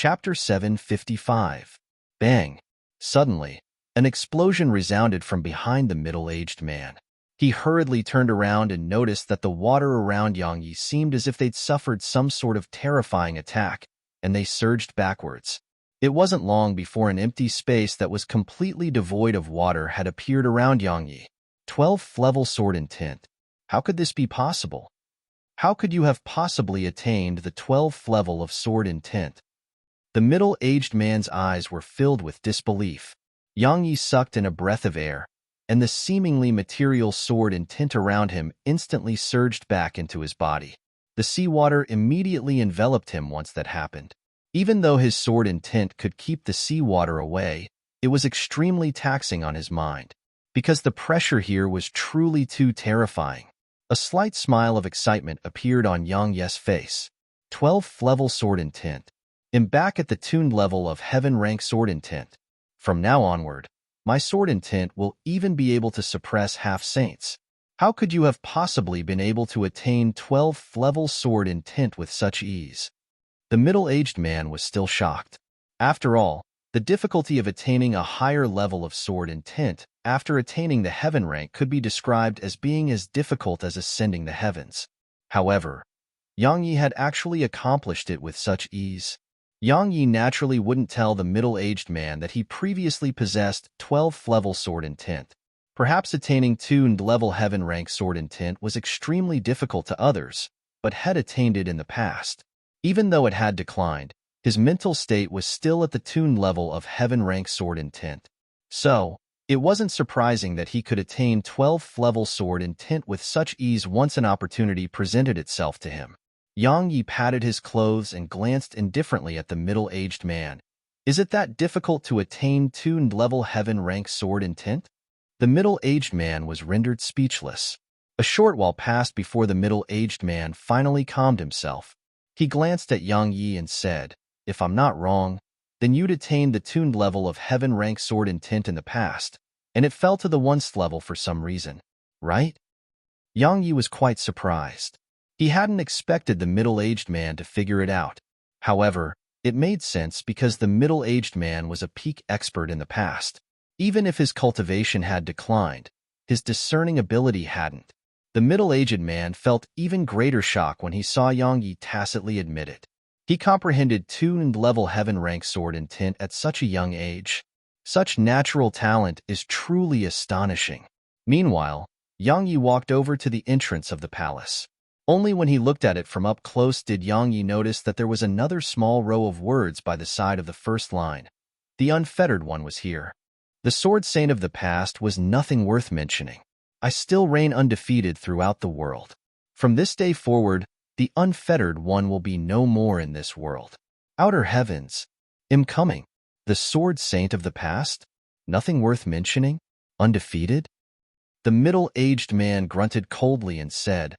Chapter 755. Bang! Suddenly, an explosion resounded from behind the middle-aged man. He hurriedly turned around and noticed that the water around Yang Yi seemed as if they'd suffered some sort of terrifying attack, and they surged backwards. It wasn't long before an empty space that was completely devoid of water had appeared around Yang Yi. 12th level sword intent. How could this be possible? How could you have possibly attained the 12th level of sword intent? The middle-aged man's eyes were filled with disbelief. Yang Yi sucked in a breath of air, and the seemingly material sword intent around him instantly surged back into his body. The seawater immediately enveloped him once that happened. Even though his sword intent could keep the seawater away, it was extremely taxing on his mind, because the pressure here was truly too terrifying. A slight smile of excitement appeared on Yang Yi's face. 12th level sword intent. Embark at the tuned level of heaven rank sword intent. From now onward, my sword intent will even be able to suppress half-saints. How could you have possibly been able to attain 12th level sword intent with such ease? The middle-aged man was still shocked. After all, the difficulty of attaining a higher level of sword intent after attaining the heaven rank could be described as being as difficult as ascending the heavens. However, Yang Yi had actually accomplished it with such ease. Yang Yi naturally wouldn't tell the middle-aged man that he previously possessed 12th level sword intent. Perhaps attaining tuned level heaven rank sword intent was extremely difficult to others, but had attained it in the past. Even though it had declined, his mental state was still at the tuned level of heaven rank sword intent. So, it wasn't surprising that he could attain 12th level sword intent with such ease once an opportunity presented itself to him. Yang Yi patted his clothes and glanced indifferently at the middle-aged man. Is it that difficult to attain tuned level heaven rank sword intent? The middle-aged man was rendered speechless. A short while passed before the middle-aged man finally calmed himself. He glanced at Yang Yi and said, "If I'm not wrong, then you'd attained the tuned level of heaven rank sword intent in the past, and it fell to the 1st level for some reason, right?" Yang Yi was quite surprised. He hadn't expected the middle-aged man to figure it out. However, it made sense because the middle-aged man was a peak expert in the past. Even if his cultivation had declined, his discerning ability hadn't. The middle-aged man felt even greater shock when he saw Yang Yi tacitly admit it. He comprehended tuned level heaven rank sword intent at such a young age. Such natural talent is truly astonishing. Meanwhile, Yang Yi walked over to the entrance of the palace. Only when he looked at it from up close did Yang Yi notice that there was another small row of words by the side of the first line. The unfettered one was here. The sword saint of the past was nothing worth mentioning. I still reign undefeated throughout the world. From this day forward, the unfettered one will be no more in this world. Outer heavens. Am coming. The sword saint of the past? Nothing worth mentioning? Undefeated? The middle-aged man grunted coldly and said,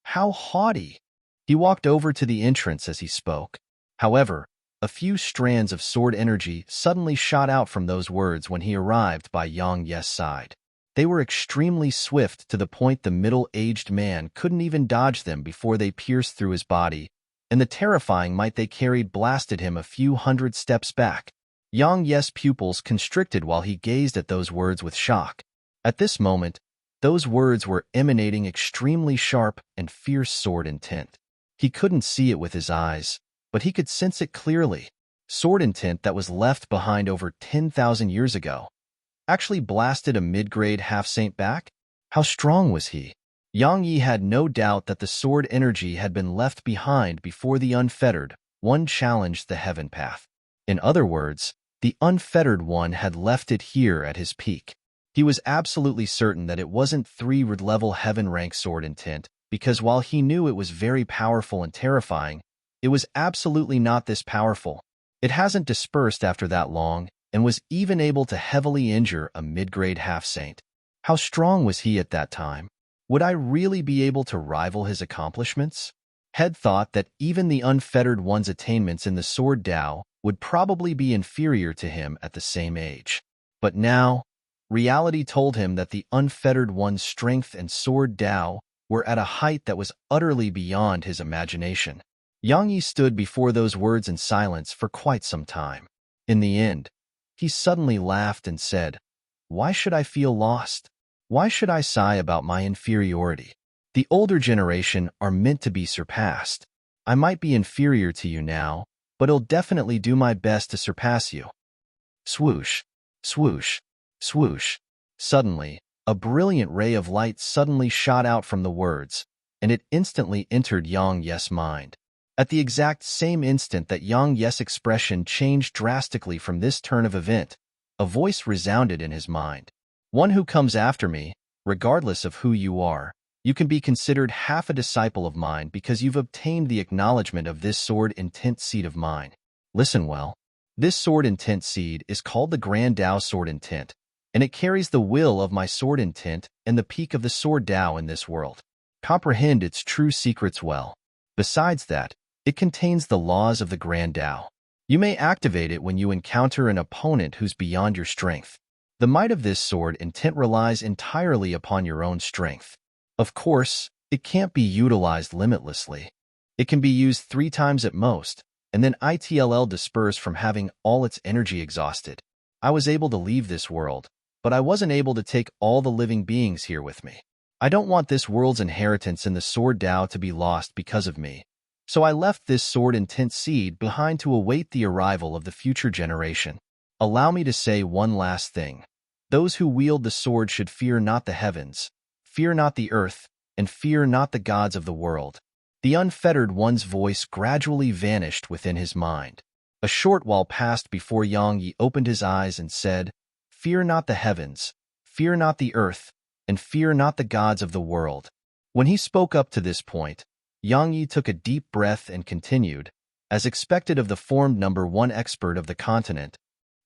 "How haughty!" He walked over to the entrance as he spoke. However, a few strands of sword energy suddenly shot out from those words when he arrived by Yang Yi's side. They were extremely swift to the point the middle-aged man couldn't even dodge them before they pierced through his body, and the terrifying might they carried blasted him a few hundred steps back. Yang Yi's pupils constricted while he gazed at those words with shock. At this moment, those words were emanating extremely sharp and fierce sword intent. He couldn't see it with his eyes, but he could sense it clearly. Sword intent that was left behind over 10,000 years ago. Actually blasted a mid-grade half-saint back? How strong was he? Yang Yi had no doubt that the sword energy had been left behind before the unfettered one challenged the heaven path. In other words, the unfettered one had left it here at his peak. He was absolutely certain that it wasn't 3rd-level heaven rank sword intent, because while he knew it was very powerful and terrifying, it was absolutely not this powerful. It hasn't dispersed after that long, and was even able to heavily injure a mid-grade half-saint. How strong was he at that time? Would I really be able to rival his accomplishments? Had thought that even the unfettered one's attainments in the sword Tao would probably be inferior to him at the same age. But now, reality told him that the unfettered one's strength and sword Tao were at a height that was utterly beyond his imagination. Yang Yi stood before those words in silence for quite some time. In the end, he suddenly laughed and said, "Why should I feel lost? Why should I sigh about my inferiority? The older generation are meant to be surpassed. I might be inferior to you now, but I'll definitely do my best to surpass you." Swoosh, swoosh, swoosh. Suddenly, a brilliant ray of light suddenly shot out from the words, and it instantly entered Yang Yi's mind. At the exact same instant that Yang Yi's expression changed drastically from this turn of event, a voice resounded in his mind. "One who comes after me, regardless of who you are, you can be considered half a disciple of mine because you've obtained the acknowledgement of this sword intent seed of mine. Listen well. This sword intent seed is called the Grand Tao sword intent, and it carries the will of my sword intent and the peak of the sword Tao in this world. Comprehend its true secrets well. Besides that, it contains the laws of the Grand Tao. You may activate it when you encounter an opponent who's beyond your strength. The might of this sword intent relies entirely upon your own strength. Of course, it can't be utilized limitlessly. It can be used 3 times at most, and then it'll disperse from having all its energy exhausted. I was able to leave this world, but I wasn't able to take all the living beings here with me. I don't want this world's inheritance in the sword Tao to be lost because of me. So I left this sword intent seed behind to await the arrival of the future generation. Allow me to say one last thing. Those who wield the sword should fear not the heavens, fear not the earth, and fear not the gods of the world." The unfettered one's voice gradually vanished within his mind. A short while passed before Yang Yi opened his eyes and said, "Fear not the heavens, fear not the earth, and fear not the gods of the world." When he spoke up to this point, Yang Yi took a deep breath and continued, as expected of the formed number 1 expert of the continent.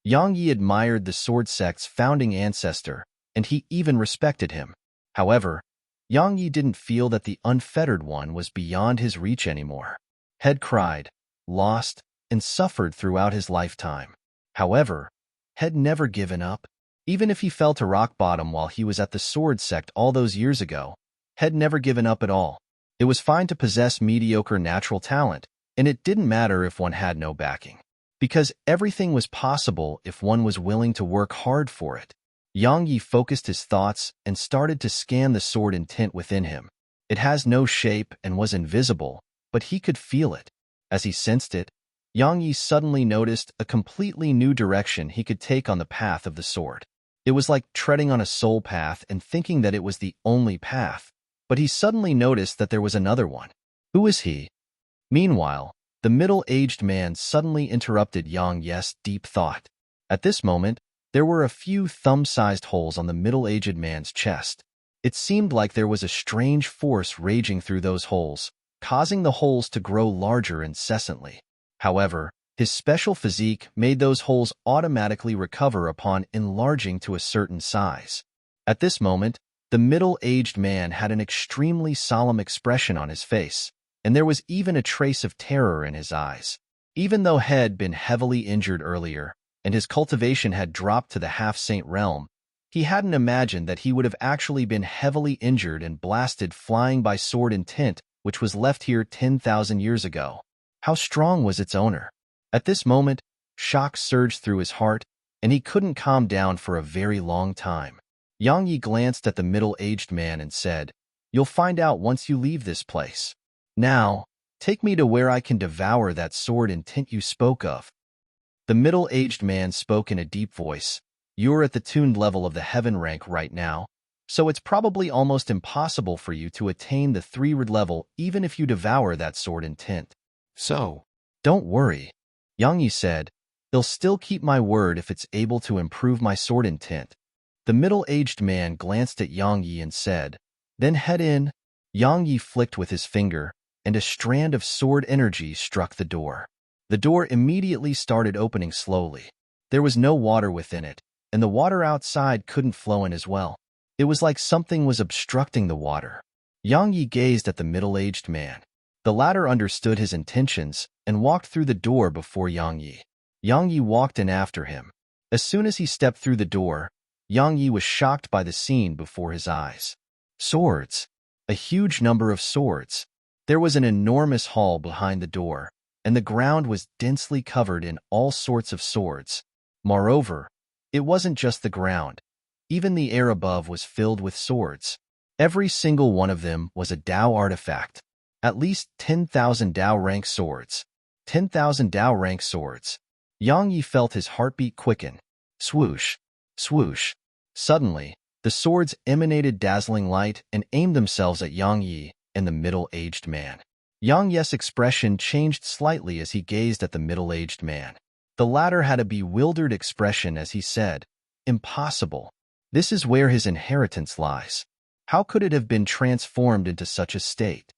Yang Yi admired the sword sect's founding ancestor, and he even respected him. However, Yang Yi didn't feel that the unfettered one was beyond his reach anymore. Head cried, lost, and suffered throughout his lifetime. However, had never given up. Even if he fell to rock bottom while he was at the sword sect all those years ago, had never given up at all. It was fine to possess mediocre natural talent, and it didn't matter if one had no backing. Because everything was possible if one was willing to work hard for it. Yang Yi focused his thoughts and started to scan the sword intent within him. It has no shape and was invisible, but he could feel it. As he sensed it, Yang Yi suddenly noticed a completely new direction he could take on the path of the sword. It was like treading on a soul path and thinking that it was the only path, but he suddenly noticed that there was another one. Who is he? Meanwhile, the middle-aged man suddenly interrupted Yang Yi's deep thought. At this moment, there were a few thumb-sized holes on the middle-aged man's chest. It seemed like there was a strange force raging through those holes, causing the holes to grow larger incessantly. However, his special physique made those holes automatically recover upon enlarging to a certain size. At this moment, the middle-aged man had an extremely solemn expression on his face, and there was even a trace of terror in his eyes. Even though he had been heavily injured earlier, and his cultivation had dropped to the half-saint realm, he hadn't imagined that he would have actually been heavily injured and blasted flying by sword intent, which was left here 10,000 years ago. How strong was its owner? At this moment, shock surged through his heart, and he couldn't calm down for a very long time. Yang Yi glanced at the middle-aged man and said, "You'll find out once you leave this place. Now, take me to where I can devour that sword intent you spoke of." The middle-aged man spoke in a deep voice. "You're at the tuned level of the heaven rank right now, so it's probably almost impossible for you to attain the 3rd level even if you devour that sword intent. So, don't worry," Yang Yi said. "I'll still keep my word if it's able to improve my sword intent." The middle-aged man glanced at Yang Yi and said, "Then head in." Yang Yi flicked with his finger, and a strand of sword energy struck the door. The door immediately started opening slowly. There was no water within it, and the water outside couldn't flow in as well. It was like something was obstructing the water. Yang Yi gazed at the middle-aged man. The latter understood his intentions and walked through the door before Yang Yi. Yang Yi walked in after him. As soon as he stepped through the door, Yang Yi was shocked by the scene before his eyes. Swords. A huge number of swords. There was an enormous hall behind the door, and the ground was densely covered in all sorts of swords. Moreover, it wasn't just the ground. Even the air above was filled with swords. Every single one of them was a Dao artifact. At least 10,000 Dao rank swords. 10,000 Dao rank swords. Yang Yi felt his heartbeat quicken. Swoosh, swoosh. Suddenly, the swords emanated dazzling light and aimed themselves at Yang Yi and the middle-aged man. Yang Yi's expression changed slightly as he gazed at the middle-aged man. The latter had a bewildered expression as he said, "Impossible. This is where his inheritance lies. How could it have been transformed into such a state?"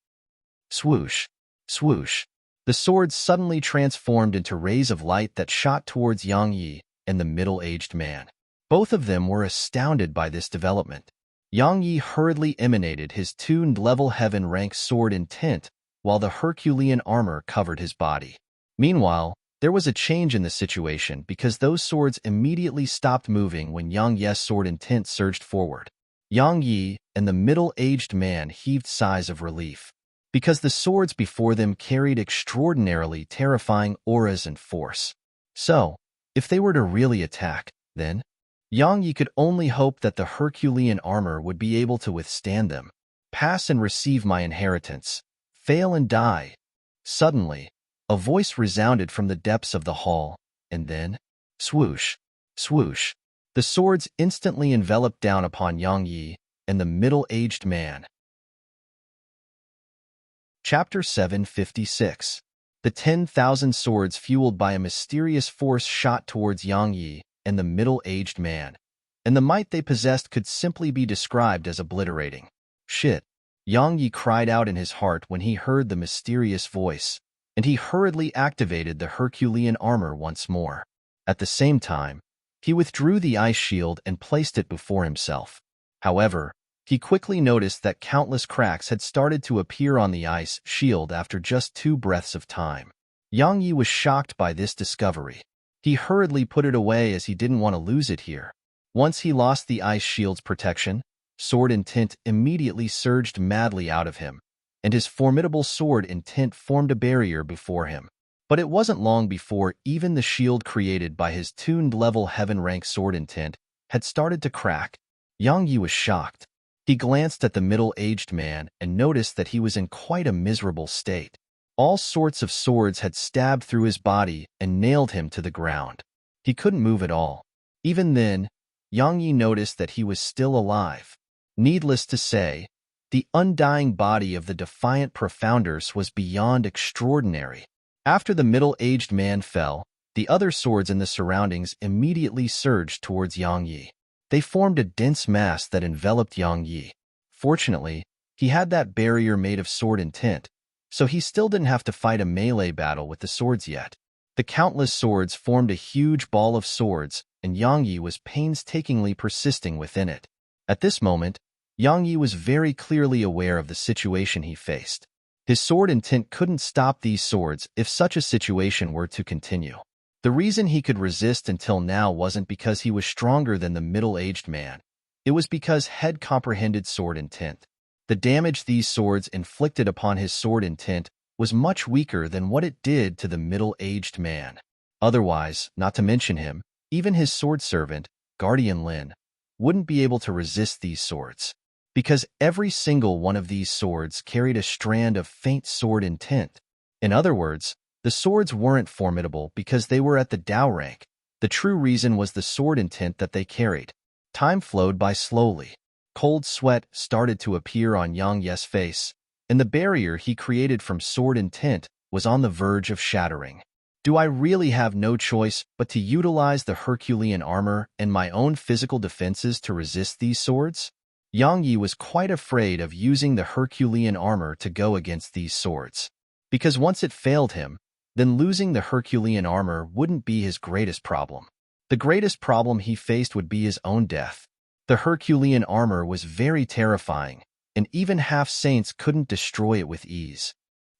Swoosh, swoosh. The swords suddenly transformed into rays of light that shot towards Yang Yi and the middle-aged man. Both of them were astounded by this development. Yang Yi hurriedly emanated his tuned level heaven rank sword intent while the Herculean armor covered his body. Meanwhile, there was a change in the situation because those swords immediately stopped moving when Yang Yi's sword intent surged forward. Yang Yi and the middle-aged man heaved sighs of relief, because the swords before them carried extraordinarily terrifying auras and force. So, if they were to really attack, then Yang Yi could only hope that the Herculean armor would be able to withstand them. Pass and receive my inheritance. Fail and die. Suddenly, a voice resounded from the depths of the hall, and then, swoosh, swoosh. The swords instantly enveloped down upon Yang Yi and the middle-aged man. Chapter 756. The 10,000 swords fueled by a mysterious force shot towards Yang Yi and the middle-aged man, and the might they possessed could simply be described as obliterating. Shit! Yang Yi cried out in his heart when he heard the mysterious voice, and he hurriedly activated the Herculean armor once more. At the same time, he withdrew the ice shield and placed it before himself. However, he quickly noticed that countless cracks had started to appear on the ice shield after just 2 breaths of time. Yang Yi was shocked by this discovery. He hurriedly put it away as he didn't want to lose it here. Once he lost the ice shield's protection, sword intent immediately surged madly out of him, and his formidable sword intent formed a barrier before him. But it wasn't long before even the shield created by his tuned level heaven rank sword intent had started to crack. Yang Yi was shocked. He glanced at the middle-aged man and noticed that he was in quite a miserable state. All sorts of swords had stabbed through his body and nailed him to the ground. He couldn't move at all. Even then, Yang Yi noticed that he was still alive. Needless to say, the undying body of the defiant Profounders was beyond extraordinary. After the middle-aged man fell, the other swords in the surroundings immediately surged towards Yang Yi. They formed a dense mass that enveloped Yang Yi. Fortunately, he had that barrier made of sword intent, so he still didn't have to fight a melee battle with the swords yet. The countless swords formed a huge ball of swords, and Yang Yi was painstakingly persisting within it. At this moment, Yang Yi was very clearly aware of the situation he faced. His sword intent couldn't stop these swords if such a situation were to continue. The reason he could resist until now wasn't because he was stronger than the middle-aged man. It was because head comprehended sword intent. The damage these swords inflicted upon his sword intent was much weaker than what it did to the middle-aged man. Otherwise, not to mention him, even his sword servant, Guardian Lin, wouldn't be able to resist these swords, because every single one of these swords carried a strand of faint sword intent. In other words, the swords weren't formidable because they were at the Dao rank. The true reason was the sword intent that they carried. Time flowed by slowly. Cold sweat started to appear on Yang Yi's face, and the barrier he created from sword intent was on the verge of shattering. Do I really have no choice but to utilize the Herculean armor and my own physical defenses to resist these swords? Yang Yi was quite afraid of using the Herculean armor to go against these swords, because once it failed him, then losing the Herculean armor wouldn't be his greatest problem. The greatest problem he faced would be his own death. The Herculean armor was very terrifying, and even half-saints couldn't destroy it with ease.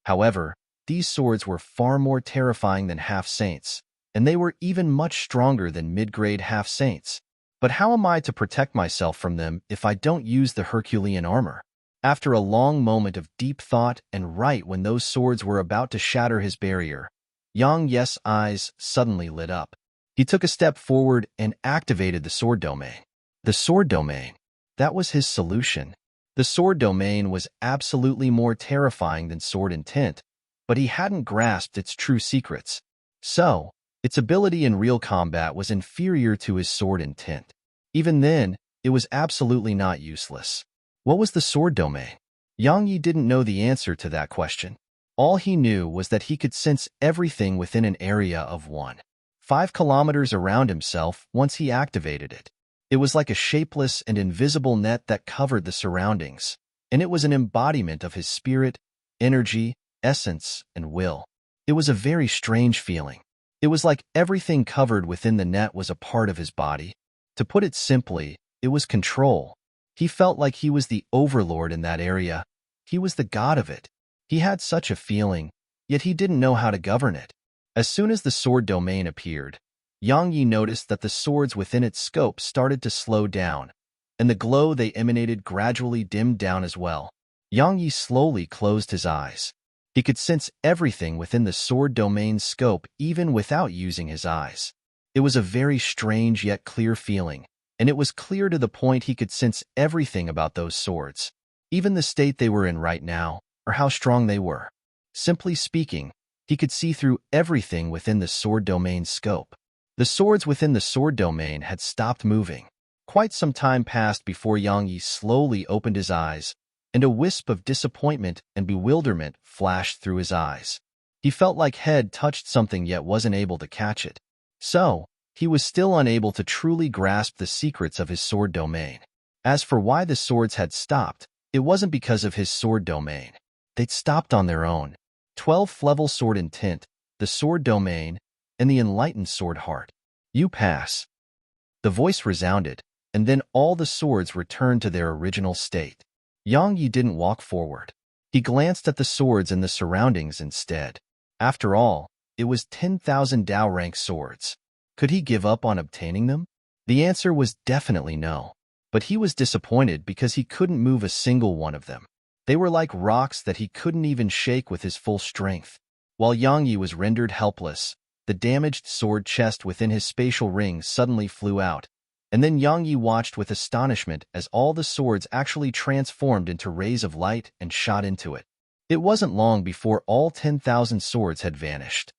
However, these swords were far more terrifying than half-saints, and they were even much stronger than mid-grade half-saints. But how am I to protect myself from them if I don't use the Herculean armor? After a long moment of deep thought and right when those swords were about to shatter his barrier, Yang Yes' eyes suddenly lit up. He took a step forward and activated the sword domain. The sword domain. That was his solution. The sword domain was absolutely more terrifying than sword intent, but he hadn't grasped its true secrets. So, its ability in real combat was inferior to his sword intent. Even then, it was absolutely not useless. What was the sword domain? Yang Yi didn't know the answer to that question. All he knew was that he could sense everything within an area of 5 kilometers around himself once he activated it. It was like a shapeless and invisible net that covered the surroundings, and it was an embodiment of his spirit, energy, essence, and will. It was a very strange feeling. It was like everything covered within the net was a part of his body. To put it simply, it was control. He felt like he was the overlord in that area. He was the god of it. He had such a feeling, yet he didn't know how to govern it. As soon as the sword domain appeared, Yang Yi noticed that the swords within its scope started to slow down, and the glow they emanated gradually dimmed down as well. Yang Yi slowly closed his eyes. He could sense everything within the sword domain's scope even without using his eyes. It was a very strange yet clear feeling, and it was clear to the point he could sense everything about those swords, even the state they were in right now, or how strong they were. Simply speaking, he could see through everything within the sword domain's scope. The swords within the sword domain had stopped moving. Quite some time passed before Yang Yi slowly opened his eyes, and a wisp of disappointment and bewilderment flashed through his eyes. He felt like head touched something yet wasn't able to catch it. So, he was still unable to truly grasp the secrets of his sword domain. As for why the swords had stopped, it wasn't because of his sword domain. They'd stopped on their own. 12th level sword intent, the sword domain, and the enlightened sword heart. You pass. The voice resounded, and then all the swords returned to their original state. Yang Yi didn't walk forward. He glanced at the swords and the surroundings instead. After all, it was 10,000 Dao rank swords. Could he give up on obtaining them? The answer was definitely no. But he was disappointed because he couldn't move a single one of them. They were like rocks that he couldn't even shake with his full strength. While Yang Yi was rendered helpless, the damaged sword chest within his spatial ring suddenly flew out, and then Yang Yi watched with astonishment as all the swords actually transformed into rays of light and shot into it. It wasn't long before all 10,000 swords had vanished.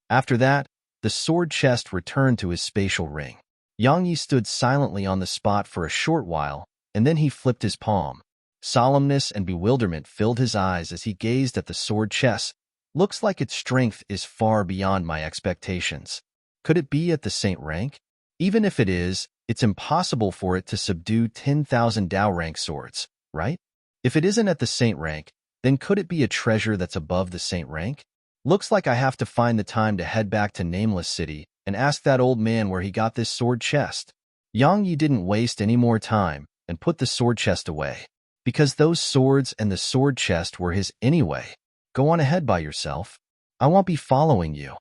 After that, the sword chest returned to his spatial ring. Yang Yi stood silently on the spot for a short while, and then he flipped his palm. Solemnness and bewilderment filled his eyes as he gazed at the sword chest. Looks like its strength is far beyond my expectations. Could it be at the saint rank? Even if it is, it's impossible for it to subdue 10,000 Dao rank swords, right? If it isn't at the saint rank, then could it be a treasure that's above the saint rank? Looks like I have to find the time to head back to Nameless City and ask that old man where he got this sword chest. Yang Yi didn't waste any more time and put the sword chest away, because those swords and the sword chest were his anyway. Go on ahead by yourself. I won't be following you.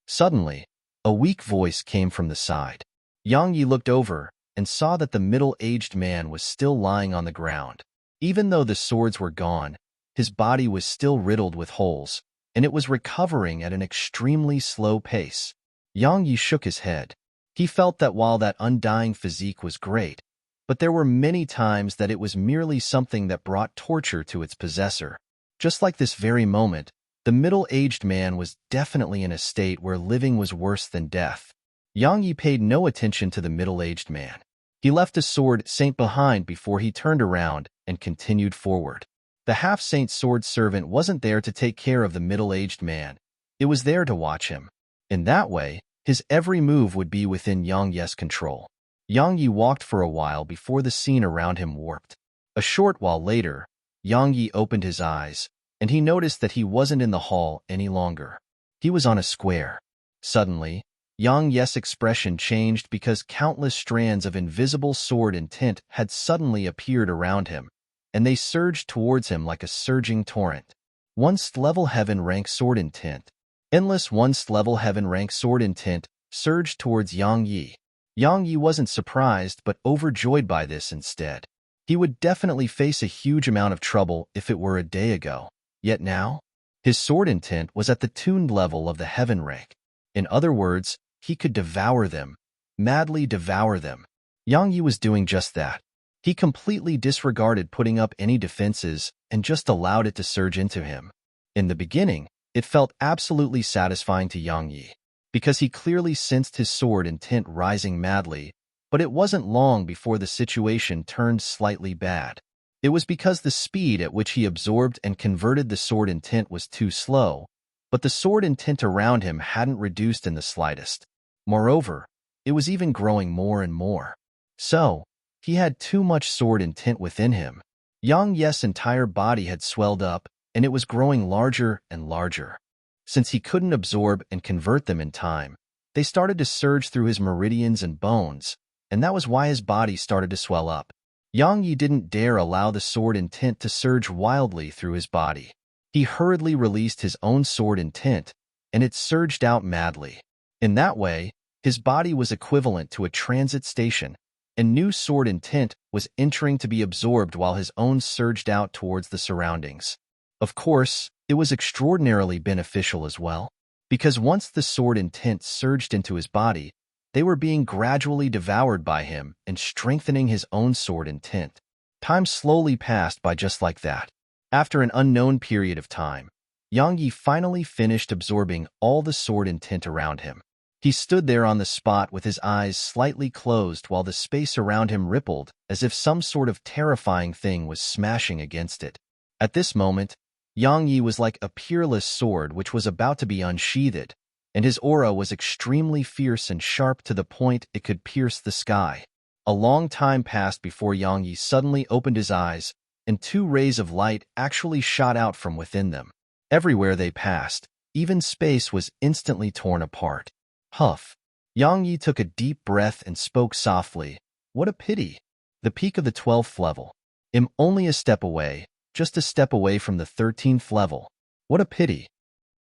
Suddenly, a weak voice came from the side. Yang Yi looked over and saw that the middle-aged man was still lying on the ground. Even though the swords were gone, his body was still riddled with holes, and it was recovering at an extremely slow pace. Yang Yi shook his head. He felt that while that undying physique was great, but there were many times that it was merely something that brought torture to its possessor. Just like this very moment, the middle-aged man was definitely in a state where living was worse than death. Yang Yi paid no attention to the middle-aged man. He left his sword saint behind before he turned around and continued forward. The half-saint sword servant wasn't there to take care of the middle-aged man. It was there to watch him. In that way, his every move would be within Yang Yi's control. Yang Yi walked for a while before the scene around him warped. A short while later, Yang Yi opened his eyes, and he noticed that he wasn't in the hall any longer. He was on a square. Suddenly, Yang Yi's expression changed because countless strands of invisible sword intent had suddenly appeared around him, and they surged towards him like a surging torrent. 1st level heaven rank sword intent. Endless 1st level heaven rank sword intent surged towards Yang Yi. Yang Yi wasn't surprised but overjoyed by this instead. He would definitely face a huge amount of trouble if it were a day ago. Yet now, his sword intent was at the tuned level of the heaven rank. In other words, he could devour them, madly devour them. Yang Yi was doing just that. He completely disregarded putting up any defenses and just allowed it to surge into him. In the beginning, it felt absolutely satisfying to Yang Yi, because he clearly sensed his sword intent rising madly, but it wasn't long before the situation turned slightly bad. It was because the speed at which he absorbed and converted the sword intent was too slow, but the sword intent around him hadn't reduced in the slightest. Moreover, it was even growing more and more. So, he had too much sword intent within him. Yang Yi's entire body had swelled up, and it was growing larger and larger. Since he couldn't absorb and convert them in time, they started to surge through his meridians and bones, and that was why his body started to swell up. Yang Yi didn't dare allow the sword intent to surge wildly through his body. He hurriedly released his own sword intent, and it surged out madly. In that way, his body was equivalent to a transit station, and new sword intent was entering to be absorbed while his own surged out towards the surroundings. Of course, it was extraordinarily beneficial as well, because once the sword intent surged into his body, they were being gradually devoured by him and strengthening his own sword intent. Time slowly passed by just like that. After an unknown period of time, Yang Yi finally finished absorbing all the sword intent around him. He stood there on the spot with his eyes slightly closed while the space around him rippled as if some sort of terrifying thing was smashing against it. At this moment, Yang Yi was like a peerless sword which was about to be unsheathed, and his aura was extremely fierce and sharp to the point it could pierce the sky. A long time passed before Yang Yi suddenly opened his eyes, and two rays of light actually shot out from within them. Everywhere they passed, even space was instantly torn apart. Huff. Yang Yi took a deep breath and spoke softly. What a pity. The peak of the 12th level. I'm only a step away, just a step away from the 13th level. What a pity.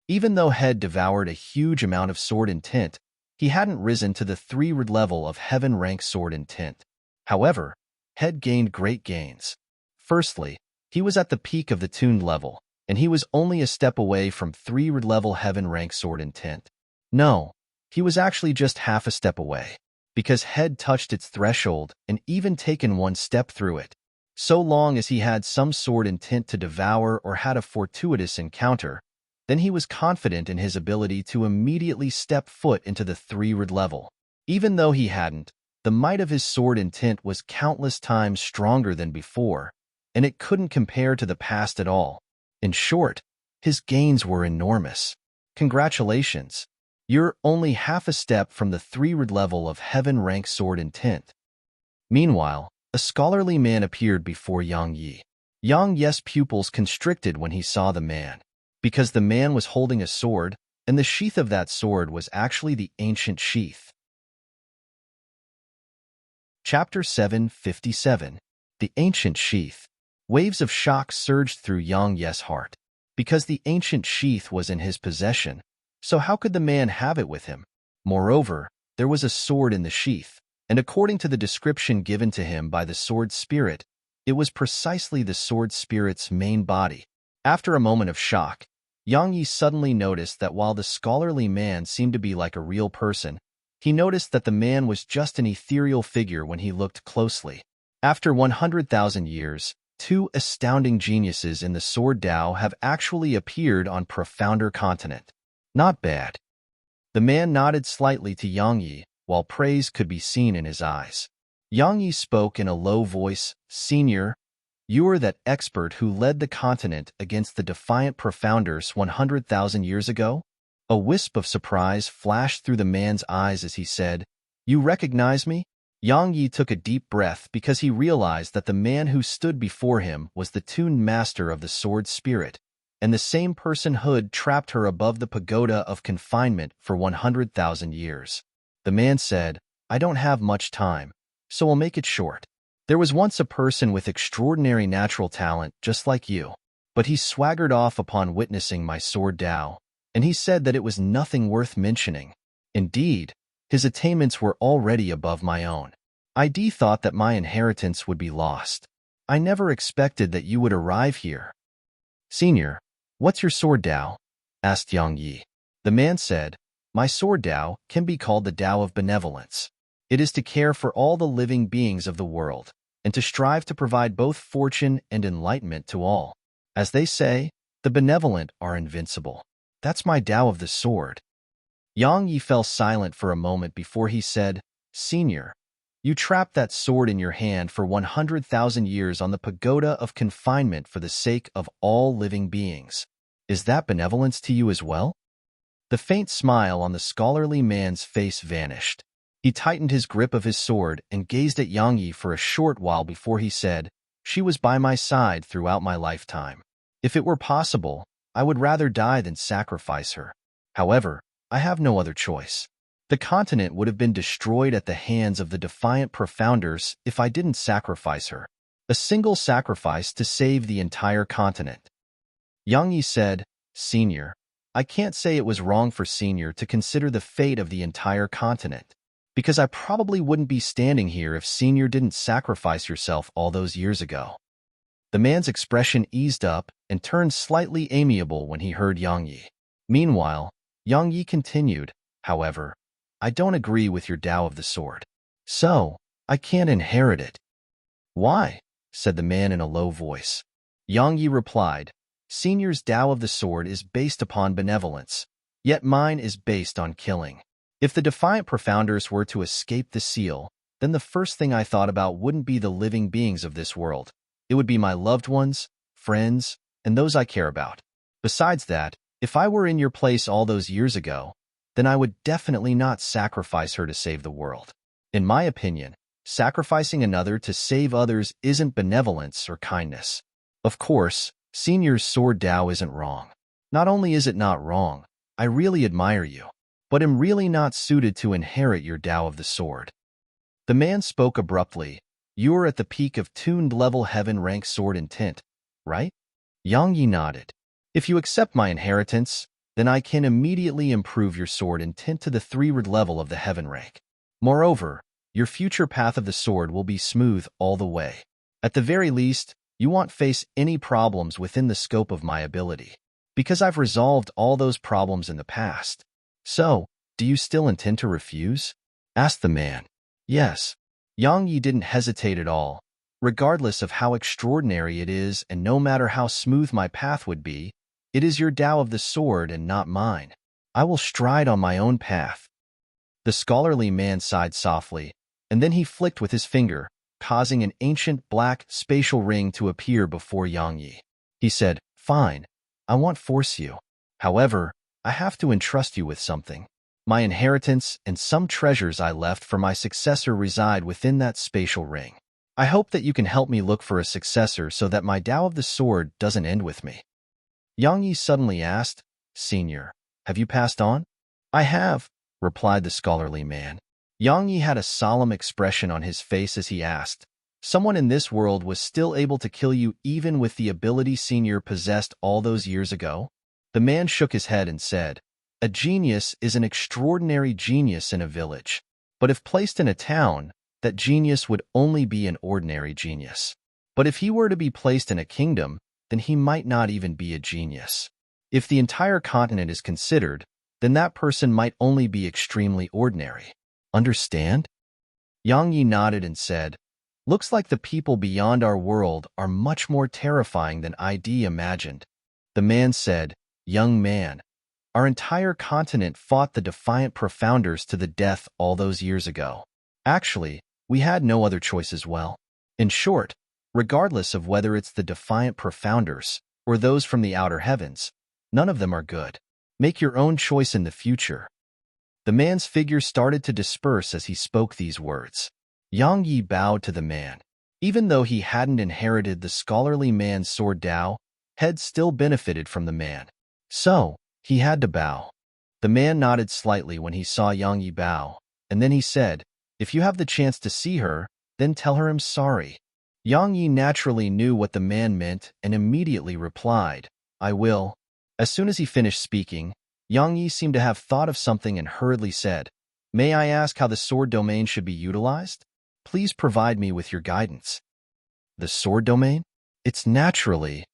Even though Head devoured a huge amount of sword intent, he hadn't risen to the 3rd level of heaven rank sword intent. However, Head gained great gains. Firstly, he was at the peak of the tuned level, and he was only a step away from 3rd level heaven rank sword intent. No, he was actually just half a step away, because Head touched its threshold and even taken one step through it. So long as he had some sword intent to devour or had a fortuitous encounter, then he was confident in his ability to immediately step foot into the 3rd level. Even though he hadn't, the might of his sword intent was countless times stronger than before, and it couldn't compare to the past at all. In short, his gains were enormous. Congratulations. You're only half a step from the 3rd level of heaven rank sword intent. Meanwhile, a scholarly man appeared before Yang Yi. Yang Yi's pupils constricted when he saw the man, because the man was holding a sword, and the sheath of that sword was actually the ancient sheath. Chapter 757. The Ancient Sheath. Waves of shock surged through Yang Yi's heart. Because the ancient sheath was in his possession, so how could the man have it with him? Moreover, there was a sword in the sheath, and according to the description given to him by the sword spirit, it was precisely the sword spirit's main body. After a moment of shock, Yang Yi suddenly noticed that while the scholarly man seemed to be like a real person, he noticed that the man was just an ethereal figure when he looked closely. After 100,000 years, two astounding geniuses in the sword Dao have actually appeared on profounder continent. Not bad. The man nodded slightly to Yang Yi, while praise could be seen in his eyes. Yang Yi spoke in a low voice, Senior, you are that expert who led the continent against the defiant profounders 100,000 years ago? A wisp of surprise flashed through the man's eyes as he said, You recognize me? Yang Yi took a deep breath because he realized that the man who stood before him was the tuned master of the sword spirit, and the same person who had trapped her above the pagoda of confinement for 100,000 years. The man said, I don't have much time, so I'll make it short. There was once a person with extraordinary natural talent just like you, but he swaggered off upon witnessing my sword Dao, and he said that it was nothing worth mentioning. Indeed, his attainments were already above my own. I thought that my inheritance would be lost. I never expected that you would arrive here. Senior, what's your sword Tao? Asked Yang Yi. The man said, my sword Tao can be called the Tao of benevolence. It is to care for all the living beings of the world, and to strive to provide both fortune and enlightenment to all. As they say, the benevolent are invincible. That's my Tao of the sword. Yang Yi fell silent for a moment before he said, Senior, you trapped that sword in your hand for 100,000 years on the pagoda of confinement for the sake of all living beings. Is that benevolence to you as well? The faint smile on the scholarly man's face vanished. He tightened his grip of his sword and gazed at Yang Yi for a short while before he said, She was by my side throughout my lifetime. If it were possible, I would rather die than sacrifice her. However, I have no other choice. The continent would have been destroyed at the hands of the defiant profounders if I didn't sacrifice her. A single sacrifice to save the entire continent. Yang Yi said, Senior, I can't say it was wrong for Senior to consider the fate of the entire continent, because I probably wouldn't be standing here if Senior didn't sacrifice yourself all those years ago. The man's expression eased up and turned slightly amiable when he heard Yang Yi. Meanwhile, Yang Yi continued, however, I don't agree with your Tao of the sword. So, I can't inherit it. Why? Said the man in a low voice. Yang Yi replied, Senior's Tao of the sword is based upon benevolence, yet mine is based on killing. If the defiant profounders were to escape the seal, then the first thing I thought about wouldn't be the living beings of this world. It would be my loved ones, friends, and those I care about. Besides that, if I were in your place all those years ago, then I would definitely not sacrifice her to save the world. In my opinion, sacrificing another to save others isn't benevolence or kindness. Of course, Senior's sword Tao isn't wrong. Not only is it not wrong, I really admire you, but am really not suited to inherit your Tao of the sword. The man spoke abruptly. You are at the peak of tuned level heaven rank sword intent, right? Yang Yi nodded. If you accept my inheritance, then I can immediately improve your sword intent to the 3rd level of the heaven rank. Moreover, your future path of the sword will be smooth all the way. At the very least, you won't face any problems within the scope of my ability, because I've resolved all those problems in the past. So, do you still intend to refuse? Asked the man. Yes. Yang Yi didn't hesitate at all. Regardless of how extraordinary it is and no matter how smooth my path would be, it is your Tao of the sword and not mine. I will stride on my own path. The scholarly man sighed softly, and then he flicked with his finger, causing an ancient black spatial ring to appear before Yang Yi. He said, Fine, I won't force you. However, I have to entrust you with something. My inheritance and some treasures I left for my successor reside within that spatial ring. I hope that you can help me look for a successor so that my Tao of the sword doesn't end with me. Yang Yi suddenly asked, Senior, have you passed on? I have, replied the scholarly man. Yang Yi had a solemn expression on his face as he asked, Someone in this world was still able to kill you even with the ability Senior possessed all those years ago? The man shook his head and said, A genius is an extraordinary genius in a village, but if placed in a town, that genius would only be an ordinary genius. But if he were to be placed in a kingdom, then he might not even be a genius. If the entire continent is considered, then that person might only be extremely ordinary. Understand? Yang Yi nodded and said, Looks like the people beyond our world are much more terrifying than ID imagined. The man said, Young man, our entire continent fought the defiant profounders to the death all those years ago. Actually, we had no other choice as well. In short, regardless of whether it's the defiant profounders or those from the outer heavens, none of them are good. Make your own choice in the future. The man's figure started to disperse as he spoke these words. Yang Yi bowed to the man. Even though he hadn't inherited the scholarly man's sword Tao, head still benefited from the man. So, he had to bow. The man nodded slightly when he saw Yang Yi bow, and then he said, If you have the chance to see her, then tell her I'm sorry. Yang Yi naturally knew what the man meant and immediately replied, I will. As soon as he finished speaking, Yang Yi seemed to have thought of something and hurriedly said, May I ask how the sword domain should be utilized? Please provide me with your guidance. The sword domain? It's naturally.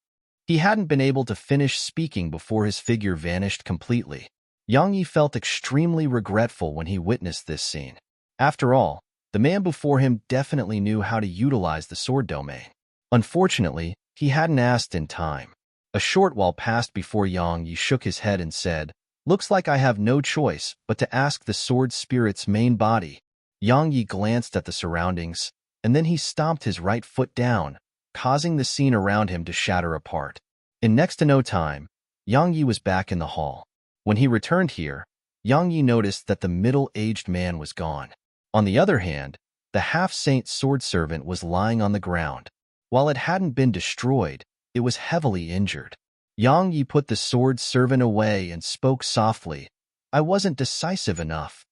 He hadn't been able to finish speaking before his figure vanished completely. Yang Yi felt extremely regretful when he witnessed this scene. After all, the man before him definitely knew how to utilize the sword domain. Unfortunately, he hadn't asked in time. A short while passed before Yang Yi shook his head and said, "Looks like I have no choice but to ask the sword spirit's main body." Yang Yi glanced at the surroundings, and then he stomped his right foot down, causing the scene around him to shatter apart. In next to no time, Yang Yi was back in the hall. When he returned here, Yang Yi noticed that the middle-aged man was gone. On the other hand, the half-saint sword servant was lying on the ground. While it hadn't been destroyed, it was heavily injured. Yang Yi put the sword servant away and spoke softly, "I wasn't decisive enough."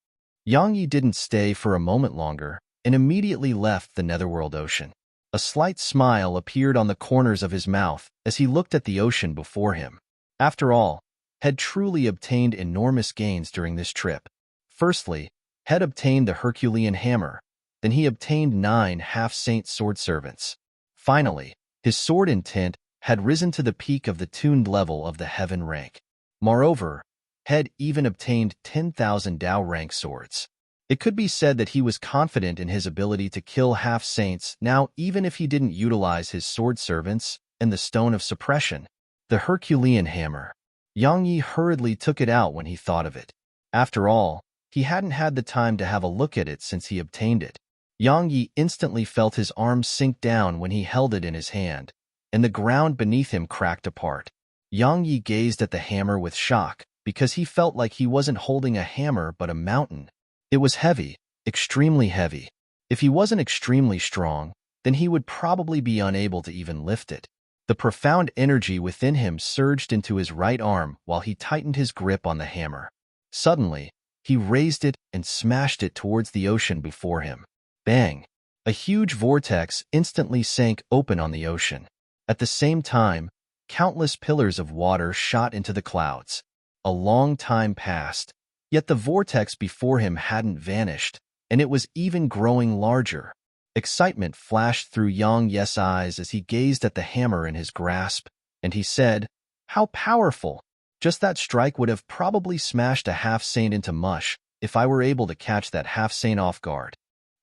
Yang Yi didn't stay for a moment longer and immediately left the Netherworld Ocean. A slight smile appeared on the corners of his mouth as he looked at the ocean before him. After all, had truly obtained enormous gains during this trip. Firstly, had obtained the Herculean hammer, then he obtained 9 half-saint sword servants. Finally, his sword intent had risen to the peak of the tuned level of the heaven rank. Moreover, had even obtained 10,000 Dao rank swords. It could be said that he was confident in his ability to kill half-saints now even if he didn't utilize his sword servants and the stone of suppression, the Herculean hammer. Yang Yi hurriedly took it out when he thought of it. After all, he hadn't had the time to have a look at it since he obtained it. Yang Yi instantly felt his arm sink down when he held it in his hand, and the ground beneath him cracked apart. Yang Yi gazed at the hammer with shock because he felt like he wasn't holding a hammer but a mountain. It was heavy, extremely heavy. If he wasn't extremely strong, then he would probably be unable to even lift it. The profound energy within him surged into his right arm while he tightened his grip on the hammer. Suddenly, he raised it and smashed it towards the ocean before him. Bang! A huge vortex instantly sank open on the ocean. At the same time, countless pillars of water shot into the clouds. A long time passed, yet the vortex before him hadn't vanished, and it was even growing larger. Excitement flashed through Yang Yi's eyes as he gazed at the hammer in his grasp, and he said, "How powerful! Just that strike would have probably smashed a half-saint into mush if I were able to catch that half-saint off guard."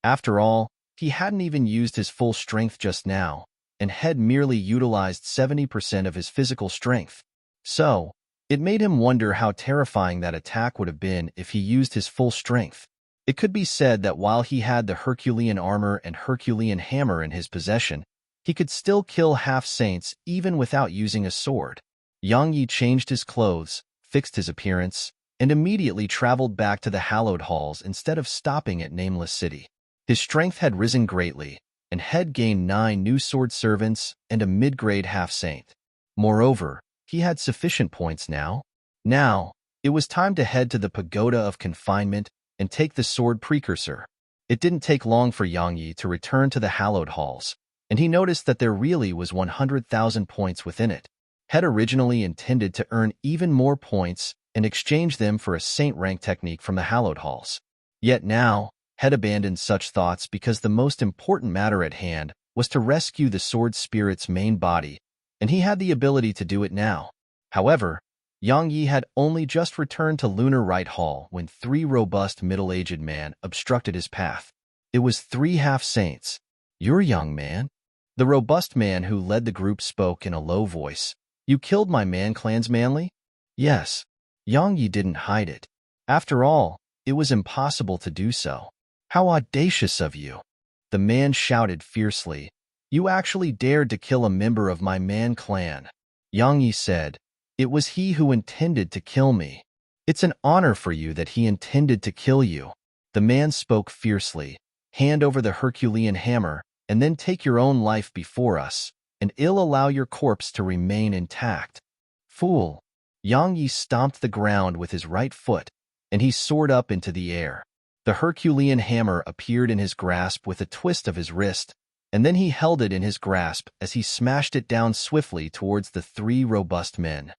After all, he hadn't even used his full strength just now, and had merely utilized 70% of his physical strength. So, it made him wonder how terrifying that attack would have been if he used his full strength. It could be said that while he had the Herculean armor and Herculean hammer in his possession, he could still kill half-saints even without using a sword. Yang Yi changed his clothes, fixed his appearance, and immediately traveled back to the hallowed halls instead of stopping at Nameless City. His strength had risen greatly, and had gained 9 new sword servants and a mid-grade half-saint. Moreover, he had sufficient points now. Now, it was time to head to the Pagoda of Confinement and take the sword precursor. It didn't take long for Yang Yi to return to the hallowed halls, and he noticed that there really was 100,000 points within it. Had originally intended to earn even more points and exchange them for a saint rank technique from the hallowed halls. Yet now, had abandoned such thoughts because the most important matter at hand was to rescue the sword spirit's main body, and he had the ability to do it now. However, Yang Yi had only just returned to Lunar Right Hall when 3 robust middle-aged men obstructed his path. It was 3 half-saints. "You're young man." The robust man who led the group spoke in a low voice. "You killed my clansmanly?" "Yes." Yang Yi didn't hide it. After all, it was impossible to do so. "How audacious of you!" The man shouted fiercely. "You actually dared to kill a member of my clan." Yang Yi said, "It was he who intended to kill me." "It's an honor for you that he intended to kill you." The man spoke fiercely. "Hand over the Herculean hammer, and then take your own life before us, and ill allow your corpse to remain intact." "Fool!" Yang Yi stomped the ground with his right foot, and he soared up into the air. The Herculean hammer appeared in his grasp with a twist of his wrist, and then he held it in his grasp as he smashed it down swiftly towards the 3 robust men.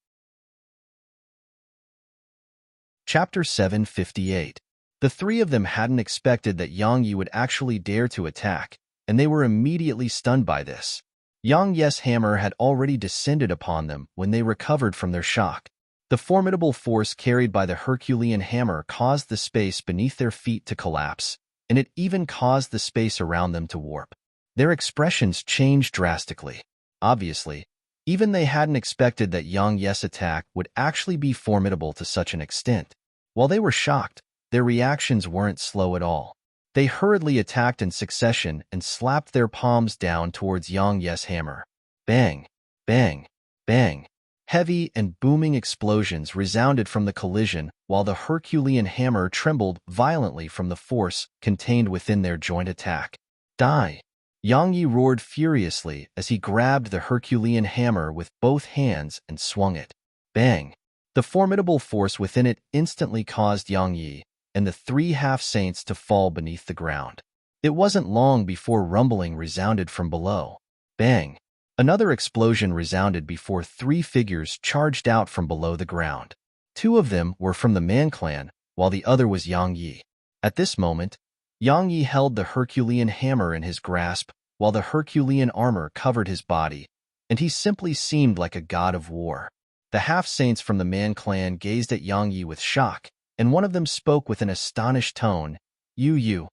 Chapter 758. The 3 of them hadn't expected that Yang Yi would actually dare to attack, and they were immediately stunned by this. Yang Yes hammer had already descended upon them when they recovered from their shock. The formidable force carried by the Herculean hammer caused the space beneath their feet to collapse, and it even caused the space around them to warp. Their expressions changed drastically. Obviously, even they hadn't expected that Yang Yes attack would actually be formidable to such an extent. While they were shocked, their reactions weren't slow at all. They hurriedly attacked in succession and slapped their palms down towards Yang Yes hammer. Bang! Bang! Bang! Heavy and booming explosions resounded from the collision, while the Herculean hammer trembled violently from the force contained within their joint attack. Die! Yang Yi roared furiously as he grabbed the Herculean hammer with both hands and swung it. Bang! The formidable force within it instantly caused Yang Yi and the three half-saints to fall beneath the ground. It wasn't long before rumbling resounded from below. Bang! Another explosion resounded before three figures charged out from below the ground. Two of them were from the Man clan, while the other was Yang Yi. At this moment, Yang Yi held the Herculean hammer in his grasp, while the Herculean armor covered his body, and he simply seemed like a god of war. The half-saints from the Man clan gazed at Yang Yi with shock, and one of them spoke with an astonished tone, You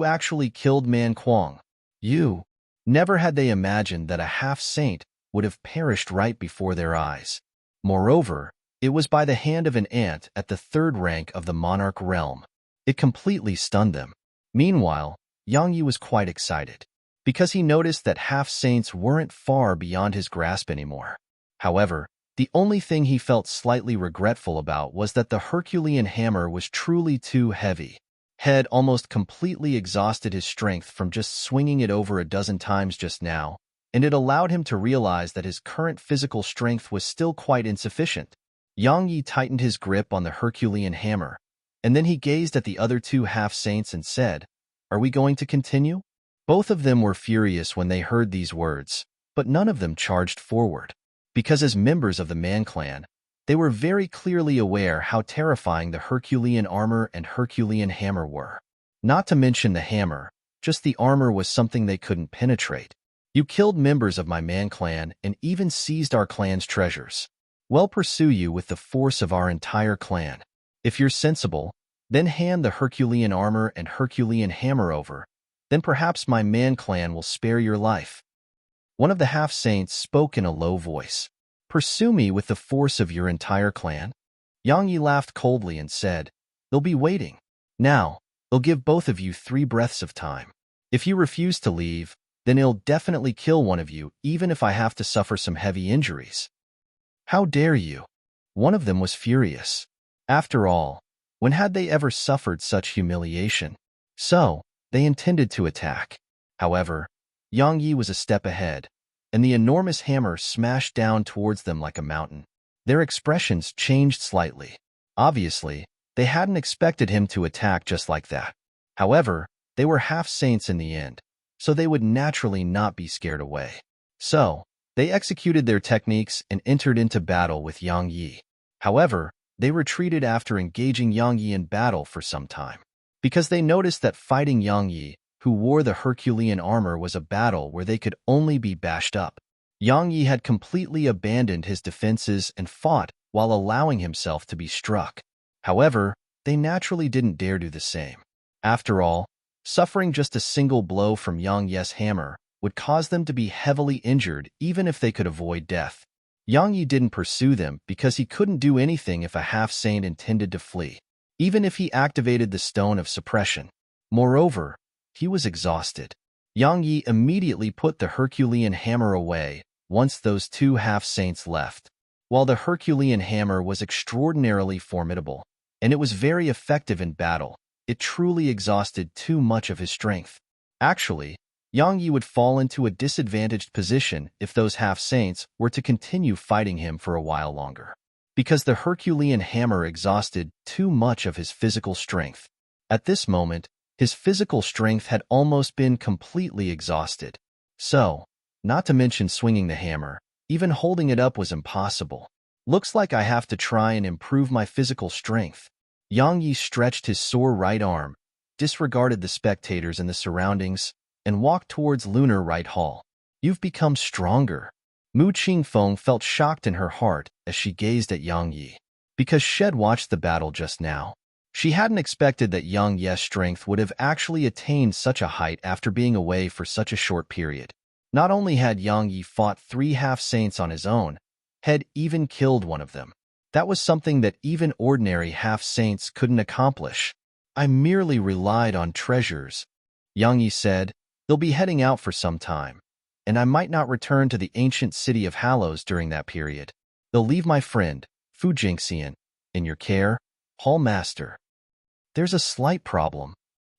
actually killed Man Kuang. You. Never had they imagined that a half-saint would have perished right before their eyes. Moreover, it was by the hand of an ant at the third rank of the monarch realm. It completely stunned them. Meanwhile, Yang Yi was quite excited, because he noticed that half-saints weren't far beyond his grasp anymore. However, the only thing he felt slightly regretful about was that the Herculean hammer was truly too heavy. Had almost completely exhausted his strength from just swinging it over a dozen times just now, and it allowed him to realize that his current physical strength was still quite insufficient. Yang Yi tightened his grip on the Herculean hammer, and then he gazed at the other two half-saints and said, Are we going to continue? Both of them were furious when they heard these words, but none of them charged forward, because as members of the Man clan, they were very clearly aware how terrifying the Herculean armor and Herculean hammer were. Not to mention the hammer, just the armor was something they couldn't penetrate. You killed members of my Man clan and even seized our clan's treasures. We'll pursue you with the force of our entire clan. If you're sensible, then hand the Herculean armor and Herculean hammer over. Then perhaps my Man clan will spare your life. One of the half-saints spoke in a low voice. Pursue me with the force of your entire clan? Yang Yi laughed coldly and said, They'll be waiting. Now, they'll give both of you 3 breaths of time. If you refuse to leave, then he'll definitely kill one of you, even if I have to suffer some heavy injuries. How dare you? One of them was furious. After all, when had they ever suffered such humiliation? So, they intended to attack. However, Yang Yi was a step ahead, and the enormous hammer smashed down towards them like a mountain. Their expressions changed slightly. Obviously, they hadn't expected him to attack just like that. However, they were half-saints in the end, so they would naturally not be scared away. So, they executed their techniques and entered into battle with Yang Yi. However, they retreated after engaging Yang Yi in battle for some time, because they noticed that fighting Yang Yi, who wore the Herculean armor, was a battle where they could only be bashed up. Yang Yi had completely abandoned his defenses and fought while allowing himself to be struck. However, they naturally didn't dare do the same. After all, suffering just a single blow from Yang Yi's hammer would cause them to be heavily injured even if they could avoid death. Yang Yi didn't pursue them because he couldn't do anything if a half-saint intended to flee, even if he activated the stone of suppression. Moreover, he was exhausted. Yang Yi immediately put the Herculean hammer away once those 2 half-saints left. While the Herculean hammer was extraordinarily formidable, and it was very effective in battle, it truly exhausted too much of his strength. Actually, Yang Yi would fall into a disadvantaged position if those half-saints were to continue fighting him for a while longer, because the Herculean hammer exhausted too much of his physical strength. At this moment, his physical strength had almost been completely exhausted. So, not to mention swinging the hammer, even holding it up was impossible. Looks like I have to try and improve my physical strength. Yang Yi stretched his sore right arm, disregarded the spectators and the surroundings, and walked towards Lunar Right Hall. You've become stronger. Mu Qingfeng felt shocked in her heart as she gazed at Yang Yi. Because she'd watched the battle just now, she hadn't expected that Yang Yi's strength would have actually attained such a height after being away for such a short period. Not only had Yang Yi fought 3 half-saints on his own, had even killed one of them. That was something that even ordinary half-saints couldn't accomplish. I merely relied on treasures, Yang Yi said. They'll be heading out for some time, and I might not return to the ancient city of Hallows during that period. They'll leave my friend, Fu Jingxian, in your care, Hall Master. There's a slight problem.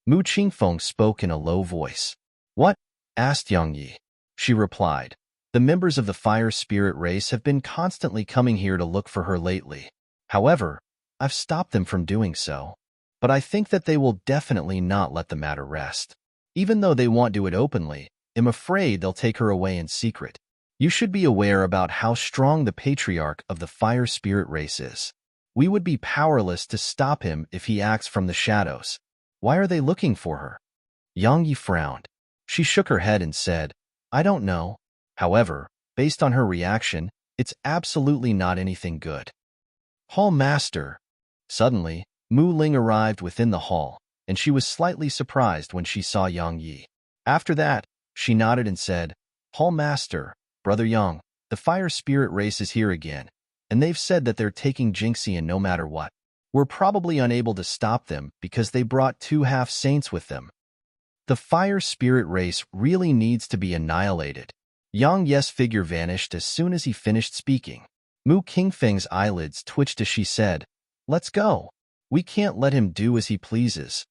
Mu Qingfeng spoke in a low voice. What? Asked Yang Yi. She replied, the members of the fire spirit race have been constantly coming here to look for her lately. However, I've stopped them from doing so. But I think that they will definitely not let the matter rest. Even though they won't do it openly, I'm afraid they'll take her away in secret. You should be aware about how strong the patriarch of the fire spirit race is. We would be powerless to stop him if he acts from the shadows. Why are they looking for her? Yang Yi frowned. She shook her head and said, I don't know. However, based on her reaction, it's absolutely not anything good. Hall Master. Suddenly, Mu Ling arrived within the hall, and she was slightly surprised when she saw Yang Yi. After that, she nodded and said, Hall Master, Brother Yang, the fire spirit race is here again, and they've said that they're taking Jingxian no matter what. We're probably unable to stop them because they brought 2 half-saints with them. The fire spirit race really needs to be annihilated. Yang Yi's figure vanished as soon as he finished speaking. Mu Qingfeng's eyelids twitched as she said, Let's go. We can't let him do as he pleases.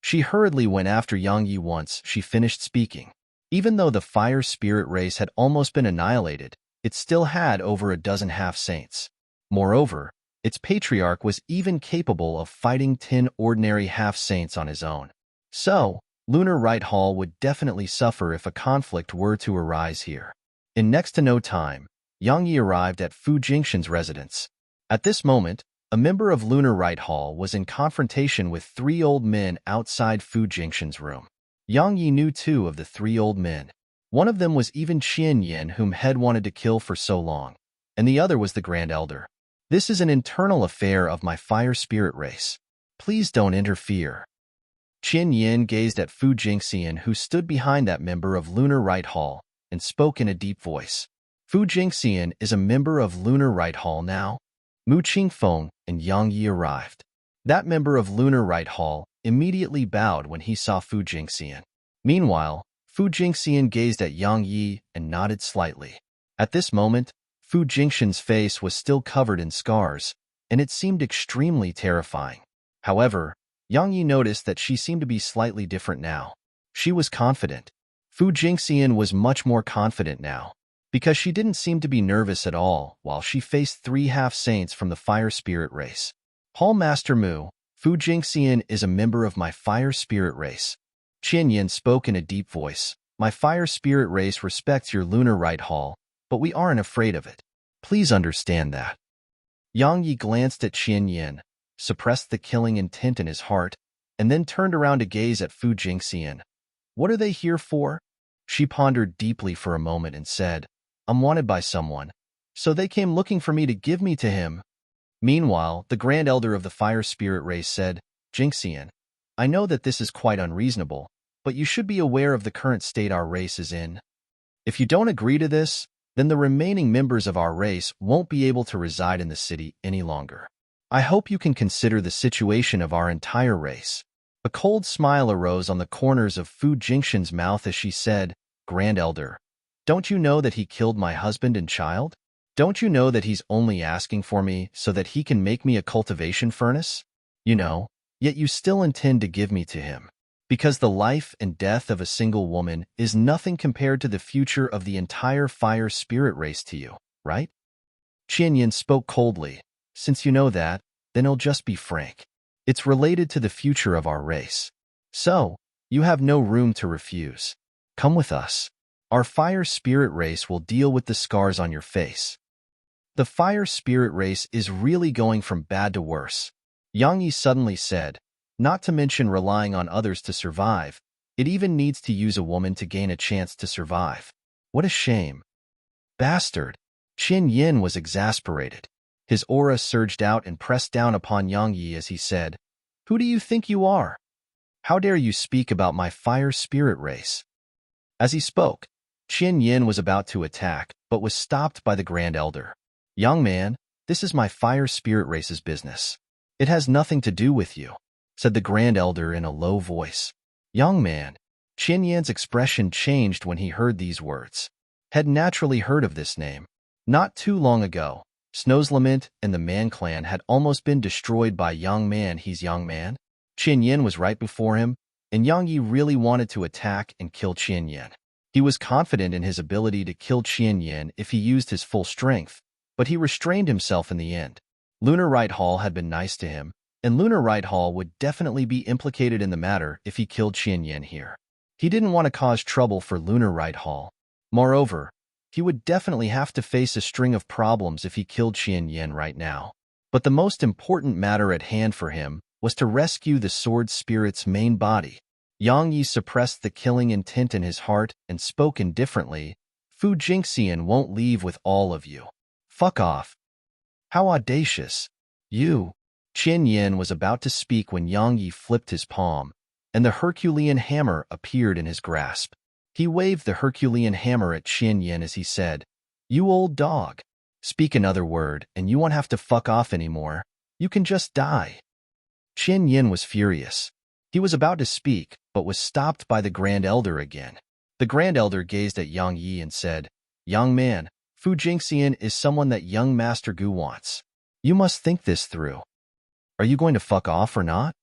She hurriedly went after Yang Yi once she finished speaking. Even though the fire spirit race had almost been annihilated, it still had over a dozen half-saints. Moreover, its patriarch was even capable of fighting 10 ordinary half-saints on his own. So, Lunar Right Hall would definitely suffer if a conflict were to arise here. In next to no time, Yang Yi arrived at Fu Jingxian's residence. At this moment, a member of Lunar Right Hall was in confrontation with 3 old men outside Fu Jingxian's room. Yang Yi knew 2 of the 3 old men. One of them was even Qian Yin, whom Head wanted to kill for so long, and the other was the Grand Elder. This is an internal affair of my fire spirit race. Please don't interfere. Qian Yin gazed at Fu Jingxian, who stood behind that member of Lunar Right Hall, and spoke in a deep voice. Fu Jingxian is a member of Lunar Right Hall now? Mu Qingfeng and Yang Yi arrived. That member of Lunar Right Hall immediately bowed when he saw Fu Jingxian. Meanwhile, Fu Jingxian gazed at Yang Yi and nodded slightly. At this moment, Fu Jingxian's face was still covered in scars, and it seemed extremely terrifying. However, Yang Yi noticed that she seemed to be slightly different now. She was confident. Fu Jingxian was much more confident now, because she didn't seem to be nervous at all while she faced 3 half-saints from the fire spirit race. Hall Master Mu, Fu Jingxian is a member of my fire spirit race. Qian Yin spoke in a deep voice. My fire spirit race respects your Lunar Right Hall, but we aren't afraid of it. Please understand that. Yang Yi glanced at Qian Yin, suppressed the killing intent in his heart, and then turned around to gaze at Fu Jingxian. What are they here for? She pondered deeply for a moment and said, I'm wanted by someone, so they came looking for me to give me to him. Meanwhile, the Grand Elder of the fire spirit race said, Jingxian, I know that this is quite unreasonable, but you should be aware of the current state our race is in. If you don't agree to this, then the remaining members of our race won't be able to reside in the city any longer. I hope you can consider the situation of our entire race. A cold smile arose on the corners of Fu Jingxian's mouth as she said, Grand Elder, don't you know that he killed my husband and child? Don't you know that he's only asking for me so that he can make me a cultivation furnace? You know, yet you still intend to give me to him. Because the life and death of a single woman is nothing compared to the future of the entire fire spirit race to you, right? Qian Yin spoke coldly. Since you know that, then I'll just be frank. It's related to the future of our race. So, you have no room to refuse. Come with us. Our fire spirit race will deal with the scars on your face. The fire spirit race is really going from bad to worse, Yang Yi suddenly said. Not to mention relying on others to survive, it even needs to use a woman to gain a chance to survive. What a shame. Bastard. Qin Yin was exasperated. His aura surged out and pressed down upon Yang Yi as he said, "Who do you think you are? How dare you speak about my fire spirit race?" As he spoke, Qin Yin was about to attack, but was stopped by the Grand Elder. "Young man, this is my fire spirit race's business. It has nothing to do with you," said the Grand Elder in a low voice. Young man. Qin Yin's expression changed when he heard these words. Had naturally heard of this name. Not too long ago, Snow's Lament and the Man clan had almost been destroyed by Young Man. He's Young Man. Qin Yin was right before him, and Yang Yi really wanted to attack and kill Qin Yin. He was confident in his ability to kill Qin Yin if he used his full strength, but he restrained himself in the end. Lunar Right Hall had been nice to him, and Lunar Right Hall would definitely be implicated in the matter if he killed Qin Yin here. He didn't want to cause trouble for Lunar Right Hall. Moreover, he would definitely have to face a string of problems if he killed Qin Yin right now. But the most important matter at hand for him was to rescue the sword spirit's main body. Yang Yi suppressed the killing intent in his heart and spoke indifferently, "Fu Jingxian won't leave with all of you. Fuck off." How audacious. You. Qin Yin was about to speak when Yang Yi flipped his palm, and the Herculean hammer appeared in his grasp. He waved the Herculean hammer at Qin Yin as he said, "You old dog. Speak another word, and you won't have to fuck off anymore. You can just die." Qin Yin was furious. He was about to speak, but was stopped by the Grand Elder again. The Grand Elder gazed at Yang Yi and said, "Young man, Fu Jingxian is someone that young Master Gu wants. You must think this through. Are you going to fuck off or not?"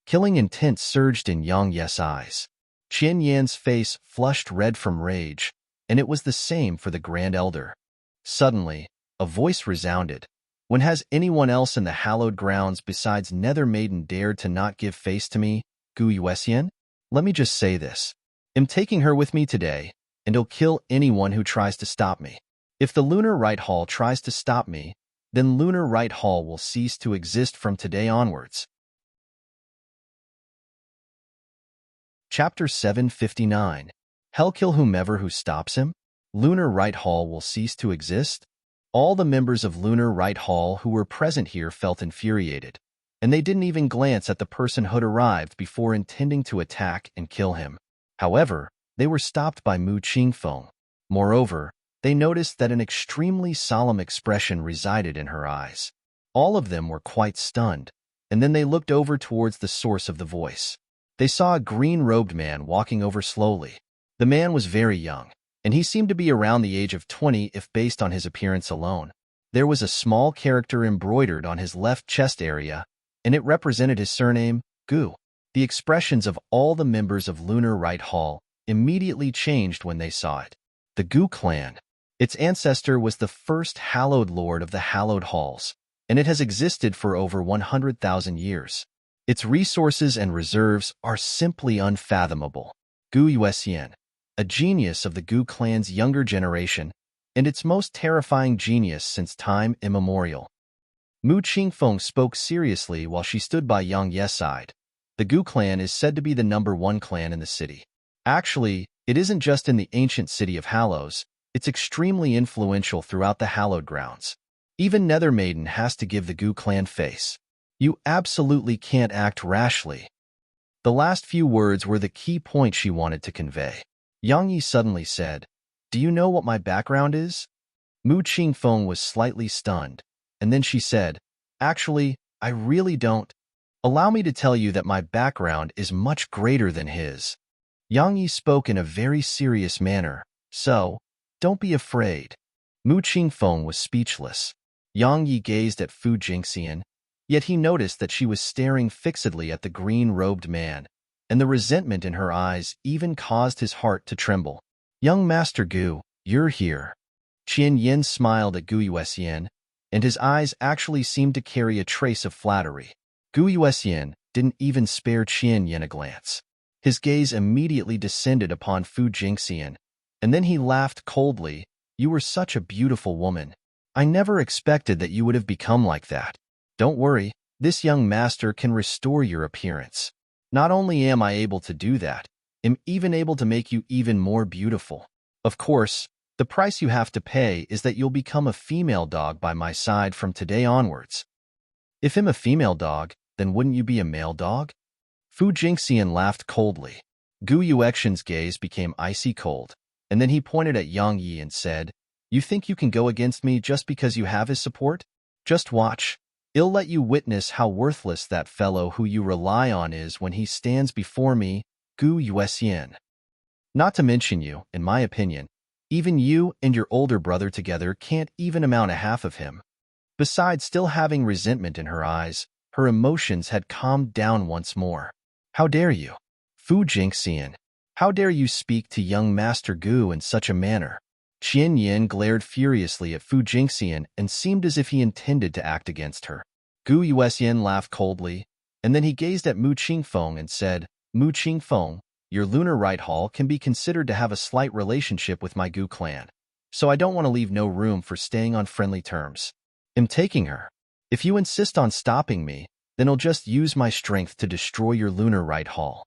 Killing intent surged in Yang Yi's eyes. Qin Yin's face flushed red from rage, and it was the same for the Grand Elder. Suddenly, a voice resounded. "When has anyone else in the hallowed grounds besides Nether Maiden dared to not give face to me, Gu Yuxian? Let me just say this. I'm taking her with me today, and I'll kill anyone who tries to stop me. If the Lunar Right Hall tries to stop me, then Lunar Right Hall will cease to exist from today onwards." Chapter 759. Hell kill whomever who stops him? Lunar Right Hall will cease to exist? All the members of Lunar Right Hall who were present here felt infuriated, and they didn't even glance at the person who'd arrived before intending to attack and kill him. However, they were stopped by Mu Qingfeng. Moreover, they noticed that an extremely solemn expression resided in her eyes. All of them were quite stunned, and then they looked over towards the source of the voice. They saw a green-robed man walking over slowly. The man was very young, and he seemed to be around the age of 20 if based on his appearance alone. There was a small character embroidered on his left chest area, and it represented his surname, Gu. The expressions of all the members of Lunar Right Hall immediately changed when they saw it. The Gu clan. Its ancestor was the first hallowed lord of the hallowed halls, and it has existed for over 100,000 years. Its resources and reserves are simply unfathomable. Gu Yuxian, a genius of the Gu clan's younger generation, and its most terrifying genius since time immemorial. Mu Qingfeng spoke seriously while she stood by Yang Ye's side. The Gu clan is said to be the #1 clan in the city. Actually, it isn't just in the ancient city of Hallows, it's extremely influential throughout the hallowed grounds. Even Nether Maiden has to give the Gu clan face. You absolutely can't act rashly. The last few words were the key point she wanted to convey. Yang Yi suddenly said, "Do you know what my background is?" Mu Qingfeng was slightly stunned, and then she said, "Actually, I really don't. Allow me to tell you that my background is much greater than his." Yang Yi spoke in a very serious manner, "So, don't be afraid." Mu Qingfeng was speechless. Yang Yi gazed at Fu Jingxian, yet he noticed that she was staring fixedly at the green-robed man, and the resentment in her eyes even caused his heart to tremble. "Young Master Gu, you're here." Qin Yin smiled at Gu Yuxian, and his eyes actually seemed to carry a trace of flattery. Gu Yuxian didn't even spare Qin Yin a glance. His gaze immediately descended upon Fu Jingxian, and then he laughed coldly. "You were such a beautiful woman. I never expected that you would have become like that. Don't worry, this young master can restore your appearance. Not only am I able to do that, I'm even able to make you even more beautiful. Of course, The price you have to pay is that you'll become a female dog by my side from today onwards. If I'm a female dog, then wouldn't you be a male dog? Fu Jingxian laughed coldly. Gu Yuexian's gaze became icy cold, and then he pointed at Yang Yi and said, "You think you can go against me just because you have his support? Just watch. I'll let you witness how worthless that fellow who you rely on is when he stands before me, Gu Yuexian. Not to mention you, in my opinion, even you and your older brother together can't even amount a half of him." Besides still having resentment in her eyes, her emotions had calmed down once more. "How dare you? Fu Jingxian, how dare you speak to young Master Gu in such a manner?" Qian Yin glared furiously at Fu Jingxian and seemed as if he intended to act against her. Gu Yuexian laughed coldly, and then he gazed at Mu Qingfeng and said, "Mu Qingfeng, your lunar right hall can be considered to have a slight relationship with my Gu clan, so I don't want to leave no room for staying on friendly terms. I'm taking her. If you insist on stopping me, then I'll just use my strength to destroy your lunar right hall."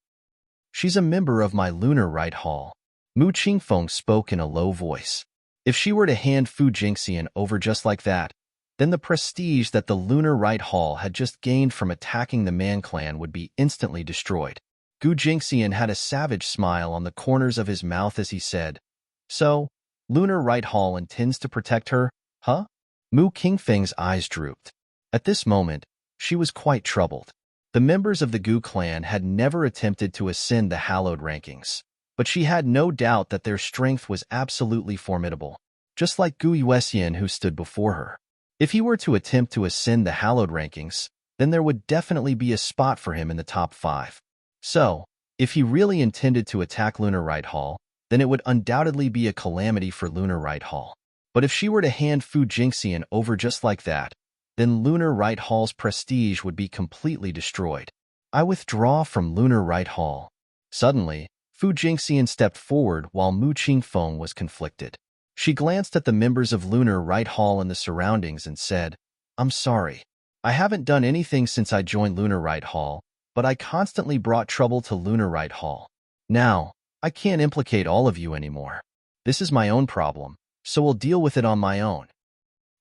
"She's a member of my lunar right hall," Mu Qingfeng spoke in a low voice. If she were to hand Fu Jingxian over just like that, then the prestige that the lunar right hall had just gained from attacking the Man clan would be instantly destroyed. Gu Jingxian had a savage smile on the corners of his mouth as he said, "So, lunar right hall intends to protect her, huh?" Mu Qingfeng's eyes drooped. At this moment, she was quite troubled. The members of the Gu clan had never attempted to ascend the hallowed rankings, but she had no doubt that their strength was absolutely formidable, just like Gu Yuexian who stood before her. If he were to attempt to ascend the hallowed rankings, then there would definitely be a spot for him in the top 5. So, if he really intended to attack Lunar Right Hall, then it would undoubtedly be a calamity for Lunar Right Hall. But if she were to hand Fu Jingxian over just like that, then Lunar Right Hall's prestige would be completely destroyed. "I withdraw from Lunar Right Hall." Suddenly, Fu Jingxian stepped forward while Mu Qingfeng was conflicted. She glanced at the members of Lunar Right Hall and the surroundings and said, "I'm sorry. I haven't done anything since I joined Lunar Right Hall, but I constantly brought trouble to Lunar Right Hall. Now, I can't implicate all of you anymore. This is my own problem, so I'll deal with it on my own."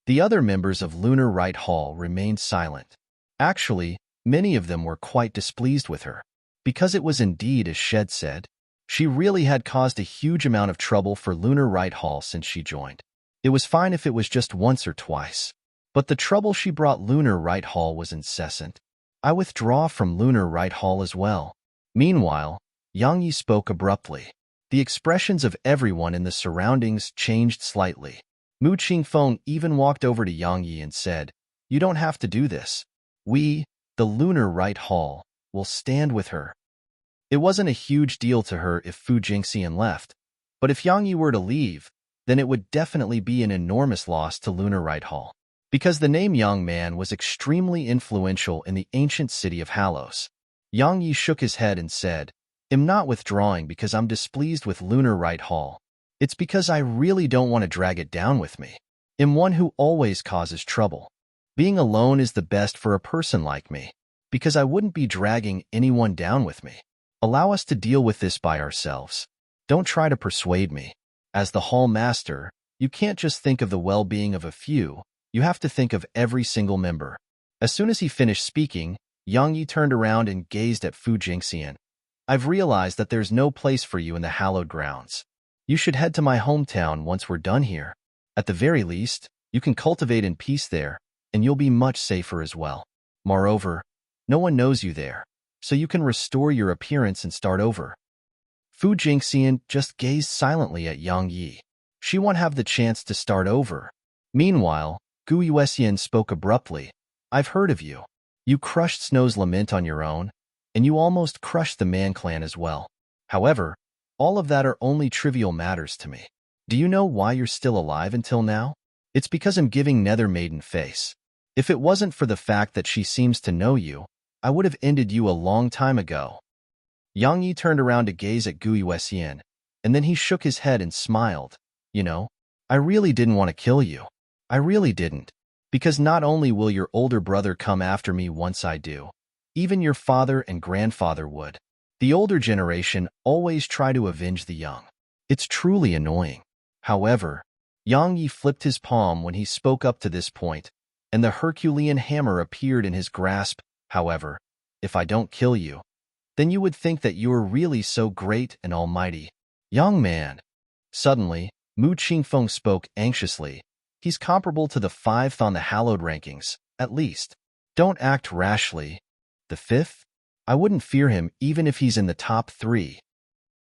The other members of Lunar Right Hall remained silent. Actually, many of them were quite displeased with her, because it was indeed as Shed said. She really had caused a huge amount of trouble for Lunar Right Hall since she joined. It was fine if it was just once or twice, but the trouble she brought Lunar Right Hall was incessant. "I withdraw from Lunar Right Hall as well." Meanwhile, Yang Yi spoke abruptly. The expressions of everyone in the surroundings changed slightly. Mu Qingfeng even walked over to Yang Yi and said, "You don't have to do this. We, the Lunar Right Hall, will stand with her." It wasn't a huge deal to her if Fu Jingxian left, but if Yang Yi were to leave, then it would definitely be an enormous loss to Lunar Right Hall, because the name Young Man was extremely influential in the ancient city of Halos. Yang Yi shook his head and said, "I'm not withdrawing because I'm displeased with Lunar Right Hall. It's because I really don't want to drag it down with me. I'm one who always causes trouble. Being alone is the best for a person like me, because I wouldn't be dragging anyone down with me. Allow us to deal with this by ourselves. Don't try to persuade me. As the hall master, you can't just think of the well-being of a few, you have to think of every single member." As soon as he finished speaking, Yang Yi turned around and gazed at Fu Jingxian. "I've realized that there's no place for you in the hallowed grounds. You should head to my hometown once we're done here. At the very least, you can cultivate in peace there, and you'll be much safer as well. Moreover, no one knows you there, so you can restore your appearance and start over." Fu Jingxian just gazed silently at Yang Yi. She won't have the chance to start over. Meanwhile, Gu Yuexian spoke abruptly. "I've heard of you. You crushed Snow's Lament on your own, and you almost crushed the Man clan as well. However, all of that are only trivial matters to me. Do you know why you're still alive until now? It's because I'm giving Nether Maiden face. If it wasn't for the fact that she seems to know you, I would have ended you a long time ago." Yang Yi turned around to gaze at Gu Yuexian, and then he shook his head and smiled. "You know, I really didn't want to kill you. I really didn't. Because not only will your older brother come after me once I do, even your father and grandfather would. The older generation always try to avenge the young. It's truly annoying. However, Yang Yi flipped his palm when he spoke up to this point, and the Herculean hammer appeared in his grasp. However, if I don't kill you, then you would think that you are really so great and almighty. Young man. Suddenly, Mu Qingfeng spoke anxiously. He's comparable to the fifth on the hallowed rankings, at least. Don't act rashly. The fifth? I wouldn't fear him even if he's in the top 3.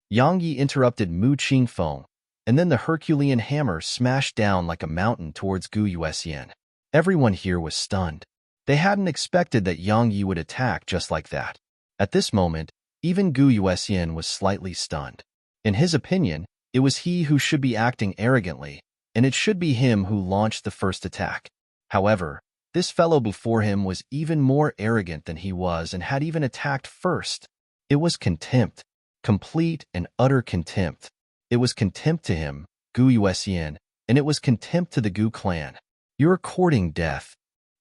Yang Yi interrupted Mu Qingfeng, and then the Herculean hammer smashed down like a mountain towards Gu Yuexian. Everyone here was stunned. They hadn't expected that Yang Yi would attack just like that. At this moment, even Gu Yuexian was slightly stunned. In his opinion, it was he who should be acting arrogantly, and it should be him who launched the first attack. However, this fellow before him was even more arrogant than he was and had even attacked first. It was contempt, complete and utter contempt. It was contempt to him, Gu Yuexian, and it was contempt to the Gu clan. You're courting death.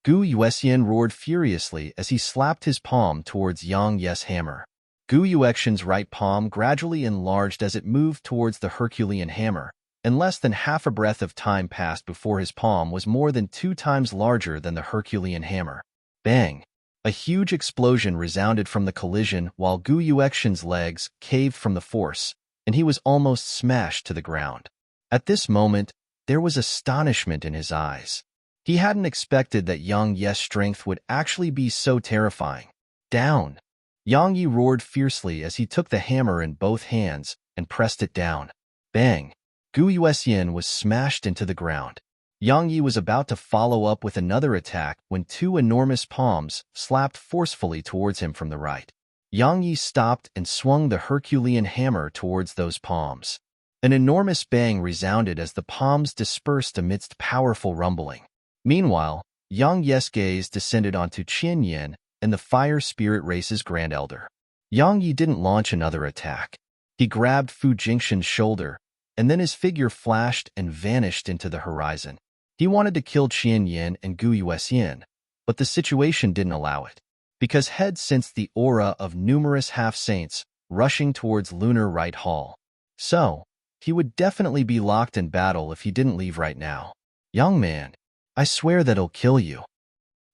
Gu Yuexian roared furiously as he slapped his palm towards Yang Yi's hammer. Gu Yuexian's right palm gradually enlarged as it moved towards the Herculean hammer, and less than half a breath of time passed before his palm was more than 2 times larger than the Herculean hammer. Bang! A huge explosion resounded from the collision while Gu Yuexian's legs caved from the force, and he was almost smashed to the ground. At this moment, there was astonishment in his eyes. He hadn't expected that Yang Yi's strength would actually be so terrifying. Down! Yang Yi roared fiercely as he took the hammer in both hands and pressed it down. Bang! Gu Yuexian was smashed into the ground. Yang Yi was about to follow up with another attack when 2 enormous palms slapped forcefully towards him from the right. Yang Yi stopped and swung the Herculean hammer towards those palms. An enormous bang resounded as the palms dispersed amidst powerful rumbling. Meanwhile, Yang Yi's gaze descended onto Qian Yin and the Fire Spirit Race's Grand Elder. Yang Yi didn't launch another attack. He grabbed Fu Jingxian's shoulder, and then his figure flashed and vanished into the horizon. He wanted to kill Qian Yin and Gu Yuexian, but the situation didn't allow it, because Head sensed the aura of numerous half-saints rushing towards Lunar Right Hall. So, he would definitely be locked in battle if he didn't leave right now. Young man, I swear that I'll kill you.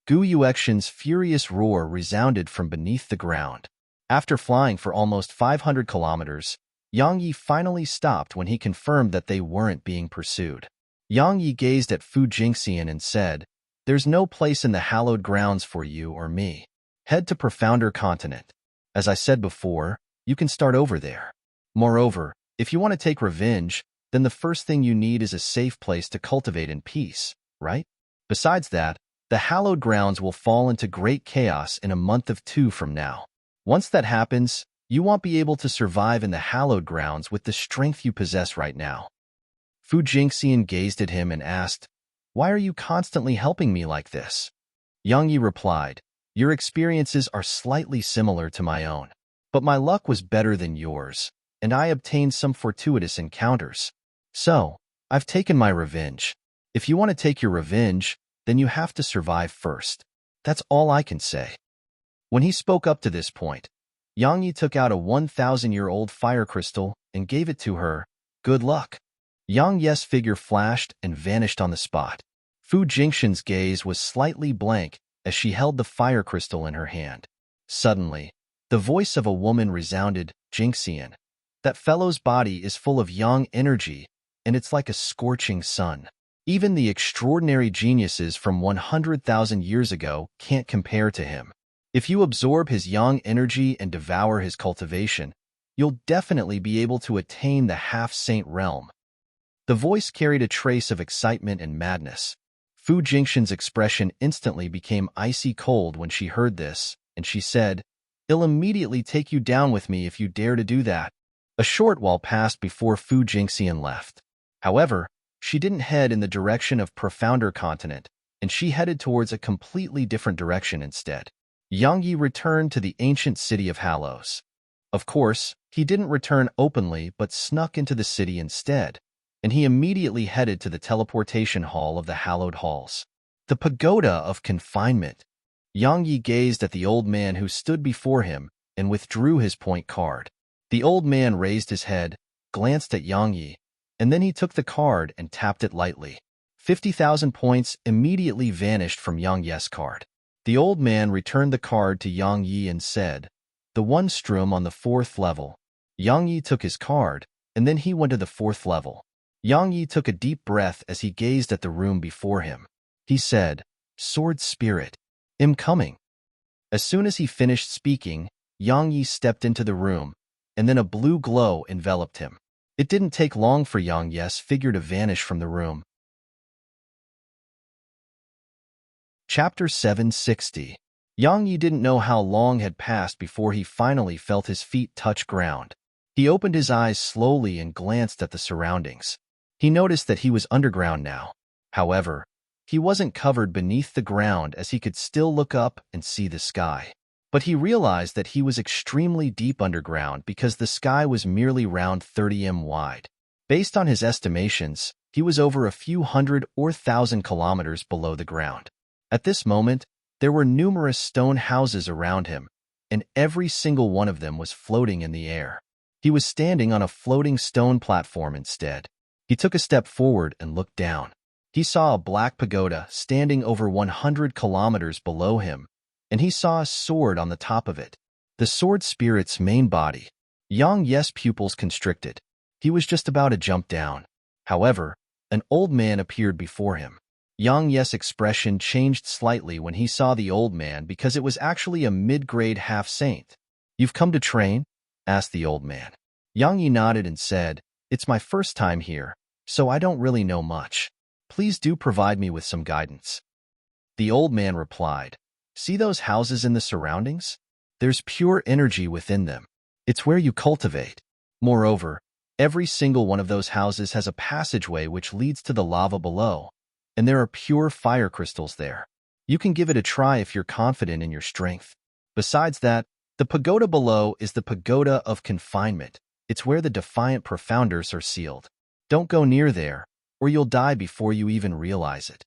Gu Yuexian's furious roar resounded from beneath the ground. After flying for almost 500 kilometers, Yang Yi finally stopped when he confirmed that they weren't being pursued. Yang Yi gazed at Fu Jingxian and said, "There's no place in the hallowed grounds for you or me. Head to Profounder Continent. As I said before, you can start over there. Moreover, if you want to take revenge, then the first thing you need is a safe place to cultivate in peace, right? Besides that, the hallowed grounds will fall into great chaos in a month of 2 from now. Once that happens, you won't be able to survive in the hallowed grounds with the strength you possess right now." Fu Jingxian gazed at him and asked, "Why are you constantly helping me like this?" Yang Yi replied, "Your experiences are slightly similar to my own, but my luck was better than yours, and I obtained some fortuitous encounters. So, I've taken my revenge. If you want to take your revenge, then you have to survive first. That's all I can say." When he spoke up to this point, Yang Yi took out a 1,000-year-old fire crystal and gave it to her. Good luck. Yang Yi's figure flashed and vanished on the spot. Fu Jingxian's gaze was slightly blank as she held the fire crystal in her hand. Suddenly, the voice of a woman resounded, "Jingxian, that fellow's body is full of yang energy, and it's like a scorching sun. Even the extraordinary geniuses from 100,000 years ago can't compare to him. If you absorb his yang energy and devour his cultivation, you'll definitely be able to attain the half-saint realm." The voice carried a trace of excitement and madness. Fu Jingxian's expression instantly became icy cold when she heard this, and she said, "I'll immediately take you down with me if you dare to do that." A short while passed before Fu Jingxian left. However, she didn't head in the direction of Profounder Continent, and she headed towards a completely different direction instead. Yang Yi returned to the ancient city of Hallows. Of course, he didn't return openly but snuck into the city instead, and he immediately headed to the teleportation hall of the Hallowed Halls. The Pagoda of Confinement. Yang Yi gazed at the old man who stood before him and withdrew his point card. The old man raised his head, glanced at Yang Yi, and then he took the card and tapped it lightly. 50,000 points immediately vanished from Yang Yi's card. The old man returned the card to Yang Yi and said, "The one strum on the 4th level." Yang Yi took his card, and then he went to the 4th level. Yang Yi took a deep breath as he gazed at the room before him. He said, "Sword Spirit, I'm coming." As soon as he finished speaking, Yang Yi stepped into the room, and then a blue glow enveloped him. It didn't take long for Yang Yi's figure to vanish from the room. Chapter 760. Yang Yi didn't know how long had passed before he finally felt his feet touch ground. He opened his eyes slowly and glanced at the surroundings. He noticed that he was underground now. However, he wasn't covered beneath the ground as he could still look up and see the sky. But he realized that he was extremely deep underground because the sky was merely around 30 m wide. Based on his estimations, he was over a few hundred or 1,000 kilometers below the ground. At this moment, there were numerous stone houses around him, and every single one of them was floating in the air. He was standing on a floating stone platform instead. He took a step forward and looked down. He saw a black pagoda standing over 100 kilometers below him, and he saw a sword on the top of it. The sword spirit's main body. Yang Yi's pupils constricted. He was just about to jump down. However, an old man appeared before him. Yang Yi's expression changed slightly when he saw the old man because it was actually a mid-grade half-saint. "You've come to train?" asked the old man. Yang Yi nodded and said, "It's my first time here, so I don't really know much. Please do provide me with some guidance." The old man replied, "See those houses in the surroundings? There's pure energy within them. It's where you cultivate. Moreover, every single one of those houses has a passageway which leads to the lava below, and there are pure fire crystals there. You can give it a try if you're confident in your strength. Besides that, the pagoda below is the pagoda of confinement. It's where the defiant profounders are sealed. Don't go near there, or you'll die before you even realize it."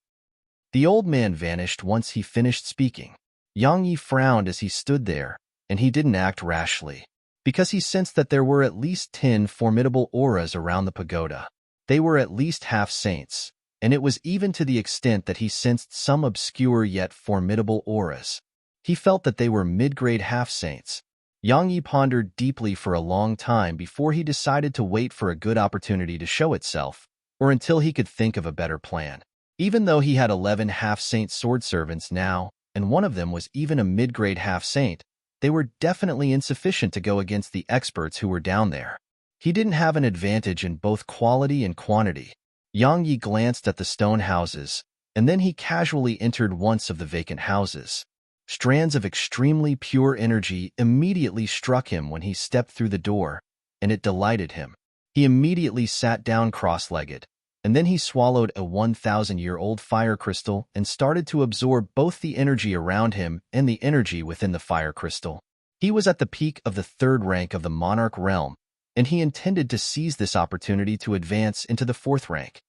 The old man vanished once he finished speaking. Yang Yi frowned as he stood there, and he didn't act rashly, because he sensed that there were at least 10 formidable auras around the pagoda. They were at least half-saints, and it was even to the extent that he sensed some obscure yet formidable auras. He felt that they were mid-grade half-saints. Yang Yi pondered deeply for a long time before he decided to wait for a good opportunity to show itself, or until he could think of a better plan. Even though he had 11 half-saint sword servants now, and one of them was even a mid-grade half-saint, they were definitely insufficient to go against the experts who were down there. He didn't have an advantage in both quality and quantity. Yang Yi glanced at the stone houses, and then he casually entered one of the vacant houses. Strands of extremely pure energy immediately struck him when he stepped through the door, and it delighted him. He immediately sat down cross-legged, and then he swallowed a 1,000-year-old fire crystal and started to absorb both the energy around him and the energy within the fire crystal. He was at the peak of the 3rd rank of the monarch realm, and he intended to seize this opportunity to advance into the 4th rank.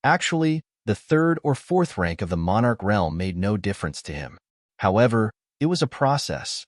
Actually, the 3rd or 4th rank of the monarch realm made no difference to him. However, it was a process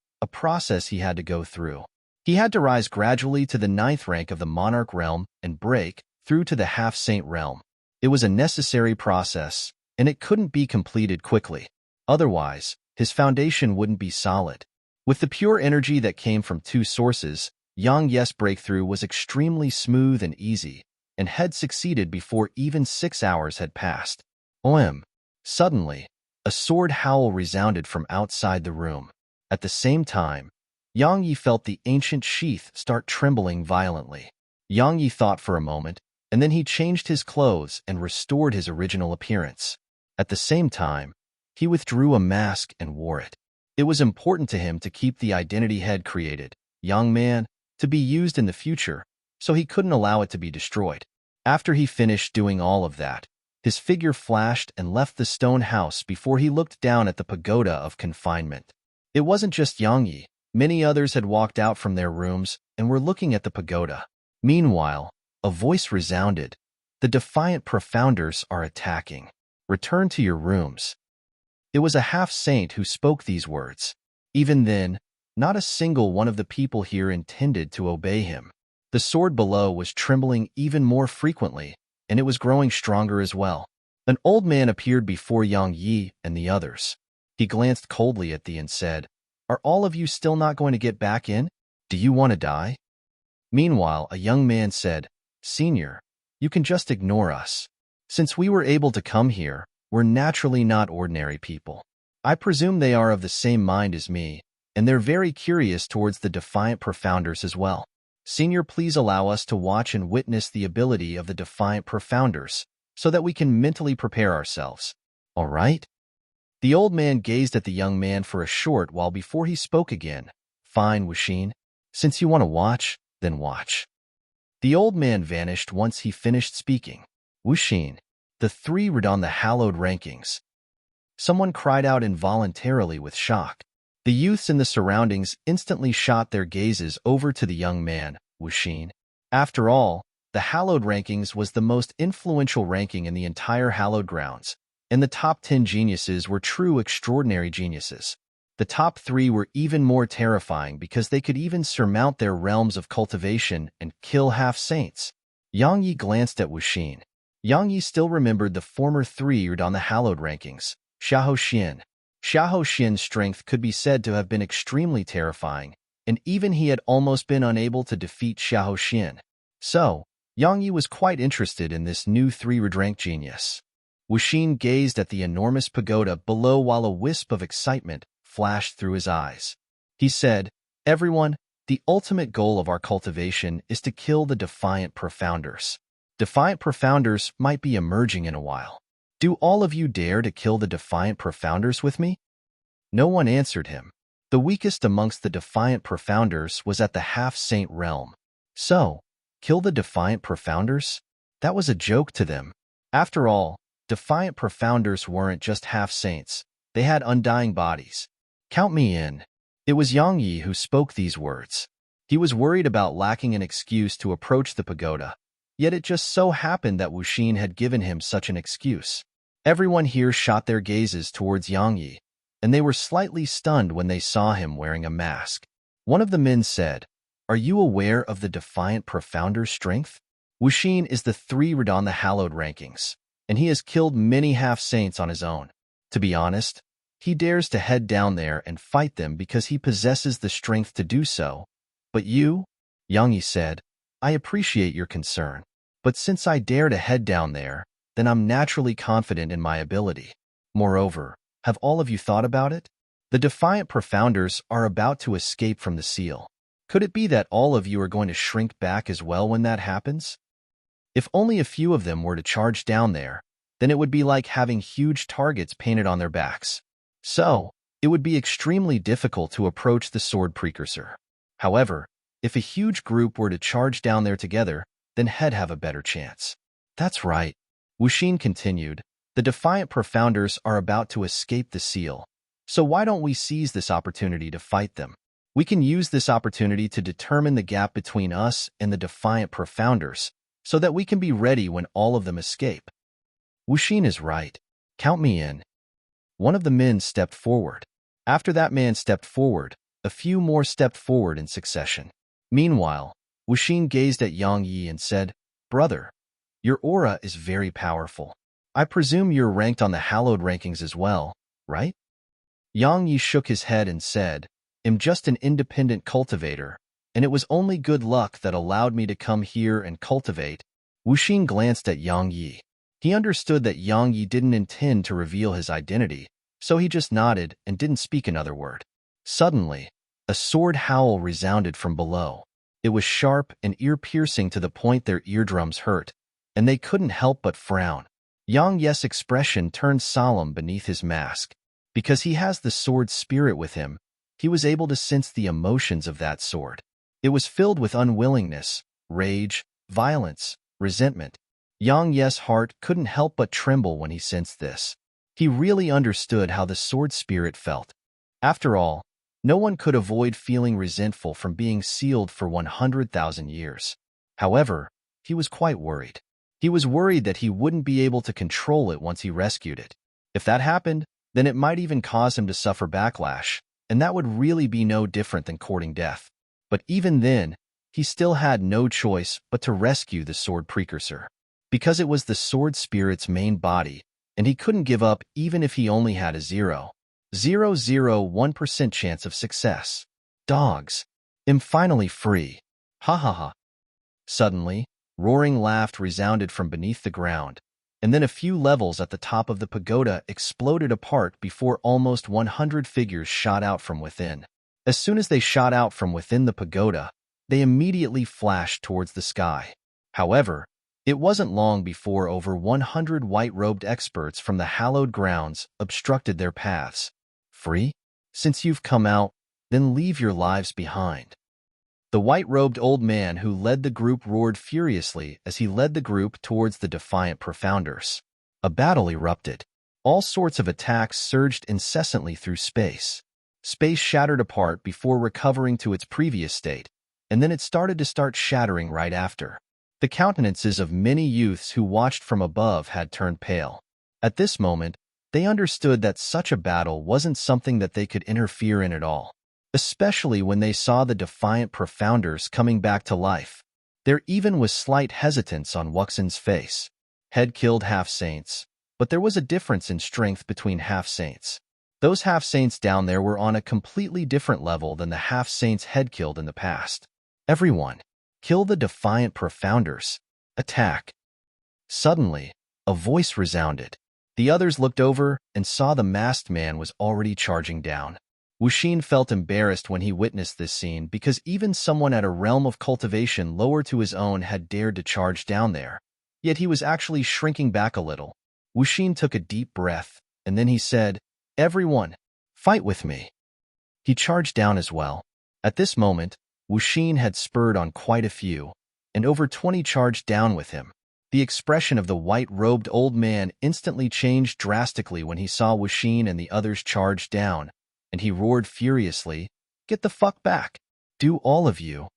he had to go through. He had to rise gradually to the 9th rank of the monarch realm and break through to the half-saint realm. It was a necessary process, and it couldn't be completed quickly. Otherwise, his foundation wouldn't be solid. With the pure energy that came from 2 sources, Yang Yi's breakthrough was extremely smooth and easy, and had succeeded before even 6 hours had passed. OM. Suddenly, a sword howl resounded from outside the room. At the same time, Yang Yi felt the ancient sheath start trembling violently. Yang Yi thought for a moment, and then he changed his clothes and restored his original appearance. At the same time, he withdrew a mask and wore it. It was important to him to keep the identity head created, young man, to be used in the future, so he couldn't allow it to be destroyed. After he finished doing all of that, his figure flashed and left the stone house before he looked down at the pagoda of confinement. It wasn't just Yang Yi. Many others had walked out from their rooms and were looking at the pagoda. Meanwhile, a voice resounded. "The defiant profounders are attacking. Return to your rooms." It was a half-saint who spoke these words. Even then, not a single one of the people here intended to obey him. The sword below was trembling even more frequently, and it was growing stronger as well. An old man appeared before Yang Yi and the others. He glanced coldly at them and said, "Are all of you still not going to get back in? Do you want to die?" Meanwhile, a young man said, "Senior, you can just ignore us. Since we were able to come here, we're naturally not ordinary people. I presume they are of the same mind as me, and they're very curious towards the defiant profounders as well. Senior, please allow us to watch and witness the ability of the defiant profounders, so that we can mentally prepare ourselves. All right?" The old man gazed at the young man for a short while before he spoke again. "Fine, Wuxin. Since you want to watch, then watch." The old man vanished once he finished speaking. "Wuxin, the three read on the hallowed rankings." Someone cried out involuntarily with shock. The youths in the surroundings instantly shot their gazes over to the young man, Wuxin. After all, the hallowed rankings was the most influential ranking in the entire hallowed grounds, and the top 10 geniuses were true extraordinary geniuses. The top 3 were even more terrifying because they could even surmount their realms of cultivation and kill half-saints. Yang Yi glanced at Wuxin. Yang Yi still remembered the former 3 on the hallowed rankings. Xiahou Xian. Xiahou Xian's strength could be said to have been extremely terrifying, and even he had almost been unable to defeat Xiahou Xian. So, Yang Yi was quite interested in this new 3-rank genius. Wuxin gazed at the enormous pagoda below while a wisp of excitement flashed through his eyes. He said, "Everyone, the ultimate goal of our cultivation is to kill the defiant profounders. Defiant profounders might be emerging in a while. Do all of you dare to kill the defiant profounders with me?" No one answered him. The weakest amongst the defiant profounders was at the half-saint realm. So, kill the defiant profounders? That was a joke to them. After all, defiant profounders weren't just half-saints. They had undying bodies. "Count me in." It was Yang Yi who spoke these words. He was worried about lacking an excuse to approach the pagoda, yet it just so happened that Wuxin had given him such an excuse. Everyone here shot their gazes towards Yang Yi, and they were slightly stunned when they saw him wearing a mask. One of the men said, "Are you aware of the defiant profounder's strength? Wuxin is the 3 on the hallowed rankings, and he has killed many half-saints on his own. To be honest, he dares to head down there and fight them because he possesses the strength to do so. But you," Yang Yi said, "I appreciate your concern, but since I dare to head down there, then I'm naturally confident in my ability. Moreover, have all of you thought about it? The defiant profounders are about to escape from the seal. Could it be that all of you are going to shrink back as well when that happens? If only a few of them were to charge down there, then it would be like having huge targets painted on their backs. So, it would be extremely difficult to approach the sword precursor. However, if a huge group were to charge down there together, then he'd have a better chance." "That's right," Wuxin continued. "The defiant profounders are about to escape the seal. So why don't we seize this opportunity to fight them? We can use this opportunity to determine the gap between us and the defiant profounders, so that we can be ready when all of them escape." "Wuxin is right. Count me in." One of the men stepped forward. After that man stepped forward, a few more stepped forward in succession. Meanwhile, Wuxin gazed at Yang Yi and said, "Brother, your aura is very powerful. I presume you're ranked on the hallowed rankings as well, right?" Yang Yi shook his head and said, "I'm just an independent cultivator, and it was only good luck that allowed me to come here and cultivate." Wuxin glanced at Yang Yi. He understood that Yang Yi didn't intend to reveal his identity, so he just nodded and didn't speak another word. Suddenly, a sword howl resounded from below. It was sharp and ear-piercing to the point their eardrums hurt, and they couldn't help but frown. Yang Yi's expression turned solemn beneath his mask. Because he has the sword spirit with him, he was able to sense the emotions of that sword. It was filled with unwillingness, rage, violence, resentment. Yang Yi's heart couldn't help but tremble when he sensed this. He really understood how the sword spirit felt. After all, no one could avoid feeling resentful from being sealed for 100,000 years. However, he was quite worried. He was worried that he wouldn't be able to control it once he rescued it. If that happened, then it might even cause him to suffer backlash, and that would really be no different than courting death. But even then, he still had no choice but to rescue the sword precursor. because it was the sword spirit's main body, and he couldn't give up even if he only had a 0.001% chance of success. Dogs. I'm finally free. Ha ha ha. Suddenly, roaring laughter resounded from beneath the ground, and then a few levels at the top of the pagoda exploded apart before almost 100 figures shot out from within. As soon as they shot out from within the pagoda, they immediately flashed towards the sky. However, it wasn't long before over 100 white-robed experts from the hallowed grounds obstructed their paths. Free? Since you've come out, then leave your lives behind. The white-robed old man who led the group roared furiously as he led the group towards the defiant profounders. A battle erupted. All sorts of attacks surged incessantly through space. Space shattered apart before recovering to its previous state, and then it started shattering right after. The countenances of many youths who watched from above had turned pale. At this moment, they understood that such a battle wasn't something that they could interfere in at all, especially when they saw the defiant profounders coming back to life. There even was slight hesitance on Wuxin's face. Head killed half-saints, but there was a difference in strength between half-saints. Those half-saints down there were on a completely different level than the half-saints head killed in the past. Everyone, kill the defiant profounders. Attack. Suddenly, a voice resounded. The others looked over and saw the masked man was already charging down. Wuxin felt embarrassed when he witnessed this scene because even someone at a realm of cultivation lower to his own had dared to charge down there. Yet he was actually shrinking back a little. Wuxin took a deep breath, and then he said, "Everyone, fight with me." He charged down as well. At this moment, Wuxin had spurred on quite a few, and over 20 charged down with him. The expression of the white-robed old man instantly changed drastically when he saw Wuxin and the others charge down, and he roared furiously, "Get the fuck back! Do all of you!"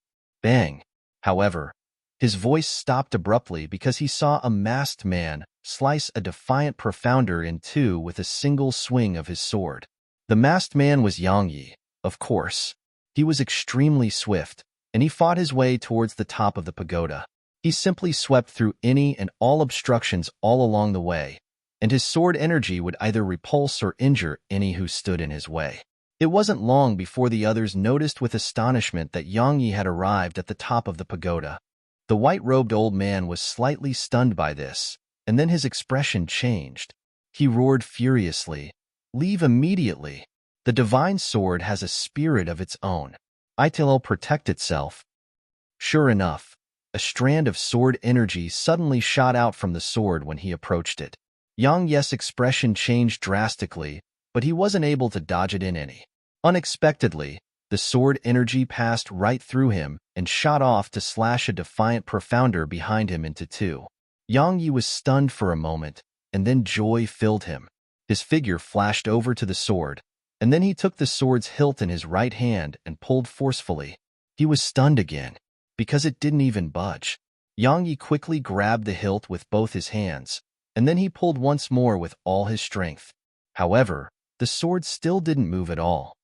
Bang! However, his voice stopped abruptly because he saw a masked man slice a defiant profounder in two with a single swing of his sword. The masked man was Yang Yi, of course. He was extremely swift, and he fought his way towards the top of the pagoda. He simply swept through any and all obstructions all along the way, and his sword energy would either repulse or injure any who stood in his way. It wasn't long before the others noticed with astonishment that Yang Yi had arrived at the top of the pagoda. The white-robed old man was slightly stunned by this, and then his expression changed. He roared furiously, "Leave immediately! The divine sword has a spirit of its own. It'll protect itself." Sure enough, a strand of sword energy suddenly shot out from the sword when he approached it. Yang Yi's expression changed drastically, but he wasn't able to dodge it in any. Unexpectedly, the sword energy passed right through him and shot off to slash a defiant profounder behind him into two. Yang Yi was stunned for a moment, and then joy filled him. His figure flashed over to the sword, and then he took the sword's hilt in his right hand and pulled forcefully. He was stunned again, because it didn't even budge. Yang Yi quickly grabbed the hilt with both his hands, and then he pulled once more with all his strength. However, the sword still didn't move at all.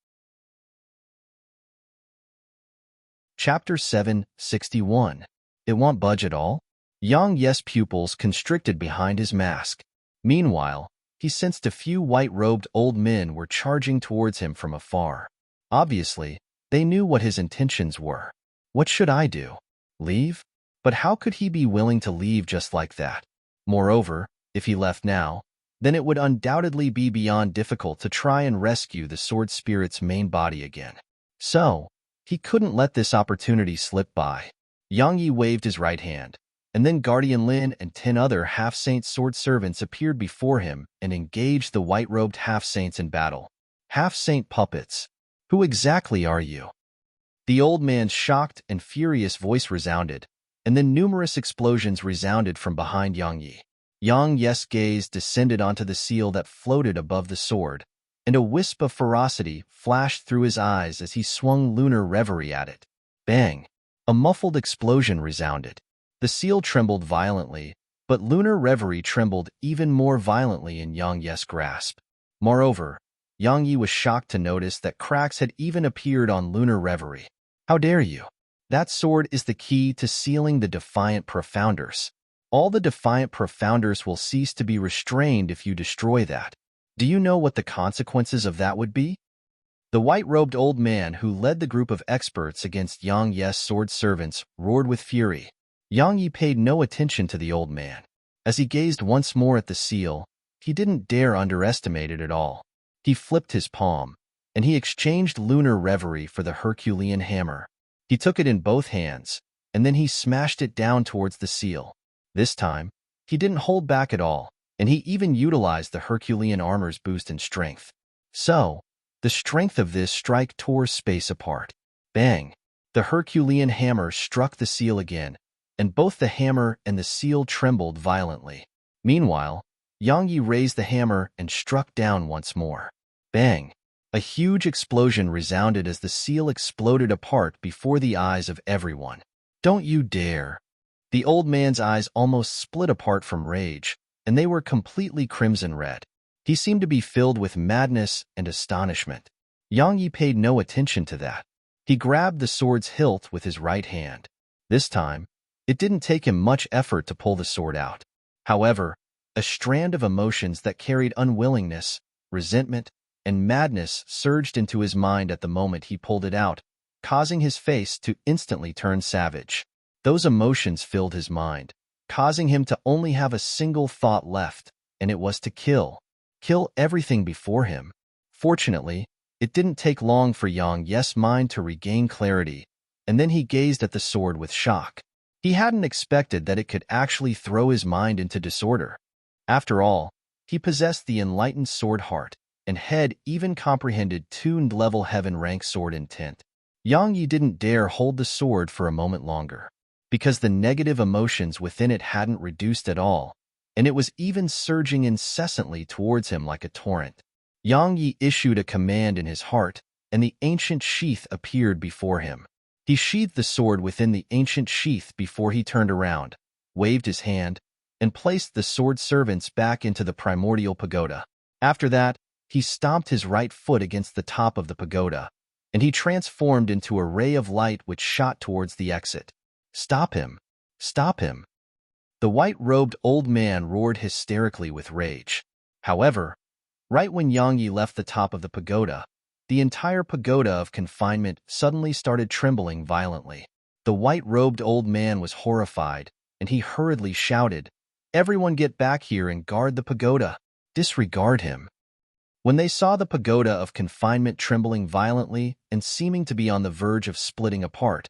Chapter 761. It won't budge at all? Yang Yi's pupils constricted behind his mask. Meanwhile, he sensed a few white-robed old men were charging towards him from afar. Obviously, they knew what his intentions were. What should I do? Leave? But how could he be willing to leave just like that? Moreover, if he left now, then it would undoubtedly be beyond difficult to try and rescue the sword spirit's main body again. So, he couldn't let this opportunity slip by. Yang Yi waved his right hand, and then Guardian Lin and 10 other half-saint sword servants appeared before him and engaged the white-robed half-saints in battle. Half-saint puppets, who exactly are you? The old man's shocked and furious voice resounded, and then numerous explosions resounded from behind Yang Yi. Yang Yi's gaze descended onto the seal that floated above the sword, and a wisp of ferocity flashed through his eyes as he swung lunar reverie at it. Bang! A muffled explosion resounded. The seal trembled violently, but lunar reverie trembled even more violently in Yang Yi's grasp. Moreover, Yang Yi was shocked to notice that cracks had even appeared on lunar reverie. How dare you? That sword is the key to sealing the defiant profounders. All the defiant profounders will cease to be restrained if you destroy that. Do you know what the consequences of that would be? The white-robed old man who led the group of experts against Yang Yi's sword servants roared with fury. Yang Yi paid no attention to the old man. As he gazed once more at the seal, he didn't dare underestimate it at all. He flipped his palm, and he exchanged lunar reverie for the Herculean hammer. He took it in both hands, and then he smashed it down towards the seal. This time, he didn't hold back at all, and he even utilized the Herculean armor's boost in strength. So, the strength of this strike tore space apart. Bang! The Herculean hammer struck the seal again, and both the hammer and the seal trembled violently. Meanwhile, Yang Yi raised the hammer and struck down once more. Bang! A huge explosion resounded as the seal exploded apart before the eyes of everyone. Don't you dare! The old man's eyes almost split apart from rage, and they were completely crimson red. He seemed to be filled with madness and astonishment. Yang Yi paid no attention to that. He grabbed the sword's hilt with his right hand. This time, it didn't take him much effort to pull the sword out. However, a strand of emotions that carried unwillingness, resentment, and madness surged into his mind at the moment he pulled it out, causing his face to instantly turn savage. Those emotions filled his mind, causing him to only have a single thought left, and it was to kill. Kill everything before him. Fortunately, it didn't take long for Yang Yi's mind to regain clarity, and then he gazed at the sword with shock. He hadn't expected that it could actually throw his mind into disorder. After all, he possessed the enlightened sword heart, and had even comprehended tuned level heaven rank sword intent. Yang Yi didn't dare hold the sword for a moment longer, because the negative emotions within it hadn't reduced at all, and it was even surging incessantly towards him like a torrent. Yang Yi issued a command in his heart, and the ancient sheath appeared before him. He sheathed the sword within the ancient sheath before he turned around, waved his hand, and placed the sword servants back into the primordial pagoda. After that, he stomped his right foot against the top of the pagoda, and he transformed into a ray of light which shot towards the exit. Stop him! Stop him! The white-robed old man roared hysterically with rage. However, right when Yang Yi left the top of the pagoda, the entire pagoda of confinement suddenly started trembling violently. The white-robed old man was horrified, and he hurriedly shouted, "Everyone get back here and guard the pagoda! Disregard him!" When they saw the pagoda of confinement trembling violently and seeming to be on the verge of splitting apart,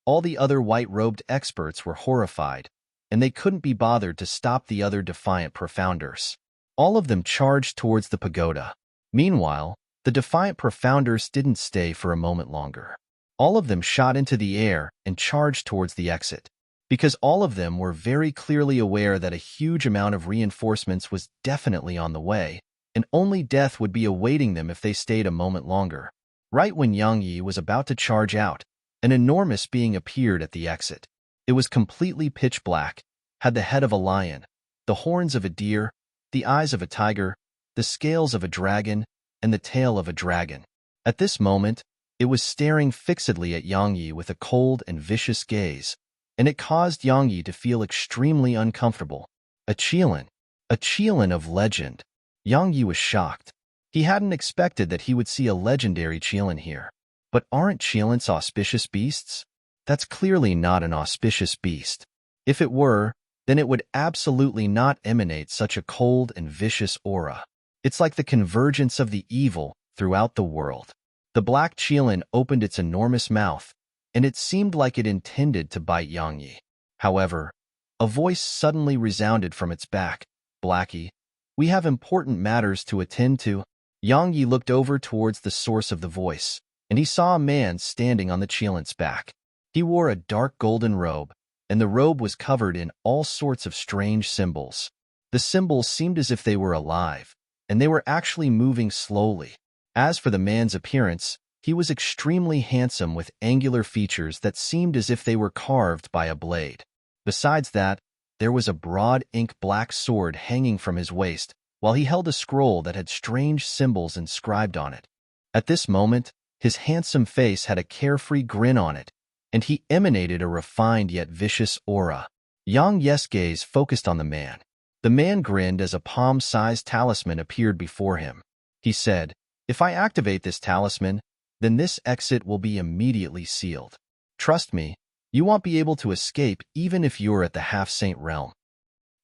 all the other white-robed experts were horrified, and they couldn't be bothered to stop the other defiant profounders. All of them charged towards the pagoda. Meanwhile, the defiant profounders didn't stay for a moment longer. All of them shot into the air and charged towards the exit, because all of them were very clearly aware that a huge amount of reinforcements was definitely on the way, and only death would be awaiting them if they stayed a moment longer. Right when Yang Yi was about to charge out, an enormous being appeared at the exit. It was completely pitch black, had the head of a lion, the horns of a deer, the eyes of a tiger, the scales of a dragon, and the tail of a dragon. At this moment, it was staring fixedly at Yang Yi with a cold and vicious gaze, and it caused Yang Yi to feel extremely uncomfortable. A Qilin of legend. Yang Yi was shocked. He hadn't expected that he would see a legendary Qilin here. But aren't Qilins auspicious beasts? That's clearly not an auspicious beast. If it were, then it would absolutely not emanate such a cold and vicious aura. It's like the convergence of the evil throughout the world. The black Qilin opened its enormous mouth, and it seemed like it intended to bite Yang Yi. However, a voice suddenly resounded from its back. "Blackie, we have important matters to attend to." Yang Yi looked over towards the source of the voice, and he saw a man standing on the Qilin's back. He wore a dark golden robe, and the robe was covered in all sorts of strange symbols. The symbols seemed as if they were alive, and they were actually moving slowly. As for the man's appearance, he was extremely handsome with angular features that seemed as if they were carved by a blade. Besides that, there was a broad ink-black sword hanging from his waist, while he held a scroll that had strange symbols inscribed on it. At this moment, his handsome face had a carefree grin on it, and he emanated a refined yet vicious aura. Yang Ye's gaze focused on the man. The man grinned as a palm-sized talisman appeared before him. He said, "If I activate this talisman, then this exit will be immediately sealed. Trust me, you won't be able to escape even if you're at the half-saint realm."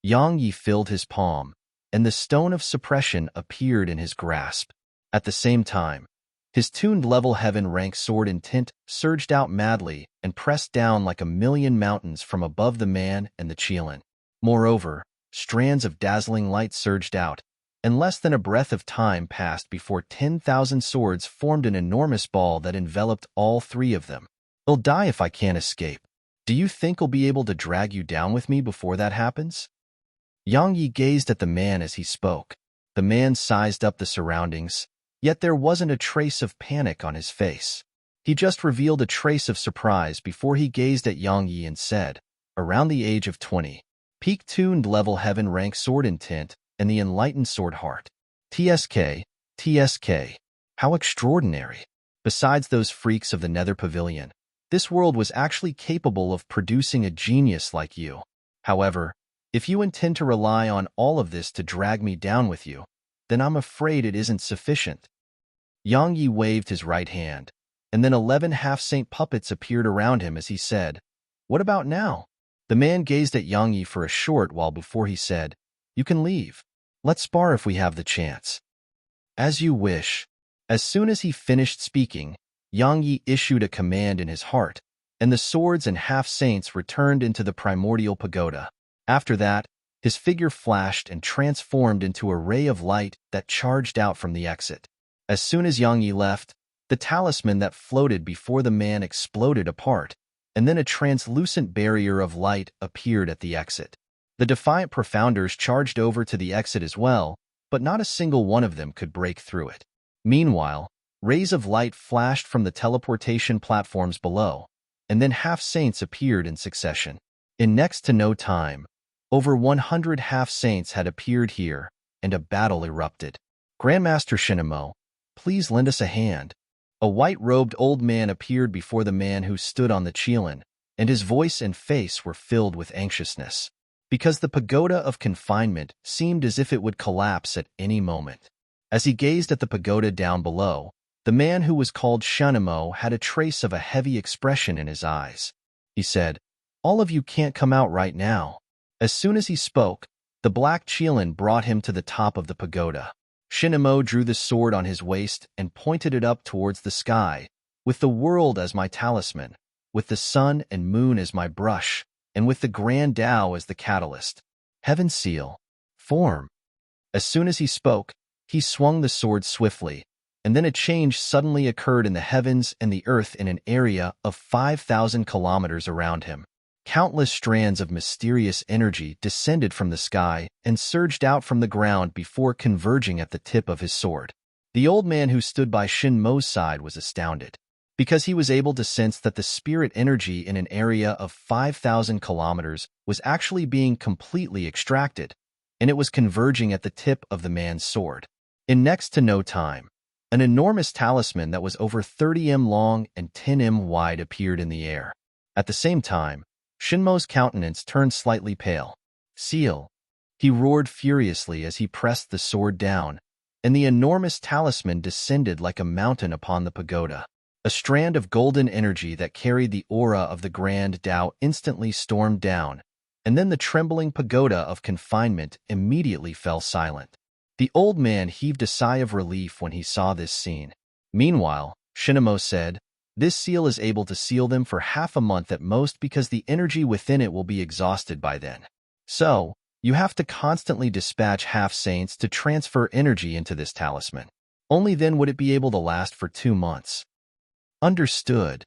Yang Yi filled his palm, and the stone of suppression appeared in his grasp. At the same time, his tuned level heaven rank sword intent surged out madly and pressed down like a million mountains from above the man and the Qilin. Moreover, strands of dazzling light surged out, and less than a breath of time passed before 10,000 swords formed an enormous ball that enveloped all three of them. "I'll die if I can't escape. Do you think I'll be able to drag you down with me before that happens?" Yang Yi gazed at the man as he spoke. The man sized up the surroundings, yet there wasn't a trace of panic on his face. He just revealed a trace of surprise before he gazed at Yang Yi and said, "Around the age of 20, peak tuned level heaven rank sword intent and the enlightened sword heart. TSK, TSK. How extraordinary. Besides those freaks of the Nether Pavilion, this world was actually capable of producing a genius like you. However, if you intend to rely on all of this to drag me down with you, then I'm afraid it isn't sufficient." Yang Yi waved his right hand, and then 11 half-saint puppets appeared around him as he said, "What about now?" The man gazed at Yang Yi for a short while before he said, "You can leave. Let's spar if we have the chance." "As you wish." As soon as he finished speaking, Yang Yi issued a command in his heart, and the swords and half-saints returned into the primordial pagoda. After that, his figure flashed and transformed into a ray of light that charged out from the exit. As soon as Yang Yi left, the talisman that floated before the man exploded apart, and then a translucent barrier of light appeared at the exit. The defiant profounders charged over to the exit as well, but not a single one of them could break through it. Meanwhile, rays of light flashed from the teleportation platforms below, and then half-saints appeared in succession. In next to no time, over 100 half-saints had appeared here, and a battle erupted. "Grandmaster Shinamo, please lend us a hand." A white-robed old man appeared before the man who stood on the Qilin, and his voice and face were filled with anxiousness, because the pagoda of confinement seemed as if it would collapse at any moment. As he gazed at the pagoda down below, the man who was called Shinamo had a trace of a heavy expression in his eyes. He said, "All of you can't come out right now." As soon as he spoke, the black Qilin brought him to the top of the pagoda. Shinamo drew the sword on his waist and pointed it up towards the sky, "With the world as my talisman, with the sun and moon as my brush, and with the grand Tao as the catalyst. Heaven seal. Form." As soon as he spoke, he swung the sword swiftly, and then a change suddenly occurred in the heavens and the earth in an area of 5,000 kilometers around him. Countless strands of mysterious energy descended from the sky and surged out from the ground before converging at the tip of his sword. The old man who stood by Shinmo's side was astounded, because he was able to sense that the spirit energy in an area of 5,000 kilometers was actually being completely extracted, and it was converging at the tip of the man's sword. In next to no time, an enormous talisman that was over 30 m long and 10 m wide appeared in the air. At the same time, Shinmo's countenance turned slightly pale. "Seal!" He roared furiously as he pressed the sword down, and the enormous talisman descended like a mountain upon the pagoda. A strand of golden energy that carried the aura of the Grand Tao instantly stormed down, and then the trembling pagoda of confinement immediately fell silent. The old man heaved a sigh of relief when he saw this scene. Meanwhile, Shinamo said, "This seal is able to seal them for half a month at most because the energy within it will be exhausted by then. So, you have to constantly dispatch half-saints to transfer energy into this talisman. Only then would it be able to last for 2 months. "Understood."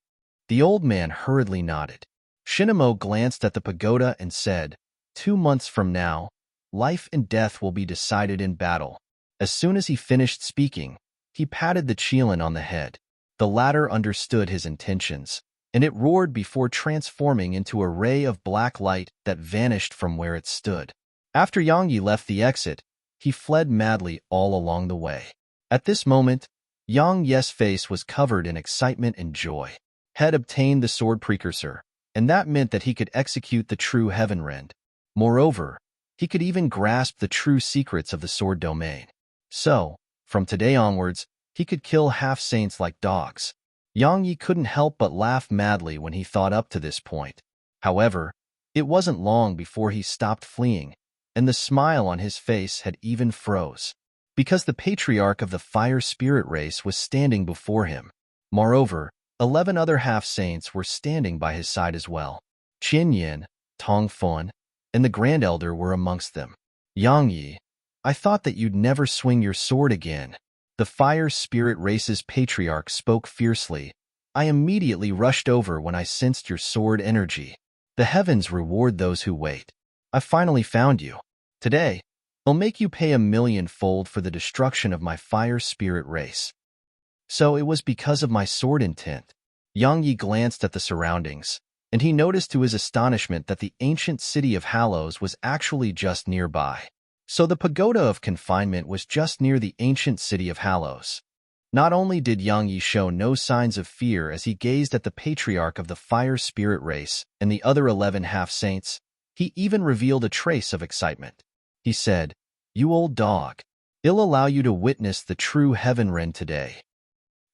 The old man hurriedly nodded. Shinamo glanced at the pagoda and said, 2 months from now, life and death will be decided in battle." As soon as he finished speaking, he patted the Qilin on the head. The latter understood his intentions, and it roared before transforming into a ray of black light that vanished from where it stood. After Yang Yi left the exit, he fled madly all along the way. At this moment, Yang Ye's face was covered in excitement and joy. Had obtained the sword precursor, and that meant that he could execute the true heaven rend. Moreover, he could even grasp the true secrets of the sword domain. So, from today onwards, he could kill half-saints like dogs. Yang Yi couldn't help but laugh madly when he thought up to this point. However, it wasn't long before he stopped fleeing, and the smile on his face had even froze, because the patriarch of the fire spirit race was standing before him. Moreover, 11 other half-saints were standing by his side as well. Qin Yin, Tong Fun, and the Grand Elder were amongst them. Yang Yi, I thought that you'd never swing your sword again. The fire spirit race's patriarch spoke fiercely. I immediately rushed over when I sensed your sword energy. The heavens reward those who wait. I finally found you. Today, I'll make you pay 1,000,000-fold for the destruction of my fire spirit race. So it was because of my sword intent. Yang Yi glanced at the surroundings, and he noticed to his astonishment that the ancient city of Hallows was actually just nearby. So the pagoda of confinement was just near the ancient city of Hallows. Not only did Yang Yi show no signs of fear as he gazed at the patriarch of the fire spirit race and the other 11 half-saints, he even revealed a trace of excitement. He said, "You old dog, I'll allow you to witness the true heaven rend today."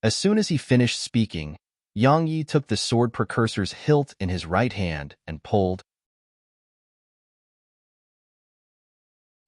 As soon as he finished speaking, Yang Yi took the sword precursor's hilt in his right hand and pulled.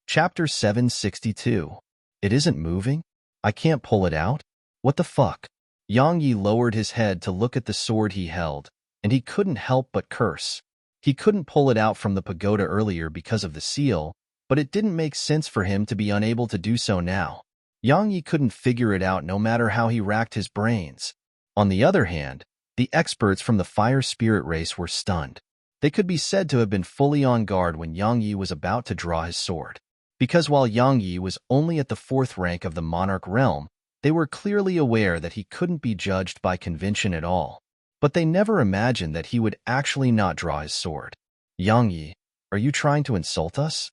Chapter 762. It isn't moving? I can't pull it out? What the fuck? Yang Yi lowered his head to look at the sword he held, and he couldn't help but curse. He couldn't pull it out from the pagoda earlier because of the seal, but it didn't make sense for him to be unable to do so now. Yang Yi couldn't figure it out no matter how he racked his brains. On the other hand, the experts from the fire spirit race were stunned. They could be said to have been fully on guard when Yang Yi was about to draw his sword. Because while Yang Yi was only at the 4th rank of the monarch realm, they were clearly aware that he couldn't be judged by convention at all. But they never imagined that he would actually not draw his sword. Yang Yi, are you trying to insult us?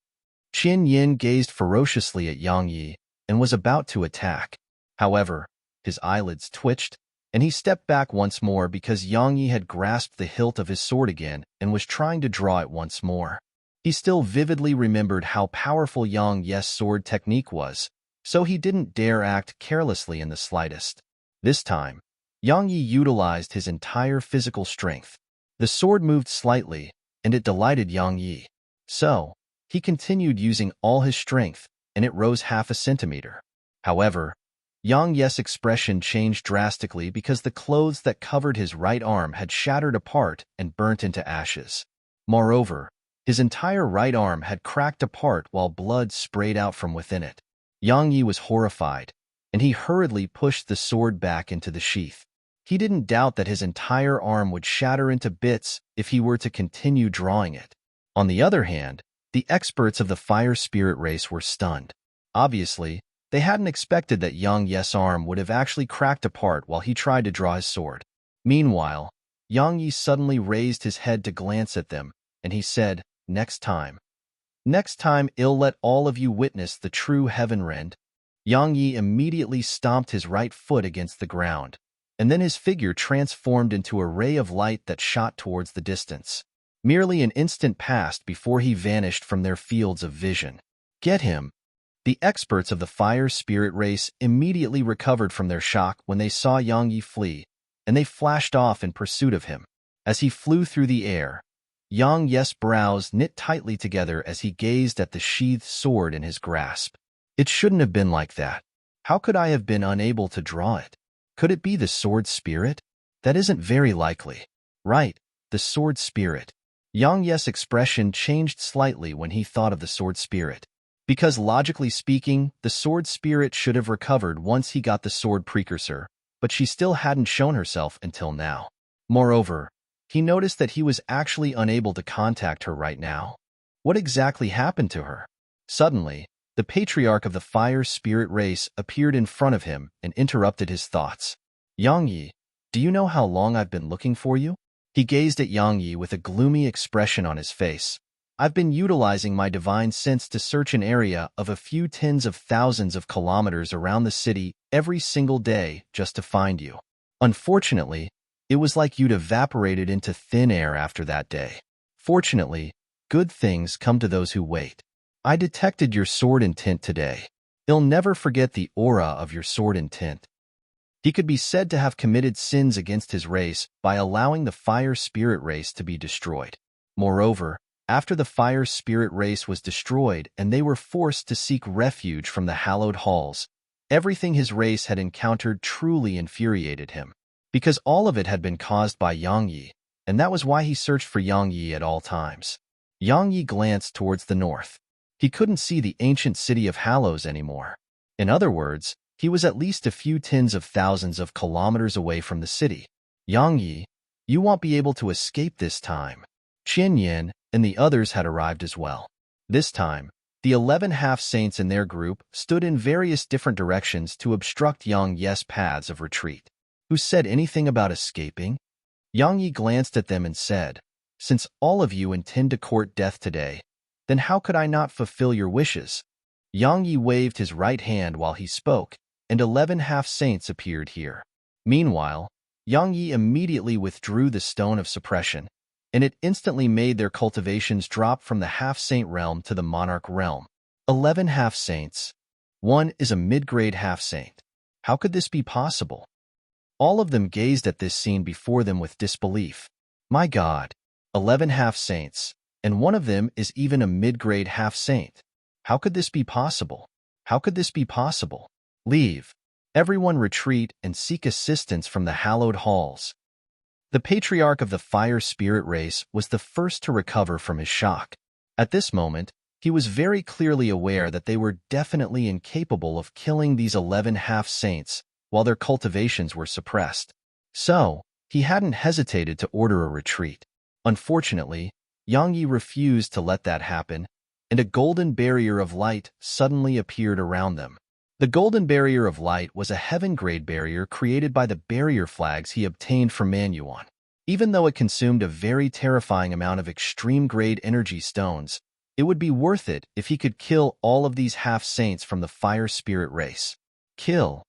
Qin Yin gazed ferociously at Yang Yi and was about to attack. However, his eyelids twitched, and he stepped back once more because Yang Yi had grasped the hilt of his sword again and was trying to draw it once more. He still vividly remembered how powerful Yang Yi's sword technique was, so he didn't dare act carelessly in the slightest. This time, Yang Yi utilized his entire physical strength. The sword moved slightly, and it delighted Yang Yi. So, he continued using all his strength, and it rose 0.5 centimeter. However, Yang Yi's expression changed drastically because the clothes that covered his right arm had shattered apart and burnt into ashes. Moreover, his entire right arm had cracked apart while blood sprayed out from within it. Yang Yi was horrified, and he hurriedly pushed the sword back into the sheath. He didn't doubt that his entire arm would shatter into bits if he were to continue drawing it. On the other hand, the experts of the fire spirit race were stunned. Obviously, they hadn't expected that Yang Yi's arm would have actually cracked apart while he tried to draw his sword. Meanwhile, Yang Yi suddenly raised his head to glance at them, and he said, Next time, I'll let all of you witness the true heaven rend." Yang Yi immediately stomped his right foot against the ground, and then his figure transformed into a ray of light that shot towards the distance. Merely an instant passed before he vanished from their fields of vision. Get him! The experts of the fire spirit race immediately recovered from their shock when they saw Yang Yi flee, and they flashed off in pursuit of him. As he flew through the air, Yang Yi's brows knit tightly together as he gazed at the sheathed sword in his grasp. It shouldn't have been like that. How could I have been unable to draw it? Could it be the sword spirit? That isn't very likely. Right, the sword spirit. Yang Yi's expression changed slightly when he thought of the sword spirit. Because logically speaking, the sword spirit should have recovered once he got the sword precursor, but she still hadn't shown herself until now. Moreover, he noticed that he was actually unable to contact her right now. What exactly happened to her? Suddenly, the patriarch of the fire spirit race appeared in front of him and interrupted his thoughts. Yang Yi, do you know how long I've been looking for you? He gazed at Yang Yi with a gloomy expression on his face. I've been utilizing my divine sense to search an area of a few tens of thousands of kilometers around the city every single day just to find you. Unfortunately, It was like you'd evaporated into thin air after that day. Fortunately, good things come to those who wait. I detected your sword intent today. I'll never forget the aura of your sword intent. He could be said to have committed sins against his race by allowing the fire spirit race to be destroyed. Moreover, after the fire spirit race was destroyed and they were forced to seek refuge from the hallowed halls, everything his race had encountered truly infuriated him, because all of it had been caused by Yang Yi, and that was why he searched for Yang Yi at all times. Yang Yi glanced towards the north. He couldn't see the ancient city of Hallows anymore. In other words, he was at least a few tens of thousands of kilometers away from the city. Yang Yi, you won't be able to escape this time. Qian Yin and the others had arrived as well. This time, the 11 half-saints in their group stood in various different directions to obstruct Yang Yi's paths of retreat. Who said anything about escaping? Yang Yi glanced at them and said, "Since all of you intend to court death today, then how could I not fulfill your wishes?" Yang Yi waved his right hand while he spoke, and 11 half-saints appeared here. Meanwhile, Yang Yi immediately withdrew the stone of suppression, and it instantly made their cultivations drop from the half-saint realm to the monarch realm. 11 half-saints. One is a mid-grade half-saint. How could this be possible? All of them gazed at this scene before them with disbelief. My God, 11 half-saints, and one of them is even a mid-grade half-saint. How could this be possible? How could this be possible? Leave. Everyone retreat and seek assistance from the hallowed halls. The patriarch of the fire spirit race was the first to recover from his shock. At this moment, he was very clearly aware that they were definitely incapable of killing these 11 half-saints while their cultivations were suppressed. So, he hadn't hesitated to order a retreat. Unfortunately, Yang Yi refused to let that happen, and a golden barrier of light suddenly appeared around them. The golden barrier of light was a heaven-grade barrier created by the barrier flags he obtained from Manuan. Even though it consumed a very terrifying amount of extreme-grade energy stones, it would be worth it if he could kill all of these half-saints from the fire spirit race. Kill.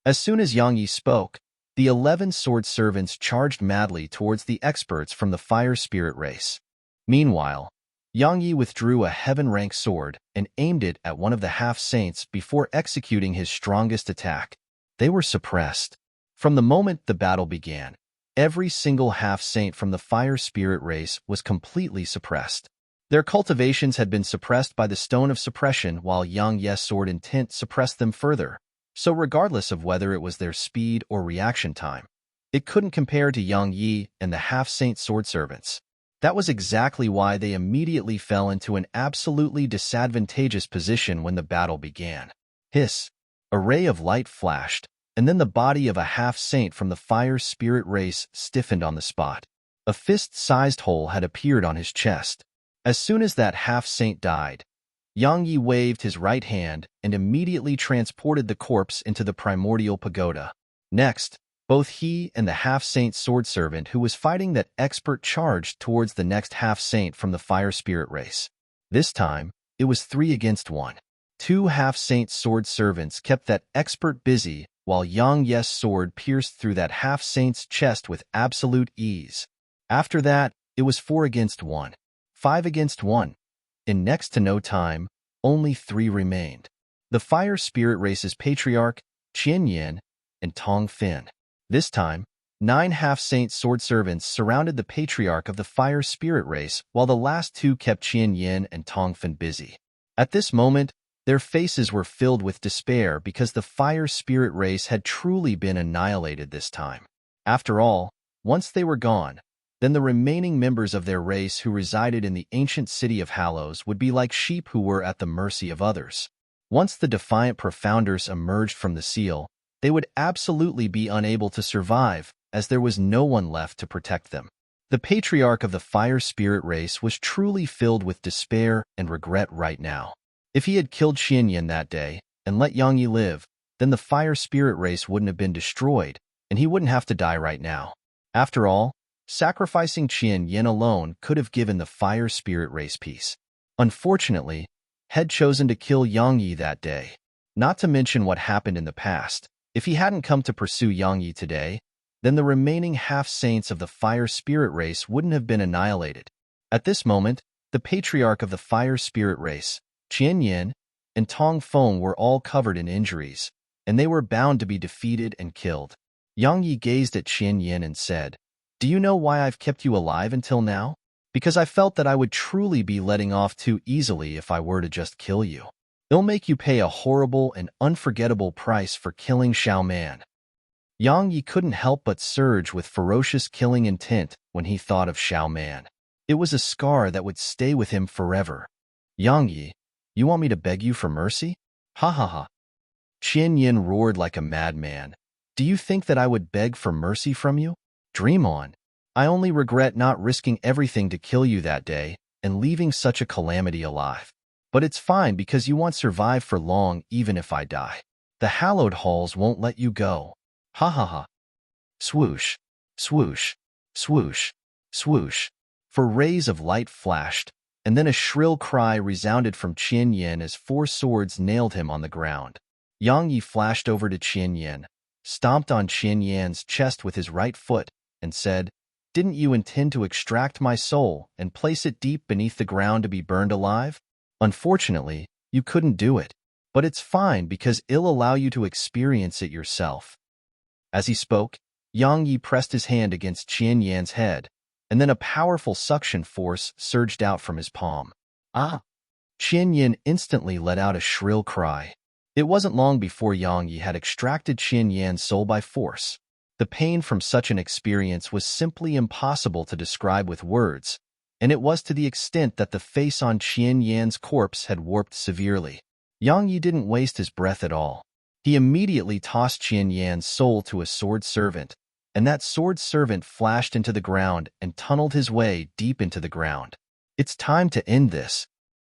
As soon as Yang Yi spoke, the 11 sword servants charged madly towards the experts from the fire spirit race. Meanwhile, Yang Yi withdrew a heaven-rank sword and aimed it at one of the half-saints before executing his strongest attack. They were suppressed. From the moment the battle began, every single half-saint from the fire spirit race was completely suppressed. Their cultivations had been suppressed by the stone of suppression while Yang Yi's sword intent suppressed them further. So regardless of whether it was their speed or reaction time, it couldn't compare to Yang Yi and the half-saint sword servants. That was exactly why they immediately fell into an absolutely disadvantageous position when the battle began. Hiss! A ray of light flashed, and then the body of a half-saint from the fire spirit race stiffened on the spot. A fist-sized hole had appeared on his chest. As soon as that half-saint died, Yang Yi waved his right hand and immediately transported the corpse into the primordial pagoda. Next, both he and the half-saint sword servant who was fighting that expert charged towards the next half-saint from the fire spirit race. This time, it was 3 against 1. 2 half-saint sword servants kept that expert busy while Yang Yi's sword pierced through that half-saint's chest with absolute ease. After that, it was 4 against 1. 5 against 1. In next to no time, only 3 remained. The fire spirit race's patriarch, Qian Yin, and Tong Fin. This time, 9 half-saint sword servants surrounded the patriarch of the fire spirit race while the last 2 kept Qian Yin and Tong Fin busy. At this moment, their faces were filled with despair because the fire spirit race had truly been annihilated this time. After all, once they were gone, then the remaining members of their race who resided in the ancient city of Hallows would be like sheep who were at the mercy of others. Once the defiant profounders emerged from the seal, they would absolutely be unable to survive, as there was no one left to protect them. The patriarch of the fire spirit race was truly filled with despair and regret right now. If he had killed Qian Yin that day and let Yang Yi live, then the fire spirit race wouldn't have been destroyed, and he wouldn't have to die right now. After all, sacrificing Qian Yin alone could have given the fire spirit race peace. Unfortunately, had chosen to kill Yang Yi that day. Not to mention what happened in the past. If he hadn't come to pursue Yang Yi today, then the remaining half-saints of the fire spirit race wouldn't have been annihilated. At this moment, the patriarch of the fire spirit race, Qian Yin, and Tong Feng were all covered in injuries, and they were bound to be defeated and killed. Yang Yi gazed at Qian Yin and said, "Do you know why I've kept you alive until now? Because I felt that I would truly be letting off too easily if I were to just kill you. It'll make you pay a horrible and unforgettable price for killing Xiao Man." Yang Yi couldn't help but surge with ferocious killing intent when he thought of Xiao Man. It was a scar that would stay with him forever. "Yang Yi, you want me to beg you for mercy? Ha ha ha." Qian Yin roared like a madman. "Do you think that I would beg for mercy from you? Dream on. I only regret not risking everything to kill you that day and leaving such a calamity alive. But it's fine because you won't survive for long even if I die. The hallowed halls won't let you go. Ha ha ha." Swoosh, swoosh, swoosh, swoosh. For rays of light flashed, and then a shrill cry resounded from Qian Yin as 4 swords nailed him on the ground. Yang Yi flashed over to Qian Yin, stomped on Qian Yan's chest with his right foot, and said, "Didn't you intend to extract my soul and place it deep beneath the ground to be burned alive? Unfortunately, you couldn't do it. But it's fine because it'll allow you to experience it yourself." As he spoke, Yang Yi pressed his hand against Qian Yan's head, and then a powerful suction force surged out from his palm. "Ah!" Qian Yin instantly let out a shrill cry. It wasn't long before Yang Yi had extracted Qian Yan's soul by force. The pain from such an experience was simply impossible to describe with words, and it was to the extent that the face on Qian Yan's corpse had warped severely. Yang Yi didn't waste his breath at all. He immediately tossed Qian Yan's soul to a sword servant, and that sword servant flashed into the ground and tunneled his way deep into the ground. "It's time to end this."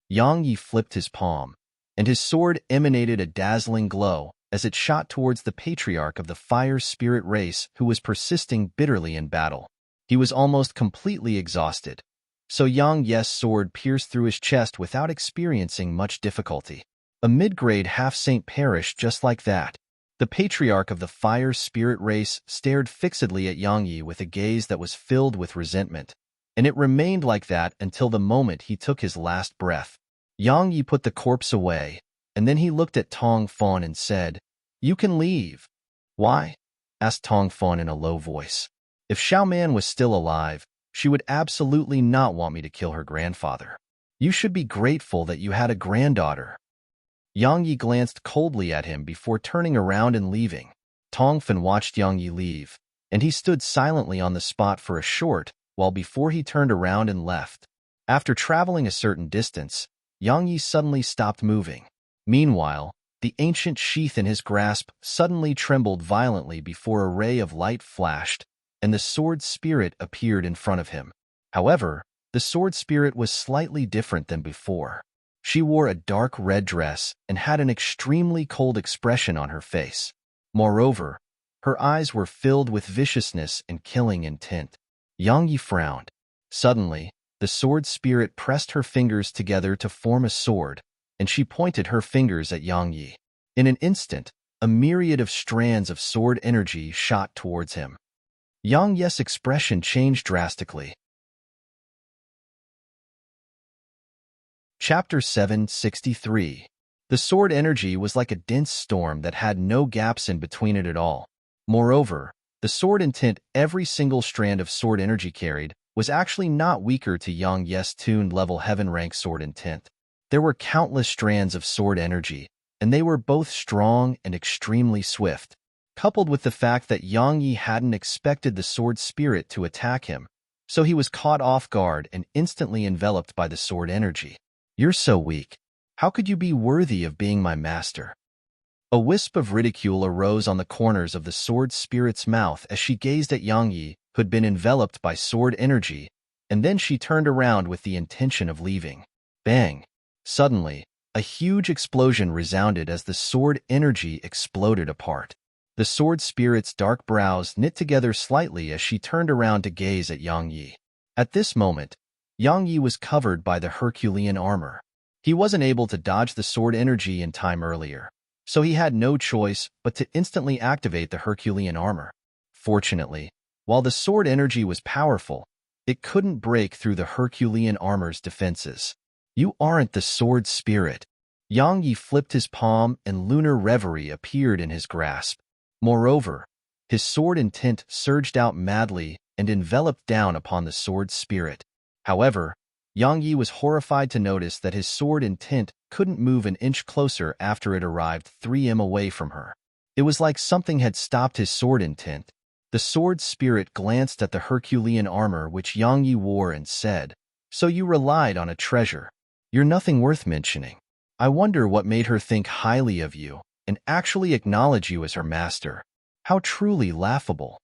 Yang Yi flipped his palm, and his sword emanated a dazzling glow as it shot towards the patriarch of the fire spirit race who was persisting bitterly in battle. He was almost completely exhausted, so Yang Yi's sword pierced through his chest without experiencing much difficulty. A mid-grade half-saint perished just like that. The patriarch of the fire spirit race stared fixedly at Yang Yi with a gaze that was filled with resentment, and it remained like that until the moment he took his last breath. Yang Yi put the corpse away, and then he looked at Tong Feng and said, "You can leave." "Why?" asked Tong Feng in a low voice. "If Xiao Man was still alive, she would absolutely not want me to kill her grandfather. You should be grateful that you had a granddaughter." Yang Yi glanced coldly at him before turning around and leaving. Tong Feng watched Yang Yi leave, and he stood silently on the spot for a short while before he turned around and left. After traveling a certain distance, Yang Yi suddenly stopped moving. Meanwhile, the ancient sheath in his grasp suddenly trembled violently before a ray of light flashed, and the sword spirit appeared in front of him. However, the sword spirit was slightly different than before. She wore a dark red dress and had an extremely cold expression on her face. Moreover, her eyes were filled with viciousness and killing intent. Yang Yi frowned. Suddenly, the sword spirit pressed her fingers together to form a sword, and she pointed her fingers at Yang Yi. In an instant, a myriad of strands of sword energy shot towards him. Yang Yi's expression changed drastically. Chapter 763. The sword energy was like a dense storm that had no gaps in between it at all. Moreover, the sword intent every single strand of sword energy carried was actually not weaker to Yang Yi's tuned level heaven rank sword intent. There were countless strands of sword energy, and they were both strong and extremely swift. Coupled with the fact that Yang Yi hadn't expected the sword spirit to attack him, so he was caught off guard and instantly enveloped by the sword energy. "You're so weak. How could you be worthy of being my master?" A wisp of ridicule arose on the corners of the sword spirit's mouth as she gazed at Yang Yi, who had been enveloped by sword energy, and then she turned around with the intention of leaving. Bang! Suddenly, a huge explosion resounded as the sword energy exploded apart. The sword spirit's dark brows knit together slightly as she turned around to gaze at Yang Yi. At this moment, Yang Yi was covered by the Herculean armor. He wasn't able to dodge the sword energy in time earlier, so he had no choice but to instantly activate the Herculean armor. Fortunately, while the sword energy was powerful, it couldn't break through the Herculean armor's defenses. You aren't the sword spirit. Yang Yi flipped his palm and lunar reverie appeared in his grasp. Moreover, his sword intent surged out madly and enveloped down upon the sword spirit. However, Yang Yi was horrified to notice that his sword intent couldn't move an inch closer after it arrived 3 m away from her. It was like something had stopped his sword intent. The sword spirit glanced at the Herculean armor which Yang Yi wore and said, "So you relied on a treasure. You're nothing worth mentioning. I wonder what made her think highly of you and actually acknowledge you as her master. How truly laughable."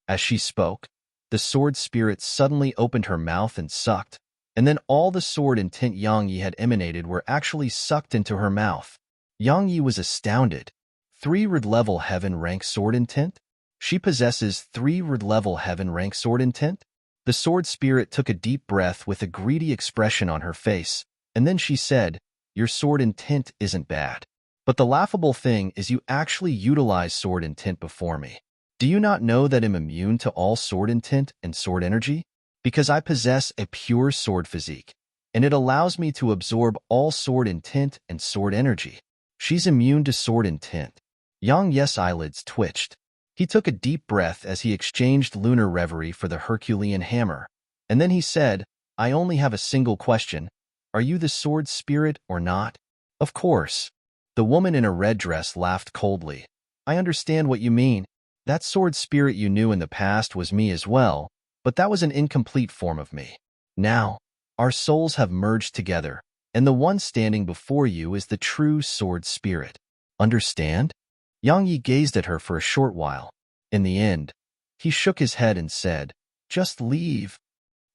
As she spoke, the sword spirit suddenly opened her mouth and sucked, and then all the sword intent Yang Yi had emanated were actually sucked into her mouth. Yang Yi was astounded. 3 red level heaven rank sword intent? She possesses 3 red level heaven rank sword intent? The sword spirit took a deep breath with a greedy expression on her face, and then she said, "Your sword intent isn't bad. But the laughable thing is you actually utilize sword intent before me. Do you not know that I'm immune to all sword intent and sword energy? Because I possess a pure sword physique, and it allows me to absorb all sword intent and sword energy." She's immune to sword intent. Yang Yi's eyelids twitched. He took a deep breath as he exchanged lunar reverie for the Herculean hammer, and then he said, "I only have a single question. Are you the sword spirit or not?" "Of course." The woman in a red dress laughed coldly. "I understand what you mean. That sword spirit you knew in the past was me as well, but that was an incomplete form of me. Now, our souls have merged together, and the one standing before you is the true sword spirit. Understand?" Yang Yi gazed at her for a short while. In the end, he shook his head and said, "Just leave."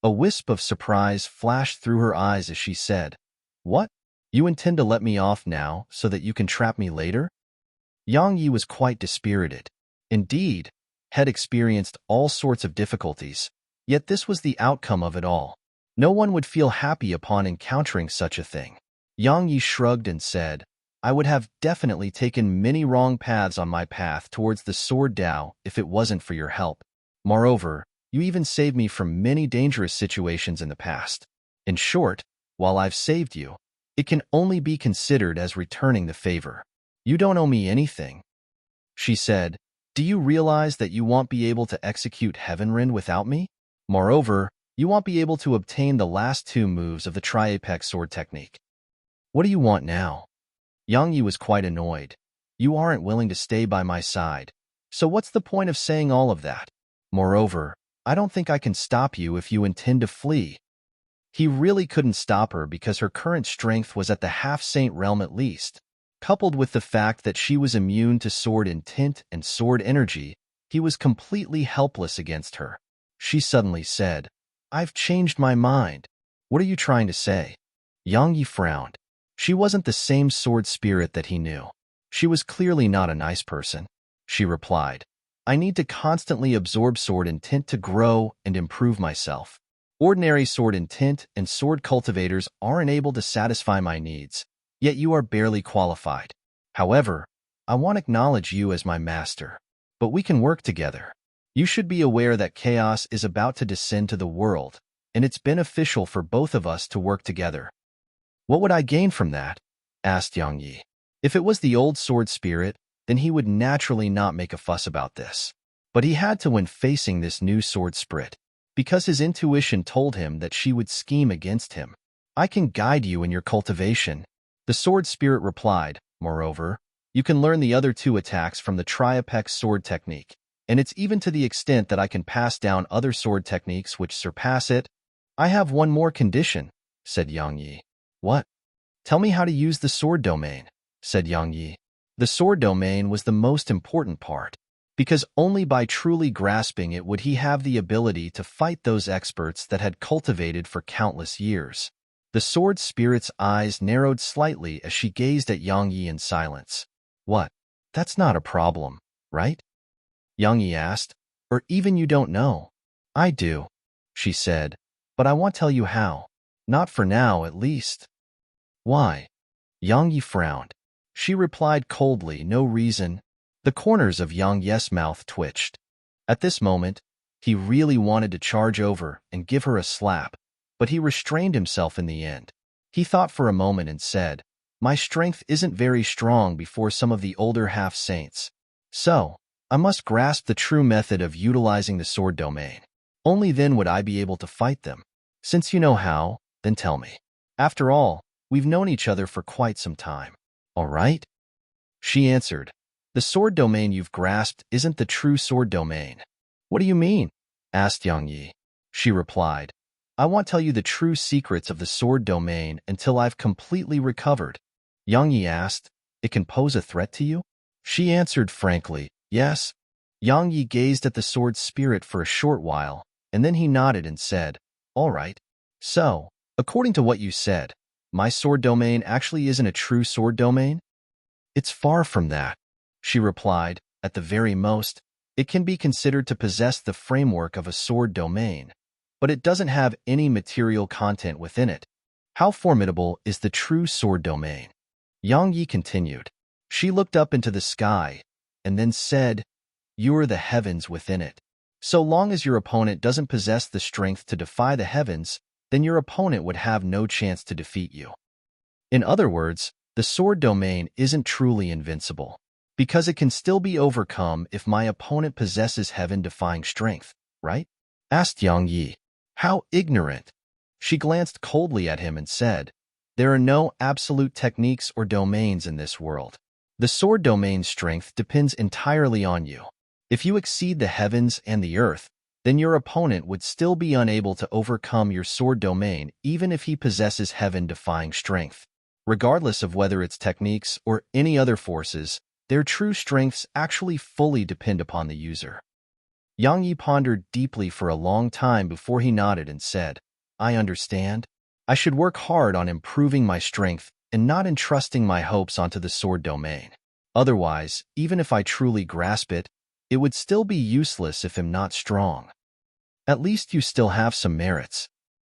A wisp of surprise flashed through her eyes as she said, "What? You intend to let me off now so that you can trap me later?" Yang Yi was quite dispirited. Indeed, had experienced all sorts of difficulties, yet this was the outcome of it all. No one would feel happy upon encountering such a thing. Yang Yi shrugged and said, "I would have definitely taken many wrong paths on my path towards the sword Tao if it wasn't for your help. Moreover, you even saved me from many dangerous situations in the past. In short, while I've saved you, it can only be considered as returning the favor. You don't owe me anything." She said, "Do you realize that you won't be able to execute Heavenrind without me? Moreover, you won't be able to obtain the last 2 moves of the Tri-Apex sword technique. What do you want now?" Yang Yi was quite annoyed. "You aren't willing to stay by my side, so what's the point of saying all of that? Moreover, I don't think I can stop you if you intend to flee." He really couldn't stop her because her current strength was at the half-saint realm at least. Coupled with the fact that she was immune to sword intent and sword energy, he was completely helpless against her. She suddenly said, "I've changed my mind." "What are you trying to say?" Yang Yi frowned. She wasn't the same sword spirit that he knew. She was clearly not a nice person. She replied, "I need to constantly absorb sword intent to grow and improve myself. Ordinary sword intent and sword cultivators aren't able to satisfy my needs, yet you are barely qualified. However, I want to acknowledge you as my master, but we can work together. You should be aware that chaos is about to descend to the world, and it's beneficial for both of us to work together." "What would I gain from that?" asked Yang Yi. If it was the old sword spirit, then he would naturally not make a fuss about this. But he had to when facing this new sword spirit, because his intuition told him that she would scheme against him. "I can guide you in your cultivation," the sword spirit replied. "Moreover, you can learn the other 2 attacks from the Tri-Apex sword technique, and it's even to the extent that I can pass down other sword techniques which surpass it." "I have one more condition," said Yang Yi. "What?" "Tell me how to use the sword domain," said Yang Yi. The sword domain was the most important part, because only by truly grasping it would he have the ability to fight those experts that had cultivated for countless years. The sword spirit's eyes narrowed slightly as she gazed at Yang Yi in silence. "What? That's not a problem, right?" Yang Yi asked. "Or even you don't know?" "I do," she said, "but I won't tell you how. Not for now, at least." "Why?" Yang Yi frowned. She replied coldly, "No reason." The corners of Yang Yi's mouth twitched. At this moment, he really wanted to charge over and give her a slap, but he restrained himself in the end. He thought for a moment and said, "My strength isn't very strong before some of the older half-saints. So, I must grasp the true method of utilizing the sword domain. Only then would I be able to fight them. Since you know how, then tell me. After all, we've known each other for quite some time. All right?" She answered, "The sword domain you've grasped isn't the true sword domain." "What do you mean?" asked Yang Yi. She replied, "I won't tell you the true secrets of the sword domain until I've completely recovered." Yang Yi asked, "It can pose a threat to you?" She answered frankly, "Yes." Yang Yi gazed at the sword spirit for a short while, and then he nodded and said, "All right. So, according to what you said, my sword domain actually isn't a true sword domain?" "It's far from that," she replied. "At the very most, it can be considered to possess the framework of a sword domain, but it doesn't have any material content within it. How formidable is the true sword domain?" Yang Yi continued. She looked up into the sky and then said, "You are the heavens within it. So long as your opponent doesn't possess the strength to defy the heavens, then your opponent would have no chance to defeat you. In other words, the sword domain isn't truly invincible, because it can still be overcome if my opponent possesses heaven-defying strength, right?" asked Yang Yi. "How ignorant!" She glanced coldly at him and said, "There are no absolute techniques or domains in this world. The sword domain's strength depends entirely on you. If you exceed the heavens and the earth, then your opponent would still be unable to overcome your sword domain even if he possesses heaven-defying strength. Regardless of whether it's techniques or any other forces, their true strengths actually fully depend upon the user." Yang Yi pondered deeply for a long time before he nodded and said, "I understand. I should work hard on improving my strength and not entrusting my hopes onto the sword domain. Otherwise, even if I truly grasp it, it would still be useless if I'm not strong. At least you still have some merits."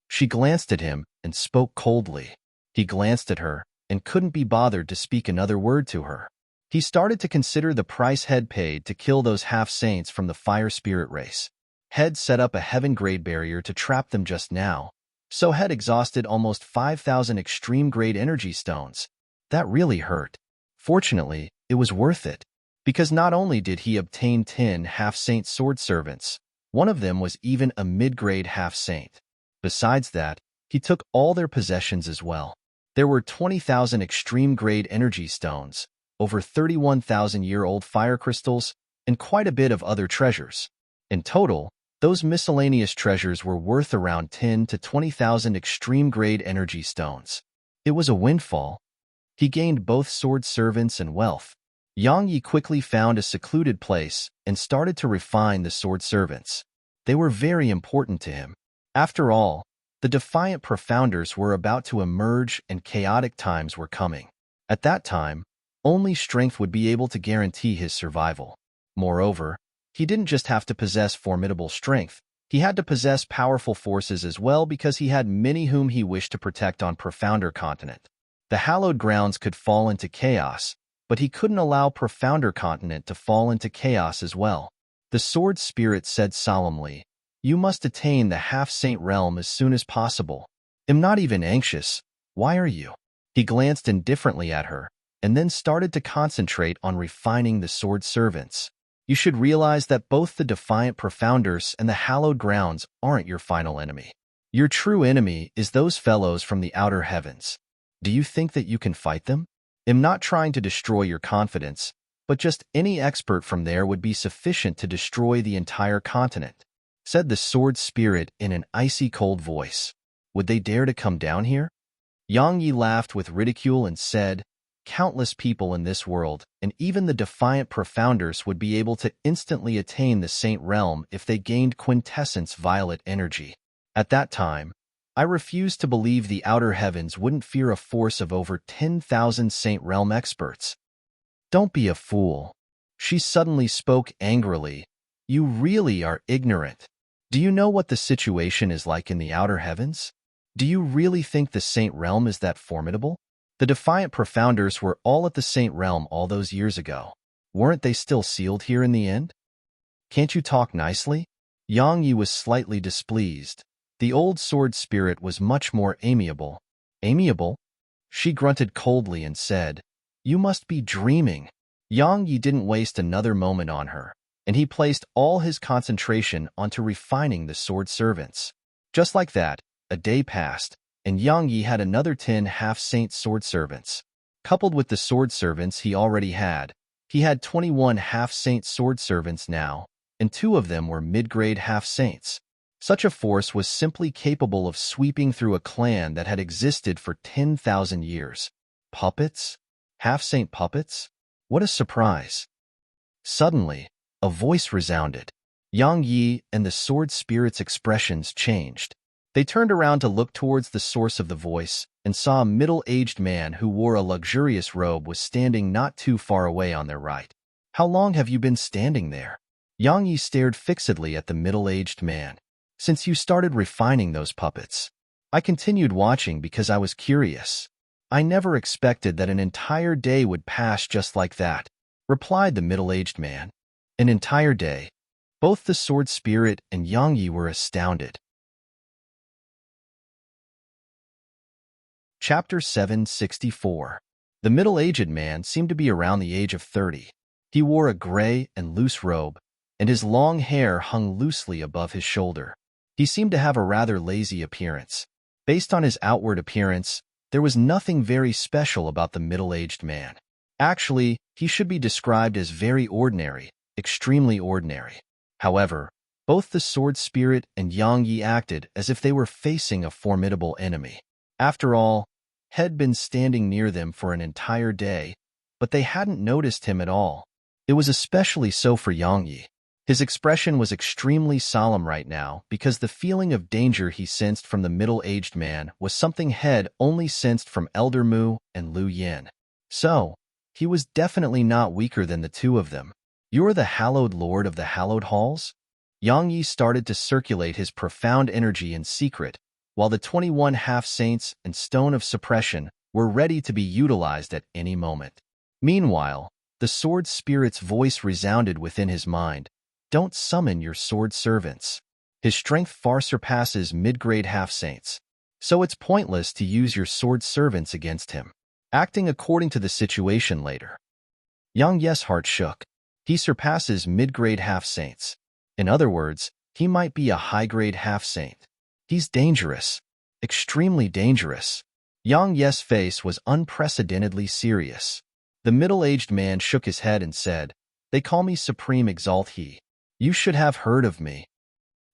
She glanced at him and spoke coldly. He glanced at her and couldn't be bothered to speak another word to her. He started to consider the price Head paid to kill those half-saints from the fire spirit race. Head set up a heaven-grade barrier to trap them just now, so Head exhausted almost 5,000 extreme-grade energy stones. That really hurt. Fortunately, it was worth it, because not only did he obtain 10 half-saint sword servants, one of them was even a mid-grade half-saint. Besides that, he took all their possessions as well. There were 20,000 extreme-grade energy stones, over 31,000-year-old fire crystals, and quite a bit of other treasures. In total, those miscellaneous treasures were worth around 10 to 20,000 extreme-grade energy stones. It was a windfall. He gained both sword servants and wealth. Yang Yi quickly found a secluded place and started to refine the sword servants. They were very important to him. After all, the defiant profounders were about to emerge and chaotic times were coming. At that time, only strength would be able to guarantee his survival. Moreover, he didn't just have to possess formidable strength, he had to possess powerful forces as well because he had many whom he wished to protect on Profounder Continent. The hallowed grounds could fall into chaos, but he couldn't allow Profounder Continent to fall into chaos as well. The sword spirit said solemnly, "You must attain the half-saint realm as soon as possible." "I'm not even anxious. Why are you?" He glanced indifferently at her, and then started to concentrate on refining the sword servants. "You should realize that both the defiant profounders and the hallowed grounds aren't your final enemy. Your true enemy is those fellows from the outer heavens. Do you think that you can fight them? I'm not trying to destroy your confidence, but just any expert from there would be sufficient to destroy the entire continent," said the sword spirit in an icy cold voice. "Would they dare to come down here?" Yang Yi laughed with ridicule and said, "Countless people in this world, and even the defiant profounders would be able to instantly attain the saint realm if they gained quintessence violet energy. At that time, I refuse to believe the outer heavens wouldn't fear a force of over 10,000 saint realm experts." "Don't be a fool." She suddenly spoke angrily. "You really are ignorant. Do you know what the situation is like in the outer heavens? Do you really think the saint realm is that formidable? The defiant profounders were all at the saint realm all those years ago. Weren't they still sealed here in the end? Can't you talk nicely? Yang Yi was slightly displeased. The old sword spirit was much more amiable. Amiable? She grunted coldly and said, You must be dreaming. Yang Yi didn't waste another moment on her, and he placed all his concentration onto refining the sword servants. Just like that, a day passed, and Yang Yi had another 10 half-saint sword servants. Coupled with the sword servants he already had, he had 21 half-saint sword servants now, and 2 of them were mid-grade half-saints. Such a force was simply capable of sweeping through a clan that had existed for 10,000 years. Puppets? Half-saint puppets? What a surprise. Suddenly, a voice resounded. Yang Yi and the sword spirit's expressions changed. They turned around to look towards the source of the voice and saw a middle-aged man who wore a luxurious robe was standing not too far away on their right. How long have you been standing there? Yang Yi stared fixedly at the middle-aged man. Since you started refining those puppets. I continued watching because I was curious. I never expected that an entire day would pass just like that, replied the middle-aged man. An entire day. Both the sword spirit and Yang Yi were astounded. Chapter 764. The middle-aged man seemed to be around the age of 30. He wore a gray and loose robe, and his long hair hung loosely above his shoulder. He seemed to have a rather lazy appearance. Based on his outward appearance, there was nothing very special about the middle-aged man. Actually, he should be described as very ordinary, extremely ordinary. However, both the sword spirit and Yang Yi acted as if they were facing a formidable enemy. After all, had been standing near them for an entire day, but they hadn't noticed him at all. It was especially so for Yang Yi. His expression was extremely solemn right now because the feeling of danger he sensed from the middle-aged man was something Head only sensed from Elder Mu and Lu Yin. So, he was definitely not weaker than the 2 of them. You're the hallowed lord of the hallowed halls? Yang Yi started to circulate his profound energy in secret, while the 21 half-saints and Stone of Suppression were ready to be utilized at any moment. Meanwhile, the sword spirit's voice resounded within his mind. Don't summon your sword servants. His strength far surpasses mid-grade half-saints, so it's pointless to use your sword servants against him. Acting according to the situation later. Yang Yi's heart shook. He surpasses mid-grade half-saints. In other words, he might be a high-grade half-saint. He's dangerous. Extremely dangerous. Yang Yi's face was unprecedentedly serious. The middle-aged man shook his head and said, They call me Supreme Exalt He. You should have heard of me.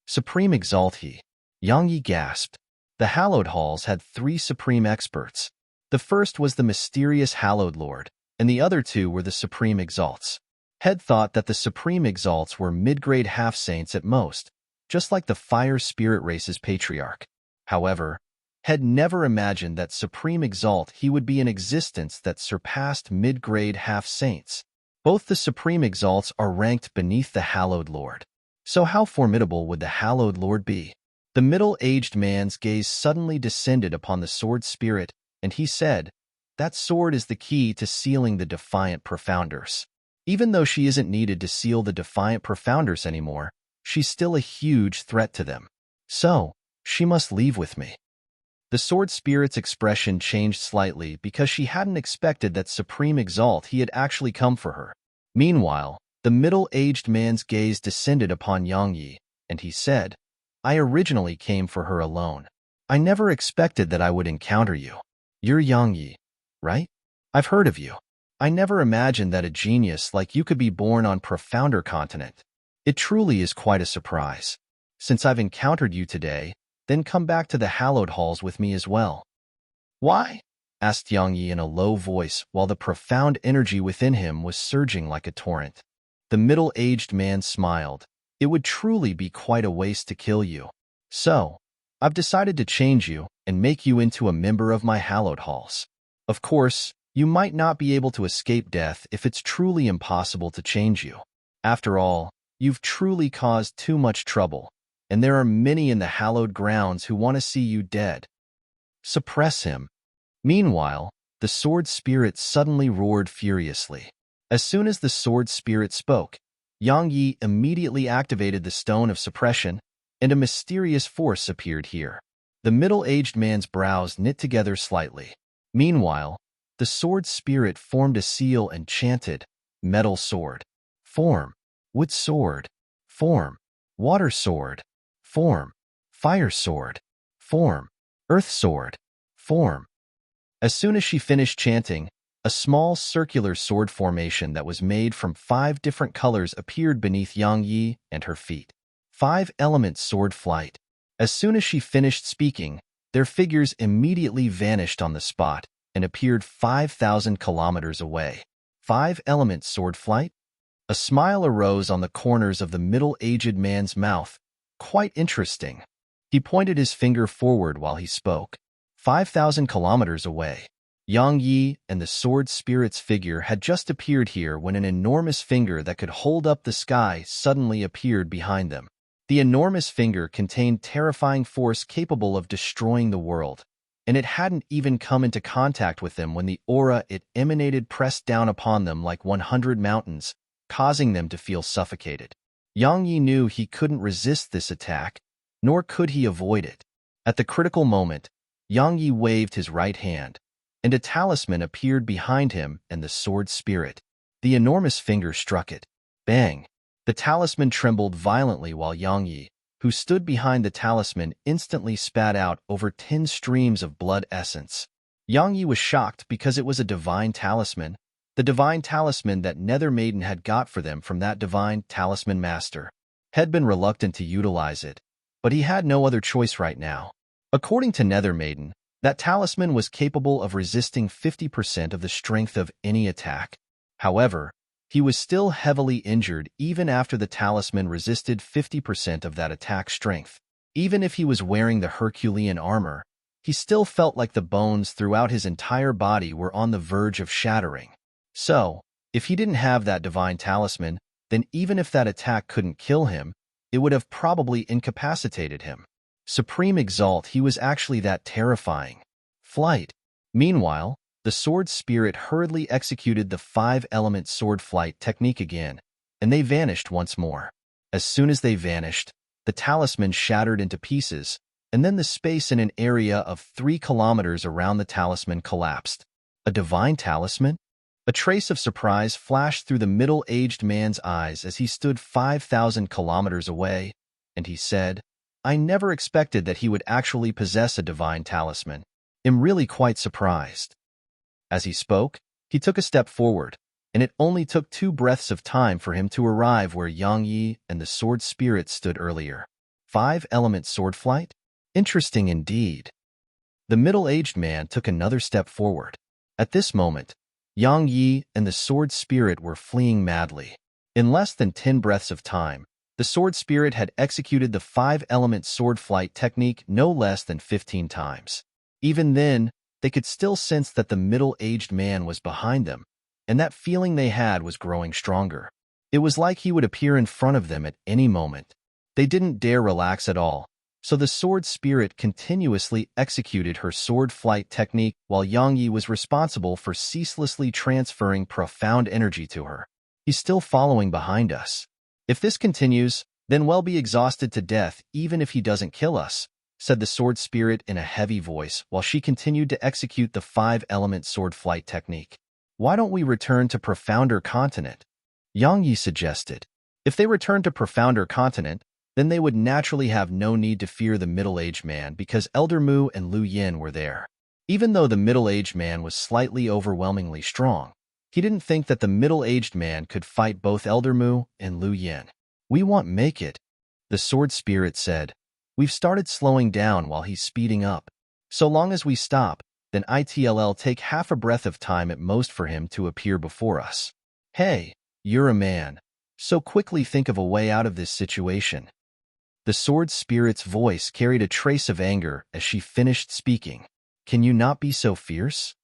Supreme Exalt He. Yang Yi gasped. The Hallowed Halls had 3 supreme experts. The first was the mysterious Hallowed Lord, and the other 2 were the Supreme Exalts. Head thought that the Supreme Exalts were mid-grade half-saints at most, just like the Fire Spirit race's patriarch. However, Head never imagined that Supreme Exalt He would be in existence that surpassed mid-grade half-saints. Both the Supreme Exalts are ranked beneath the Hallowed Lord. So how formidable would the Hallowed Lord be? The middle-aged man's gaze suddenly descended upon the sword spirit, and he said, That sword is the key to sealing the Defiant Profounders. Even though she isn't needed to seal the Defiant Profounders anymore, she's still a huge threat to them. So, she must leave with me. The sword spirit's expression changed slightly because she hadn't expected that Supreme Exalt He had actually come for her. Meanwhile, the middle-aged man's gaze descended upon Yang Yi, and he said, I originally came for her alone. I never expected that I would encounter you. You're Yang Yi, right? I've heard of you. I never imagined that a genius like you could be born on Profounder Continent. It truly is quite a surprise. Since I've encountered you today, then come back to the Hallowed Halls with me as well. Why? Asked Yang Yi in a low voice while the profound energy within him was surging like a torrent. The middle-aged man smiled. It would truly be quite a waste to kill you. So, I've decided to change you and make you into a member of my Hallowed Halls. Of course, you might not be able to escape death if it's truly impossible to change you. After all, you've truly caused too much trouble, and there are many in the hallowed grounds who want to see you dead. Suppress him. Meanwhile, the sword spirit suddenly roared furiously. As soon as the sword spirit spoke, Yang Yi immediately activated the stone of suppression, and a mysterious force appeared here. The middle-aged man's brows knit together slightly. Meanwhile, the sword spirit formed a seal and chanted, "Metal sword. Form. Wood sword. Form. Water sword. Form. Fire sword. Form. Earth sword. Form." As soon as she finished chanting, a small circular sword formation that was made from 5 different colors appeared beneath Yang Yi and her feet. 5-element sword flight. As soon as she finished speaking, their figures immediately vanished on the spot and appeared 5,000 kilometers away. 5-element sword flight? A smile arose on the corners of the middle-aged man's mouth. Quite interesting. He pointed his finger forward while he spoke. 5,000 kilometers away. Yang Yi and the sword spirit's figure had just appeared here when an enormous finger that could hold up the sky suddenly appeared behind them. The enormous finger contained terrifying force capable of destroying the world, and it hadn't even come into contact with them when the aura it emanated pressed down upon them like 100 mountains, causing them to feel suffocated. Yang Yi knew he couldn't resist this attack, nor could he avoid it. At the critical moment, Yang Yi waved his right hand, and a talisman appeared behind him and the sword spirit. The enormous finger struck it. Bang! The talisman trembled violently while Yang Yi, who stood behind the talisman, instantly spat out over 10 streams of blood essence. Yang Yi was shocked because it was a divine talisman, the divine talisman that Nether Maiden had got for them from that divine talisman master. Had been reluctant to utilize it, but he had no other choice right now. According to Nether Maiden, that talisman was capable of resisting 50% of the strength of any attack. However, he was still heavily injured even after the talisman resisted 50% of that attack strength. Even if he was wearing the Herculean armor, he still felt like the bones throughout his entire body were on the verge of shattering. So, if he didn't have that divine talisman, then even if that attack couldn't kill him, it would have probably incapacitated him. Supreme Exalt, he was actually that terrifying. Flight. Meanwhile, the sword spirit hurriedly executed the 5-element sword flight technique again, and they vanished once more. As soon as they vanished, the talisman shattered into pieces, and then the space in an area of 3 kilometers around the talisman collapsed. A divine talisman? A trace of surprise flashed through the middle-aged man's eyes as he stood 5,000 kilometers away, and he said, "I never expected that he would actually possess a divine talisman. I'm really quite surprised." As he spoke, he took a step forward, and it only took 2 breaths of time for him to arrive where Yang Yi and the sword spirit stood earlier. 5-element sword flight? Interesting indeed. The middle-aged man took another step forward. At this moment, Yang Yi and the sword spirit were fleeing madly. In less than 10 breaths of time, the sword spirit had executed the 5-element sword flight technique no less than 15 times. Even then, they could still sense that the middle-aged man was behind them, and that feeling they had was growing stronger. It was like he would appear in front of them at any moment. They didn't dare relax at all, so the sword spirit continuously executed her sword flight technique while Yang Yi was responsible for ceaselessly transferring profound energy to her. "He's still following behind us. If this continues, then we'll be exhausted to death even if he doesn't kill us," said the sword spirit in a heavy voice while she continued to execute the 5-element sword flight technique. "Why don't we return to Profounder Continent?" Yang Yi suggested. If they returned to Profounder Continent, then they would naturally have no need to fear the middle-aged man because Elder Mu and Lu Yin were there. Even though the middle-aged man was slightly overwhelmingly strong, he didn't think that the middle-aged man could fight both Elder Mu and Lu Yin. "We won't make it," the sword spirit said. "We've started slowing down while he's speeding up. So long as we stop, then it'll take half a breath of time at most for him to appear before us. Hey, you're a man, so quickly think of a way out of this situation." The sword spirit's voice carried a trace of anger as she finished speaking. "Can you not be so fierce?"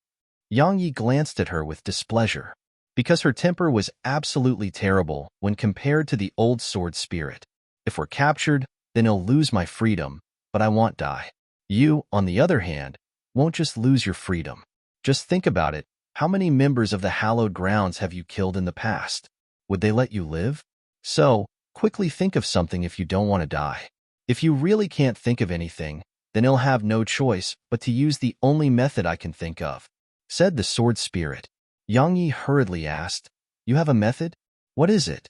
Yang Yi glanced at her with displeasure, because her temper was absolutely terrible when compared to the old sword spirit. "If we're captured, then I'll lose my freedom, but I won't die. You, on the other hand, won't just lose your freedom. Just think about it. How many members of the hallowed grounds have you killed in the past? Would they let you live?" So, quickly think of something if you don't want to die. If you really can't think of anything, then he'll have no choice but to use the only method I can think of, said the sword spirit. Yang Yi hurriedly asked, You have a method? What is it?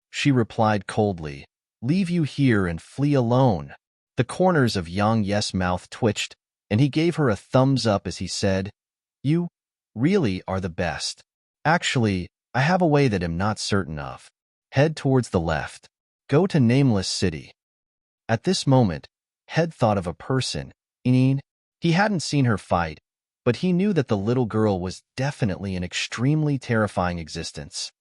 She replied coldly, Leave you here and flee alone. The corners of Yang Yi's mouth twitched, and he gave her a thumbs up as he said, You really are the best. Actually, I have a way that I'm not certain of. Head towards the left. Go to Nameless City. At this moment, Head thought of a person, Ineen. He hadn't seen her fight, but he knew that the little girl was definitely an extremely terrifying existence.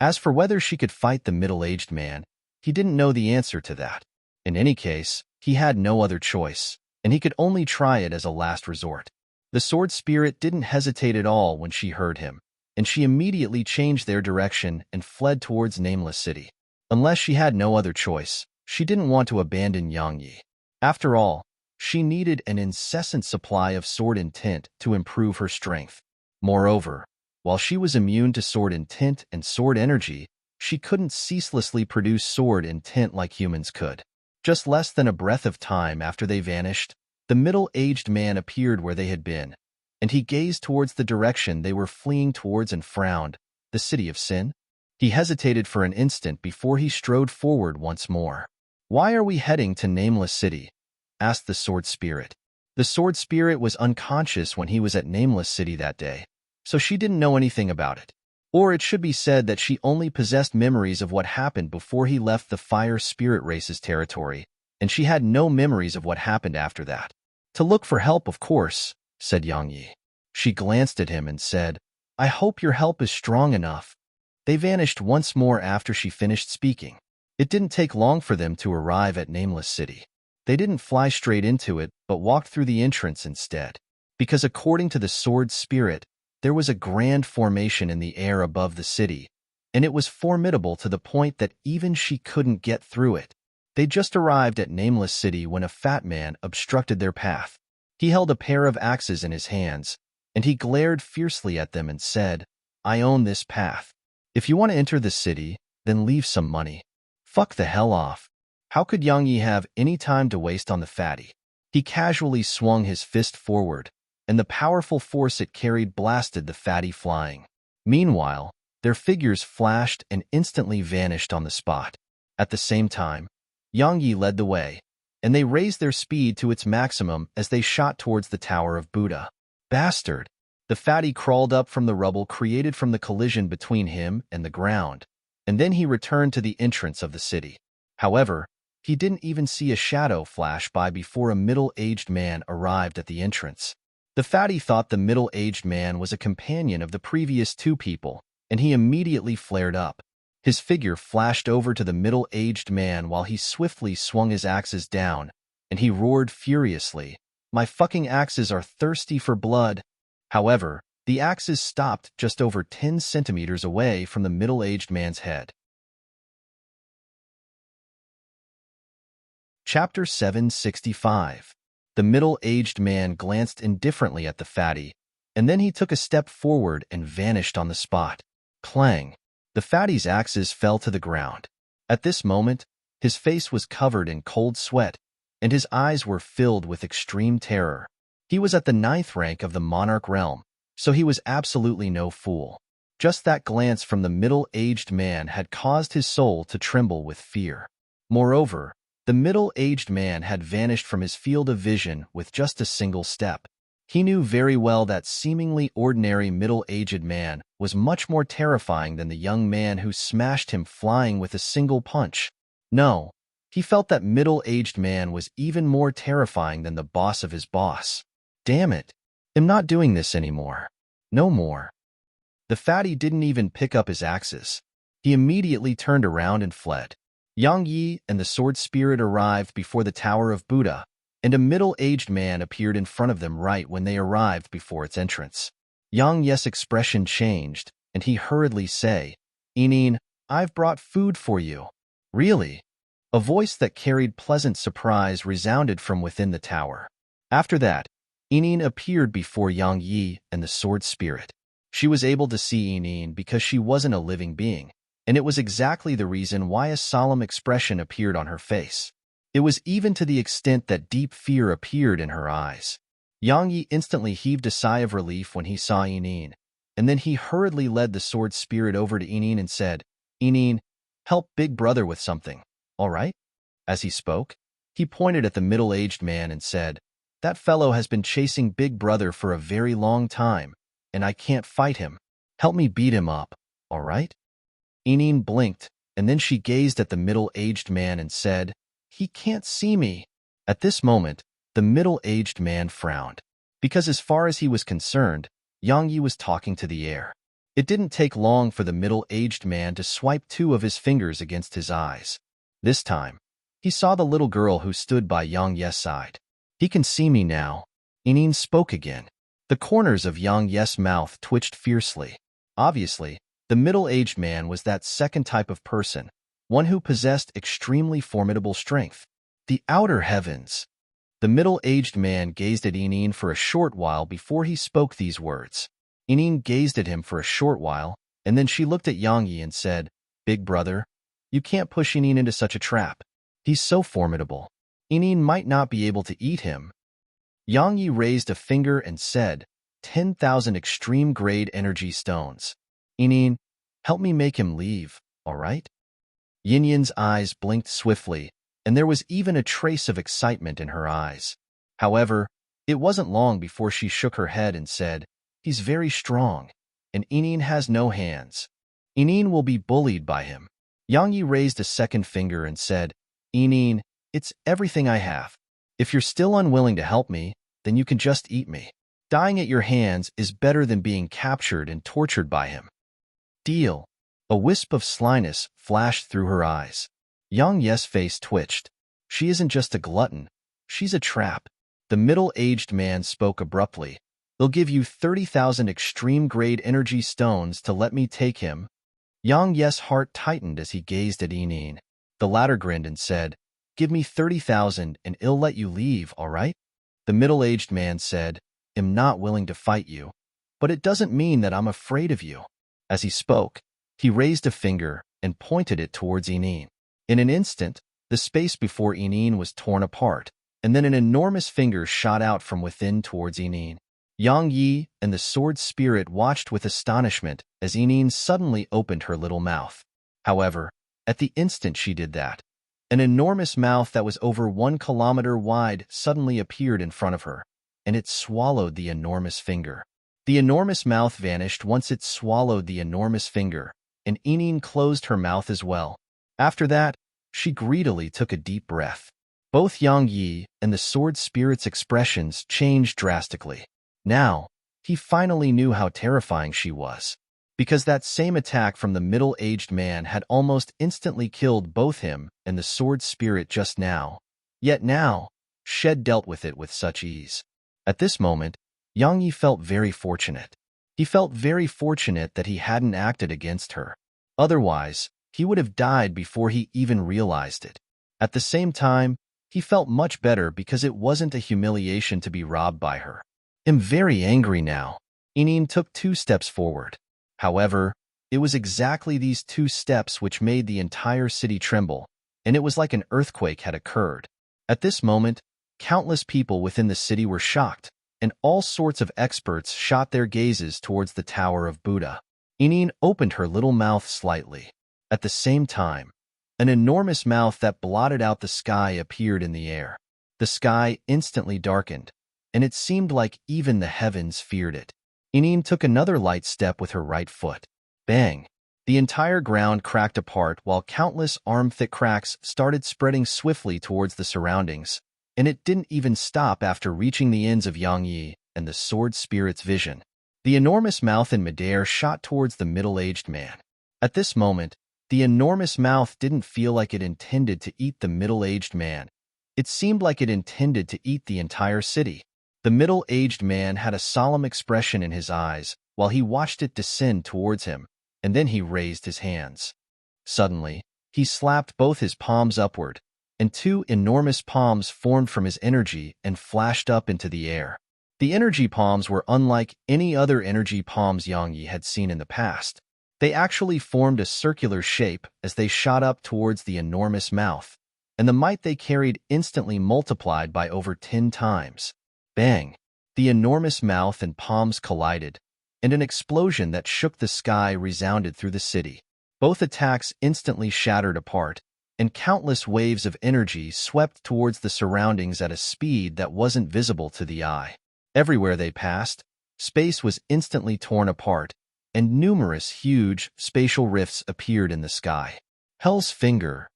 As for whether she could fight the middle-aged man, he didn't know the answer to that. In any case, he had no other choice, and he could only try it as a last resort. The sword spirit didn't hesitate at all when she heard him, and she immediately changed their direction and fled towards Nameless City. Unless she had no other choice, she didn't want to abandon Yang Yi. After all, she needed an incessant supply of sword intent to improve her strength. Moreover, while she was immune to sword intent and sword energy, she couldn't ceaselessly produce sword intent like humans could. Just less than a breath of time after they vanished, the middle-aged man appeared where they had been, and he gazed towards the direction they were fleeing towards and frowned, the city of sin. He hesitated for an instant before he strode forward once more. Why are we heading to Nameless City? Asked the sword spirit. The sword spirit was unconscious when he was at Nameless City that day, so she didn't know anything about it. Or it should be said that she only possessed memories of what happened before he left the fire spirit race's territory, and she had no memories of what happened after that. To look for help, of course, said Yang Yi. She glanced at him and said, I hope your help is strong enough. They vanished once more after she finished speaking. It didn't take long for them to arrive at Nameless City. They didn't fly straight into it, but walked through the entrance instead. Because according to the sword spirit, there was a grand formation in the air above the city, and it was formidable to the point that even she couldn't get through it. They just arrived at Nameless City when a fat man obstructed their path. He held a pair of axes in his hands, and he glared fiercely at them and said, I own this path. If you want to enter the city, then leave some money. Fuck the hell off. How could Yang Yi have any time to waste on the fatty? He casually swung his fist forward, and the powerful force it carried blasted the fatty flying. Meanwhile, their figures flashed and instantly vanished on the spot. At the same time, Yang Yi led the way, and they raised their speed to its maximum as they shot towards the Tower of Buddha. Bastard! The fatty crawled up from the rubble created from the collision between him and the ground, and then he returned to the entrance of the city. However, he didn't even see a shadow flash by before a middle-aged man arrived at the entrance. The fatty thought the middle-aged man was a companion of the previous two people, and he immediately flared up. His figure flashed over to the middle-aged man while he swiftly swung his axes down, and he roared furiously, My fucking axes are thirsty for blood. However, the axes stopped just over 10 centimeters away from the middle-aged man's head. Chapter 765. The middle-aged man glanced indifferently at the fatty, and then he took a step forward and vanished on the spot. Clang! The fatty's axes fell to the ground. At this moment, his face was covered in cold sweat, and his eyes were filled with extreme terror. He was at the 9th rank of the monarch realm, so he was absolutely no fool. Just that glance from the middle-aged man had caused his soul to tremble with fear. Moreover, the middle-aged man had vanished from his field of vision with just a single step. He knew very well that seemingly ordinary middle-aged man was much more terrifying than the young man who smashed him flying with a single punch. No, he felt that middle-aged man was even more terrifying than the boss of his boss. Damn it, I'm not doing this anymore. No more. The fatty didn't even pick up his axes. He immediately turned around and fled. Yang Yi and the sword spirit arrived before the Tower of Buddha, and a middle-aged man appeared in front of them right when they arrived before its entrance. Yang Yi's expression changed, and he hurriedly said, Ineen, I've brought food for you. Really? A voice that carried pleasant surprise resounded from within the tower. After that, Ineen appeared before Yang Yi and the sword spirit. She was able to see Ineen because she wasn't a living being, and it was exactly the reason why a solemn expression appeared on her face. It was even to the extent that deep fear appeared in her eyes. Yang Yi instantly heaved a sigh of relief when he saw Yinin, and then he hurriedly led the sword spirit over to Yinin and said, "Yinin, help Big Brother with something, all right?" As he spoke, he pointed at the middle-aged man and said, "That fellow has been chasing Big Brother for a very long time, and I can't fight him. Help me beat him up, all right?" Yinin blinked, and then she gazed at the middle-aged man and said, "He can't see me." At this moment, the middle-aged man frowned, because as far as he was concerned, Yang Yi was talking to the air. It didn't take long for the middle-aged man to swipe two of his fingers against his eyes. This time, he saw the little girl who stood by Yang Ye's side. "He can see me now." Yinin spoke again. The corners of Yang Ye's mouth twitched fiercely. Obviously, the middle-aged man was that second type of person, one who possessed extremely formidable strength. The outer heavens. The middle-aged man gazed at Yinin for a short while before he spoke these words. Yinin gazed at him for a short while, and then she looked at Yang Yi and said, "Big Brother, you can't push Yinin into such a trap. He's so formidable. Yinin might not be able to eat him." Yang Yi raised a finger and said, 10,000 extreme-grade energy stones. "Yinin, help me make him leave, all right?" Yin's eyes blinked swiftly, and there was even a trace of excitement in her eyes. However, it wasn't long before she shook her head and said, "He's very strong, and Yinin has no hands. Yinin will be bullied by him." Yang Yi raised a second finger and said, "Yinin, it's everything I have. If you're still unwilling to help me, then you can just eat me. Dying at your hands is better than being captured and tortured by him." "Deal." A wisp of slyness flashed through her eyes. Yang Ye's face twitched. She isn't just a glutton, she's a trap. The middle-aged man spoke abruptly. "They'll give you 30,000 extreme-grade energy stones to let me take him." Yang Ye's heart tightened as he gazed at Yinin. The latter grinned and said, "Give me 30,000 and I'll let you leave, all right?" The middle-aged man said, "I'm not willing to fight you, but it doesn't mean that I'm afraid of you." As he spoke, he raised a finger and pointed it towards Yinin. In an instant, the space before Yinin was torn apart, and then an enormous finger shot out from within towards Yinin. Yang Yi and the sword spirit watched with astonishment as Yinin suddenly opened her little mouth. However, at the instant she did that, an enormous mouth that was over 1 kilometer wide suddenly appeared in front of her, and it swallowed the enormous finger. The enormous mouth vanished once it swallowed the enormous finger, and Yinin closed her mouth as well. After that, she greedily took a deep breath. Both Yang Yi and the sword spirit's expressions changed drastically. Now, he finally knew how terrifying she was, because that same attack from the middle-aged man had almost instantly killed both him and the sword spirit just now. Yet now, Shed dealt with it with such ease. At this moment, Yang Yi felt very fortunate. He felt very fortunate that he hadn't acted against her. Otherwise, he would have died before he even realized it. At the same time, he felt much better because it wasn't a humiliation to be robbed by her. "I'm very angry now." Yinin took 2 steps forward. However, it was exactly these 2 steps which made the entire city tremble, and it was like an earthquake had occurred. At this moment, countless people within the city were shocked, and all sorts of experts shot their gazes towards the Tower of Buddha. Yinin opened her little mouth slightly. At the same time, an enormous mouth that blotted out the sky appeared in the air. The sky instantly darkened, and it seemed like even the heavens feared it. Yinin took another light step with her right foot. Bang! The entire ground cracked apart while countless arm-thick cracks started spreading swiftly towards the surroundings, and it didn't even stop after reaching the ends of Yang Yi and the sword spirit's vision. The enormous mouth in midair shot towards the middle-aged man. At this moment, the enormous mouth didn't feel like it intended to eat the middle-aged man. It seemed like it intended to eat the entire city. The middle-aged man had a solemn expression in his eyes while he watched it descend towards him, and then he raised his hands. Suddenly, he slapped both his palms upward, and 2 enormous palms formed from his energy and flashed up into the air. The energy palms were unlike any other energy palms Yang Yi had seen in the past. They actually formed a circular shape as they shot up towards the enormous mouth, and the might they carried instantly multiplied by over 10 times. Bang! The enormous mouth and palms collided, and an explosion that shook the sky resounded through the city. Both attacks instantly shattered apart, and countless waves of energy swept towards the surroundings at a speed that wasn't visible to the eye. Everywhere they passed, space was instantly torn apart, and numerous huge spatial rifts appeared in the sky. Hell's finger!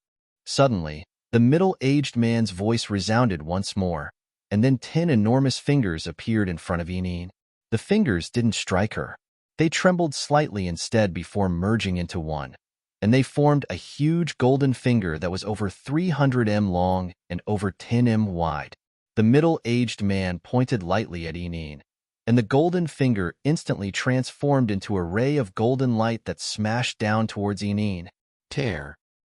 Suddenly, the middle-aged man's voice resounded once more, and then 10 enormous fingers appeared in front of Enine. The fingers didn't strike her. They trembled slightly instead before merging into one, and they formed a huge golden finger that was over 300 m long and over 10 m wide. The middle-aged man pointed lightly at Enine, and the golden finger instantly transformed into a ray of golden light that smashed down towards Enine. Tear!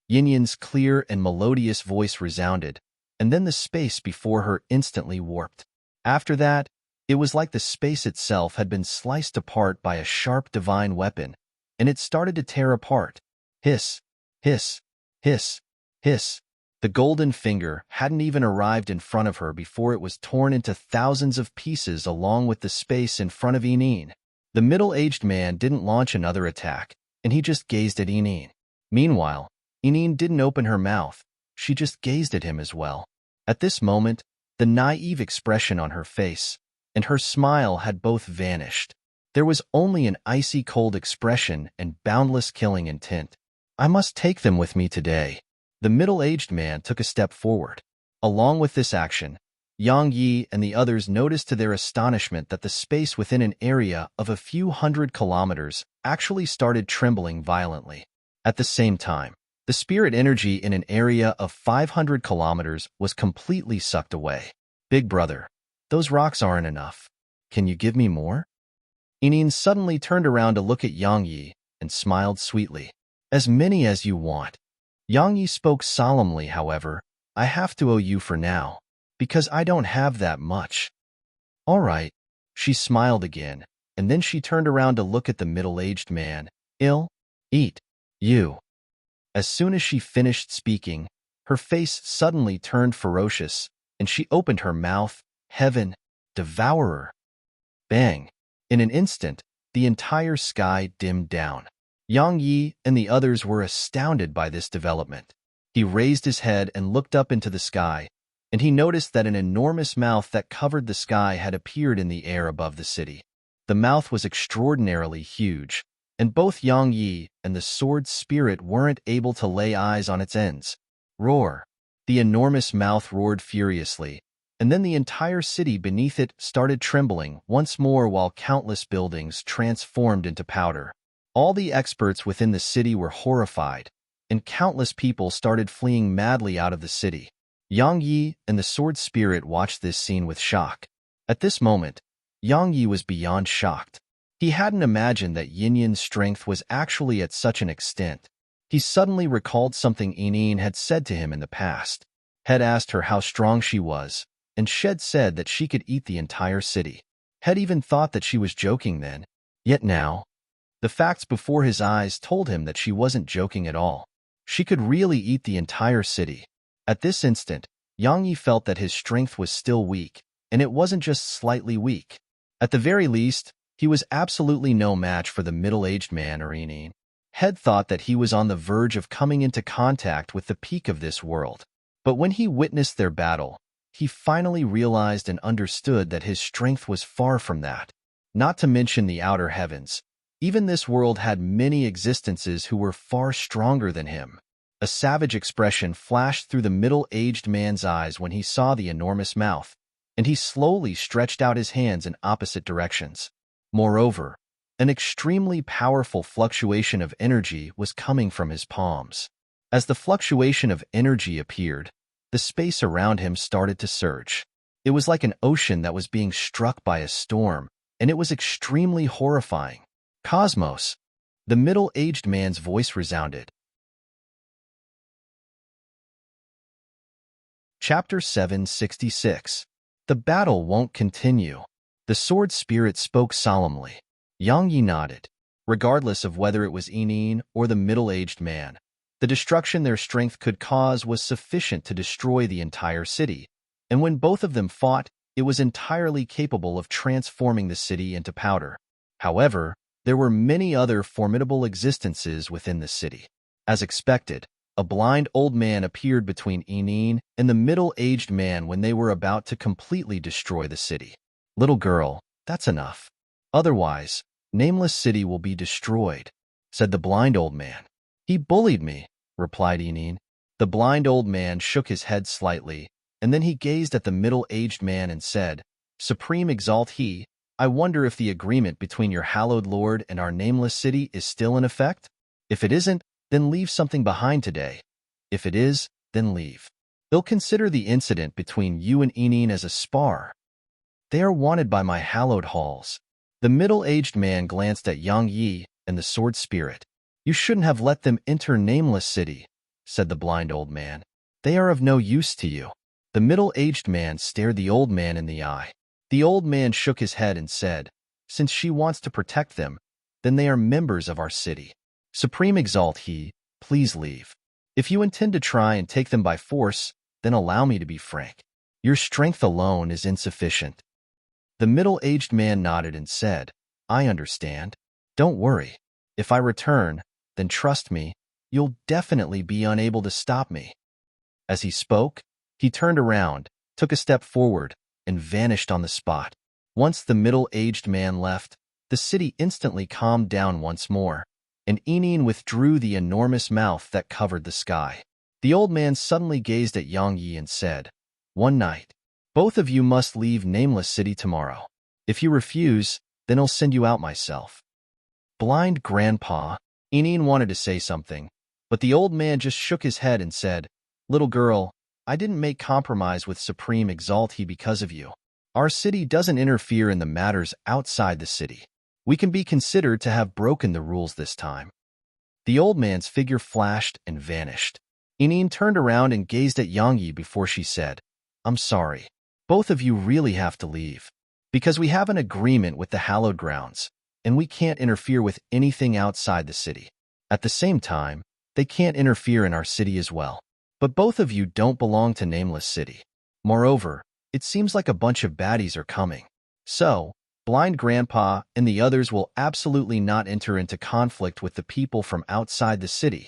Yinyan's clear and melodious voice resounded, and then the space before her instantly warped. After that, it was like the space itself had been sliced apart by a sharp divine weapon, and it started to tear apart. Hiss, hiss, hiss, hiss. The golden finger hadn't even arrived in front of her before it was torn into thousands of pieces along with the space in front of Enine. The middle-aged man didn't launch another attack, and he just gazed at Enine. Meanwhile, Enine didn't open her mouth. She just gazed at him as well. At this moment, the naive expression on her face and her smile had both vanished. There was only an icy cold expression and boundless killing intent. I must take them with me today. The middle-aged man took a step forward. Along with this action, Yang Yi and the others noticed to their astonishment that the space within an area of a few hundred kilometers actually started trembling violently. At the same time, the spirit energy in an area of 500 kilometers was completely sucked away. Big brother, those rocks aren't enough. Can you give me more? Enine suddenly turned around to look at Yang Yi and smiled sweetly. As many as you want. Yang Yi spoke solemnly, however. I have to owe you for now, because I don't have that much. All right. She smiled again, and then she turned around to look at the middle-aged man. Eat. You. As soon as she finished speaking, her face suddenly turned ferocious, and she opened her mouth. Heaven, devourer. Bang. In an instant, the entire sky dimmed down. Yang Yi and the others were astounded by this development. He raised his head and looked up into the sky, and he noticed that an enormous mouth that covered the sky had appeared in the air above the city. The mouth was extraordinarily huge, and both Yang Yi and the sword spirit weren't able to lay eyes on its ends. Roar! The enormous mouth roared furiously, and then the entire city beneath it started trembling once more while countless buildings transformed into powder. All the experts within the city were horrified, and countless people started fleeing madly out of the city. Yang Yi and the sword spirit watched this scene with shock. At this moment, Yang Yi was beyond shocked. He hadn't imagined that Yinyan's strength was actually at such an extent. He suddenly recalled something Enine had said to him in the past. Had asked her how strong she was, and Shed said that she could eat the entire city. Had even thought that she was joking then. Yet now, the facts before his eyes told him that she wasn't joking at all. She could really eat the entire city. At this instant, Yang Yi felt that his strength was still weak, and it wasn't just slightly weak. At the very least, he was absolutely no match for the middle-aged man or Enine. Had thought that he was on the verge of coming into contact with the peak of this world. But when he witnessed their battle, he finally realized and understood that his strength was far from that. Not to mention the outer heavens. Even this world had many existences who were far stronger than him. A savage expression flashed through the middle-aged man's eyes when he saw the enormous mouth, and he slowly stretched out his hands in opposite directions. Moreover, an extremely powerful fluctuation of energy was coming from his palms. As the fluctuation of energy appeared, the space around him started to surge. It was like an ocean that was being struck by a storm, and it was extremely horrifying. Cosmos! The middle-aged man's voice resounded. Chapter 766. The battle won't continue. The sword spirit spoke solemnly. Yang Yi nodded. regardless of whether it was Enine or the middle-aged man. The destruction their strength could cause was sufficient to destroy the entire city, and when both of them fought, it was entirely capable of transforming the city into powder. However, there were many other formidable existences within the city. As expected, a blind old man appeared between Enine and the middle-aged man when they were about to completely destroy the city. "Little girl, that's enough. Otherwise, Nameless City will be destroyed," said the blind old man. "He bullied me," replied Enine. The blind old man shook his head slightly, and then he gazed at the middle-aged man and said, "Supreme exalt he, I wonder if the agreement between your hallowed lord and our nameless city is still in effect? If it isn't, then leave something behind today. If it is, then leave. They'll consider the incident between you and Enine as a spar. They are wanted by my hallowed halls." The middle-aged man glanced at Yang Yi and the sword spirit. "You shouldn't have let them enter Nameless City," said the blind old man. "They are of no use to you." The middle-aged man stared the old man in the eye. The old man shook his head and said, "Since she wants to protect them, then they are members of our city. Supreme exalt he, please leave. If you intend to try and take them by force, then allow me to be frank. Your strength alone is insufficient." The middle-aged man nodded and said, "I understand. Don't worry. If I return, then trust me, you'll definitely be unable to stop me." As he spoke, he turned around, took a step forward, and vanished on the spot. Once the middle-aged man left, the city instantly calmed down once more, and Enine withdrew the enormous mouth that covered the sky. The old man suddenly gazed at Yang Yi and said, "One night, both of you must leave Nameless City tomorrow. If you refuse, then I'll send you out myself." "Blind grandpa," Enine wanted to say something, but the old man just shook his head and said, "Little girl, I didn't make compromise with Supreme Exalt He because of you. Our city doesn't interfere in the matters outside the city. We can be considered to have broken the rules this time." The old man's figure flashed and vanished. Enine turned around and gazed at Yang Yi before she said, "I'm sorry. Both of you really have to leave. Because we have an agreement with the hallowed grounds, and we can't interfere with anything outside the city. At the same time, they can't interfere in our city as well. But both of you don't belong to Nameless City. Moreover, it seems like a bunch of baddies are coming. So, Blind Grandpa and the others will absolutely not enter into conflict with the people from outside the city."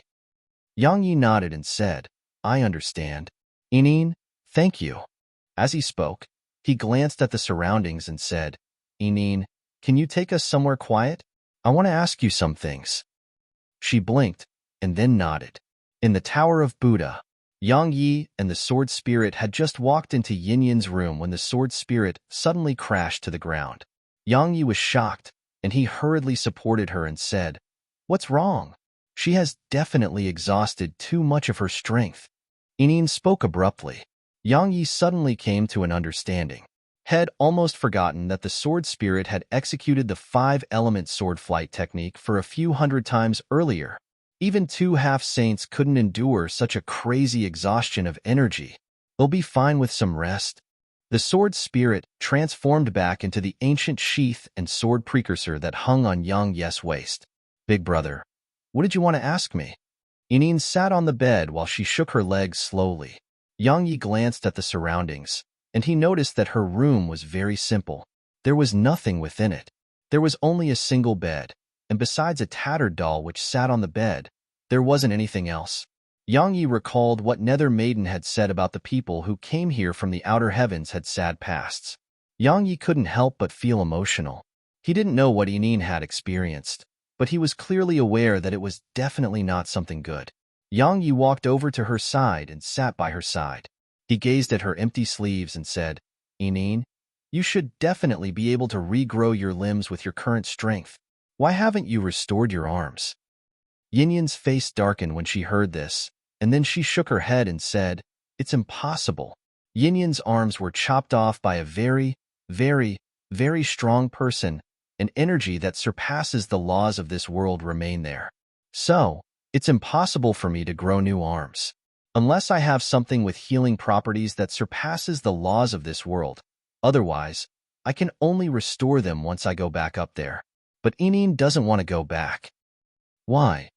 Yang Yi nodded and said, "I understand. Enine, thank you." As he spoke, he glanced at the surroundings and said, "Enine, can you take us somewhere quiet? I want to ask you some things." She blinked and then nodded. In the Tower of Buddha, Yang Yi and the sword spirit had just walked into Yin Yin's room when the sword spirit suddenly crashed to the ground. Yang Yi was shocked, and he hurriedly supported her and said, "What's wrong? She has definitely exhausted too much of her strength." Enine spoke abruptly. Yang Yi suddenly came to an understanding. Had almost forgotten that the sword spirit had executed the 5-element sword flight technique for a few hundred times earlier. Even 2 half-saints couldn't endure such a crazy exhaustion of energy. They'll be fine with some rest. The sword spirit transformed back into the ancient sheath and sword precursor that hung on Yang Yi's waist. "Big brother, what did you want to ask me?" Enine sat on the bed while she shook her legs slowly. Yang Yi glanced at the surroundings, and he noticed that her room was very simple. There was nothing within it. There was only a single bed, and besides a tattered doll which sat on the bed, there wasn't anything else. Yang Yi recalled what Nether Maiden had said about the people who came here from the outer heavens had sad pasts. Yang Yi couldn't help but feel emotional. He didn't know what Enine had experienced, but he was clearly aware that it was definitely not something good. Yang Yi walked over to her side and sat by her side. He gazed at her empty sleeves and said, "Enine, you should definitely be able to regrow your limbs with your current strength. Why haven't you restored your arms?" Yin Yin's face darkened when she heard this, and then she shook her head and said, "It's impossible." Yin Yin's arms were chopped off by a very, very, very strong person. An energy that surpasses the laws of this world remain there. So, it's impossible for me to grow new arms. Unless I have something with healing properties that surpasses the laws of this world. Otherwise, I can only restore them once I go back up there. but Inin doesn't want to go back. Why?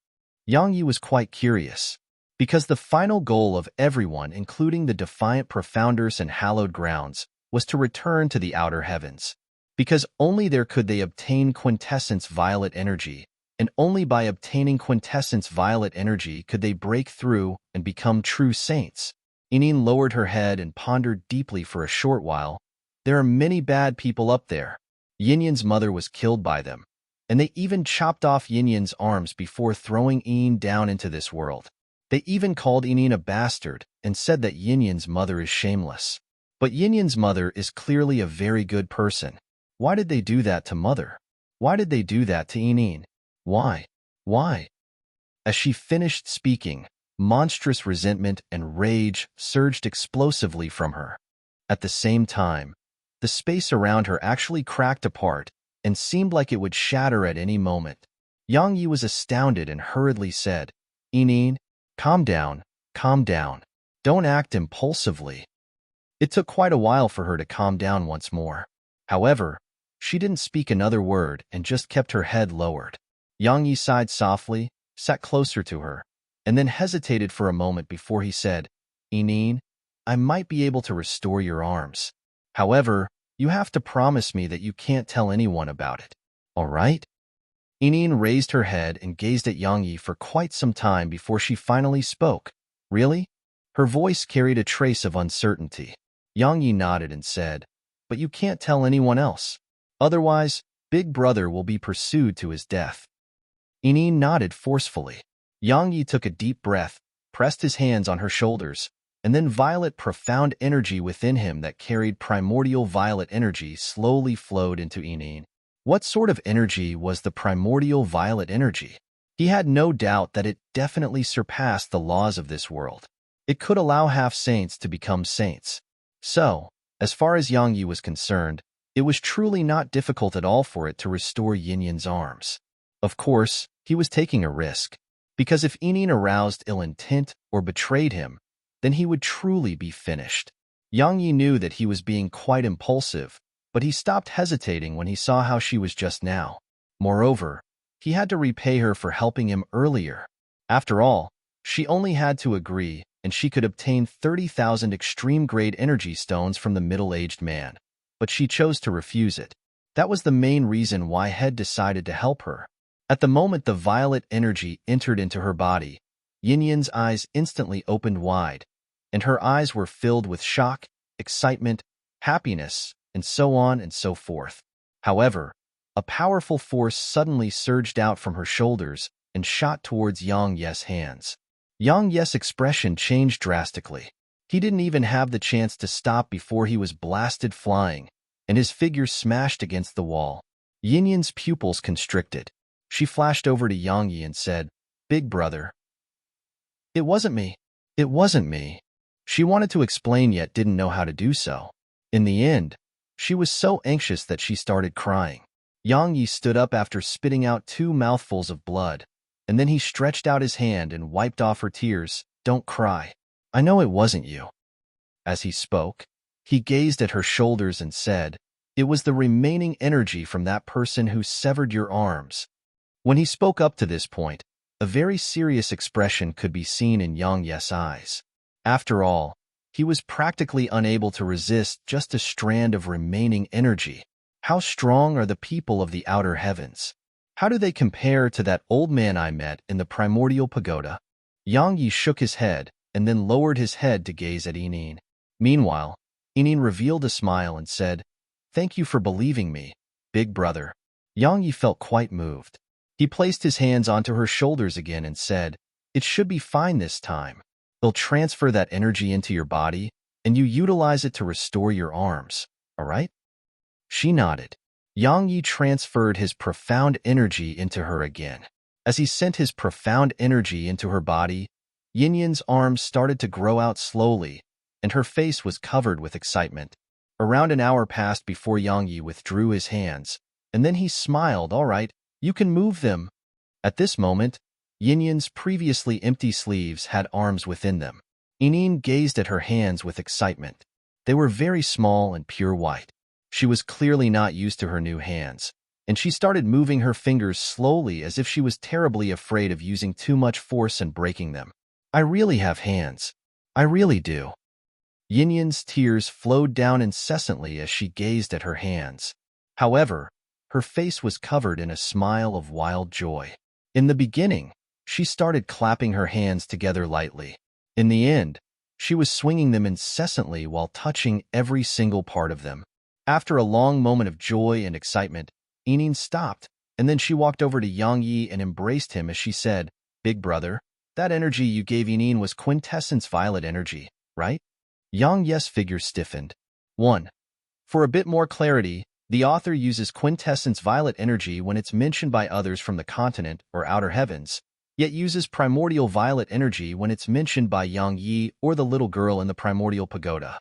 Yang Yi was quite curious. Because the final goal of everyone, including the defiant profounders and hallowed grounds, was to return to the outer heavens. Because only there could they obtain quintessence violet energy, and only by obtaining quintessence violet energy could they break through and become true saints. Inin lowered her head and pondered deeply for a short while. There are many bad people up there. Yinyan's mother was killed by them, and they even chopped off Yinyan's arms before throwing Yin down into this world. They even called Inin a bastard and said that Yinyan's mother is shameless. But Yinyan's mother is clearly a very good person. Why did they do that to mother? Why did they do that to Inin? Why? Why? As she finished speaking, monstrous resentment and rage surged explosively from her. At the same time, the space around her actually cracked apart and seemed like it would shatter at any moment. Yang Yi was astounded and hurriedly said, Inin, calm down, calm down. Don't act impulsively. It took quite a while for her to calm down once more. However, she didn't speak another word and just kept her head lowered. Yang Yi sighed softly, sat closer to her, and then hesitated for a moment before he said, Inin, I might be able to restore your arms. However, you have to promise me that you can't tell anyone about it. All right? Inin raised her head and gazed at Yang Yi for quite some time before she finally spoke. Really? Her voice carried a trace of uncertainty. Yang Yi nodded and said, But you can't tell anyone else. Otherwise, Big Brother will be pursued to his death. Inin nodded forcefully. Yang Yi took a deep breath, pressed his hands on her shoulders, and then violet profound energy within him that carried primordial violet energy slowly flowed into Inin. What sort of energy was the primordial violet energy? He had no doubt that it definitely surpassed the laws of this world. It could allow half-saints to become saints. So, as far as Yang Yi was concerned, it was truly not difficult at all for it to restore Yinyan's arms. Of course, he was taking a risk, because if Inin aroused ill intent or betrayed him, then he would truly be finished. Yang Yi knew that he was being quite impulsive, but he stopped hesitating when he saw how she was just now. Moreover, he had to repay her for helping him earlier. After all, she only had to agree, and she could obtain 30,000 extreme-grade energy stones from the middle-aged man. But she chose to refuse it. That was the main reason why Head decided to help her. At the moment the violet energy entered into her body, Yinyan's eyes instantly opened wide, and her eyes were filled with shock, excitement, happiness, and so on and so forth. However, a powerful force suddenly surged out from her shoulders and shot towards Yang Ye's hands. Yang Ye's expression changed drastically. He didn't even have the chance to stop before he was blasted flying, and his figure smashed against the wall. Yinyan's pupils constricted. She flashed over to Yang Yi and said, Big Brother. It wasn't me. It wasn't me. She wanted to explain yet didn't know how to do so. In the end, she was so anxious that she started crying. Yang Yi stood up after spitting out 2 mouthfuls of blood, and then he stretched out his hand and wiped off her tears. Don't cry. I know it wasn't you. As he spoke, he gazed at her shoulders and said, It was the remaining energy from that person who severed your arms. When he spoke up to this point, a very serious expression could be seen in Yang Ye's eyes. After all, he was practically unable to resist just a strand of remaining energy. How strong are the people of the outer heavens? How do they compare to that old man I met in the primordial pagoda? Yang Yi shook his head and then lowered his head to gaze at Inin. Meanwhile, Inin revealed a smile and said, Thank you for believing me, Big Brother. Yang Yi felt quite moved. He placed his hands onto her shoulders again and said, It should be fine this time. They'll transfer that energy into your body, and you utilize it to restore your arms, all right? She nodded. Yang Yi transferred his profound energy into her again. As he sent his profound energy into her body, Yinyan's arms started to grow out slowly, and her face was covered with excitement. Around an hour passed before Yang Yi withdrew his hands, and then he smiled, All right, you can move them. At this moment, Yinyan's previously empty sleeves had arms within them. Inin gazed at her hands with excitement. They were very small and pure white. She was clearly not used to her new hands. and she started moving her fingers slowly as if she was terribly afraid of using too much force and breaking them. I really have hands. I really do. Yinyan's tears flowed down incessantly as she gazed at her hands. However, her face was covered in a smile of wild joy. In the beginning, she started clapping her hands together lightly. In the end, she was swinging them incessantly while touching every single part of them. After a long moment of joy and excitement, Enin stopped, and then she walked over to Yang Yi and embraced him as she said, "Big brother, that energy you gave Enin was quintessence violet energy, right?" Yang Yi's figure stiffened. 1. For a bit more clarity, the author uses quintessence violet energy when it's mentioned by others from the continent or outer heavens, yet uses primordial violet energy when it's mentioned by Yang Yi or the little girl in the primordial pagoda.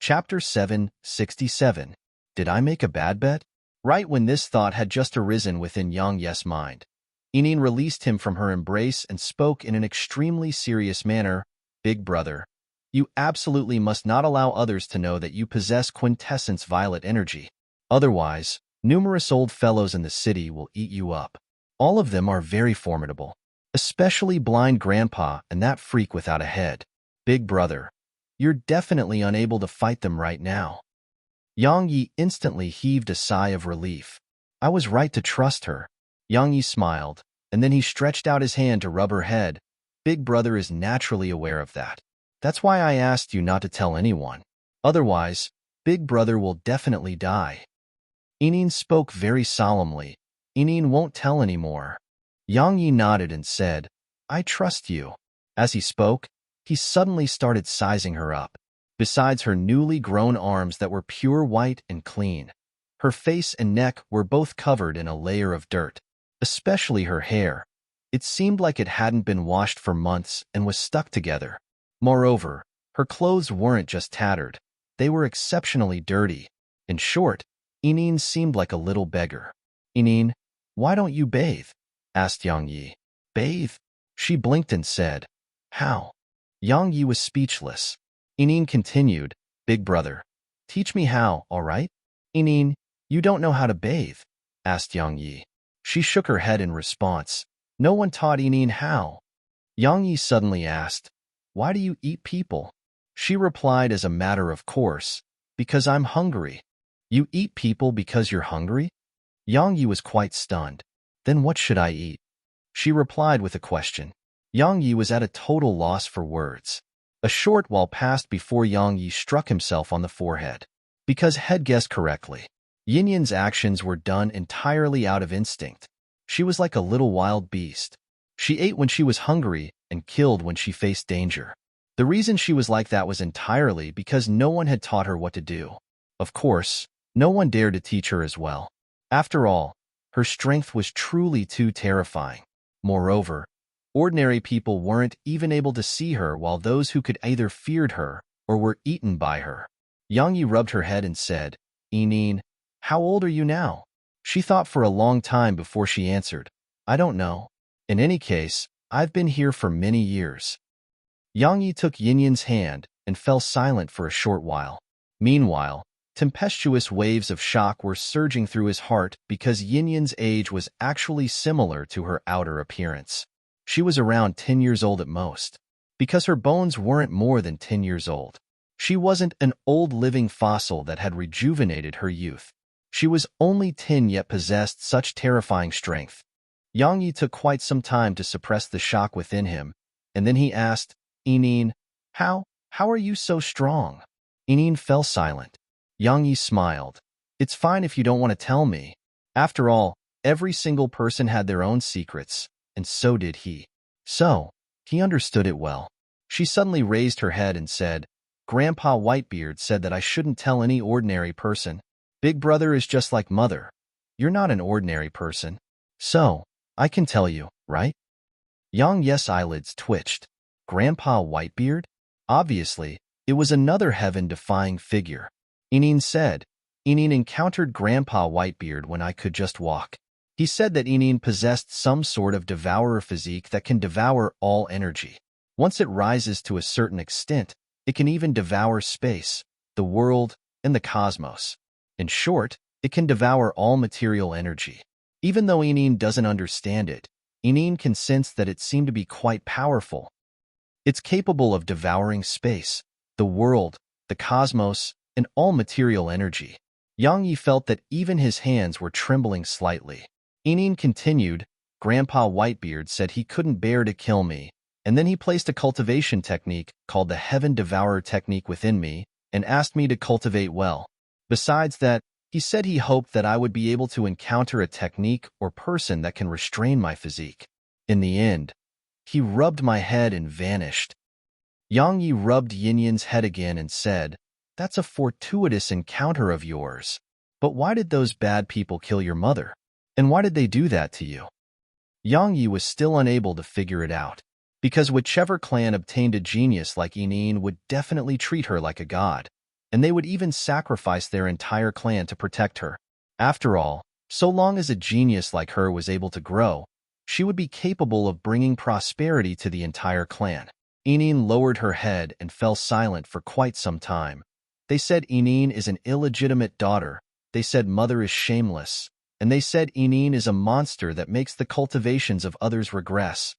Chapter 767. Did I make a bad bet? Right when this thought had just arisen within Yang Yi's mind, Enin released him from her embrace and spoke in an extremely serious manner. "Big brother, you absolutely must not allow others to know that you possess quintessence violet energy. Otherwise, numerous old fellows in the city will eat you up. All of them are very formidable, especially blind grandpa and that freak without a head. Big brother, you're definitely unable to fight them right now." Yang Yi instantly heaved a sigh of relief. I was right to trust her. Yang Yi smiled, and then he stretched out his hand to rub her head. Big brother is naturally aware of that. That's why I asked you not to tell anyone. Otherwise, Big brother will definitely die. Enin spoke very solemnly. Enin won't tell anymore. Yang Yi nodded and said, "I trust you." As he spoke, he suddenly started sizing her up. Besides her newly grown arms that were pure white and clean, her face and neck were both covered in a layer of dirt. Especially her hair. It seemed like it hadn't been washed for months and was stuck together. Moreover, her clothes weren't just tattered. They were exceptionally dirty. In short, Enin seemed like a little beggar. "Enin, why don't you bathe?" asked Yang Yi. "Bathe?" She blinked and said, "How?" Yang Yi was speechless. Enin continued, "Big brother, teach me how, all right?" "Enin, you don't know how to bathe?" asked Yang Yi. She shook her head in response. No one taught Enin how. Yang Yi suddenly asked, "Why do you eat people?" She replied as a matter of course, "Because I'm hungry." "You eat people because you're hungry?" Yang Yi was quite stunned. "Then what should I eat?" She replied with a question. Yang Yi was at a total loss for words. A short while passed before Yang Yi struck himself on the forehead. Because had guessed correctly. Yinyan's actions were done entirely out of instinct. She was like a little wild beast. She ate when she was hungry and killed when she faced danger. The reason she was like that was entirely because no one had taught her what to do. Of course, no one dared to teach her as well. After all, her strength was truly too terrifying. Moreover, ordinary people weren't even able to see her, while those who could either feared her or were eaten by her. Yang Yi rubbed her head and said, "Enin, how old are you now?" She thought for a long time before she answered, "I don't know. In any case, I've been here for many years." Yang Yi took Yinyan's hand and fell silent for a short while. Meanwhile, tempestuous waves of shock were surging through his heart because Yinyan's age was actually similar to her outer appearance. She was around 10 years old at most, because her bones weren't more than 10 years old. She wasn't an old living fossil that had rejuvenated her youth. She was only 10 yet possessed such terrifying strength. Yang Yi took quite some time to suppress the shock within him, and then he asked, "Enin, how are you so strong?" Enin fell silent. Yang Yi smiled. "It's fine if you don't want to tell me. After all, every single person had their own secrets, and so did he." So, he understood it well. She suddenly raised her head and said, "Grandpa Whitebeard said that I shouldn't tell any ordinary person. Big brother is just like mother. You're not an ordinary person. So, I can tell you, right?" Yang Yi's eyelids twitched. Grandpa Whitebeard? Obviously, it was another heaven-defying figure. Enin said, "Enin encountered Grandpa Whitebeard when I could just walk. He said that Enin possessed some sort of devourer physique that can devour all energy. Once it rises to a certain extent, it can even devour space, the world, and the cosmos. In short, it can devour all material energy. Even though Enine doesn't understand it, Enine can sense that it seemed to be quite powerful. It's capable of devouring space, the world, the cosmos, and all material energy. Yang Yi felt that even his hands were trembling slightly. Enine continued, Grandpa Whitebeard said he couldn't bear to kill me, and then he placed a cultivation technique called the Heaven Devourer technique within me and asked me to cultivate well. Besides that, he said he hoped that I would be able to encounter a technique or person that can restrain my physique. In the end, he rubbed my head and vanished. Yang Yi rubbed Yinyan's head again and said, That's a fortuitous encounter of yours. But why did those bad people kill your mother? And why did they do that to you? Yang Yi was still unable to figure it out, because whichever clan obtained a genius like Enine would definitely treat her like a god, and they would even sacrifice their entire clan to protect her. After all, so long as a genius like her was able to grow, she would be capable of bringing prosperity to the entire clan. Enine lowered her head and fell silent for quite some time. They said Enine is an illegitimate daughter, they said mother is shameless, and they said Enine is a monster that makes the cultivations of others regress.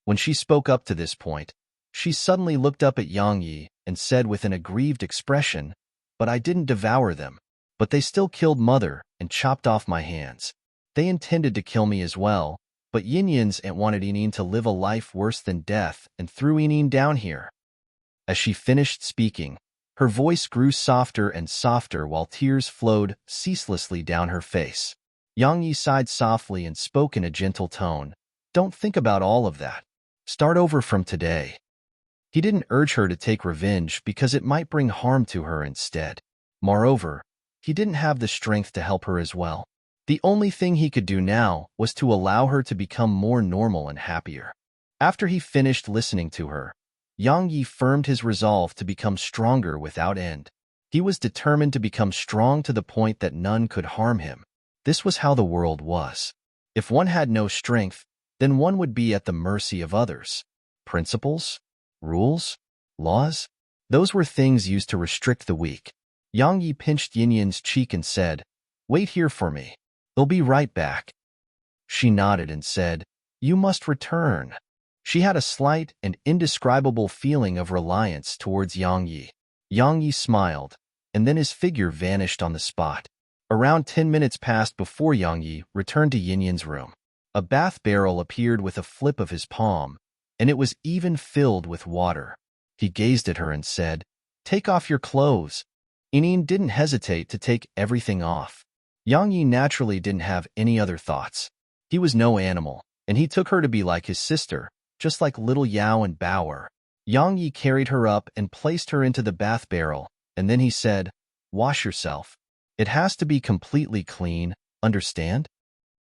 When she spoke up to this point, she suddenly looked up at Yang Yi and said with an aggrieved expression, But I didn't devour them. But they still killed mother and chopped off my hands. They intended to kill me as well, but Yinyan's aunt wanted Enine to live a life worse than death and threw Enine down here. As she finished speaking, her voice grew softer and softer while tears flowed ceaselessly down her face. Yang Yi sighed softly and spoke in a gentle tone, Don't think about all of that. Start over from today. He didn't urge her to take revenge because it might bring harm to her instead. Moreover, he didn't have the strength to help her as well. The only thing he could do now was to allow her to become more normal and happier. After he finished listening to her, Yang Yi firmed his resolve to become stronger without end. He was determined to become strong to the point that none could harm him. This was how the world was. If one had no strength, then one would be at the mercy of others. Principles? Rules? Laws? Those were things used to restrict the weak. Yang Yi pinched Yinyan's cheek and said, Wait here for me. They'll be right back. She nodded and said, You must return. She had a slight and indescribable feeling of reliance towards Yang Yi. Yang Yi smiled, and then his figure vanished on the spot. Around 10 minutes passed before Yang Yi returned to Yinyan's room. A bath barrel appeared with a flip of his palm, and it was even filled with water. He gazed at her and said, Take off your clothes. Enine didn't hesitate to take everything off. Yang Yi naturally didn't have any other thoughts. He was no animal, and he took her to be like his sister, just like little Yao and Bower. Yang Yi carried her up and placed her into the bath barrel, and then he said, Wash yourself. It has to be completely clean, understand?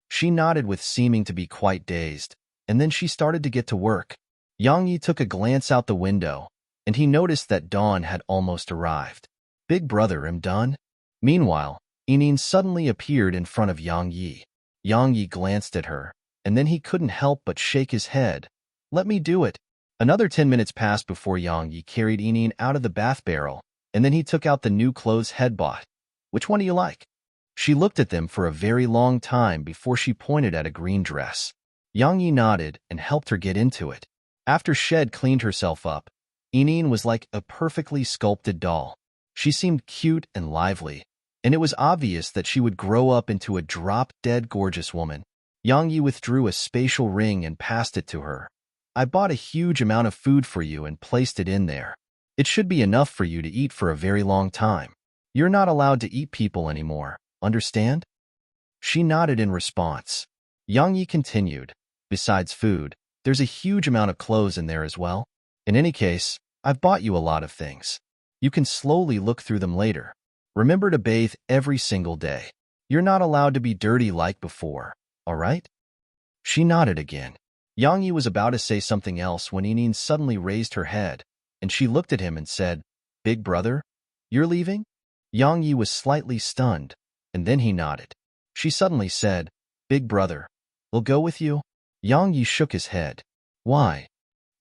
She nodded with seeming to be quite dazed, and then she started to get to work. Yang Yi took a glance out the window, and he noticed that dawn had almost arrived. Big brother, I'm done. Meanwhile, Enine suddenly appeared in front of Yang Yi. Yang Yi glanced at her, and then he couldn't help but shake his head. Let me do it. Another 10 minutes passed before Yang Yi carried Enine out of the bath barrel, and then he took out the new clothes head bought. Which one do you like? She looked at them for a very long time before she pointed at a green dress. Yang Yi nodded and helped her get into it. After Shed cleaned herself up, Enine was like a perfectly sculpted doll. She seemed cute and lively, and it was obvious that she would grow up into a drop-dead gorgeous woman. Yang Yi withdrew a spatial ring and passed it to her. I bought a huge amount of food for you and placed it in there. It should be enough for you to eat for a very long time. You're not allowed to eat people anymore, understand? She nodded in response. Yang Yi continued, Besides food, there's a huge amount of clothes in there as well. In any case, I've bought you a lot of things. You can slowly look through them later. Remember to bathe every single day. You're not allowed to be dirty like before, all right? She nodded again. Yang Yi was about to say something else when Enine suddenly raised her head, and she looked at him and said, Big brother, you're leaving? Yang Yi was slightly stunned, and then he nodded. She suddenly said, Big brother, we'll go with you? Yang Yi shook his head. Why?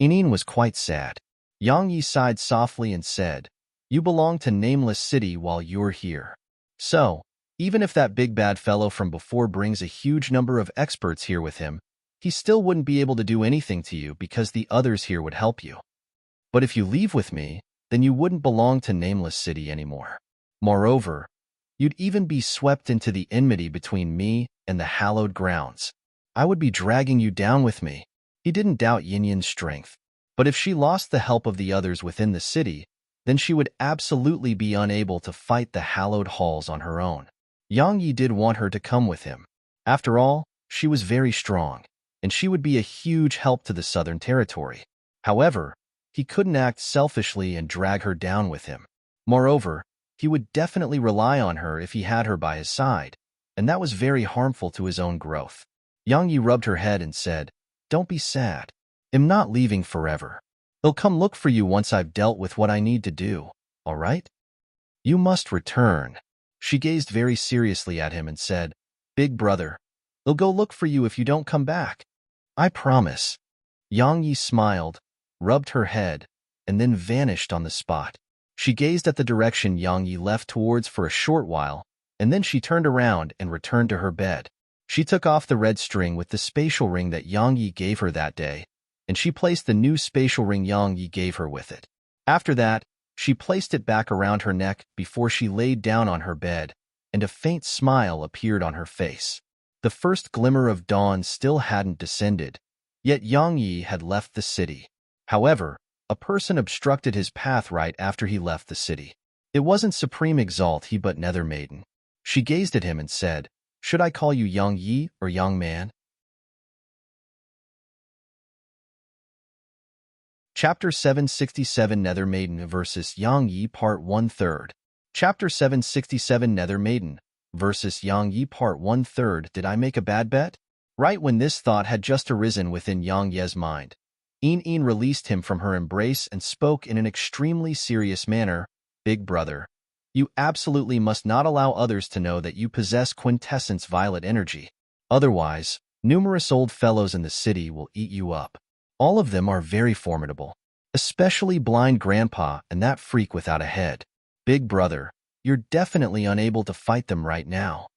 Enine was quite sad. Yang Yi sighed softly and said, You belong to Nameless City while you're here. So, even if that big bad fellow from before brings a huge number of experts here with him, he still wouldn't be able to do anything to you because the others here would help you. But if you leave with me, then you wouldn't belong to Nameless City anymore. Moreover, you'd even be swept into the enmity between me and the hallowed grounds. I would be dragging you down with me. He didn't doubt Yin Yin's strength, but if she lost the help of the others within the city, then she would absolutely be unable to fight the hallowed halls on her own. Yang Yi did want her to come with him. After all, she was very strong, and she would be a huge help to the Southern Territory. However, he couldn't act selfishly and drag her down with him. Moreover, he would definitely rely on her if he had her by his side, and that was very harmful to his own growth. Yang Yi rubbed her head and said, "Don't be sad. I'm not leaving forever. I'll come look for you once I've dealt with what I need to do, all right? You must return." She gazed very seriously at him and said, "Big brother, I'll go look for you if you don't come back. I promise." Yang Yi smiled, rubbed her head, and then vanished on the spot. She gazed at the direction Yang Yi left towards for a short while, and then she turned around and returned to her bed. She took off the red string with the spatial ring that Yang Yi gave her that day, and she placed the new spatial ring Yang Yi gave her with it. After that, she placed it back around her neck before she laid down on her bed, and a faint smile appeared on her face. The first glimmer of dawn still hadn't descended, yet Yang Yi had left the city. However, a person obstructed his path right after he left the city. It wasn't Supreme Exalt he but Nether Maiden. She gazed at him and said, "Should I call you Yang Yi or Young Man?" Chapter 767 Nether Maiden vs. Yang Yi Part 1/3. Chapter 767 Nether Maiden vs. Yang Yi Part 1/3. Did I make a bad bet? Right when this thought had just arisen within Yang Ye's mind, Yin released him from her embrace and spoke in an extremely serious manner. "Big brother, you absolutely must not allow others to know that you possess quintessence violet energy. Otherwise, numerous old fellows in the city will eat you up. All of them are very formidable, especially Blind Grandpa and that freak without a head. Big brother, you're definitely unable to fight them right now."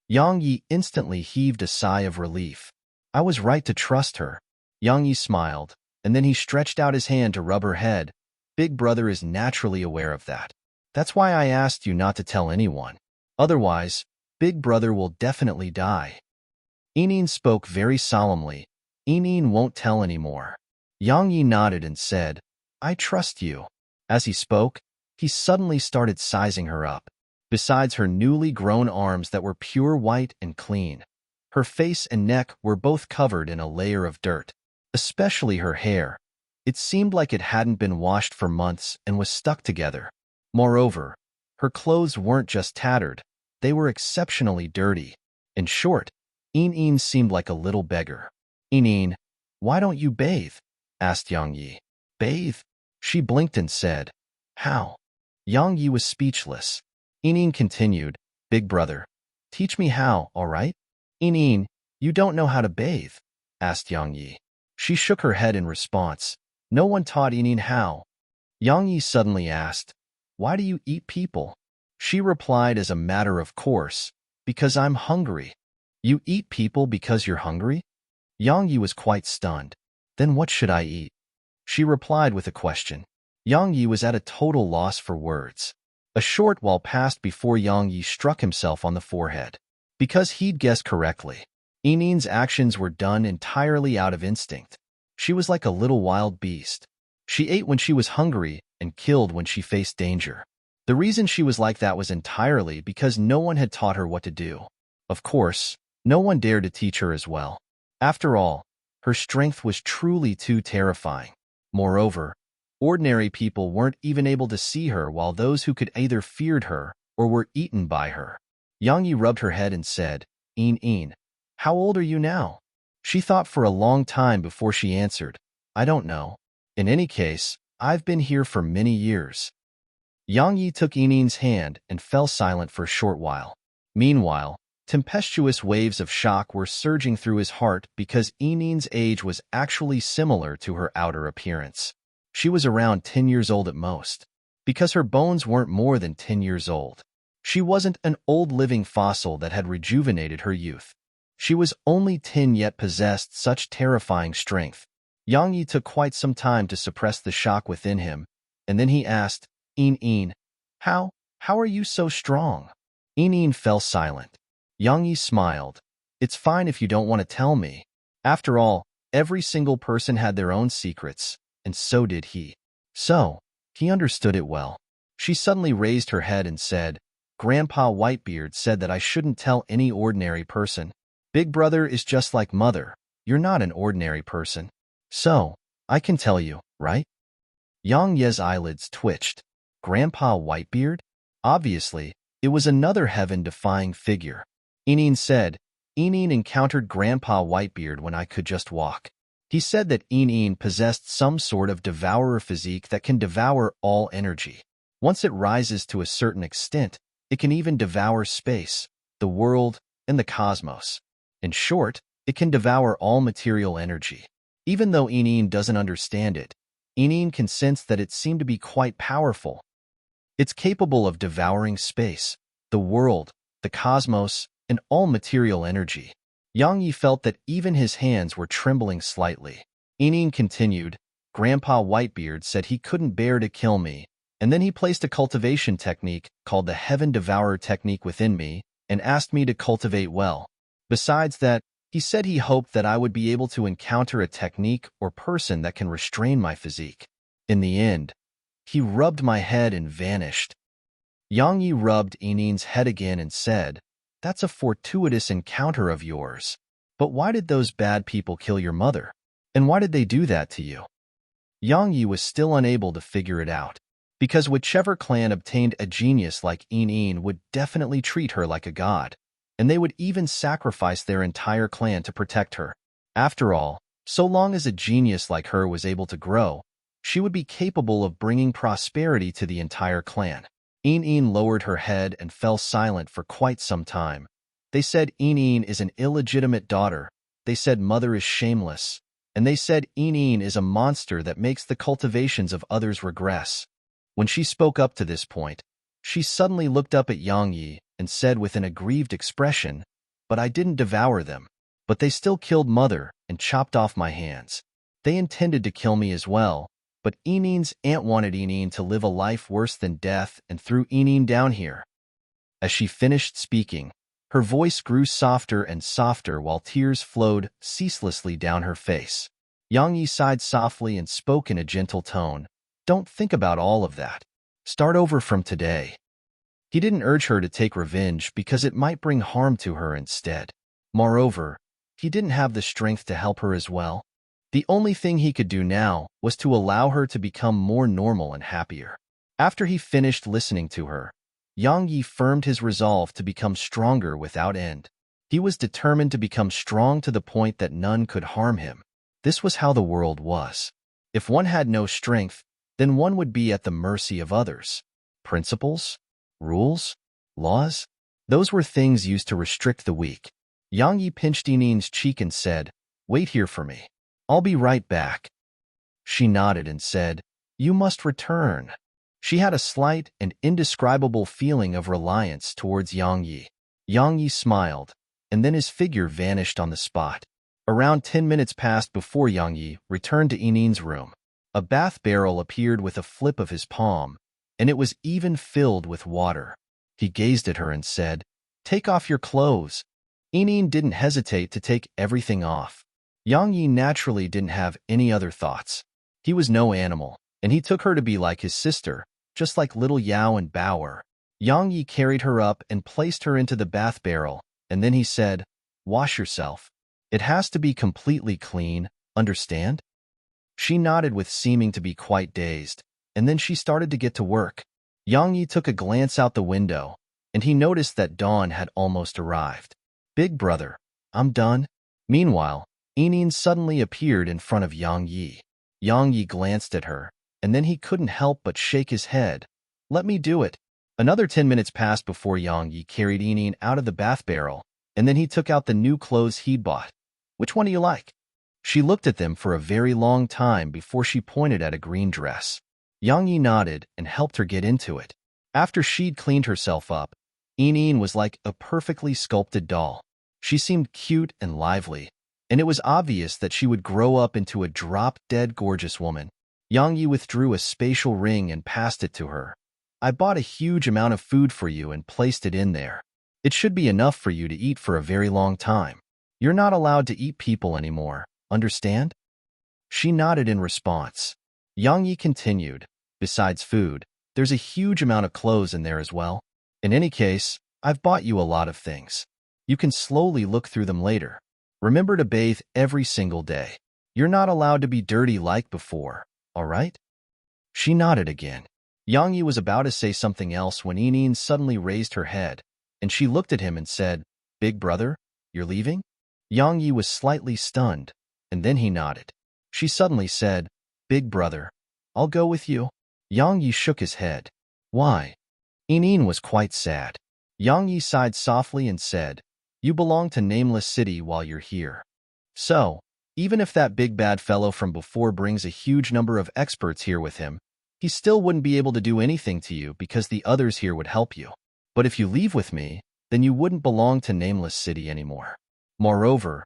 Yang Yi instantly heaved a sigh of relief. I was right to trust her. Yang Yi smiled, and then he stretched out his hand to rub her head. Big brother is naturally aware of that. That's why I asked you not to tell anyone. Otherwise, Big brother will definitely die. Yin spoke very solemnly. Yin won't tell anymore. Yang Yi nodded and said, "I trust you." As he spoke, he suddenly started sizing her up. Besides her newly grown arms that were pure white and clean, her face and neck were both covered in a layer of dirt. Especially her hair. It seemed like it hadn't been washed for months and was stuck together. Moreover, her clothes weren't just tattered, they were exceptionally dirty. In short, Yin seemed like a little beggar. "Yin, why don't you bathe?" asked Yang Yi. "Bathe?" She blinked and said, "How?" Yang Yi was speechless. Yin continued, "Big brother, teach me how, all right?" "Yin, you don't know how to bathe?" asked Yang Yi. She shook her head in response. "No one taught Yin how." Yang Yi suddenly asked, "Why do you eat people?" She replied as a matter of course, "Because I'm hungry." "You eat people because you're hungry?" Yang Yi was quite stunned. "Then what should I eat?" She replied with a question. Yang Yi was at a total loss for words. A short while passed before Yang Yi struck himself on the forehead. Because he'd guessed correctly. Yin's actions were done entirely out of instinct. She was like a little wild beast. She ate when she was hungry and killed when she faced danger. The reason she was like that was entirely because no one had taught her what to do. Of course, no one dared to teach her as well. After all, her strength was truly too terrifying. Moreover, ordinary people weren't even able to see her, while those who could either feared her or were eaten by her. Yang Yi rubbed her head and said, Yin, how old are you now?" She thought for a long time before she answered, "I don't know. In any case, I've been here for many years." Yang Yi took Yin's hand and fell silent for a short while. Meanwhile, tempestuous waves of shock were surging through his heart because Yin's age was actually similar to her outer appearance. She was around 10 years old at most. because her bones weren't more than 10 years old. She wasn't an old living fossil that had rejuvenated her youth. She was only 10 yet possessed such terrifying strength. Yang Yi took quite some time to suppress the shock within him, and then he asked, "Een, how are you so strong?" Een fell silent. Yang Yi smiled. "It's fine if you don't want to tell me. After all, every single person had their own secrets, and so did he." So, he understood it well. She suddenly raised her head and said, "Grandpa Whitebeard said that I shouldn't tell any ordinary person. Big brother is just like mother. You're not an ordinary person. So, I can tell you, right?" Yang Ye's eyelids twitched. Grandpa Whitebeard? Obviously, it was another heaven-defying figure. Een said, "Een encountered Grandpa Whitebeard when I could just walk. He said that Een possessed some sort of devourer physique that can devour all energy. Once it rises to a certain extent, it can even devour space, the world, and the cosmos. In short, it can devour all material energy. Even though Een doesn't understand it, Een can sense that it seemed to be quite powerful. It's capable of devouring space, the world, the cosmos, and all material energy." Yang Yi felt that even his hands were trembling slightly. Een continued, "Grandpa Whitebeard said he couldn't bear to kill me, and then he placed a cultivation technique called the Heaven Devourer technique within me and asked me to cultivate well. Besides that, he said he hoped that I would be able to encounter a technique or person that can restrain my physique. In the end, he rubbed my head and vanished." Yang Yi rubbed Enen's head again and said, "That's a fortuitous encounter of yours. But why did those bad people kill your mother? And why did they do that to you?" Yang Yi was still unable to figure it out, because whichever clan obtained a genius like Enen would definitely treat her like a god, and they would even sacrifice their entire clan to protect her. After all, so long as a genius like her was able to grow, she would be capable of bringing prosperity to the entire clan. Enen lowered her head and fell silent for quite some time. They said Enen is an illegitimate daughter. They said mother is shameless. And they said Enen is a monster that makes the cultivations of others regress. When she spoke up to this point, she suddenly looked up at Yang Yi and said with an aggrieved expression, "But I didn't devour them. But they still killed mother and chopped off my hands. They intended to kill me as well, but Enen's aunt wanted Enen to live a life worse than death and threw Enen down here." As she finished speaking, her voice grew softer and softer while tears flowed ceaselessly down her face. Yang Yi sighed softly and spoke in a gentle tone, "Don't think about all of that. Start over from today." He didn't urge her to take revenge because it might bring harm to her instead. Moreover, he didn't have the strength to help her as well. The only thing he could do now was to allow her to become more normal and happier. After he finished listening to her, Yang Yi firmed his resolve to become stronger without end. He was determined to become strong to the point that none could harm him. This was how the world was. If one had no strength, then one would be at the mercy of others. Principles? Rules? Laws? Those were things used to restrict the weak. Yang Yi pinched Enen's cheek and said, "Wait here for me. I'll be right back." She nodded and said, "You must return." She had a slight and indescribable feeling of reliance towards Yang Yi. Yang Yi smiled, and then his figure vanished on the spot. Around 10 minutes passed before Yang Yi returned to Enen's room. A bath barrel appeared with a flip of his palm, and it was even filled with water. He gazed at her and said, "Take off your clothes." Enen didn't hesitate to take everything off. Yang Yi naturally didn't have any other thoughts. He was no animal, and he took her to be like his sister, just like little Yao and Bauer. Yang Yi carried her up and placed her into the bath barrel, and then he said, "Wash yourself. It has to be completely clean, understand?" She nodded with seeming to be quite dazed, and then she started to get to work. Yang Yi took a glance out the window, and he noticed that dawn had almost arrived. "Big brother, I'm done." Meanwhile, Enen suddenly appeared in front of Yang Yi. Yang Yi glanced at her, and then he couldn't help but shake his head. "Let me do it." Another 10 minutes passed before Yang Yi carried Enen out of the bath barrel, and then he took out the new clothes he'd bought. "Which one do you like?" She looked at them for a very long time before she pointed at a green dress. Yang Yi nodded and helped her get into it. After she'd cleaned herself up, Ineen was like a perfectly sculpted doll. She seemed cute and lively, and it was obvious that she would grow up into a drop-dead gorgeous woman. Yang Yi withdrew a spatial ring and passed it to her. I bought a huge amount of food for you and placed it in there. It should be enough for you to eat for a very long time. You're not allowed to eat people anymore, understand? She nodded in response. Yang Yi continued, besides food, there's a huge amount of clothes in there as well. In any case, I've bought you a lot of things. You can slowly look through them later. Remember to bathe every single day. You're not allowed to be dirty like before, all right? She nodded again. Yang Yi was about to say something else when Ineen suddenly raised her head, and she looked at him and said, Big brother, you're leaving? Yang Yi was slightly stunned, and then he nodded. She suddenly said, Big brother, I'll go with you. Yang Yi shook his head. Why? Ineen was quite sad. Yang Yi sighed softly and said, You belong to Nameless City while you're here. So, even if that big bad fellow from before brings a huge number of experts here with him, he still wouldn't be able to do anything to you because the others here would help you. But if you leave with me, then you wouldn't belong to Nameless City anymore. Moreover,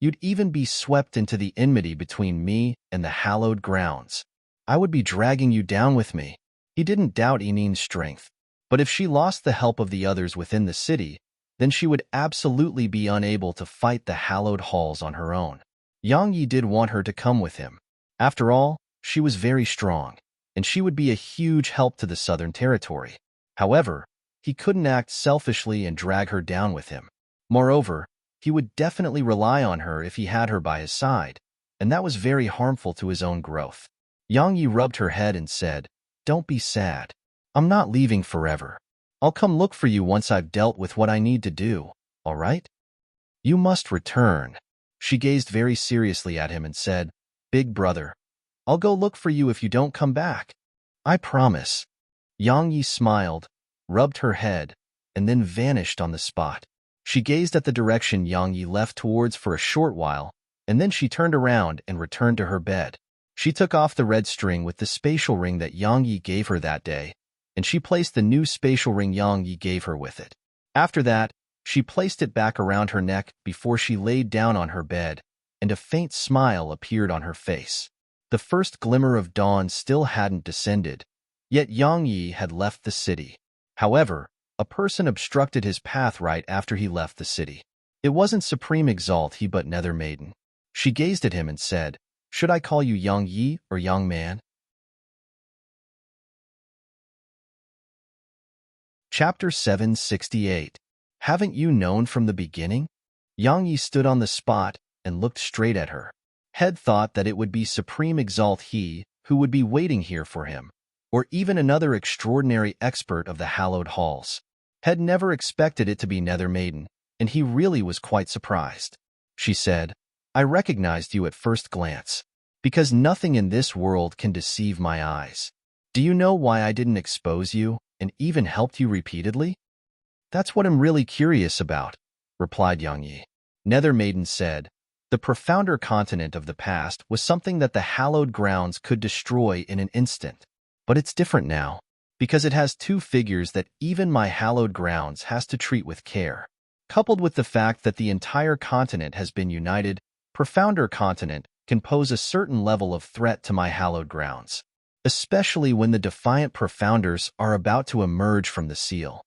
you'd even be swept into the enmity between me and the hallowed grounds. I would be dragging you down with me. He didn't doubt Ineen's strength, but if she lost the help of the others within the city, then she would absolutely be unable to fight the hallowed halls on her own. Yang Yi did want her to come with him. After all, she was very strong, and she would be a huge help to the Southern Territory. However, he couldn't act selfishly and drag her down with him. Moreover, he would definitely rely on her if he had her by his side, and that was very harmful to his own growth. Yang Yi rubbed her head and said, Don't be sad. I'm not leaving forever. I'll come look for you once I've dealt with what I need to do, all right? You must return. She gazed very seriously at him and said, Big brother, I'll go look for you if you don't come back. I promise. Yang Yi smiled, rubbed her head, and then vanished on the spot. She gazed at the direction Yang Yi left towards for a short while, and then she turned around and returned to her bed. She took off the red string with the spatial ring that Yang Yi gave her that day, and she placed the new spatial ring Yang Yi gave her with it. After that, she placed it back around her neck before she laid down on her bed, and a faint smile appeared on her face. The first glimmer of dawn still hadn't descended, yet Yang Yi had left the city. However, a person obstructed his path right after he left the city. It wasn't Supreme Exalt he but Nether Maiden. She gazed at him and said, Should I call you Yang Yi or Young Man? Chapter 768. Haven't you known from the beginning? Yang Yi stood on the spot and looked straight at her. Head thought that it would be Supreme Exalt he who would be waiting here for him, or even another extraordinary expert of the hallowed halls. Head never expected it to be Nether Maiden, and he really was quite surprised. She said, I recognized you at first glance, because nothing in this world can deceive my eyes. Do you know why I didn't expose you and even helped you repeatedly? That's what I'm really curious about, replied Yang Yi. Nether Maiden said, The profounder continent of the past was something that the hallowed grounds could destroy in an instant. But it's different now, because it has two figures that even my hallowed grounds has to treat with care. Coupled with the fact that the entire continent has been united, profounder continent can pose a certain level of threat to my hallowed grounds, especially when the defiant profounders are about to emerge from the seal.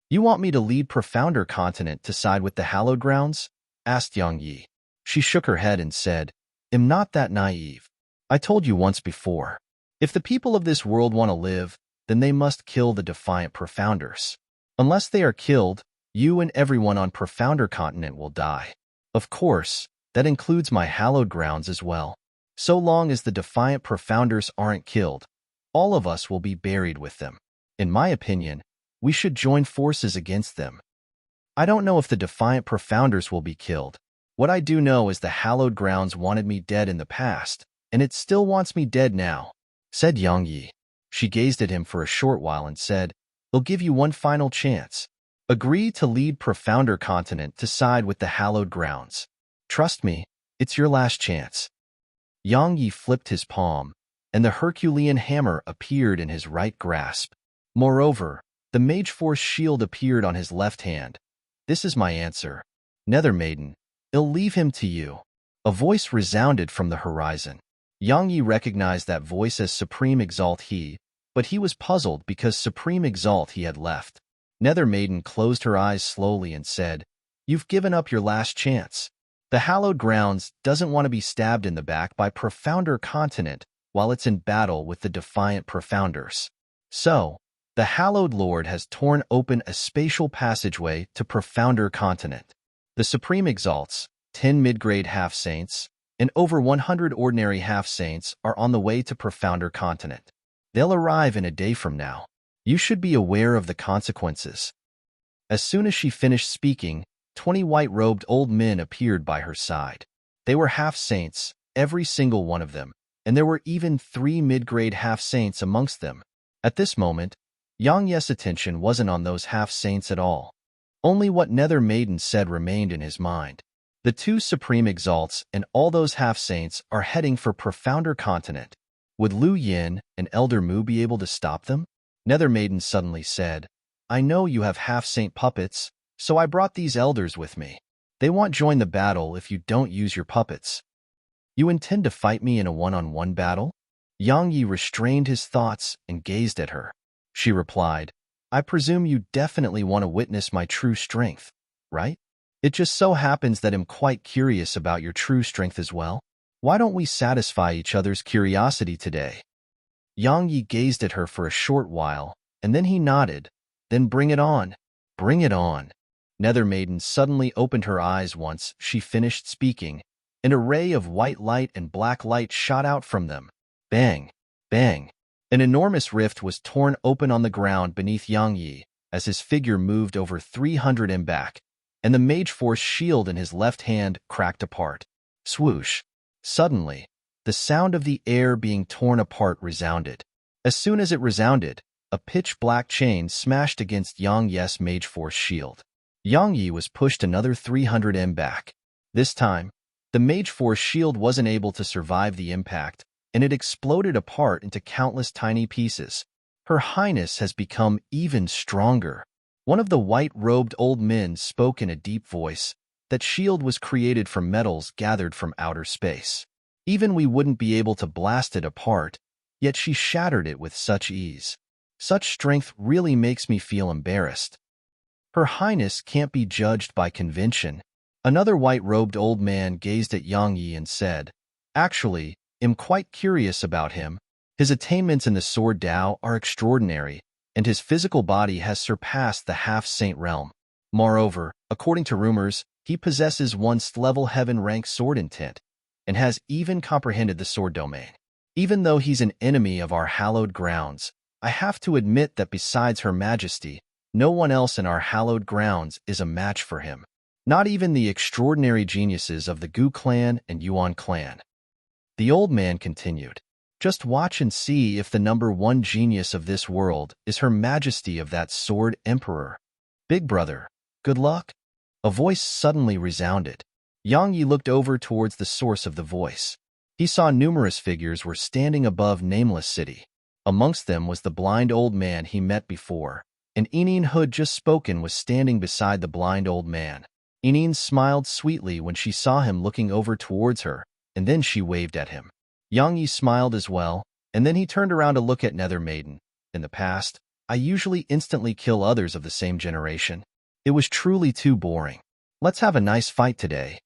You want me to lead profounder continent to side with the hallowed grounds? Asked Yang Yi. She shook her head and said, I'm not that naive. I told you once before. If the people of this world want to live, then they must kill the defiant profounders. Unless they are killed, you and everyone on profounder continent will die. Of course, that includes my hallowed grounds as well. So long as the defiant profounders aren't killed, all of us will be buried with them. In my opinion, we should join forces against them. I don't know if the defiant profounders will be killed. What I do know is the hallowed grounds wanted me dead in the past, and it still wants me dead now, said Yang Yi. She gazed at him for a short while and said, I'll give you one final chance. Agree to lead profounder continent to side with the hallowed grounds. Trust me, it's your last chance. Yang Yi flipped his palm, and the Herculean hammer appeared in his right grasp. Moreover, the Mage Force shield appeared on his left hand. "This is my answer. Nether Maiden, I'll leave him to you." A voice resounded from the horizon. Yang Yi recognized that voice as Supreme Exalt He, but he was puzzled because Supreme Exalt He had left. Nether Maiden closed her eyes slowly and said, "You've given up your last chance. The hallowed grounds doesn't want to be stabbed in the back by Profounder Continent while it's in battle with the defiant Profounders. So, the Hallowed Lord has torn open a spatial passageway to Profounder Continent. The Supreme Exalts, 10 mid-grade half-saints, and over 100 ordinary half-saints are on the way to Profounder Continent. They'll arrive in a day from now. You should be aware of the consequences." As soon as she finished speaking, 20 white-robed old men appeared by her side. They were half-saints, every single one of them, and there were even 3 mid-grade half-saints amongst them. At this moment, Yang Yi's attention wasn't on those half-saints at all. Only what Nether Maiden said remained in his mind. The 2 Supreme Exalts and all those half-saints are heading for Profounder Continent. Would Lu Yin and Elder Mu be able to stop them? Nether Maiden suddenly said, "I know you have half-saint puppets, so I brought these elders with me. They won't join the battle if you don't use your puppets." "You intend to fight me in a one-on-one battle?" Yang Yi restrained his thoughts and gazed at her. She replied, "I presume you definitely want to witness my true strength, right? It just so happens that I'm quite curious about your true strength as well. Why don't we satisfy each other's curiosity today?" Yang Yi gazed at her for a short while, and then he nodded. "Then bring it on. Bring it on." Nether Maiden suddenly opened her eyes once she finished speaking. An array of white light and black light shot out from them. Bang! Bang! An enormous rift was torn open on the ground beneath Yang Yi as his figure moved over 300 Embark, and the Mage Force shield in his left hand cracked apart. Swoosh! Suddenly, the sound of the air being torn apart resounded. As soon as it resounded, a pitch-black chain smashed against Yang Yi's Mage Force shield. Yang Yi was pushed another 300 Embark. This time, the Mage Force shield wasn't able to survive the impact, and it exploded apart into countless tiny pieces. "Her Highness has become even stronger." One of the white-robed old men spoke in a deep voice. That shield was created from metals gathered from outer space. Even we wouldn't be able to blast it apart, yet she shattered it with such ease. Such strength really makes me feel embarrassed. Her Highness can't be judged by convention. Another white-robed old man gazed at Yang Yi and said, "Actually, I'm quite curious about him. His attainments in the Sword Dao are extraordinary, and his physical body has surpassed the half-saint realm. Moreover, according to rumors, he possesses once-level heaven-rank sword intent, and has even comprehended the sword domain. Even though he's an enemy of our hallowed grounds, I have to admit that besides Her Majesty, no one else in our hallowed grounds is a match for him. Not even the extraordinary geniuses of the Gu clan and Yuan clan." The old man continued, "Just watch and see if the number 1 genius of this world is Her Majesty of that Sword Emperor. Big brother, good luck." A voice suddenly resounded. Yang Yi looked over towards the source of the voice. He saw numerous figures were standing above Nameless City. Amongst them was the blind old man he met before, and Enin who had just spoken was standing beside the blind old man. Enin smiled sweetly when she saw him looking over towards her, and then she waved at him. Yang Yi smiled as well, and then he turned around to look at Nether Maiden. "In the past, I usually instantly kill others of the same generation. It was truly too boring. Let's have a nice fight today."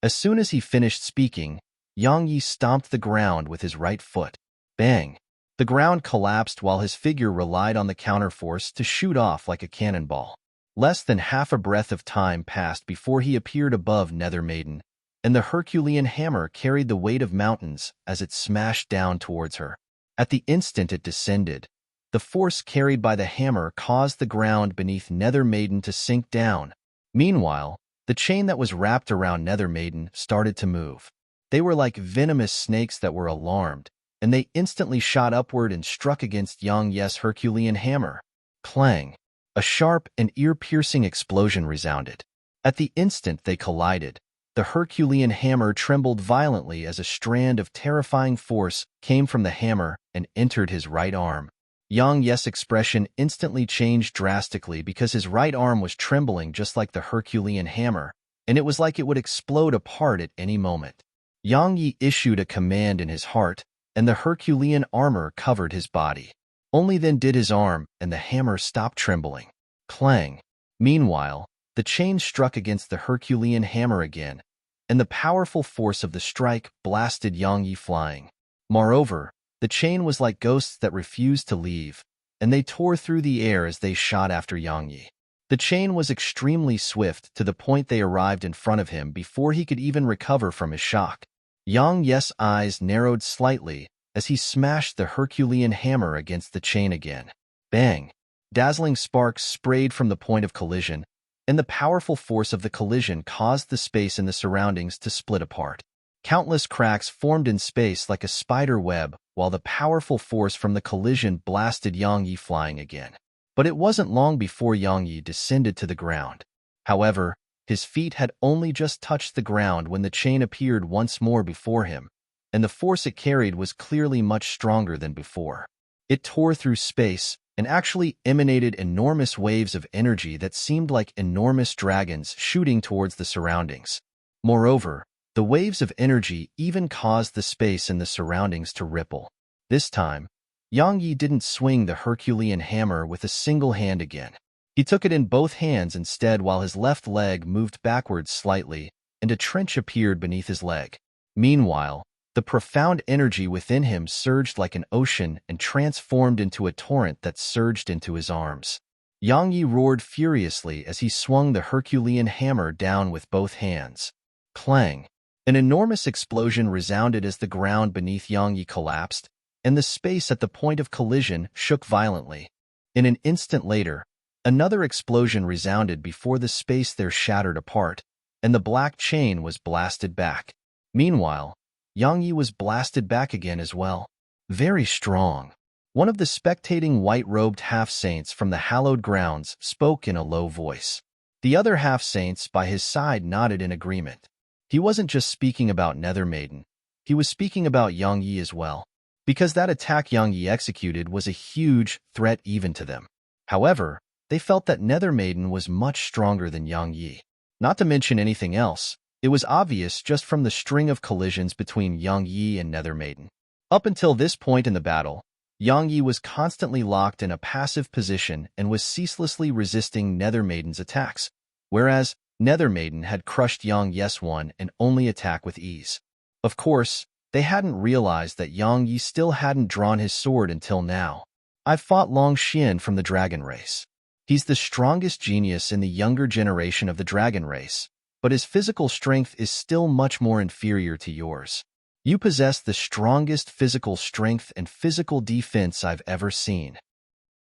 As soon as he finished speaking, Yang Yi stomped the ground with his right foot. Bang! The ground collapsed while his figure relied on the counterforce to shoot off like a cannonball. Less than half a breath of time passed before he appeared above Nether Maiden, and the Herculean hammer carried the weight of mountains as it smashed down towards her. At the instant it descended, the force carried by the hammer caused the ground beneath Nether Maiden to sink down. Meanwhile, the chain that was wrapped around Nether Maiden started to move. They were like venomous snakes that were alarmed, and they instantly shot upward and struck against Yang Yi's Herculean hammer. Clang! A sharp and ear-piercing explosion resounded. At the instant they collided, the Herculean hammer trembled violently as a strand of terrifying force came from the hammer and entered his right arm. Yang Yi's expression instantly changed drastically because his right arm was trembling just like the Herculean hammer, and it was like it would explode apart at any moment. Yang Yi issued a command in his heart, and the Herculean armor covered his body. Only then did his arm and the hammer stop trembling. Clang! Meanwhile, the chain struck against the Herculean hammer again, and the powerful force of the strike blasted Yang Yi flying. Moreover, the chain was like ghosts that refused to leave, and they tore through the air as they shot after Yang Yi. The chain was extremely swift to the point they arrived in front of him before he could even recover from his shock. Yang Yi's eyes narrowed slightly as he smashed the Herculean hammer against the chain again. Bang! Dazzling sparks sprayed from the point of collision, and the powerful force of the collision caused the space in the surroundings to split apart. Countless cracks formed in space like a spider web, while the powerful force from the collision blasted Yang Yi flying again. But it wasn't long before Yang Yi descended to the ground. However, his feet had only just touched the ground when the chain appeared once more before him, and the force it carried was clearly much stronger than before. It tore through space and actually emanated enormous waves of energy that seemed like enormous dragons shooting towards the surroundings. Moreover, the waves of energy even caused the space in the surroundings to ripple. This time, Yang Yi didn't swing the Herculean hammer with a single hand again. He took it in both hands instead while his left leg moved backwards slightly, and a trench appeared beneath his leg. Meanwhile, the profound energy within him surged like an ocean and transformed into a torrent that surged into his arms. Yang Yi roared furiously as he swung the Herculean hammer down with both hands. Clang! An enormous explosion resounded as the ground beneath Yang Yi collapsed, and the space at the point of collision shook violently. In an instant later, another explosion resounded before the space there shattered apart, and the black chain was blasted back. Meanwhile, Yang Yi was blasted back again as well. Very strong. One of the spectating white-robed half-saints from the hallowed grounds spoke in a low voice. The other half-saints by his side nodded in agreement. He wasn't just speaking about Nethermaiden, he was speaking about Yang Yi as well, because that attack Yang Yi executed was a huge threat even to them. However, they felt that Nethermaiden was much stronger than Yang Yi. Not to mention anything else, it was obvious just from the string of collisions between Yang Yi and Nethermaiden. Up until this point in the battle, Yang Yi was constantly locked in a passive position and was ceaselessly resisting Nethermaiden's attacks, whereas Nethermaiden had crushed Yang Yi's one and only attack with ease. Of course, they hadn't realized that Yang Yi still hadn't drawn his sword until now. I've fought Long Xian from the dragon race. He's the strongest genius in the younger generation of the dragon race, but his physical strength is still much more inferior to yours. You possess the strongest physical strength and physical defense I've ever seen.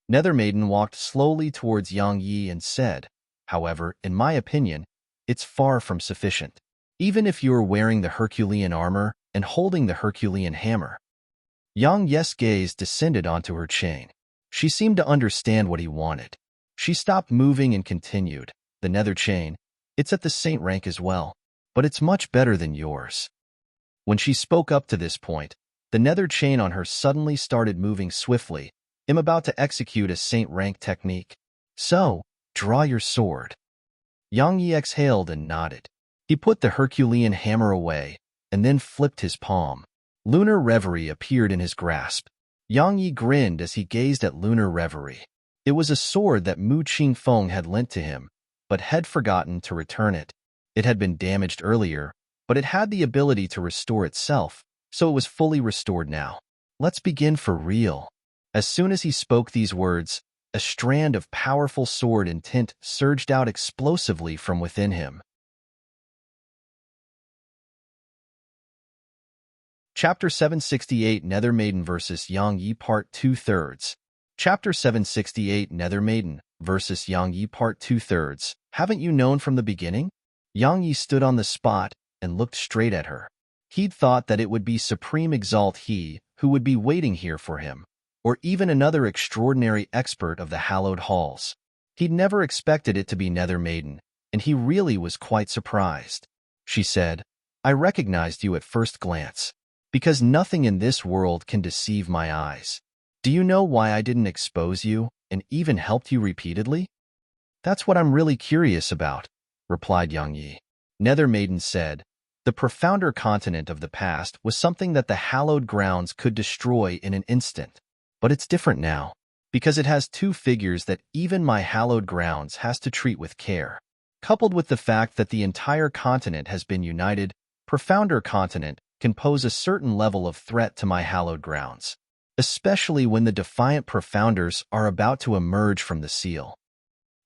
Nethermaiden walked slowly towards Yang Yi and said, however, in my opinion, it's far from sufficient. Even if you're wearing the Herculean armor and holding the Herculean hammer. Yang Yi's gaze descended onto her chain. She seemed to understand what he wanted. She stopped moving and continued, the nether chain, it's at the saint rank as well, but it's much better than yours. When she spoke up to this point, the nether chain on her suddenly started moving swiftly. I'm about to execute a saint rank technique. So, draw your sword. Yang Yi exhaled and nodded. He put the Herculean hammer away, and then flipped his palm. Lunar Reverie appeared in his grasp. Yang Yi grinned as he gazed at Lunar Reverie. It was a sword that Mu Qingfeng had lent to him, but had forgotten to return it. It had been damaged earlier, but it had the ability to restore itself, so it was fully restored now. Let's begin for real. As soon as he spoke these words, a strand of powerful sword intent surged out explosively from within him. Chapter 768 Nethermaiden vs. Yang Yi Part 2/3 Chapter 768 Nethermaiden vs. Yang Yi Part 2/3 Haven't you known from the beginning? Yang Yi stood on the spot and looked straight at her. He'd thought that it would be Supreme Exalt He who would be waiting here for him, or even another extraordinary expert of the hallowed halls. He'd never expected it to be Nethermaiden, and he really was quite surprised. she said. I recognized you at first glance, because nothing in this world can deceive my eyes. Do you know why I didn't expose you and even helped you repeatedly? That's what I'm really curious about, replied Yang Yi. Nether Maiden said, the profounder continent of the past was something that the hallowed grounds could destroy in an instant. But it's different now, because it has two figures that even my hallowed grounds has to treat with care. Coupled with the fact that the entire continent has been united, profounder continent can pose a certain level of threat to my hallowed grounds, especially when the defiant profounders are about to emerge from the seal.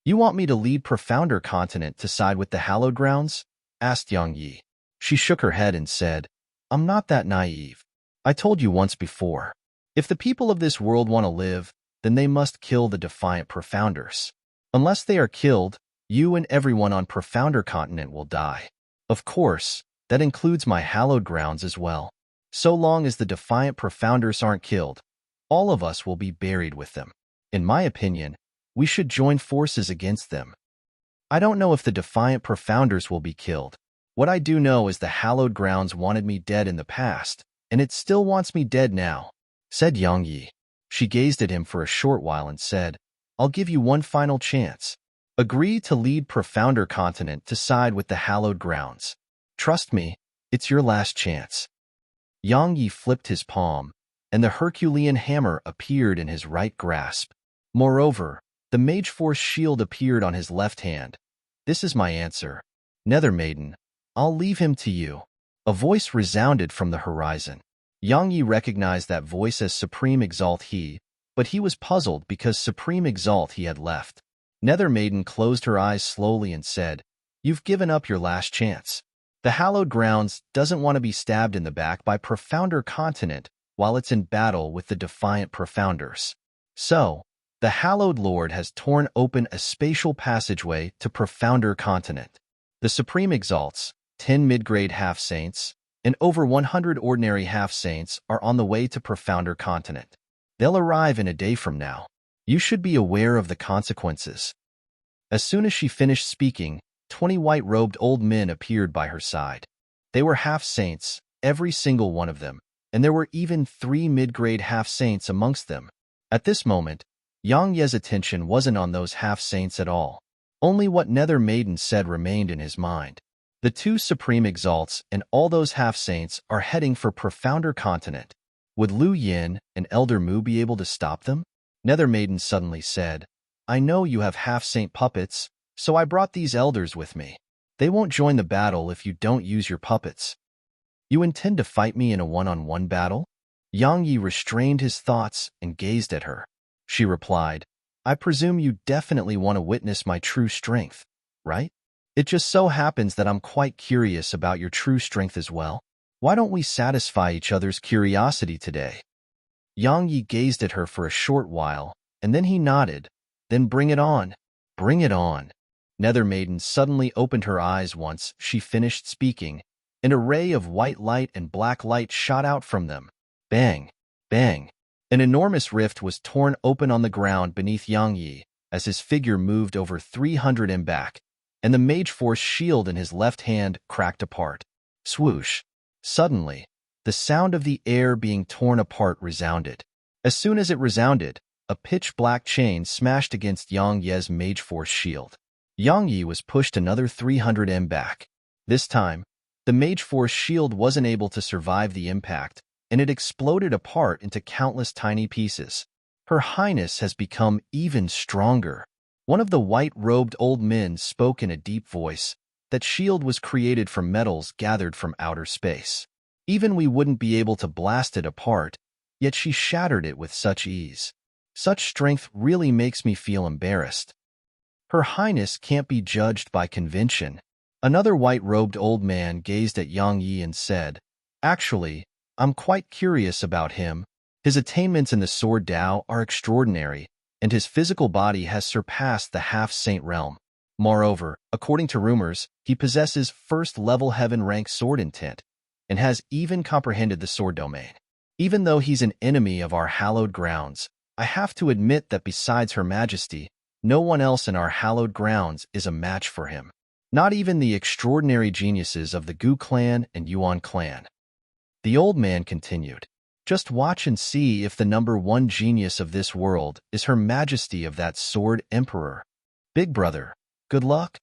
You want me to lead profounder continent to side with the hallowed grounds? Asked Yang Yi. She shook her head and said, I'm not that naive. I told you once before. If the people of this world want to live, then they must kill the defiant profounders. Unless they are killed, you and everyone on profounder continent will die. Of course, that includes my hallowed grounds as well. So long as the defiant profounders aren't killed, all of us will be buried with them. In my opinion, we should join forces against them. I don't know if the defiant profounders will be killed. What I do know is the hallowed grounds wanted me dead in the past, and it still wants me dead now, said Yang Yi. She gazed at him for a short while and said, I'll give you one final chance. Agree to lead profounder continent to side with the hallowed grounds. Trust me, it's your last chance. Yang Yi flipped his palm, and the Herculean hammer appeared in his right grasp. Moreover, the Mage Force shield appeared on his left hand. This is my answer. Nether Maiden, I'll leave him to you. A voice resounded from the horizon. Yang Yi recognized that voice as Supreme Exalt He, but he was puzzled because Supreme Exalt He had left. Nether Maiden closed her eyes slowly and said, You've given up your last chance. The hallowed grounds doesn't want to be stabbed in the back by profounder continent while it's in battle with the defiant profounders. So, the hallowed lord has torn open a spatial passageway to profounder continent. The Supreme Exalts, 10 mid-grade half-saints, and over 100 ordinary half-saints are on the way to profounder continent. They'll arrive in a day from now. You should be aware of the consequences. As soon as she finished speaking, 20 white-robed old men appeared by her side. They were half-saints, every single one of them, and there were even 3 mid-grade half-saints amongst them. At this moment, Yang Ye's attention wasn't on those half-saints at all. Only what Nether Maiden said remained in his mind. The 2 Supreme Exalts and all those half-saints are heading for profounder continent. Would Lu Yin and Elder Mu be able to stop them? Nether Maiden suddenly said, I know you have half-saint puppets, so I brought these elders with me. They won't join the battle if you don't use your puppets. You intend to fight me in a one-on-one battle? Yang Yi restrained his thoughts and gazed at her. She replied, I presume you definitely want to witness my true strength, right? It just so happens that I'm quite curious about your true strength as well. Why don't we satisfy each other's curiosity today? Yang Yi gazed at her for a short while, and then he nodded. Then bring it on. Bring it on. Nether Maiden suddenly opened her eyes once she finished speaking. An array of white light and black light shot out from them. Bang! Bang! An enormous rift was torn open on the ground beneath Yang Yi as his figure moved over 300 m back, and the Mage Force shield in his left hand cracked apart. Swoosh! Suddenly, the sound of the air being torn apart resounded. As soon as it resounded, a pitch-black chain smashed against Yang Ye's Mage Force shield. Yang Yi was pushed another 300 m back. This time, the Mage Force shield wasn't able to survive the impact, and it exploded apart into countless tiny pieces. Her Highness has become even stronger. One of the white-robed old men spoke in a deep voice. That shield was created from metals gathered from outer space. Even we wouldn't be able to blast it apart, yet she shattered it with such ease. Such strength really makes me feel embarrassed. Her Highness can't be judged by convention. Another white-robed old man gazed at Yang Yi and said, Actually, I'm quite curious about him. His attainments in the Sword Dao are extraordinary, and his physical body has surpassed the half-saint realm. Moreover, according to rumors, he possesses first-level heaven-rank sword intent, and has even comprehended the sword domain. Even though he's an enemy of our hallowed grounds, I have to admit that besides Her Majesty, no one else in our hallowed grounds is a match for him. Not even the extraordinary geniuses of the Gu clan and Yuan clan. The old man continued. Just watch and see if the #1 genius of this world is Her Majesty of that Sword Emperor. Big brother, good luck?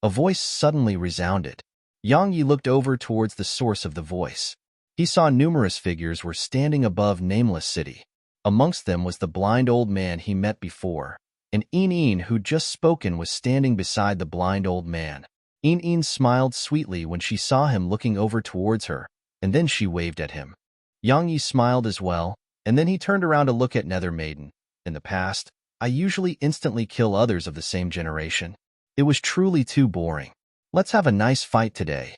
A voice suddenly resounded. Yang Yi looked over towards the source of the voice. He saw numerous figures were standing above Nameless City. Amongst them was the blind old man he met before, and Een who'd just spoken was standing beside the blind old man. Een smiled sweetly when she saw him looking over towards her, and then she waved at him. Yang Yi smiled as well, and then he turned around to look at Nether Maiden. In the past, I usually instantly kill others of the same generation. It was truly too boring. Let's have a nice fight today.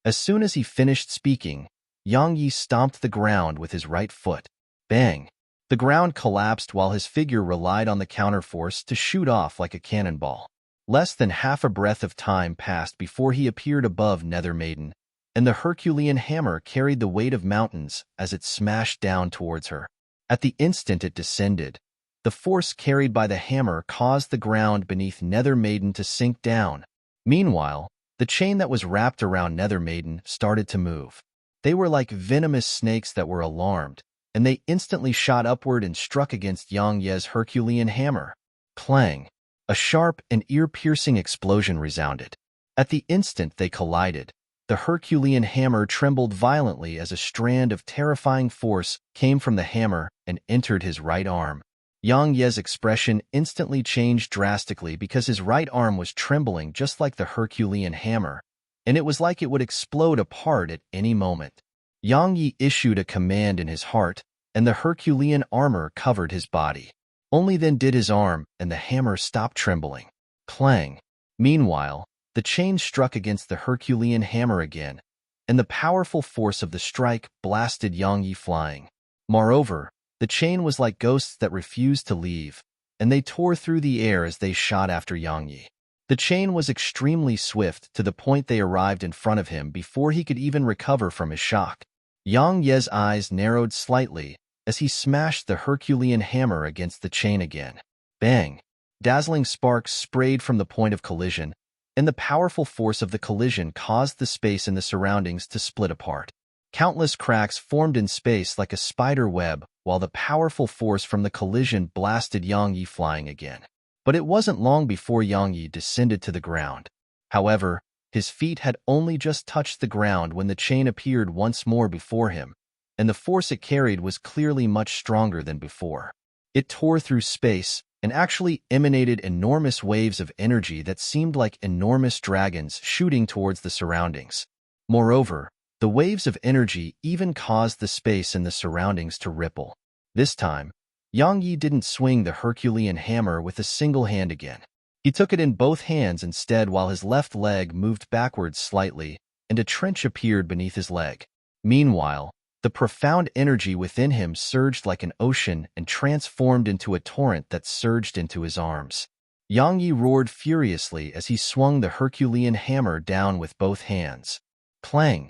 As soon as he finished speaking, Yang Yi stomped the ground with his right foot. Bang! The ground collapsed while his figure relied on the counterforce to shoot off like a cannonball. Less than half a breath of time passed before he appeared above Nether Maiden, and the Herculean hammer carried the weight of mountains as it smashed down towards her. At the instant it descended, the force carried by the hammer caused the ground beneath Nether Maiden to sink down. Meanwhile, the chain that was wrapped around Nether Maiden started to move. They were like venomous snakes that were alarmed, and they instantly shot upward and struck against Yang Ye's Herculean hammer. Clang! A sharp and ear-piercing explosion resounded. At the instant they collided, the Herculean hammer trembled violently as a strand of terrifying force came from the hammer and entered his right arm. Yang Ye's expression instantly changed drastically because his right arm was trembling just like the Herculean hammer, and it was like it would explode apart at any moment. Yang Yi issued a command in his heart, and the Herculean armor covered his body. Only then did his arm and the hammer stop trembling. Clang! Meanwhile, the chain struck against the Herculean hammer again, and the powerful force of the strike blasted Yang Yi flying. Moreover, the chain was like ghosts that refused to leave, and they tore through the air as they shot after Yang Yi. The chain was extremely swift to the point they arrived in front of him before he could even recover from his shock. Yang Ye's eyes narrowed slightly as he smashed the Herculean hammer against the chain again. Bang! Dazzling sparks sprayed from the point of collision, and the powerful force of the collision caused the space in the surroundings to split apart. Countless cracks formed in space like a spider web, while the powerful force from the collision blasted Yang Yi flying again. But it wasn't long before Yang Yi descended to the ground. However, his feet had only just touched the ground when the chain appeared once more before him, and the force it carried was clearly much stronger than before. It tore through space and actually emanated enormous waves of energy that seemed like enormous dragons shooting towards the surroundings. Moreover, the waves of energy even caused the space in the surroundings to ripple. This time, Yang Yi didn't swing the Herculean hammer with a single hand again. He took it in both hands instead while his left leg moved backwards slightly, and a trench appeared beneath his leg. Meanwhile, the profound energy within him surged like an ocean and transformed into a torrent that surged into his arms. Yang Yi roared furiously as he swung the Herculean hammer down with both hands. Clang!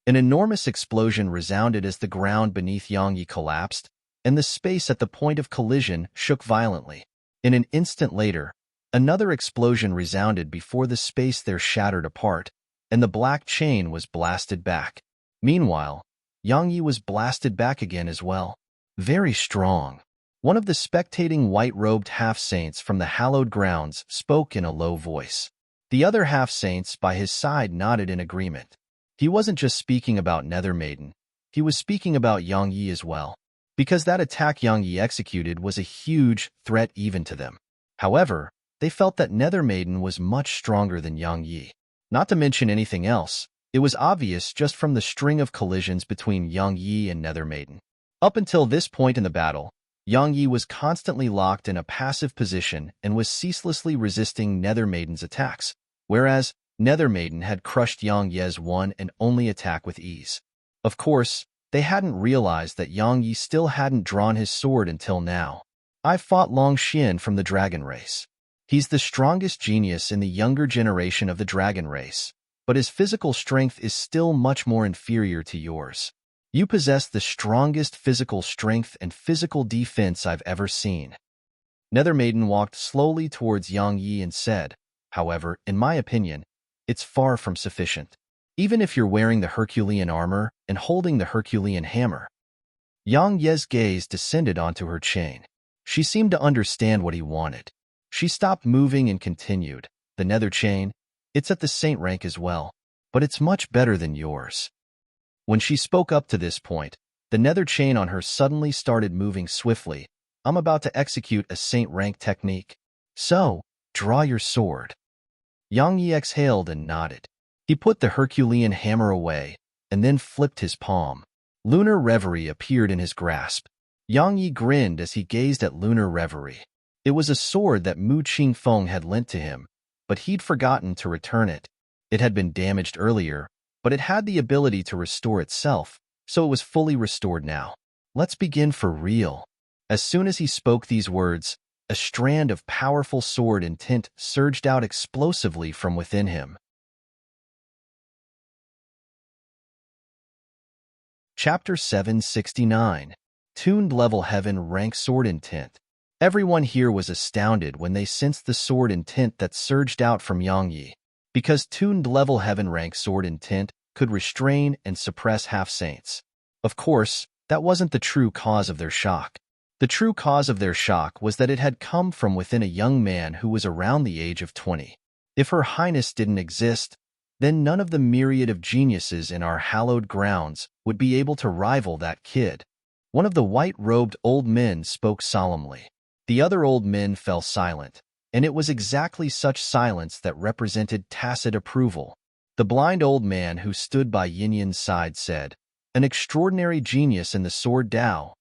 An enormous explosion resounded as the ground beneath Yang Yi collapsed, and the space at the point of collision shook violently. In an instant later, another explosion resounded before the space there shattered apart, and the black chain was blasted back. Meanwhile, Yang Yi was blasted back again as well. Very strong. One of the spectating white-robed half-saints from the hallowed grounds spoke in a low voice. The other half-saints by his side nodded in agreement. He wasn't just speaking about Nether Maiden, he was speaking about Yang Yi as well, because that attack Yang Yi executed was a huge threat even to them. However, they felt that Nether Maiden was much stronger than Yang Yi. Not to mention anything else, it was obvious just from the string of collisions between Yang Yi and Nether Maiden. Up until this point in the battle, Yang Yi was constantly locked in a passive position and was ceaselessly resisting Nether Maiden's attacks, whereas Nether Maiden had crushed Yang Ye's one and only attack with ease. Of course, they hadn't realized that Yang Yi still hadn't drawn his sword until now. I fought Long Xian from the dragon race. He's the strongest genius in the younger generation of the dragon race, but his physical strength is still much more inferior to yours. You possess the strongest physical strength and physical defense I've ever seen. Nether Maiden walked slowly towards Yang Yi and said, however, in my opinion, it's far from sufficient. Even if you're wearing the Herculean armor and holding the Herculean hammer. Yang Ye's gaze descended onto her chain. She seemed to understand what he wanted. She stopped moving and continued. The nether chain, it's at the saint rank as well, but it's much better than yours. When she spoke up to this point, the nether chain on her suddenly started moving swiftly. I'm about to execute a saint rank technique. So, draw your sword. Yang Yi exhaled and nodded. He put the Herculean hammer away, and then flipped his palm. Lunar Reverie appeared in his grasp. Yang Yi grinned as he gazed at Lunar Reverie. It was a sword that Mu Qingfeng had lent to him, but he'd forgotten to return it. It had been damaged earlier, but it had the ability to restore itself, so it was fully restored now. Let's begin for real. As soon as he spoke these words, a strand of powerful sword intent surged out explosively from within him. Chapter 769. Tuned Level Heaven Rank Sword Intent. Everyone here was astounded when they sensed the sword intent that surged out from Yang Yi, because Tuned Level Heaven Rank Sword Intent could restrain and suppress half-saints. Of course, that wasn't the true cause of their shock. The true cause of their shock was that it had come from within a young man who was around the age of 20. If Her Highness didn't exist, then none of the myriad of geniuses in our hallowed grounds would be able to rival that kid. One of the white-robed old men spoke solemnly. The other old men fell silent, and it was exactly such silence that represented tacit approval. The blind old man who stood by Yin Yin's side said, "An extraordinary genius in the sword Dao."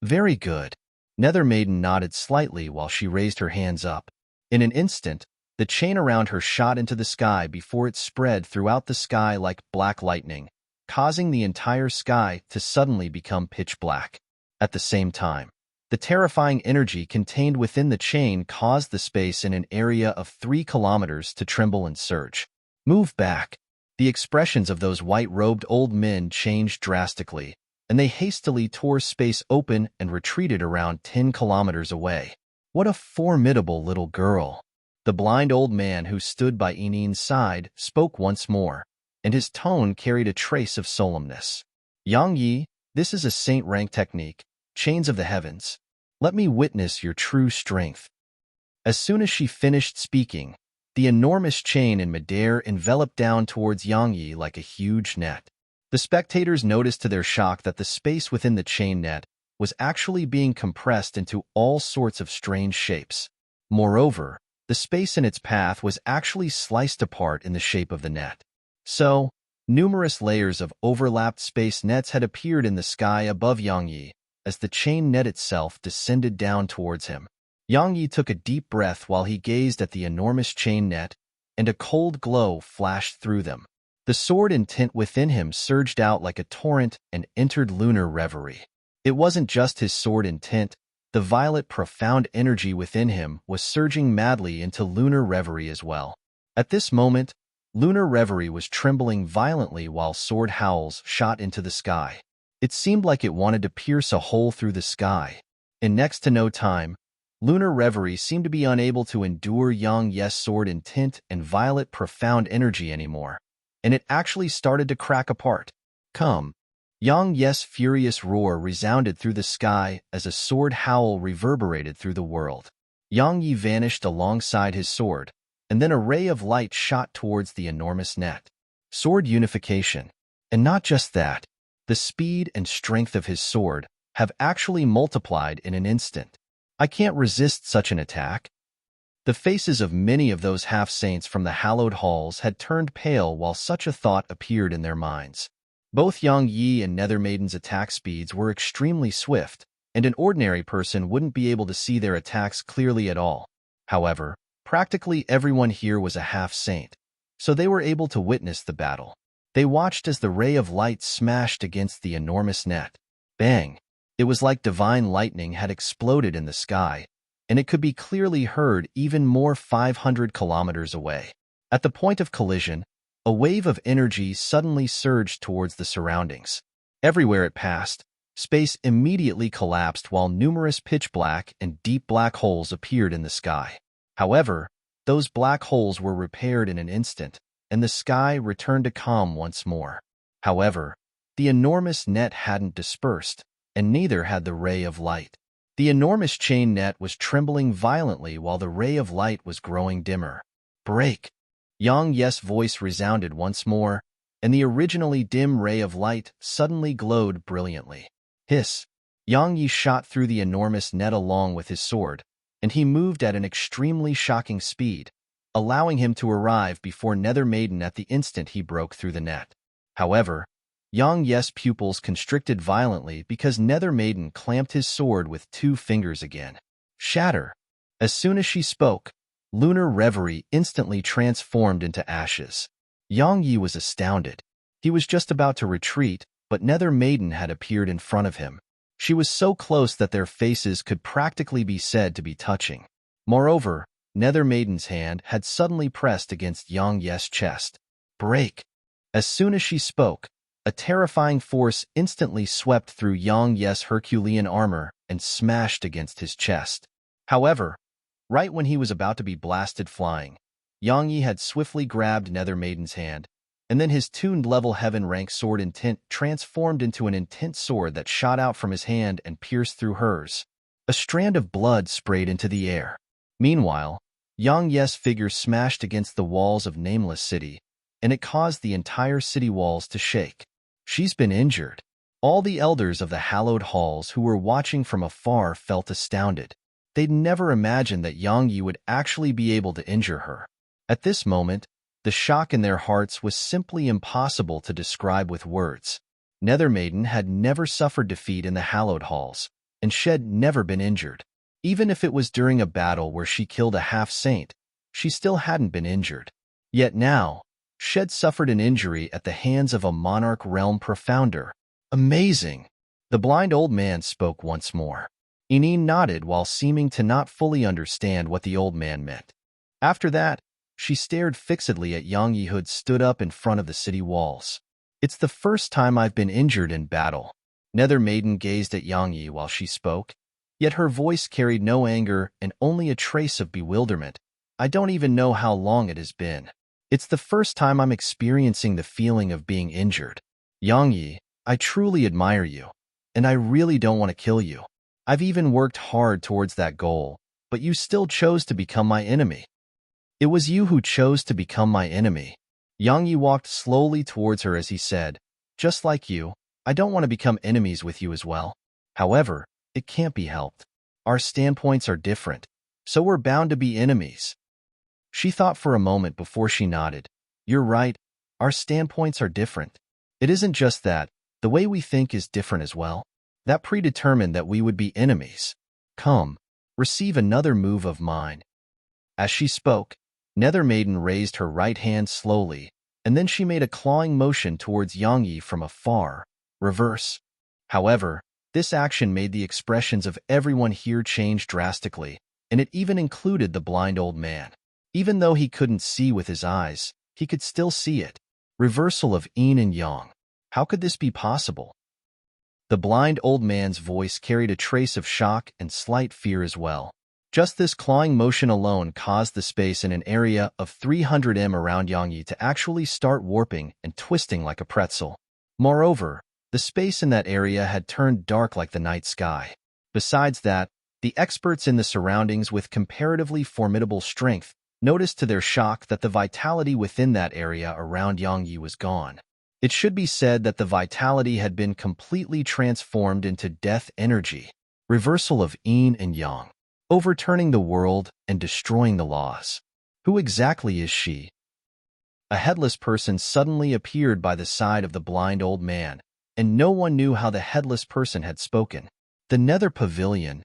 "Very good." Nether Maiden nodded slightly while she raised her hands up. In an instant, the chain around her shot into the sky before it spread throughout the sky like black lightning, causing the entire sky to suddenly become pitch black. At the same time, the terrifying energy contained within the chain caused the space in an area of 3 kilometers to tremble and surge. "Move back." The expressions of those white-robed old men changed drastically, and they hastily tore space open and retreated around 10 kilometers away. "What a formidable little girl." The blind old man who stood by Yinin's side spoke once more, and his tone carried a trace of solemnness. "Yang Yi, this is a saint-rank technique, Chains of the Heavens. Let me witness your true strength." As soon as she finished speaking, the enormous chain in midair enveloped down towards Yang Yi like a huge net. The spectators noticed to their shock that the space within the chain net was actually being compressed into all sorts of strange shapes. Moreover, the space in its path was actually sliced apart in the shape of the net. So, numerous layers of overlapped space nets had appeared in the sky above Yang Yi as the chain net itself descended down towards him. Yang Yi took a deep breath while he gazed at the enormous chain net, and a cold glow flashed through them. The sword intent within him surged out like a torrent and entered Lunar Reverie. It wasn't just his sword intent. The violet profound energy within him was surging madly into Lunar Reverie as well. At this moment, Lunar Reverie was trembling violently while sword howls shot into the sky. It seemed like it wanted to pierce a hole through the sky. In next to no time, Lunar Reverie seemed to be unable to endure Yang Yi's sword intent and violet profound energy anymore, and it actually started to crack apart. "Come." Yang Yi's furious roar resounded through the sky as a sword howl reverberated through the world. Yang Yi vanished alongside his sword, and then a ray of light shot towards the enormous net. Sword unification. And not just that, the speed and strength of his sword have actually multiplied in an instant. I can't resist such an attack. The faces of many of those half-saints from the hallowed halls had turned pale while such a thought appeared in their minds. Both Yang Yi and Nether Maiden's attack speeds were extremely swift, and an ordinary person wouldn't be able to see their attacks clearly at all. However, practically everyone here was a half-saint, so they were able to witness the battle. They watched as the ray of light smashed against the enormous net. Bang! It was like divine lightning had exploded in the sky, and it could be clearly heard even more 500 kilometers away. At the point of collision, a wave of energy suddenly surged towards the surroundings. Everywhere it passed, space immediately collapsed while numerous pitch-black and deep black holes appeared in the sky. However, those black holes were repaired in an instant, and the sky returned to calm once more. However, the enormous net hadn't dispersed, and neither had the ray of light. The enormous chain net was trembling violently while the ray of light was growing dimmer. Break! Yang Yes' voice resounded once more, and the originally dim ray of light suddenly glowed brilliantly. Hiss! Yang Yi shot through the enormous net along with his sword, and he moved at an extremely shocking speed, allowing him to arrive before Nether Maiden at the instant he broke through the net. However, Yang Yes' pupils constricted violently because Nether Maiden clamped his sword with 2 fingers again. Shatter! As soon as she spoke, Lunar Reverie instantly transformed into ashes. Yang Yi was astounded. He was just about to retreat, but Nether Maiden had appeared in front of him. She was so close that their faces could practically be said to be touching. Moreover, Nether Maiden's hand had suddenly pressed against Yang Yes' chest. Break! As soon as she spoke, a terrifying force instantly swept through Yang Yes' Herculean armor and smashed against his chest. However, right when he was about to be blasted flying, Yang Yi had swiftly grabbed Nether Maiden's hand, and then his tuned level heaven rank sword intent transformed into an intent sword that shot out from his hand and pierced through hers. A strand of blood sprayed into the air. Meanwhile, Yang Yes' figure smashed against the walls of Nameless City, and it caused the entire city walls to shake. She's been injured. All the elders of the hallowed halls who were watching from afar felt astounded. They'd never imagined that Yang Yi would actually be able to injure her. At this moment, the shock in their hearts was simply impossible to describe with words. Nether Maiden had never suffered defeat in the hallowed halls, and she'd never been injured. Even if it was during a battle where she killed a half-saint, she still hadn't been injured. Yet now, she'd suffered an injury at the hands of a monarch realm profounder. Amazing! The blind old man spoke once more. Ineen nodded while seeming to not fully understand what the old man meant. After that, she stared fixedly at Yang Yi, who had stood up in front of the city walls. It's the first time I've been injured in battle. Nether Maiden gazed at Yang Yi while she spoke, yet her voice carried no anger and only a trace of bewilderment. I don't even know how long it has been. It's the first time I'm experiencing the feeling of being injured. Yang Yi, I truly admire you, and I really don't want to kill you. I've even worked hard towards that goal, but you still chose to become my enemy. It was you who chose to become my enemy. Yang Yi walked slowly towards her as he said, just like you, I don't want to become enemies with you as well. However, it can't be helped. Our standpoints are different, so we're bound to be enemies. She thought for a moment before she nodded. You're right, our standpoints are different. It isn't just that, the way we think is different as well. That predetermined that we would be enemies. Come, receive another move of mine. As she spoke, Nether Maiden raised her right hand slowly, and then she made a clawing motion towards Yang Yi from afar. Reverse. However, this action made the expressions of everyone here change drastically, and it even included the blind old man. Even though he couldn't see with his eyes, he could still see it. Reversal of yin and yang. How could this be possible? The blind old man's voice carried a trace of shock and slight fear as well. Just this clawing motion alone caused the space in an area of 300 m around Yang Yi to actually start warping and twisting like a pretzel. Moreover, the space in that area had turned dark like the night sky. Besides that, the experts in the surroundings with comparatively formidable strength noticed to their shock that the vitality within that area around Yang Yi was gone. It should be said that the vitality had been completely transformed into death energy. Reversal of yin and yang. Overturning the world and destroying the laws. Who exactly is she? A headless person suddenly appeared by the side of the blind old man, and no one knew how the headless person had spoken. The Nether Pavilion.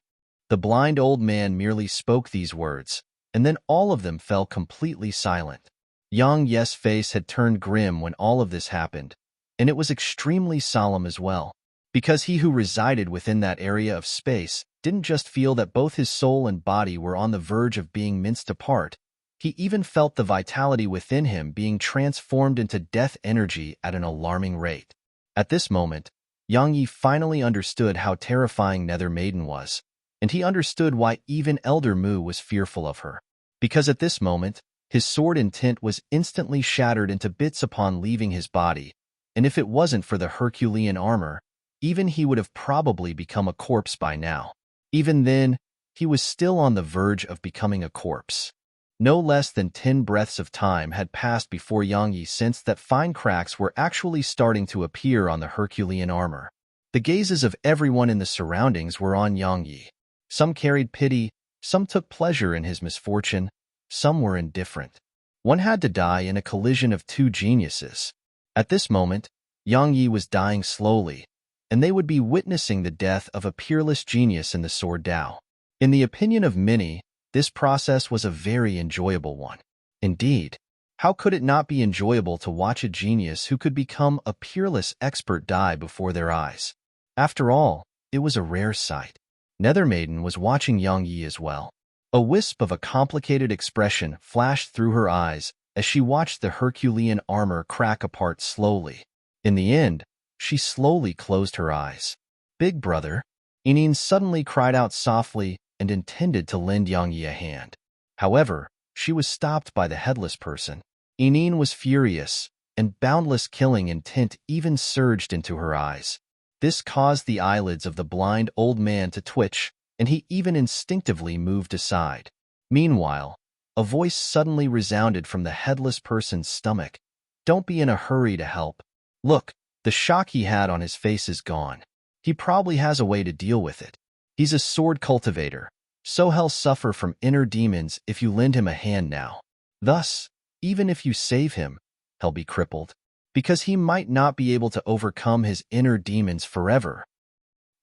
The blind old man merely spoke these words, and then all of them fell completely silent. Yang Yes' face had turned grim when all of this happened, and it was extremely solemn as well, because he who resided within that area of space didn't just feel that both his soul and body were on the verge of being minced apart, he even felt the vitality within him being transformed into death energy at an alarming rate. At this moment, Yang Yi finally understood how terrifying Nether Maiden was, and he understood why even Elder Mu was fearful of her. Because at this moment, His sword intent was instantly shattered into bits upon leaving his body, and if it wasn't for the Herculean armor, even he would have probably become a corpse by now. Even then, he was still on the verge of becoming a corpse. No less than 10 breaths of time had passed before Yang Yi sensed that fine cracks were actually starting to appear on the Herculean armor. The gazes of everyone in the surroundings were on Yang Yi. Some carried pity, some took pleasure in his misfortune, some were indifferent. One had to die in a collision of two geniuses. At this moment, Yang Yi was dying slowly, and they would be witnessing the death of a peerless genius in the sword Dao. In the opinion of many, this process was a very enjoyable one. Indeed, how could it not be enjoyable to watch a genius who could become a peerless expert die before their eyes? After all, it was a rare sight. Nethermaiden was watching Yang Yi as well. A wisp of a complicated expression flashed through her eyes as she watched the Herculean armor crack apart slowly. In the end, she slowly closed her eyes. "Big brother," Inin suddenly cried out softly and intended to lend Yang Yi a hand. However, she was stopped by the headless person. Inin was furious, and boundless killing intent even surged into her eyes. This caused the eyelids of the blind old man to twitch, and he even instinctively moved aside. Meanwhile, a voice suddenly resounded from the headless person's stomach. "Don't be in a hurry to help. Look, the shock he had on his face is gone. He probably has a way to deal with it. He's a sword cultivator, so he'll suffer from inner demons if you lend him a hand now. Thus, even if you save him, he'll be crippled, because he might not be able to overcome his inner demons forever."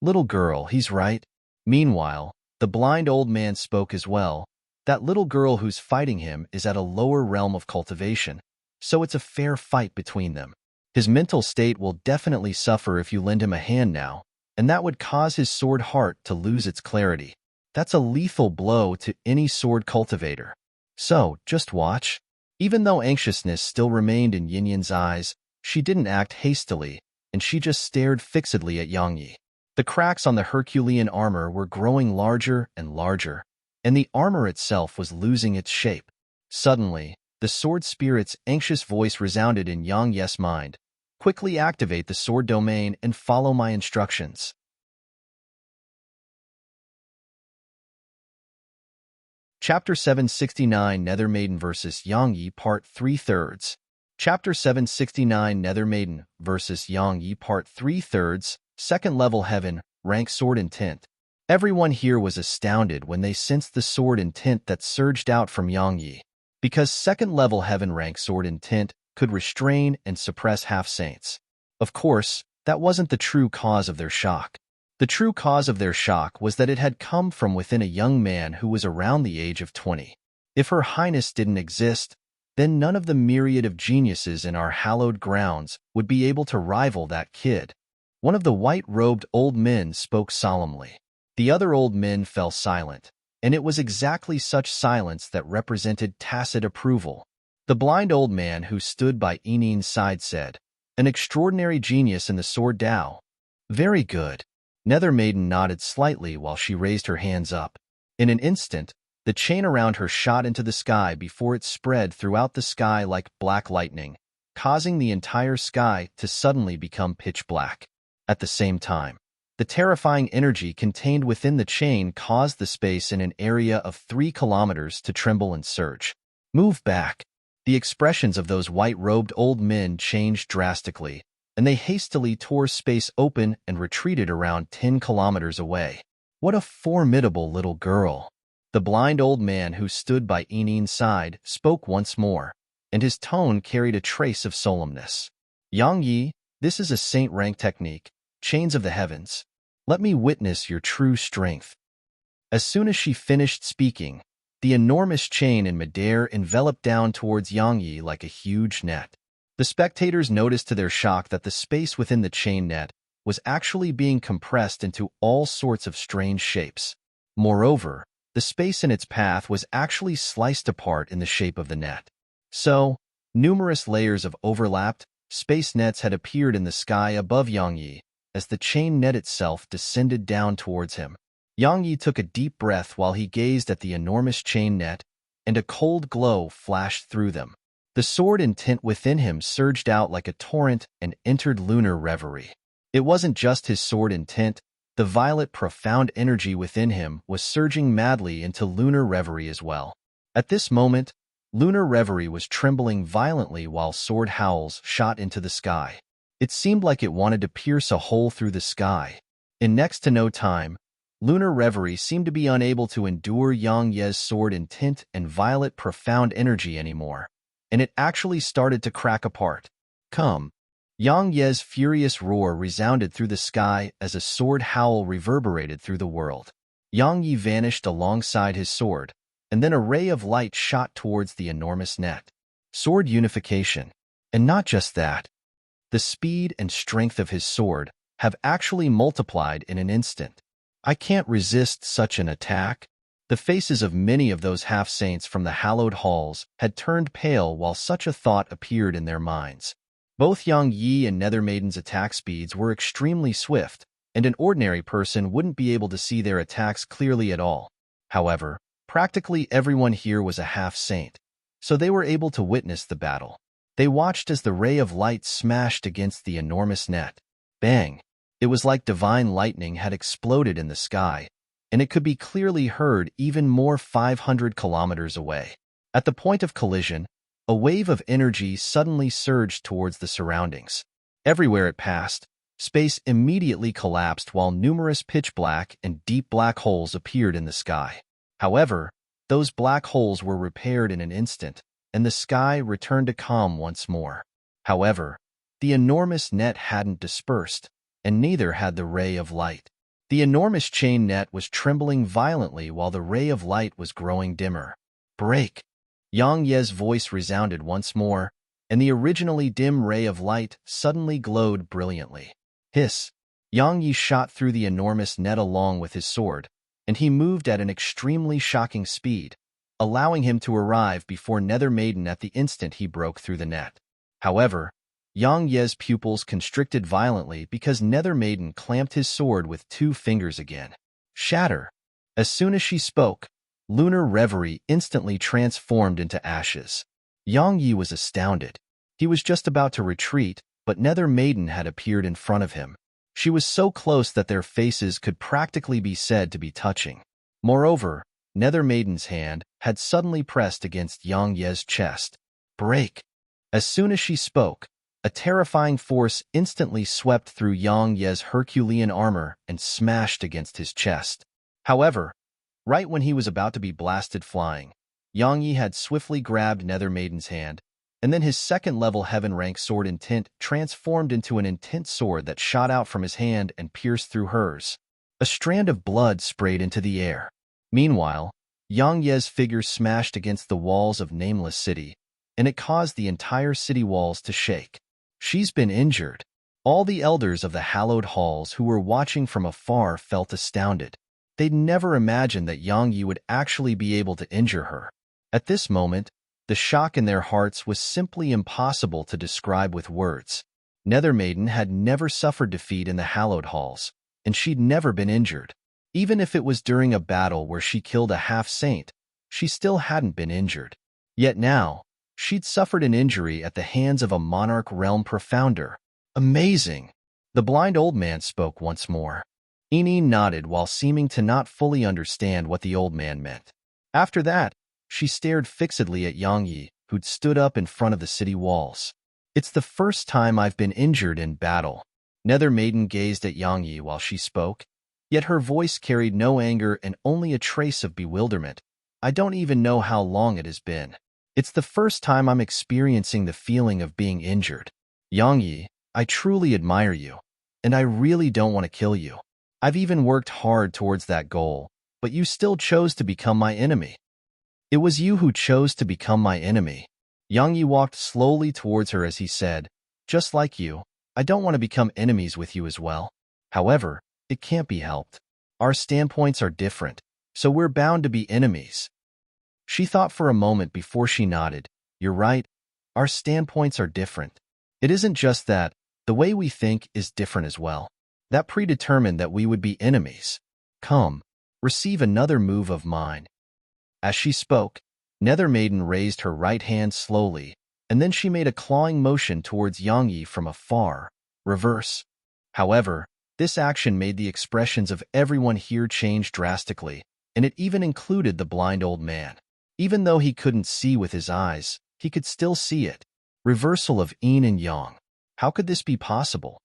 "Little girl, he's right." Meanwhile, the blind old man spoke as well. "That little girl who's fighting him is at a lower realm of cultivation, so it's a fair fight between them. His mental state will definitely suffer if you lend him a hand now, and that would cause his sword heart to lose its clarity. That's a lethal blow to any sword cultivator. So, just watch." Even though anxiousness still remained in Yinyan's eyes, she didn't act hastily, and she just stared fixedly at Yang Yi. The cracks on the Herculean armor were growing larger and larger, and the armor itself was losing its shape. Suddenly, the sword spirit's anxious voice resounded in Yang Yi's mind. "Quickly activate the sword domain and follow my instructions." Chapter 769 Nethermaiden vs. Yang Yi Part 3/3. Chapter 769 Nethermaiden vs. Yang Yi Part 3/3. Second level heaven, rank sword intent. Everyone here was astounded when they sensed the sword intent that surged out from Yang Yi. Because second level heaven rank sword intent could restrain and suppress half-saints. Of course, that wasn't the true cause of their shock. The true cause of their shock was that it had come from within a young man who was around the age of 20. If Her Highness didn't exist, then none of the myriad of geniuses in our hallowed grounds would be able to rival that kid. One of the white-robed old men spoke solemnly. The other old men fell silent, and it was exactly such silence that represented tacit approval. The blind old man who stood by Inin's side said, "An extraordinary genius in the sword Dao." "Very good." Nethermaiden nodded slightly while she raised her hands up. In an instant, the chain around her shot into the sky before it spread throughout the sky like black lightning, causing the entire sky to suddenly become pitch black. At the same time, the terrifying energy contained within the chain caused the space in an area of 3 kilometers to tremble and surge. "Move back." The expressions of those white-robed old men changed drastically, and they hastily tore space open and retreated around 10 kilometers away. "What a formidable little girl." The blind old man who stood by Inin's side spoke once more, and his tone carried a trace of solemnness. "Yang Yi, this is a saint-rank technique, chains of the heavens. Let me witness your true strength." As soon as she finished speaking, the enormous chain in midair enveloped down towards Yang Yi like a huge net. The spectators noticed to their shock that the space within the chain net was actually being compressed into all sorts of strange shapes. Moreover, the space in its path was actually sliced apart in the shape of the net. So, numerous layers of overlapped space nets had appeared in the sky above Yang Yi as the chain net itself descended down towards him. Yang Yi took a deep breath while he gazed at the enormous chain net, and a cold glow flashed through them. The sword intent within him surged out like a torrent and entered lunar reverie. It wasn't just his sword intent. The violet, profound energy within him was surging madly into lunar reverie as well. At this moment, lunar reverie was trembling violently while sword howls shot into the sky. It seemed like it wanted to pierce a hole through the sky. In next to no time, lunar reverie seemed to be unable to endure Yang Ye's sword intent and violet, profound energy anymore, and it actually started to crack apart. Come! Yang Ye's furious roar resounded through the sky as a sword howl reverberated through the world. Yang Yi vanished alongside his sword, and then a ray of light shot towards the enormous net. Sword unification. And not just that. The speed and strength of his sword have actually multiplied in an instant. I can't resist such an attack. The faces of many of those half-saints from the hallowed halls had turned pale while such a thought appeared in their minds. Both Yang Yi and Nethermaiden's attack speeds were extremely swift, and an ordinary person wouldn't be able to see their attacks clearly at all. However, practically everyone here was a half-saint, so they were able to witness the battle. They watched as the ray of light smashed against the enormous net. Bang! It was like divine lightning had exploded in the sky, and it could be clearly heard even more 500 kilometers away. At the point of collision, a wave of energy suddenly surged towards the surroundings. Everywhere it passed, space immediately collapsed while numerous pitch-black and deep black holes appeared in the sky. However, those black holes were repaired in an instant, and the sky returned to calm once more. However, the enormous net hadn't dispersed, and neither had the ray of light. The enormous chain net was trembling violently while the ray of light was growing dimmer. Break! Yang Ye's voice resounded once more, and the originally dim ray of light suddenly glowed brilliantly. Hiss! Yang Yi shot through the enormous net along with his sword, and he moved at an extremely shocking speed, allowing him to arrive before Nethermaiden at the instant he broke through the net. However, Yang Ye's pupils constricted violently because Nethermaiden clamped his sword with 2 fingers again. Shatter! As soon as she spoke, lunar reverie instantly transformed into ashes. Yang Yi was astounded. He was just about to retreat, but Nethermaiden had appeared in front of him. She was so close that their faces could practically be said to be touching. Moreover, Nethermaiden's hand had suddenly pressed against Yang Ye's chest. Break! As soon as she spoke, a terrifying force instantly swept through Yang Ye's Herculean armor and smashed against his chest. However, right when he was about to be blasted flying, Yang Yi had swiftly grabbed Nethermaiden's hand, and then his second-level heaven-rank sword intent transformed into an intent sword that shot out from his hand and pierced through hers. A strand of blood sprayed into the air. Meanwhile, Yang Ye's figure smashed against the walls of Nameless City, and it caused the entire city walls to shake. She's been injured. All the elders of the hallowed halls who were watching from afar felt astounded. They'd never imagined that Yang Yi would actually be able to injure her. At this moment, the shock in their hearts was simply impossible to describe with words. Nethermaiden had never suffered defeat in the hallowed halls, and she'd never been injured. Even if it was during a battle where she killed a half-saint, she still hadn't been injured. Yet now, she'd suffered an injury at the hands of a monarch realm profounder. Amazing! The blind old man spoke once more. Ini nodded while seeming to not fully understand what the old man meant. After that, she stared fixedly at Yang Yi, who'd stood up in front of the city walls. It's the first time I've been injured in battle. Nethermaiden gazed at Yang Yi while she spoke, yet her voice carried no anger and only a trace of bewilderment. I don't even know how long it has been. It's the first time I'm experiencing the feeling of being injured. Yang Yi, I truly admire you, and I really don't want to kill you. I've even worked hard towards that goal, but you still chose to become my enemy. It was you who chose to become my enemy. Yang Yi walked slowly towards her as he said, just like you, I don't want to become enemies with you as well. However, it can't be helped. Our standpoints are different, so we're bound to be enemies. She thought for a moment before she nodded. You're right, our standpoints are different. It isn't just that, the way we think is different as well. That predetermined that we would be enemies. Come, receive another move of mine. As she spoke, Nether Maiden raised her right hand slowly, and then she made a clawing motion towards Yang Yi from afar. Reverse. However, this action made the expressions of everyone here change drastically, and it even included the blind old man. Even though he couldn't see with his eyes, he could still see it. Reversal of yin and yang. How could this be possible?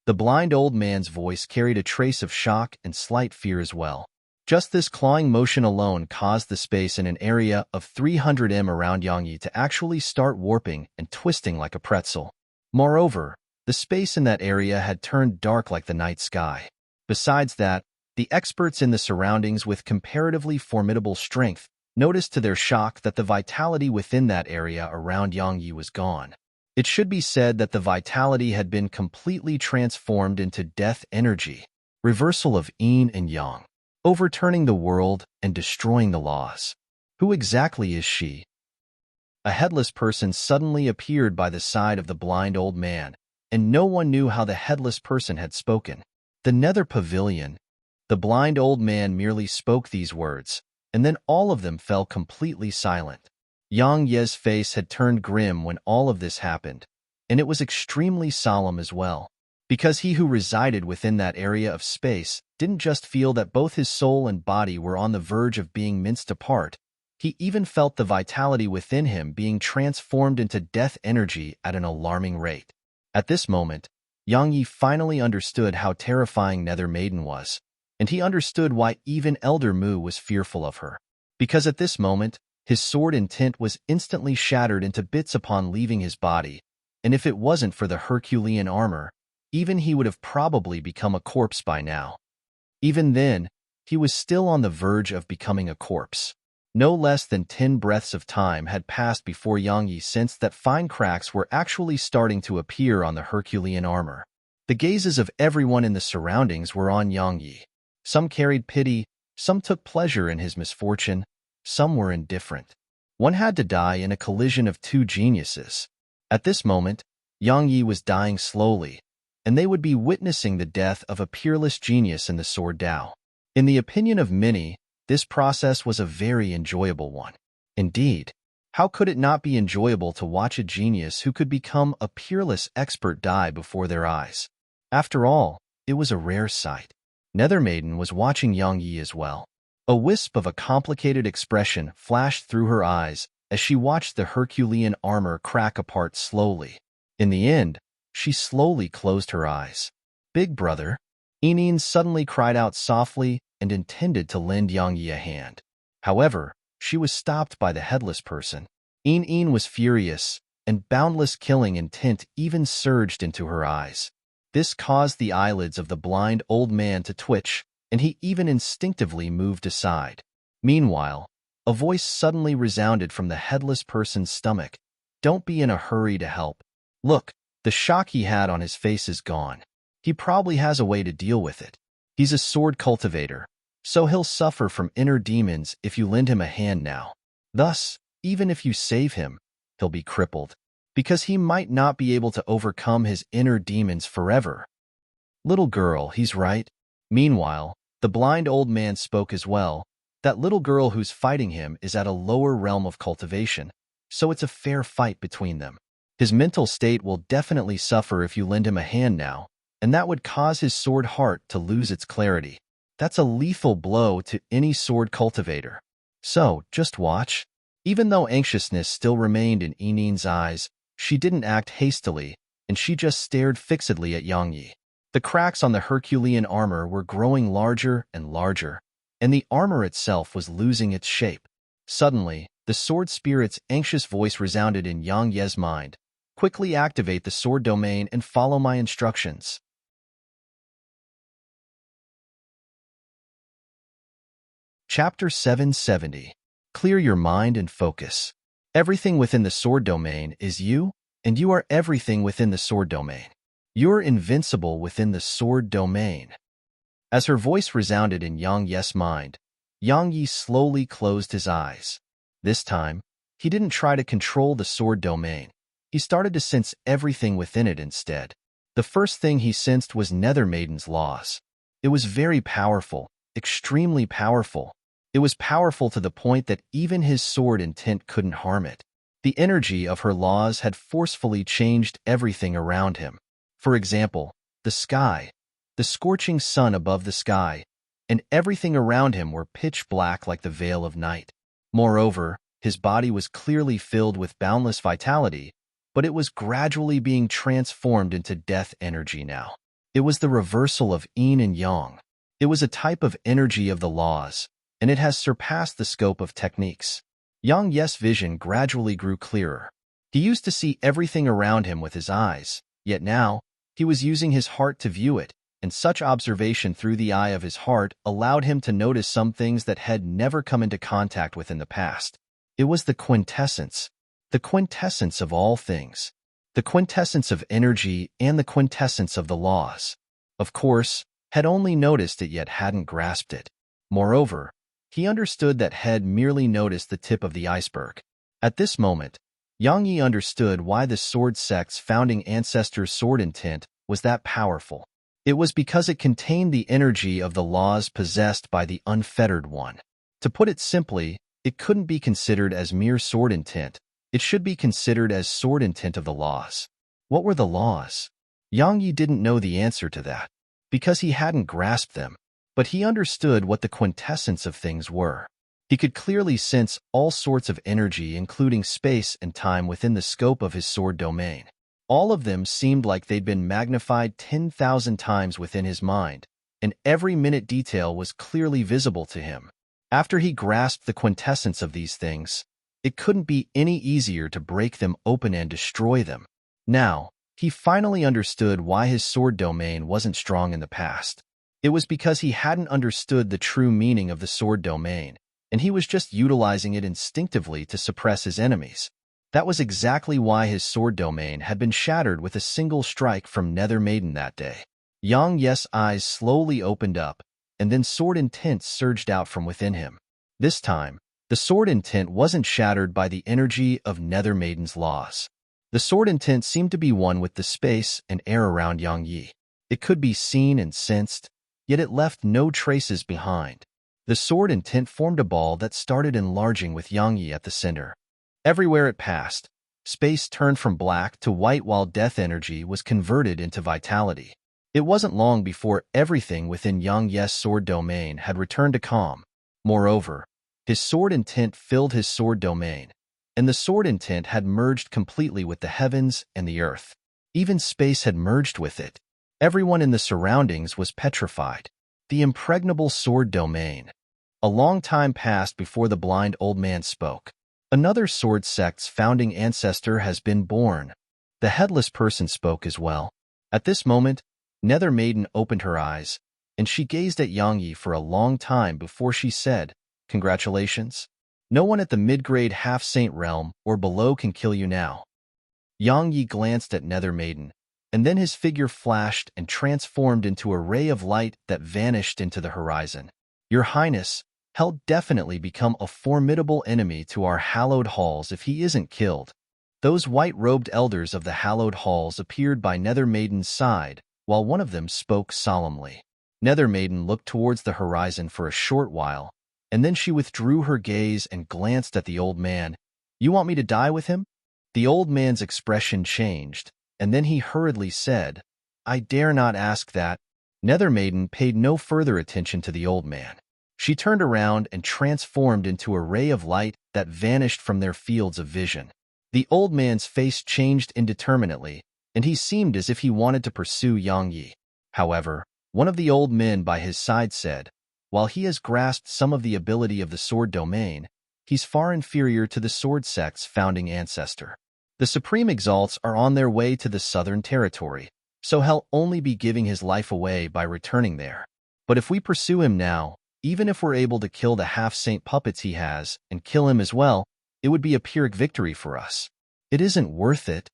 The blind old man's voice carried a trace of shock and slight fear as well. Just this clawing motion alone caused the space in an area of 300 m around Yang Yi to actually start warping and twisting like a pretzel. Moreover, the space in that area had turned dark like the night sky. Besides that, the experts in the surroundings with comparatively formidable strength noticed to their shock that the vitality within that area around Yang Yi was gone. It should be said that the vitality had been completely transformed into death energy, reversal of yin and yang, overturning the world and destroying the laws. Who exactly is she? A headless person suddenly appeared by the side of the blind old man, and no one knew how the headless person had spoken. The Nether Pavilion. The blind old man merely spoke these words, and then all of them fell completely silent. Yang Ye's face had turned grim when all of this happened, and it was extremely solemn as well, because he who resided within that area of space didn't just feel that both his soul and body were on the verge of being minced apart, he even felt the vitality within him being transformed into death energy at an alarming rate. At this moment, Yang Yi finally understood how terrifying Nether Maiden was, and he understood why even Elder Mu was fearful of her. Because at this moment, his sword intent was instantly shattered into bits upon leaving his body, and if it wasn't for the Herculean armor, even he would have probably become a corpse by now. Even then, he was still on the verge of becoming a corpse. No less than 10 breaths of time had passed before Yang Yi sensed that fine cracks were actually starting to appear on the Herculean armor. The gazes of everyone in the surroundings were on Yang Yi. Some carried pity, some took pleasure in his misfortune, some were indifferent. One had to die in a collision of two geniuses. At this moment, Yang Yi was dying slowly, and they would be witnessing the death of a peerless genius in the Sword Tao. In the opinion of many, this process was a very enjoyable one. Indeed, how could it not be enjoyable to watch a genius who could become a peerless expert die before their eyes? After all, it was a rare sight. Nether Maiden was watching Yang Yi as well. A wisp of a complicated expression flashed through her eyes as she watched the Herculean armor crack apart slowly. In the end, she slowly closed her eyes. "Big brother," Enin suddenly cried out softly and intended to lend Yang Yi a hand. However, she was stopped by the headless person. Enin was furious, and boundless killing intent even surged into her eyes. This caused the eyelids of the blind old man to twitch, and he even instinctively moved aside. Meanwhile, a voice suddenly resounded from the headless person's stomach. "Don't be in a hurry to help. Look, the shock he had on his face is gone. He probably has a way to deal with it. He's a sword cultivator, so he'll suffer from inner demons if you lend him a hand now. Thus, even if you save him, he'll be crippled, because he might not be able to overcome his inner demons forever." "Little girl, he's right." Meanwhile, the blind old man spoke as well. "That little girl who's fighting him is at a lower realm of cultivation, so it's a fair fight between them. His mental state will definitely suffer if you lend him a hand now, and that would cause his sword heart to lose its clarity. That's a lethal blow to any sword cultivator. So, just watch." Even though anxiousness still remained in Enin's eyes, she didn't act hastily, and she just stared fixedly at Yang Yi. The cracks on the Herculean armor were growing larger and larger, and the armor itself was losing its shape. Suddenly, the sword spirit's anxious voice resounded in Yang Ye's mind. "Quickly activate the sword domain and follow my instructions." Chapter 770. Clear your mind and focus. Everything within the sword domain is you, and you are everything within the sword domain. You're invincible within the sword domain. As her voice resounded in Yang Ye's mind, Yang Yi slowly closed his eyes. This time, he didn't try to control the sword domain. He started to sense everything within it instead. The first thing he sensed was Nether Maiden's laws. It was very powerful, extremely powerful. It was powerful to the point that even his sword intent couldn't harm it. The energy of her laws had forcefully changed everything around him. For example, the sky, the scorching sun above the sky, and everything around him were pitch black like the veil of night. Moreover, his body was clearly filled with boundless vitality, but it was gradually being transformed into death energy now. It was the reversal of yin and yang. It was a type of energy of the laws, and it has surpassed the scope of techniques. Yang Ye's vision gradually grew clearer. He used to see everything around him with his eyes, yet now, he was using his heart to view it, and such observation through the eye of his heart allowed him to notice some things that had never come into contact with in the past. It was the quintessence of all things, the quintessence of energy and the quintessence of the laws. Of course, had only noticed it yet hadn't grasped it. Moreover, he understood that had merely noticed the tip of the iceberg. At this moment, Yang Yi understood why the sword sect's founding ancestor's sword intent was that powerful. It was because it contained the energy of the laws possessed by the unfettered one. To put it simply, it couldn't be considered as mere sword intent. It should be considered as sword intent of the laws. What were the laws? Yang Yi didn't know the answer to that, because he hadn't grasped them, but he understood what the quintessence of things were. He could clearly sense all sorts of energy, including space and time, within the scope of his sword domain. All of them seemed like they'd been magnified 10,000 times within his mind, and every minute detail was clearly visible to him. After he grasped the quintessence of these things, it couldn't be any easier to break them open and destroy them. Now, he finally understood why his sword domain wasn't strong in the past. It was because he hadn't understood the true meaning of the sword domain, and he was just utilizing it instinctively to suppress his enemies. That was exactly why his sword domain had been shattered with a single strike from Nether Maiden that day. Yang Ye's eyes slowly opened up, and then sword intent surged out from within him. This time, the sword intent wasn't shattered by the energy of Nether Maiden's laws. The sword intent seemed to be one with the space and air around Yang Yi. It could be seen and sensed, yet it left no traces behind. The sword intent formed a ball that started enlarging with Yang Yi at the center. Everywhere it passed, space turned from black to white while death energy was converted into vitality. It wasn't long before everything within Yang Ye's sword domain had returned to calm. Moreover, his sword intent filled his sword domain, and the sword intent had merged completely with the heavens and the earth. Even space had merged with it. Everyone in the surroundings was petrified. The impregnable sword domain. A long time passed before the blind old man spoke. Another sword sect's founding ancestor has been born. The headless person spoke as well. At this moment, Nether Maiden opened her eyes, and she gazed at Yang Yi for a long time before she said, "Congratulations. No one at the mid-grade half-saint realm or below can kill you now." Yang Yi glanced at Nether Maiden, and then his figure flashed and transformed into a ray of light that vanished into the horizon. "Your Highness, he'll definitely become a formidable enemy to our hallowed halls if he isn't killed." Those white-robed elders of the hallowed halls appeared by Nether Maiden's side, while one of them spoke solemnly. Nether Maiden looked towards the horizon for a short while, and then she withdrew her gaze and glanced at the old man. "You want me to die with him?" The old man's expression changed, and then he hurriedly said, "I dare not ask that." Nether Maiden paid no further attention to the old man. She turned around and transformed into a ray of light that vanished from their fields of vision. The old man's face changed indeterminately, and he seemed as if he wanted to pursue Yang Yi. However, one of the old men by his side said, "While he has grasped some of the ability of the sword domain, he's far inferior to the sword sect's founding ancestor. The Supreme Exalts are on their way to the Southern Territory, so he'll only be giving his life away by returning there. But if we pursue him now, even if we're able to kill the half-saint puppets he has and kill him as well, it would be a Pyrrhic victory for us. It isn't worth it."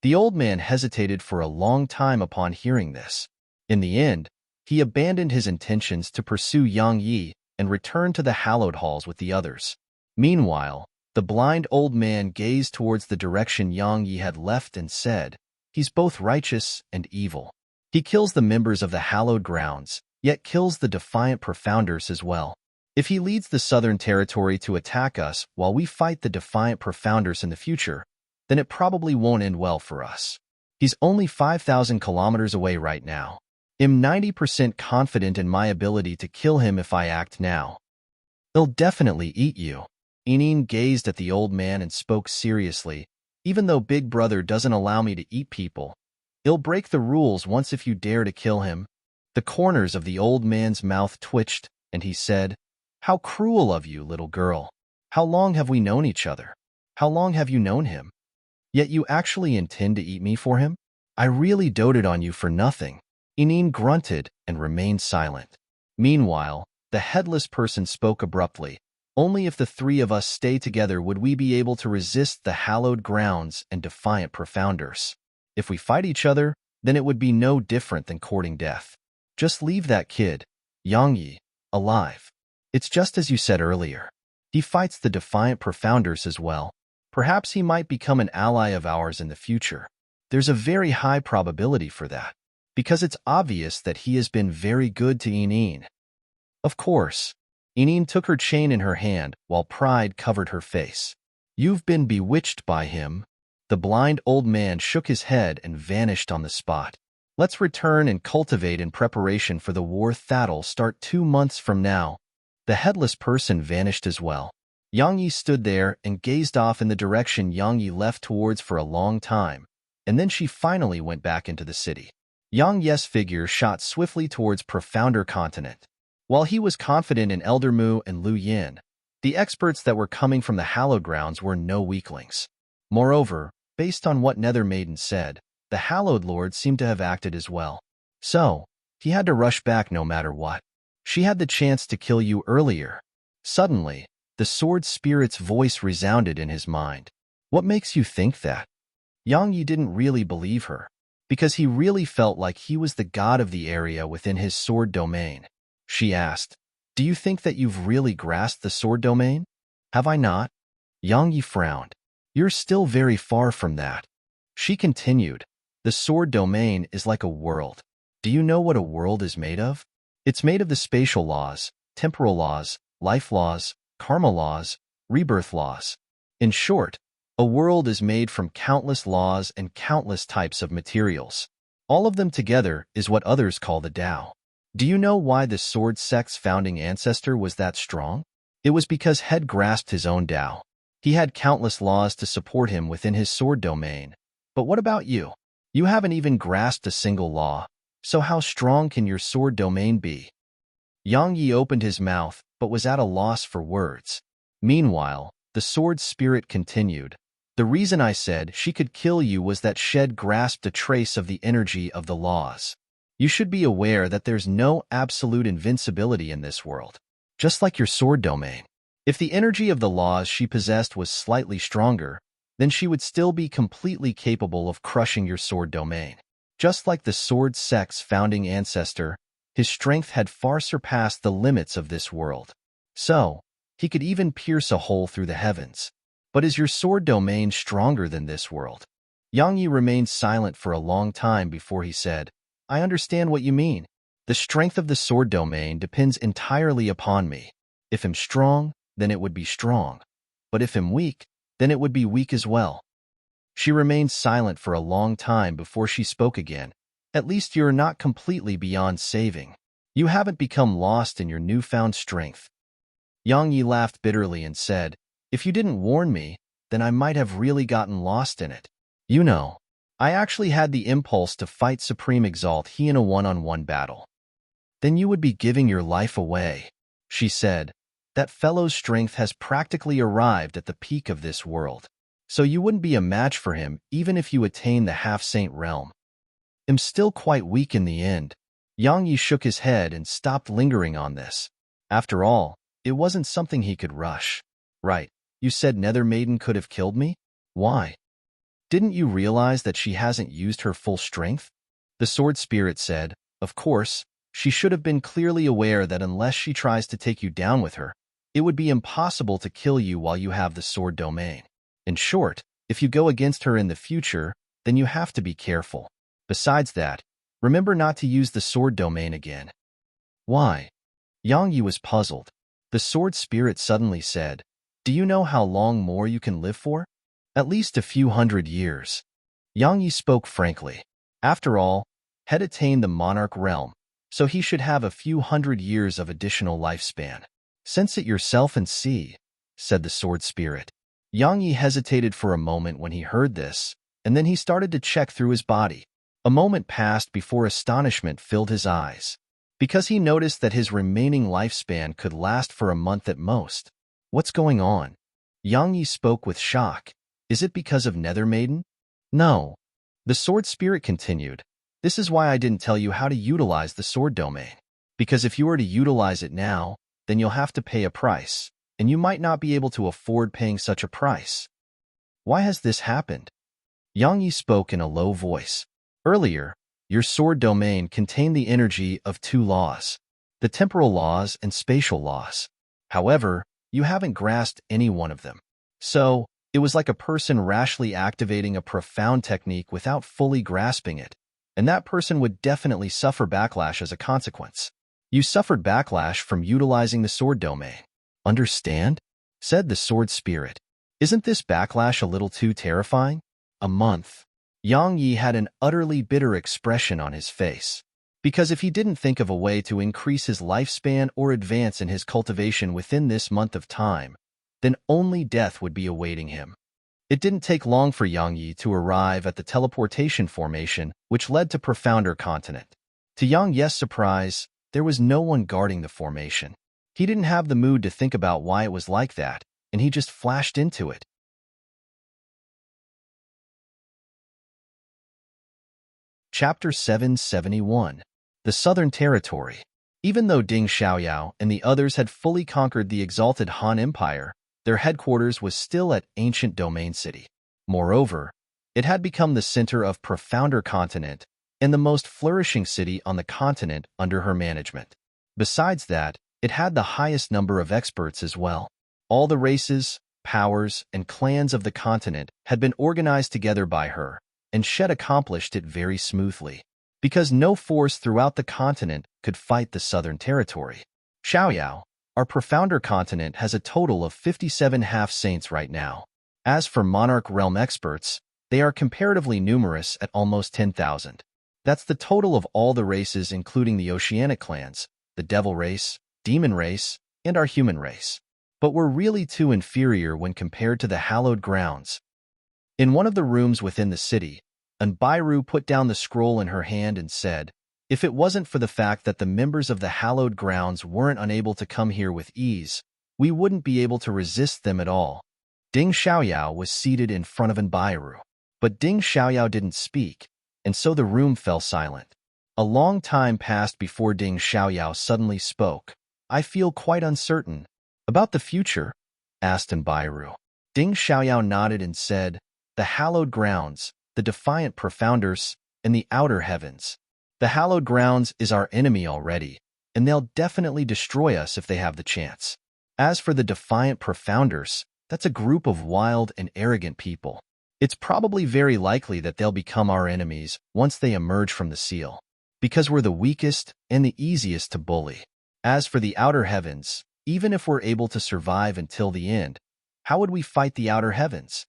The old man hesitated for a long time upon hearing this. In the end, he abandoned his intentions to pursue Yang Yi and returned to the hallowed halls with the others. Meanwhile, the blind old man gazed towards the direction Yang Yi had left and said, "He's both righteous and evil. He kills the members of the hallowed grounds, yet kills the defiant profounders as well." If he leads the Southern Territory to attack us while we fight the defiant Profounders in the future, then it probably won't end well for us. He's only 5,000 kilometers away right now. I'm 90% confident in my ability to kill him if I act now. He'll definitely eat you. Enine gazed at the old man and spoke seriously. Even though Big Brother doesn't allow me to eat people, he'll break the rules once if you dare to kill him. The corners of the old man's mouth twitched, and he said, "How cruel of you, little girl. How long have we known each other? How long have you known him? Yet you actually intend to eat me for him? I really doted on you for nothing." Enine grunted and remained silent. Meanwhile, the headless person spoke abruptly. "Only if the three of us stay together would we be able to resist the hallowed grounds and defiant Profounders. If we fight each other, then it would be no different than courting death. Just leave that kid, Yang Yi, alive. It's just as you said earlier. He fights the defiant Profounders as well. Perhaps he might become an ally of ours in the future. There's a very high probability for that, because it's obvious that he has been very good to Enine." Of course. Enine took her chain in her hand while pride covered her face. "You've been bewitched by him." The blind old man shook his head and vanished on the spot. "Let's return and cultivate in preparation for the war that'll start 2 months from now." The headless person vanished as well. Yang Yi stood there and gazed off in the direction Yang Yi left towards for a long time, and then she finally went back into the city. Yang Yi's figure shot swiftly towards Profounder Continent. While he was confident in Elder Mu and Lu Yin, the experts that were coming from the hallowed grounds were no weaklings. Moreover, based on what Nether Maiden said, the Hallowed Lord seemed to have acted as well. So, he had to rush back no matter what. "She had the chance to kill you earlier." Suddenly, the sword spirit's voice resounded in his mind. "What makes you think that?" Yang Yi didn't really believe her, because he really felt like he was the god of the area within his sword domain. She asked, "Do you think that you've really grasped the sword domain?" "Have I not?" Yang Yi frowned. "You're still very far from that." She continued, "The sword domain is like a world. Do you know what a world is made of? It's made of the spatial laws, temporal laws, life laws, karma laws, rebirth laws. In short, a world is made from countless laws and countless types of materials. All of them together is what others call the Tao. Do you know why the sword sect's founding ancestor was that strong? It was because he had grasped his own Tao. He had countless laws to support him within his sword domain. But what about you? You haven't even grasped a single law, so how strong can your sword domain be?" Yang Yi opened his mouth, but was at a loss for words. Meanwhile, the sword spirit continued, "The reason I said she could kill you was that she'd grasped a trace of the energy of the laws. You should be aware that there's no absolute invincibility in this world, just like your sword domain. If the energy of the laws she possessed was slightly stronger, then she would still be completely capable of crushing your sword domain. Just like the sword sect's founding ancestor, his strength had far surpassed the limits of this world. So, he could even pierce a hole through the heavens. But is your sword domain stronger than this world?" Yang Yi remained silent for a long time before he said, "I understand what you mean. The strength of the sword domain depends entirely upon me. If I'm strong, then it would be strong. But if I'm weak, then it would be weak as well." She remained silent for a long time before she spoke again. "At least you're not completely beyond saving. You haven't become lost in your newfound strength." Yang Yi laughed bitterly and said, "If you didn't warn me, then I might have really gotten lost in it. You know, I actually had the impulse to fight Supreme Exalt he in a one-on-one battle." "Then you would be giving your life away," she said. "That fellow's strength has practically arrived at the peak of this world. So you wouldn't be a match for him even if you attain the half-saint realm." "I'm still quite weak in the end." Yang Yi shook his head and stopped lingering on this. After all, it wasn't something he could rush. "Right, you said Nether Maiden could have killed me? Why? Didn't you realize that she hasn't used her full strength?" The sword spirit said, "Of course, she should have been clearly aware that unless she tries to take you down with her, it would be impossible to kill you while you have the sword domain. In short, if you go against her in the future, then you have to be careful. Besides that, remember not to use the sword domain again." "Why?" Yang Yi was puzzled. The sword spirit suddenly said, "Do you know how long more you can live for?" "At least a few hundred years." Yang Yi spoke frankly. After all, had attained the monarch realm, so he should have a few hundred years of additional lifespan. "Sense it yourself and see," said the sword spirit. Yang Yi hesitated for a moment when he heard this, and then he started to check through his body. A moment passed before astonishment filled his eyes, because he noticed that his remaining lifespan could last for a month at most. "What's going on?" Yang Yi spoke with shock. "Is it because of Nether Maiden?" "No." The sword spirit continued. "This is why I didn't tell you how to utilize the sword domain. Because if you were to utilize it now, then you'll have to pay a price, and you might not be able to afford paying such a price." "Why has this happened?" Yang Yi spoke in a low voice. "Earlier, your sword domain contained the energy of two laws, the temporal laws and spatial laws. However, you haven't grasped any one of them. So, it was like a person rashly activating a profound technique without fully grasping it, and that person would definitely suffer backlash as a consequence. You suffered backlash from utilizing the sword domain. Understand?" said the sword spirit. "Isn't this backlash a little too terrifying?" A month. Yang Yi had an utterly bitter expression on his face, because if he didn't think of a way to increase his lifespan or advance in his cultivation within this month of time, then only death would be awaiting him. It didn't take long for Yang Yi to arrive at the teleportation formation, which led to Profounder Continent. To Yang Yi's surprise, there was no one guarding the formation. He didn't have the mood to think about why it was like that, and he just flashed into it. Chapter 771. The Southern Territory. Even though Ding Xiaoyao and the others had fully conquered the exalted Han Empire, their headquarters was still at ancient Domain City. Moreover, it had become the center of Profounder Continent and the most flourishing city on the continent under her management. Besides that, it had the highest number of experts as well. All the races, powers, and clans of the continent had been organized together by her, and Shed accomplished it very smoothly, because no force throughout the continent could fight the Southern Territory. Xiaoyao, our Profounder Continent, has a total of 57 half-saints right now. As for Monarch Realm experts, they are comparatively numerous at almost 10,000. That's the total of all the races including the Oceanic clans, the Devil race, Demon race, and our human race. But we're really too inferior when compared to the hallowed grounds. In one of the rooms within the city, Anbairu put down the scroll in her hand and said, "If it wasn't for the fact that the members of the hallowed grounds weren't unable to come here with ease, we wouldn't be able to resist them at all." Ding Xiaoyao was seated in front of Anbairu, but Ding Xiaoyao didn't speak, and so the room fell silent. A long time passed before Ding Xiaoyao suddenly spoke. "I feel quite uncertain." "About the future?" asked Anbairu. Ding Xiaoyao nodded and said, "The hallowed grounds, the defiant Profounders, and the outer heavens. The hallowed grounds is our enemy already, and they'll definitely destroy us if they have the chance. As for the defiant Profounders, that's a group of wild and arrogant people. It's probably very likely that they'll become our enemies once they emerge from the seal, because we're the weakest and the easiest to bully. As for the outer heavens, even if we're able to survive until the end, how would we fight the outer heavens?"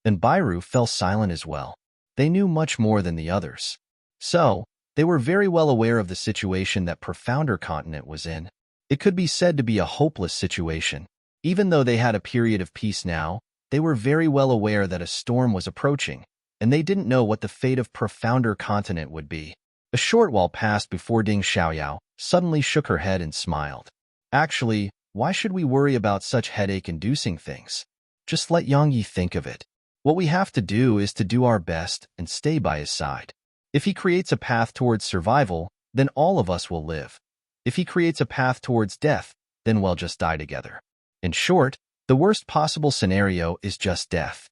And Bairu fell silent as well. They knew much more than the others. So, they were very well aware of the situation that Profounder Continent was in. It could be said to be a hopeless situation. Even though they had a period of peace now, they were very well aware that a storm was approaching, and they didn't know what the fate of Profounder Continent would be. A short while passed before Ding Xiaoyao suddenly shook her head and smiled. "Actually, why should we worry about such headache-inducing things? Just let Yang Yi think of it. What we have to do is to do our best and stay by his side. If he creates a path towards survival, then all of us will live. If he creates a path towards death, then we'll just die together. In short, the worst possible scenario is just death."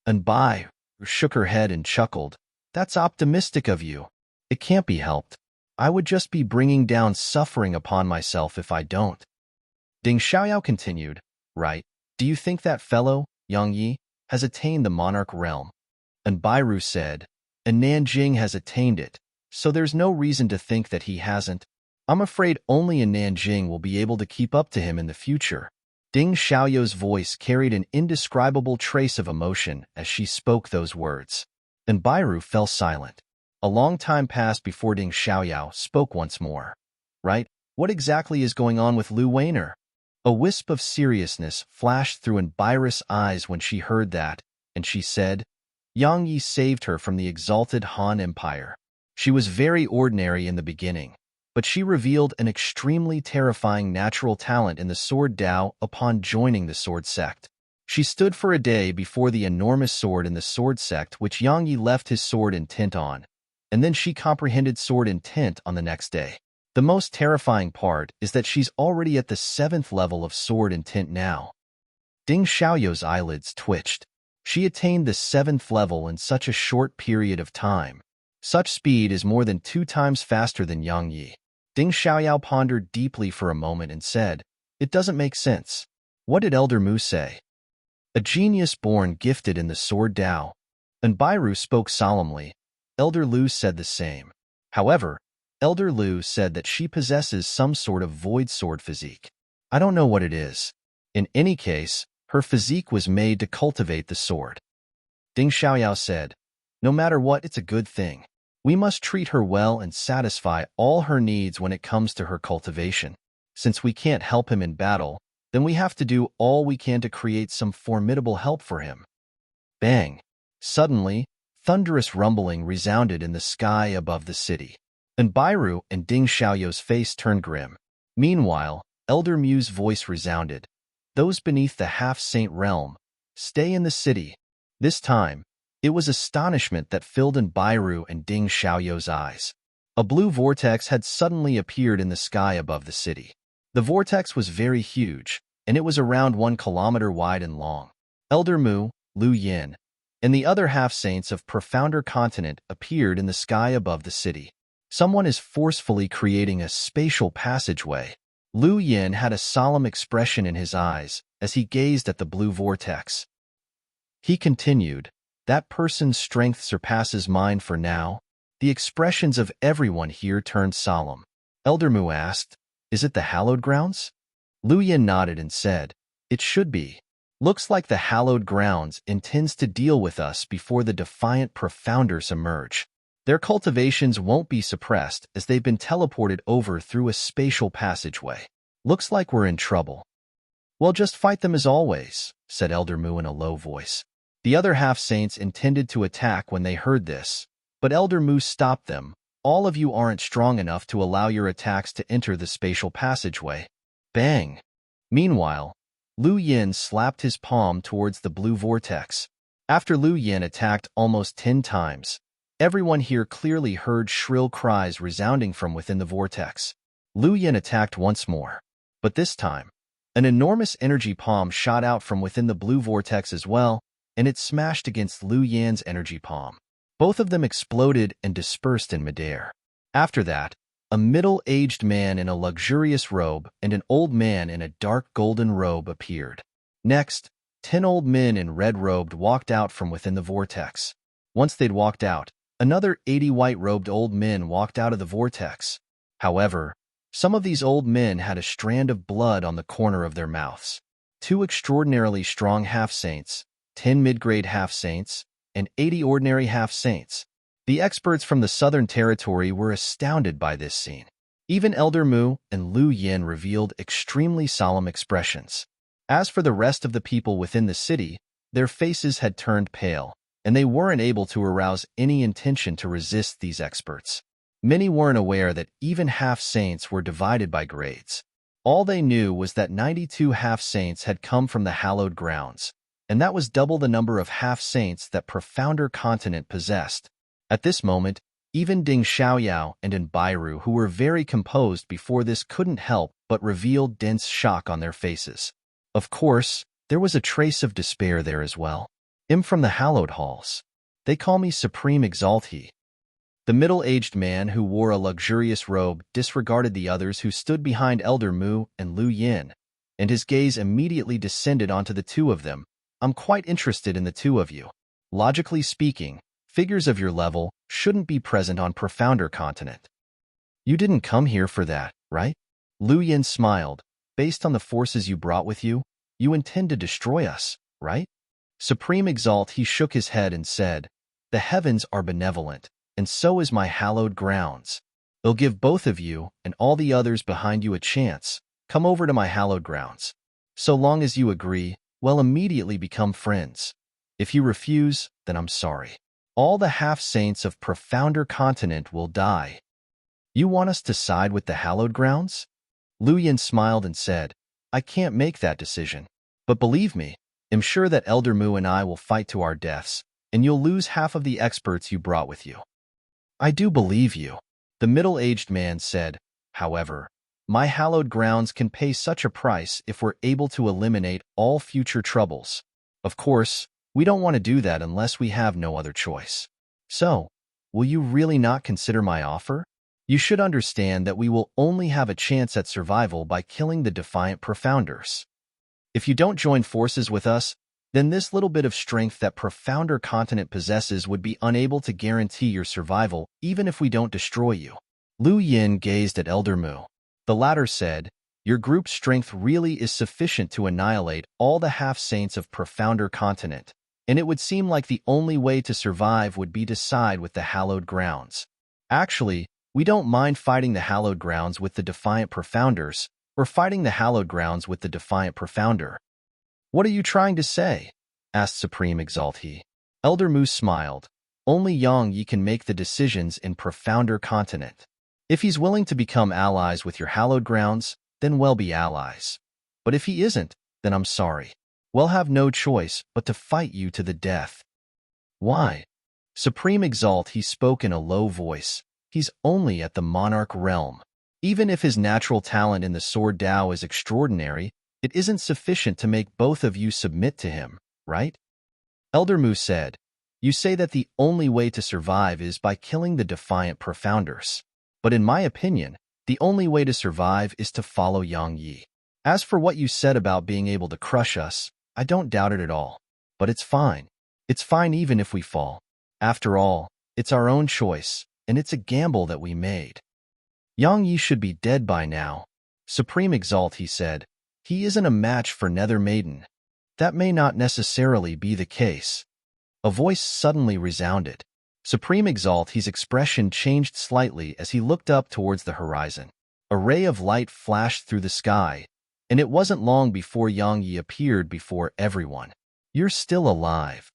And Bai shook her head and chuckled. "That's optimistic of you. It can't be helped. I would just be bringing down suffering upon myself if I don't." Ding Xiaoyao continued, "Right, do you think that fellow, Yang Yi, has attained the monarch realm?" And Bairu said, "And Nanjing has attained it, so there's no reason to think that he hasn't." I'm afraid only in Nanjing will be able to keep up to him in the future. Ding Xiaoyou's voice carried an indescribable trace of emotion as she spoke those words. And Bairu fell silent. A long time passed before Ding Xiaoyao spoke once more. Right? What exactly is going on with Lu Weiner? A wisp of seriousness flashed through Bairu's eyes when she heard that, and she said, Yang Yi saved her from the exalted Han Empire. She was very ordinary in the beginning, but she revealed an extremely terrifying natural talent in the Sword Dao upon joining the Sword Sect. She stood for a day before the enormous sword in the Sword Sect which Yang Yi left his sword intent on, and then she comprehended sword intent on the next day. The most terrifying part is that she's already at the 7th level of sword intent now. Ding Xiaoyou's eyelids twitched. She attained the 7th level in such a short period of time. Such speed is more than 2 times faster than Yang Yi. Ding Xiaoyao pondered deeply for a moment and said, It doesn't make sense. What did Elder Mu say? A genius born gifted in the Sword Dao. And Bairu spoke solemnly. Elder Lu said the same. However, Elder Lu said that she possesses some sort of void sword physique. I don't know what it is. In any case, her physique was made to cultivate the sword. Ding Xiaoyao said, No matter what, it's a good thing. We must treat her well and satisfy all her needs when it comes to her cultivation. Since we can't help him in battle, then we have to do all we can to create some formidable help for him. Bang! Suddenly, thunderous rumbling resounded in the sky above the city. And Bairu and Ding Xiaoyou's face turned grim. Meanwhile, Elder Mu's voice resounded. Those beneath the half-saint realm, stay in the city. This time, it was astonishment that filled Bairu and Ding Xiaoyou's eyes. A blue vortex had suddenly appeared in the sky above the city. The vortex was very huge, and it was around 1 kilometer wide and long. Elder Mu, Lu Yin, and the other half-saints of Profounder Continent appeared in the sky above the city. Someone is forcefully creating a spatial passageway. Lu Yin had a solemn expression in his eyes as he gazed at the blue vortex. He continued, That person's strength surpasses mine for now. The expressions of everyone here turned solemn. Elder Mu asked, Is it the hallowed grounds? Lu Yin nodded and said, It should be. Looks like the hallowed grounds intends to deal with us before the defiant Profounders emerge. Their cultivations won't be suppressed as they've been teleported over through a spatial passageway. Looks like we're in trouble. Well, just fight them as always, said Elder Mu in a low voice. The other half-saints intended to attack when they heard this, but Elder Mu stopped them. All of you aren't strong enough to allow your attacks to enter the spatial passageway. Bang! Meanwhile, Lu Yin slapped his palm towards the blue vortex. After Lu Yin attacked almost 10 times, everyone here clearly heard shrill cries resounding from within the vortex. Lu Yin attacked once more, but this time, an enormous energy palm shot out from within the blue vortex as well, and it smashed against Lu Yin's energy palm. Both of them exploded and dispersed in midair. After that, a middle-aged man in a luxurious robe and an old man in a dark golden robe appeared. Next, 10 old men in red-robed walked out from within the vortex. Once they'd walked out, another 80 white-robed old men walked out of the vortex. However, some of these old men had a strand of blood on the corner of their mouths. 2 extraordinarily strong half-saints, 10 mid-grade half-saints, and 80 ordinary half-saints. The experts from the Southern Territory were astounded by this scene. Even Elder Mu and Lu Yin revealed extremely solemn expressions. As for the rest of the people within the city, their faces had turned pale, and they weren't able to arouse any intention to resist these experts. Many weren't aware that even half-saints were divided by grades. All they knew was that 92 half-saints had come from the hallowed grounds, and that was double the number of half-saints that Profounder Continent possessed. At this moment, even Ding Xiaoyao and Bairu, who were very composed before this, couldn't help but reveal dense shock on their faces. Of course, there was a trace of despair there as well. I'm from the hallowed halls. They call me Supreme Exaltee. The middle-aged man who wore a luxurious robe disregarded the others who stood behind Elder Mu and Lu Yin, and his gaze immediately descended onto the two of them. I'm quite interested in the two of you. Logically speaking, figures of your level shouldn't be present on Profounder Continent. You didn't come here for that, right? Lu Yin smiled. Based on the forces you brought with you, you intend to destroy us, right? Supreme Exalt, he shook his head and said, the heavens are benevolent, and so is my hallowed grounds. They'll give both of you and all the others behind you a chance. Come over to my hallowed grounds. So long as you agree, we'll immediately become friends. If you refuse, then I'm sorry. All the half-saints of profounder continent will die. You want us to side with the hallowed grounds? Lu Yin smiled and said, I can't make that decision. But believe me, I'm sure that Elder Mu and I will fight to our deaths, and you'll lose half of the experts you brought with you. I do believe you, the middle-aged man said. However, my hallowed grounds can pay such a price if we're able to eliminate all future troubles. Of course, we don't want to do that unless we have no other choice. So, will you really not consider my offer? You should understand that we will only have a chance at survival by killing the defiant profounders. If you don't join forces with us, then this little bit of strength that profounder continent possesses would be unable to guarantee your survival even if we don't destroy you. Lu Yin gazed at Elder Mu. The latter said, your group's strength really is sufficient to annihilate all the half-saints of profounder continent, and it would seem like the only way to survive would be to side with the hallowed grounds. Actually, we don't mind fighting the hallowed grounds with the defiant profounders, or fighting the hallowed grounds with the defiant profounder. What are you trying to say? Asked Supreme Exalt he. Elder Mu smiled. Only Yang Yi can make the decisions in profounder continent. If he's willing to become allies with your hallowed grounds, then we'll be allies. But if he isn't, then I'm sorry. We'll have no choice but to fight you to the death. Why? Supreme Exalt, he spoke in a low voice. He's only at the monarch realm. Even if his natural talent in the sword Dao is extraordinary, it isn't sufficient to make both of you submit to him, right? Elder Mu said, you say that the only way to survive is by killing the defiant profounders. But in my opinion, the only way to survive is to follow Yang Yi. As for what you said about being able to crush us, I don't doubt it at all. But it's fine. It's fine even if we fall. After all, it's our own choice, and it's a gamble that we made. Yang Yi should be dead by now. Supreme Exalt, he said. He isn't a match for Nether Maiden. That may not necessarily be the case. A voice suddenly resounded. Supreme Exalt, his expression changed slightly as he looked up towards the horizon. A ray of light flashed through the sky, and it wasn't long before Yang Yi appeared before everyone. You're still alive.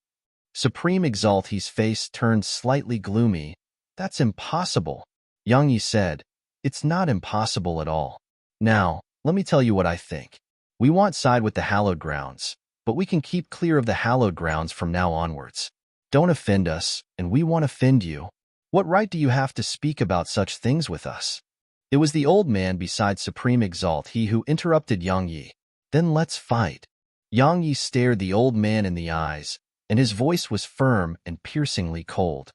Supreme Exalt, his face turned slightly gloomy. That's impossible. Yang Yi said, it's not impossible at all. Now, let me tell you what I think. We want side with the hallowed grounds, but we can keep clear of the hallowed grounds from now onwards. Don't offend us, and we won't offend you. What right do you have to speak about such things with us? It was the old man beside Supreme Exalt, he who interrupted Yang Yi. Then let's fight. Yang Yi stared the old man in the eyes, and his voice was firm and piercingly cold.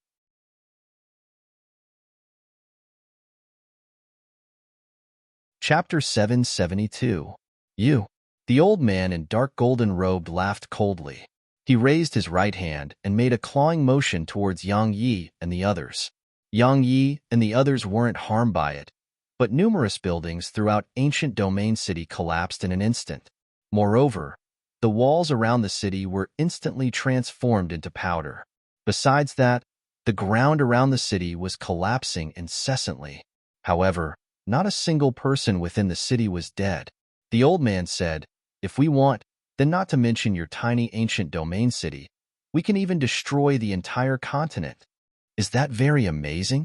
Chapter 772. You. The old man in dark golden robe laughed coldly. He raised his right hand and made a clawing motion towards Yang Yi and the others. Yang Yi and the others weren't harmed by it, but numerous buildings throughout ancient Domain City collapsed in an instant. Moreover, the walls around the city were instantly transformed into powder. Besides that, the ground around the city was collapsing incessantly. However, not a single person within the city was dead. The old man said, if we want, then not to mention your tiny ancient domain city, we can even destroy the entire continent. Is that very amazing?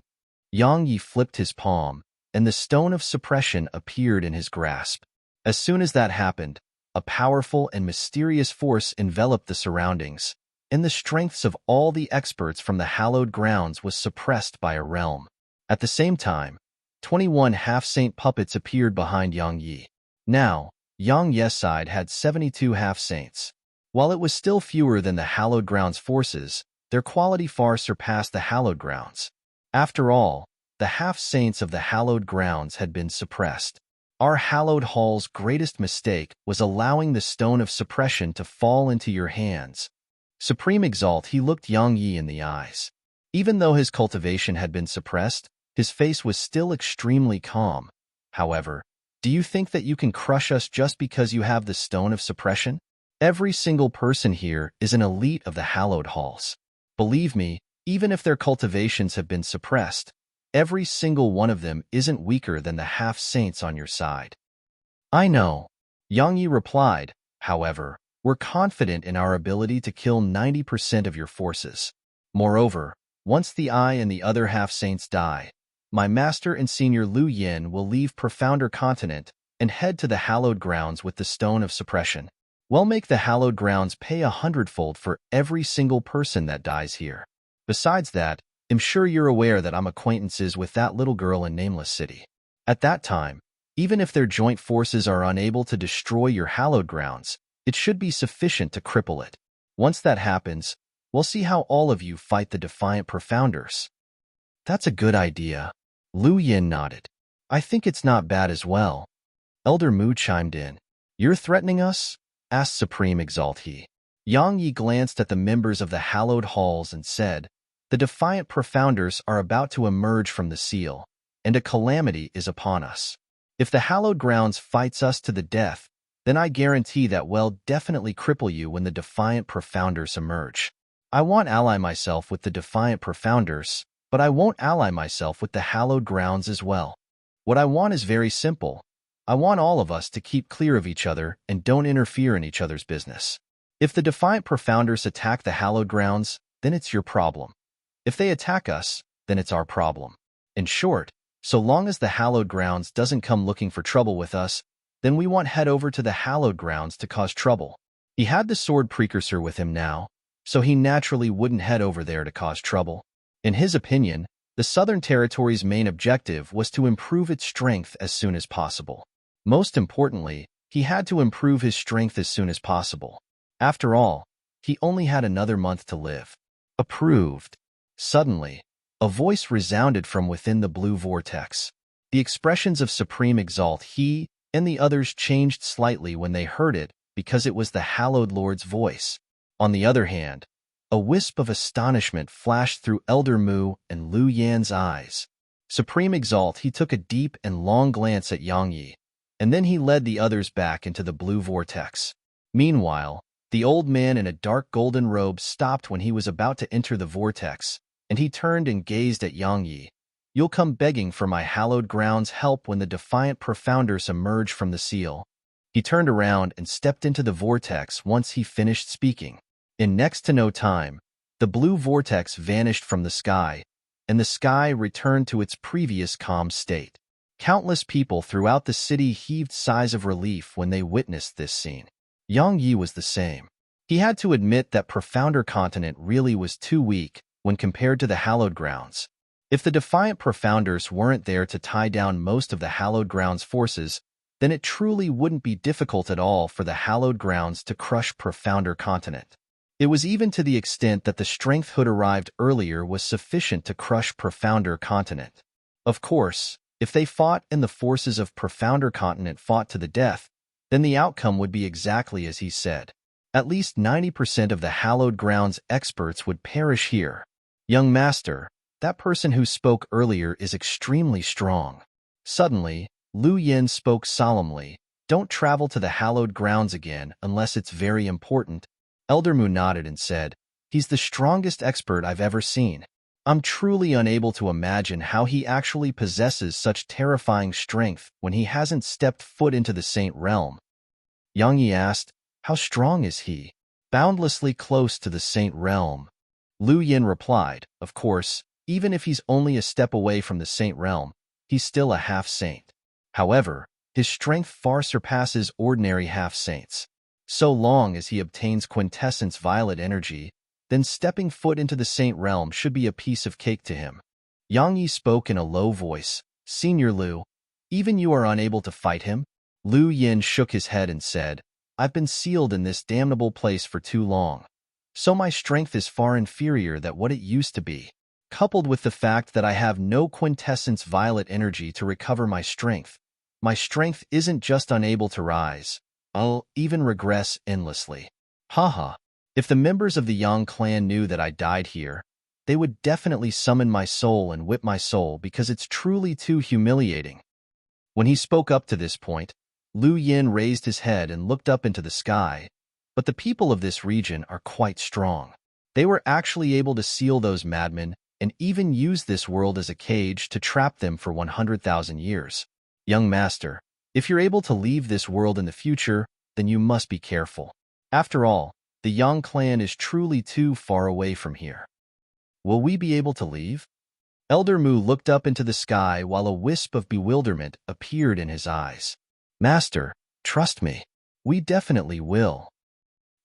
Yang Yi flipped his palm, and the stone of suppression appeared in his grasp. As soon as that happened, a powerful and mysterious force enveloped the surroundings, and the strengths of all the experts from the hallowed grounds was suppressed by a realm. At the same time, 21 half-saint puppets appeared behind Yang Yi. Now, Yang Ye's side had 72 half-saints. While it was still fewer than the hallowed grounds forces, their quality far surpassed the hallowed grounds. After all, the half-saints of the hallowed grounds had been suppressed. Our hallowed hall's greatest mistake was allowing the stone of suppression to fall into your hands. Supreme Exalt, he looked Yang Yi in the eyes. Even though his cultivation had been suppressed, His face was still extremely calm. However, do you think that you can crush us just because you have the stone of suppression? Every single person here is an elite of the hallowed halls. Believe me, even if their cultivations have been suppressed, every single one of them isn't weaker than the half-saints on your side. I know, Yang Yi replied. However, we're confident in our ability to kill 90% of your forces. Moreover, once the I and the other half-saints die, my master and senior Lu Yin will leave Profounder Continent and head to the hallowed grounds with the Stone of Suppression. We'll make the hallowed grounds pay 100-fold for every single person that dies here. Besides that, I'm sure you're aware that I'm acquaintances with that little girl in Nameless City. At that time, even if their joint forces are unable to destroy your hallowed grounds, it should be sufficient to cripple it. Once that happens, we'll see how all of you fight the defiant Profounders. That's a good idea. Lu Yin nodded. I think it's not bad as well. Elder Mu chimed in. You're threatening us? Asked Supreme Exalt He. Yang Yi glanced at the members of the hallowed halls and said, the defiant Profounders are about to emerge from the seal, and a calamity is upon us. If the hallowed grounds fights us to the death, then I guarantee that we'll definitely cripple you when the defiant Profounders emerge. I won't ally myself with the defiant Profounders, but I won't ally myself with the hallowed grounds as well. What I want is very simple. I want all of us to keep clear of each other and don't interfere in each other's business. If the defiant Profounders attack the hallowed grounds, then it's your problem. If they attack us, then it's our problem. In short, so long as the hallowed grounds doesn't come looking for trouble with us, then we won't head over to the hallowed grounds to cause trouble. He had the sword precursor with him now, so he naturally wouldn't head over there to cause trouble. In his opinion, the Southern Territory's main objective was to improve its strength as soon as possible. Most importantly, he had to improve his strength as soon as possible. After all, he only had another month to live. Approved. Suddenly, a voice resounded from within the blue vortex. The expressions of Supreme Exalt He and the others changed slightly when they heard it because it was the Hallowed Lord's voice. On the other hand, a wisp of astonishment flashed through Elder Mu and Lu Yan's eyes. Supreme Exalt He took a deep and long glance at Yang Yi, and then he led the others back into the blue vortex. Meanwhile, the old man in a dark golden robe stopped when he was about to enter the vortex, and he turned and gazed at Yang Yi. You'll come begging for my hallowed grounds' help when the defiant Profounders emerge from the seal. He turned around and stepped into the vortex once he finished speaking. In next to no time, the blue vortex vanished from the sky, and the sky returned to its previous calm state. Countless people throughout the city heaved sighs of relief when they witnessed this scene. Yang Yi was the same. He had to admit that Profounder Continent really was too weak when compared to the hallowed grounds. If the defiant Profounders weren't there to tie down most of the hallowed grounds' forces, then it truly wouldn't be difficult at all for the hallowed grounds to crush Profounder Continent. It was even to the extent that the strength Hood arrived earlier was sufficient to crush Profounder Continent. Of course, if they fought and the forces of Profounder Continent fought to the death, then the outcome would be exactly as he said. At least 90% of the hallowed grounds experts would perish here. Young master, that person who spoke earlier is extremely strong. Suddenly, Lu Yin spoke solemnly. Don't travel to the hallowed grounds again unless it's very important. Elder Mu nodded and said, he's the strongest expert I've ever seen. I'm truly unable to imagine how he actually possesses such terrifying strength when he hasn't stepped foot into the Saint Realm. Yang Yi asked, how strong is he? Boundlessly close to the Saint Realm. Lu Yin replied, of course, even if he's only a step away from the Saint Realm, he's still a half-saint. However, his strength far surpasses ordinary half-saints. So long as he obtains quintessence violet energy, then stepping foot into the Saint Realm should be a piece of cake to him. Yang Yi spoke in a low voice, Senior Lu, even you are unable to fight him? Lu Yin shook his head and said, I've been sealed in this damnable place for too long. So my strength is far inferior than what it used to be. Coupled with the fact that I have no quintessence violet energy to recover my strength isn't just unable to rise, I'll even regress endlessly. Haha. If the members of the Yang clan knew that I died here, they would definitely summon my soul and whip my soul because it's truly too humiliating. When he spoke up to this point, Lu Yin raised his head and looked up into the sky, but the people of this region are quite strong. They were actually able to seal those madmen and even use this world as a cage to trap them for 100,000 years. Young master, if you're able to leave this world in the future, then you must be careful. After all, the Yang clan is truly too far away from here. Will we be able to leave? Elder Mu looked up into the sky while a wisp of bewilderment appeared in his eyes. Master, trust me. We definitely will.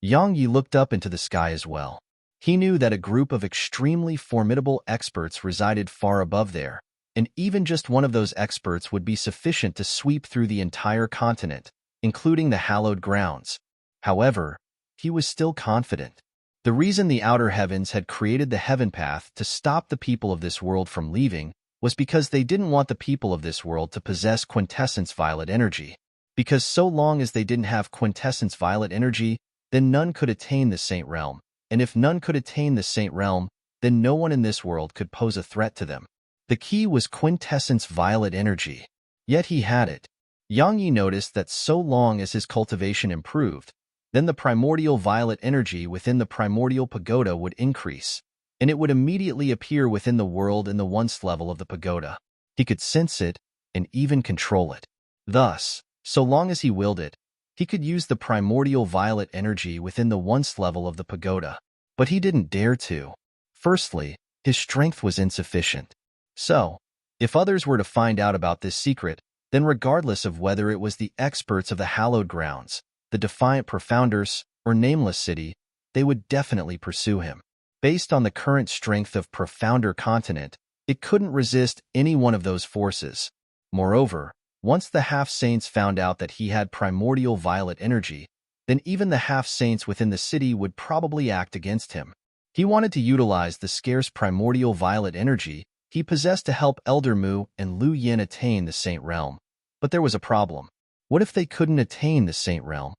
Yang Yi looked up into the sky as well. He knew that a group of extremely formidable experts resided far above there, and even just one of those experts would be sufficient to sweep through the entire continent, including the hallowed grounds. However, he was still confident. The reason the outer heavens had created the heaven path to stop the people of this world from leaving was because they didn't want the people of this world to possess quintessence violet energy. Because so long as they didn't have quintessence violet energy, then none could attain the Saint Realm. And if none could attain the Saint Realm, then no one in this world could pose a threat to them. The key was quintessence violet energy. Yet he had it. Yang Yi noticed that so long as his cultivation improved, then the primordial violet energy within the primordial pagoda would increase, and it would immediately appear within the world in the once level of the pagoda. He could sense it and even control it. Thus, so long as he willed it, he could use the primordial violet energy within the once level of the pagoda. But he didn't dare to. Firstly, his strength was insufficient. So, if others were to find out about this secret, then regardless of whether it was the experts of the hallowed grounds, the defiant profounders, or nameless city, they would definitely pursue him. Based on the current strength of profounder continent, it couldn't resist any one of those forces. Moreover, once the half-saints found out that he had primordial violet energy, then even the half-saints within the city would probably act against him. He wanted to utilize the scarce primordial violet energy he possessed to help Elder Mu and Lu Yin attain the Saint Realm. But there was a problem. What if they couldn't attain the Saint Realm?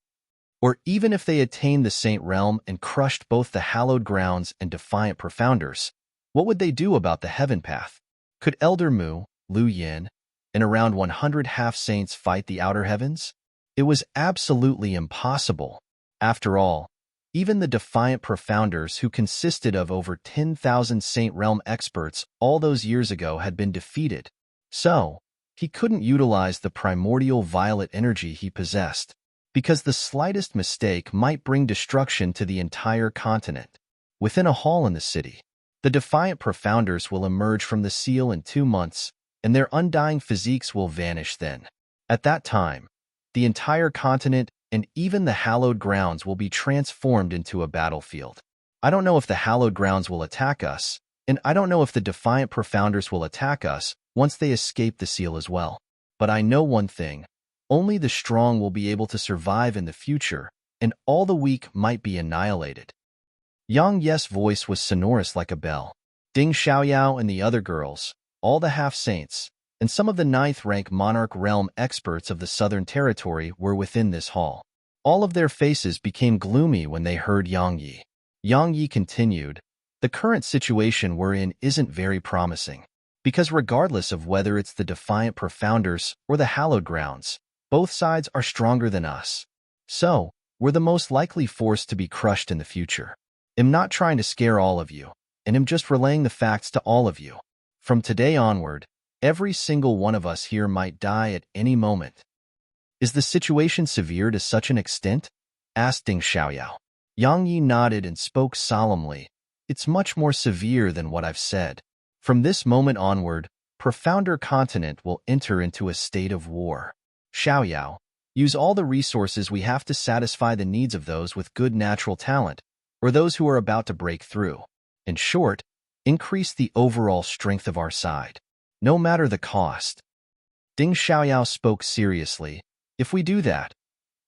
Or even if they attained the Saint Realm and crushed both the hallowed grounds and defiant profounders, what would they do about the heaven path? Could Elder Mu, Lu Yin, and around 100 half-saints fight the outer heavens? It was absolutely impossible. After all, even the defiant profounders who consisted of over 10,000 Saint Realm experts all those years ago had been defeated. So, he couldn't utilize the primordial violet energy he possessed, because the slightest mistake might bring destruction to the entire continent. Within a hall in the city, the defiant profounders will emerge from the seal in 2 months, and their undying physiques will vanish then. At that time, the entire continent and even the hallowed grounds will be transformed into a battlefield. I don't know if the hallowed grounds will attack us, and I don't know if the defiant profounders will attack us once they escape the seal as well. But I know one thing, only the strong will be able to survive in the future, and all the weak might be annihilated. Yang Ye's voice was sonorous like a bell. Ding Xiaoyao and the other girls, all the half-saints, and some of the 9th-rank Monarch Realm experts of the Southern Territory were within this hall. All of their faces became gloomy when they heard Yang Yi. Yang Yi continued, "The current situation we're in isn't very promising, because regardless of whether it's the defiant profounders or the hallowed grounds, both sides are stronger than us. So, we're the most likely force to be crushed in the future. I'm not trying to scare all of you, and I'm just relaying the facts to all of you. From today onward, every single one of us here might die at any moment." "Is the situation severe to such an extent?" asked Ding Xiaoyao. Yang Yi nodded and spoke solemnly. "It's much more severe than what I've said. From this moment onward, Profounder Continent will enter into a state of war. Xiaoyao, use all the resources we have to satisfy the needs of those with good natural talent, or those who are about to break through. In short, increase the overall strength of our side, no matter the cost." Ding Xiaoyao spoke seriously. "If we do that,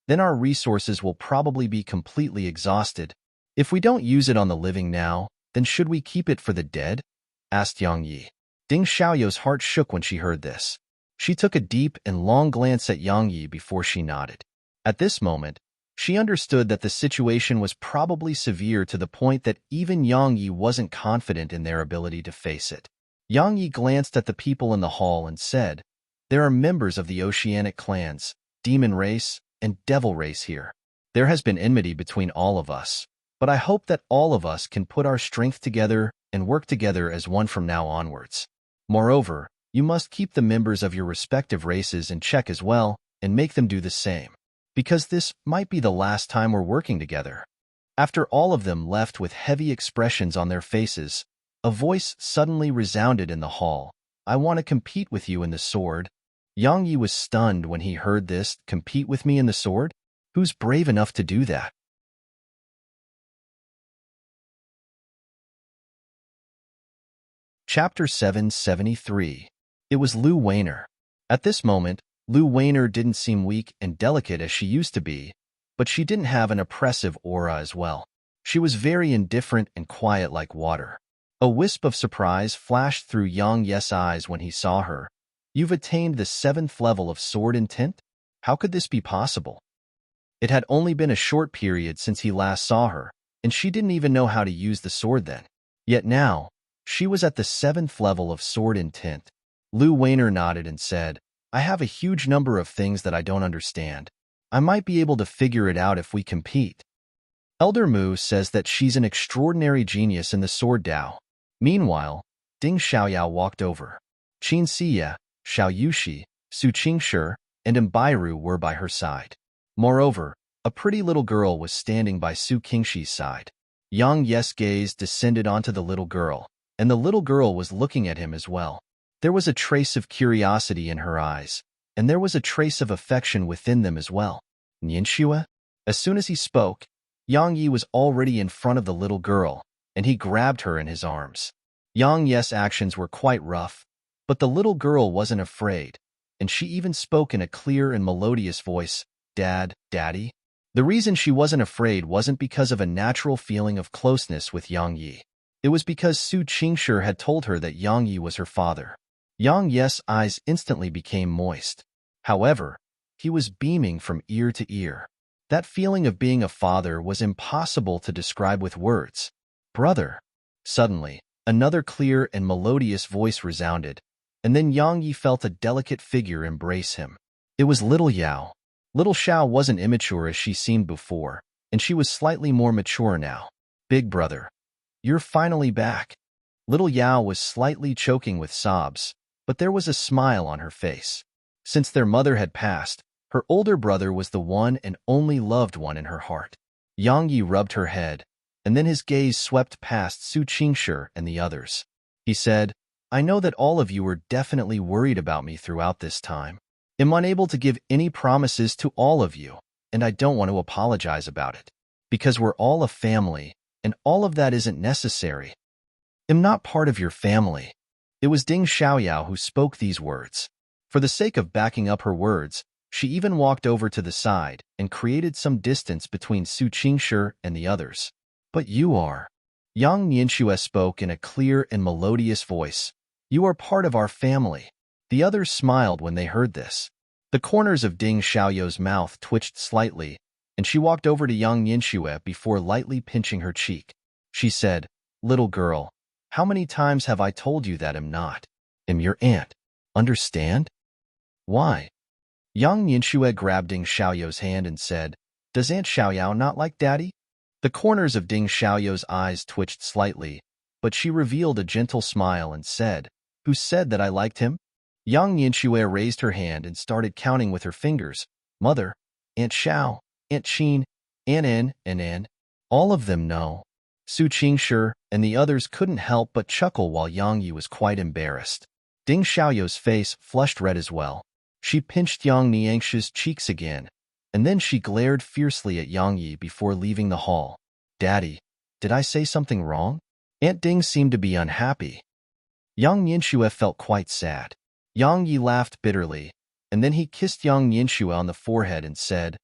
then our resources will probably be completely exhausted. If we don't use it on the living now, then should we keep it for the dead?" asked Yang Yi. Ding Xiaoyao's heart shook when she heard this. She took a deep and long glance at Yang Yi before she nodded. At this moment, She understood that the situation was probably severe to the point that even Yang Yi wasn't confident in their ability to face it. Yang Yi glanced at the people in the hall and said, "There are members of the oceanic clans, demon race, and devil race here. There has been enmity between all of us, but I hope that all of us can put our strength together and work together as one from now onwards. Moreover, you must keep the members of your respective races in check as well and make them do the same, because this might be the last time we're working together." After all of them left with heavy expressions on their faces, a voice suddenly resounded in the hall. "I want to compete with you in the sword." Yang Yi was stunned when he heard this. Compete with me in the sword? Who's brave enough to do that? Chapter 773. It was Lu Weiner. At this moment, Lu Weiner didn't seem weak and delicate as she used to be, but she didn't have an oppressive aura as well. She was very indifferent and quiet like water. A wisp of surprise flashed through Yang Yi's eyes when he saw her. "You've attained the 7th level of sword intent? How could this be possible?" It had only been a short period since he last saw her, and she didn't even know how to use the sword then. Yet now, she was at the 7th level of sword intent. Lu Weiner nodded and said, "I have a huge number of things that I don't understand. I might be able to figure it out if we compete." Elder Mu says that she's an extraordinary genius in the sword Dao. Meanwhile, Ding Xiaoyao walked over. Qin Siya, Xiao Yushi, Su Qingshi, and Embiru were by her side. Moreover, a pretty little girl was standing by Su Qingshi's side. Yang Yi's gaze descended onto the little girl, and the little girl was looking at him as well. There was a trace of curiosity in her eyes, and there was a trace of affection within them as well. "Nianxue?" As soon as he spoke, Yang Yi was already in front of the little girl, and he grabbed her in his arms. Yang Yi's actions were quite rough, but the little girl wasn't afraid, and she even spoke in a clear and melodious voice, "Dad, Daddy." The reason she wasn't afraid wasn't because of a natural feeling of closeness with Yang Yi. It was because Su Qingshi had told her that Yang Yi was her father. Yang Yi's eyes instantly became moist. However, he was beaming from ear to ear. That feeling of being a father was impossible to describe with words. "Brother." Suddenly, another clear and melodious voice resounded, and then Yang Yi felt a delicate figure embrace him. It was little Yao. Little Xiao wasn't immature as she seemed before, and she was slightly more mature now. "Big brother, you're finally back." Little Yao was slightly choking with sobs, but there was a smile on her face. Since their mother had passed, her older brother was the one and only loved one in her heart. Yang Yi rubbed her head, and then his gaze swept past Su Qingshi and the others. He said, "I know that all of you were definitely worried about me throughout this time. I'm unable to give any promises to all of you, and I don't want to apologize about it, because we're all a family, and all of that isn't necessary. I'm not part of your family." It was Ding Xiaoyao who spoke these words. For the sake of backing up her words, she even walked over to the side and created some distance between Su Qingshi and the others. "But you are." Yang Nianxue spoke in a clear and melodious voice. "You are part of our family." The others smiled when they heard this. The corners of Ding Xiaoyao's mouth twitched slightly, and she walked over to Yang Nianxue before lightly pinching her cheek. She said, "Little girl, how many times have I told you that I'm not? I'm your aunt. Understand?" "Why?" Yang Nianxue grabbed Ding Xiaoyao's hand and said, "Does Aunt Xiaoyao not like Daddy?" The corners of Ding Xiaoyao's eyes twitched slightly, but she revealed a gentle smile and said, "Who said that I liked him?" Yang Nianxue raised her hand and started counting with her fingers. "Mother, Aunt Xiao, Aunt Qin, Aunt En, and An. All of them know." Su Qingshi and the others couldn't help but chuckle while Yang Yi was quite embarrassed. Ding Xiaoyao's face flushed red as well. She pinched Yang Nianxue's cheeks again, and then she glared fiercely at Yang Yi before leaving the hall. "Daddy, did I say something wrong?" Aunt Ding seemed to be unhappy. Yang Nianxue felt quite sad. Yang Yi laughed bitterly, and then he kissed Yang Nianxue on the forehead and said,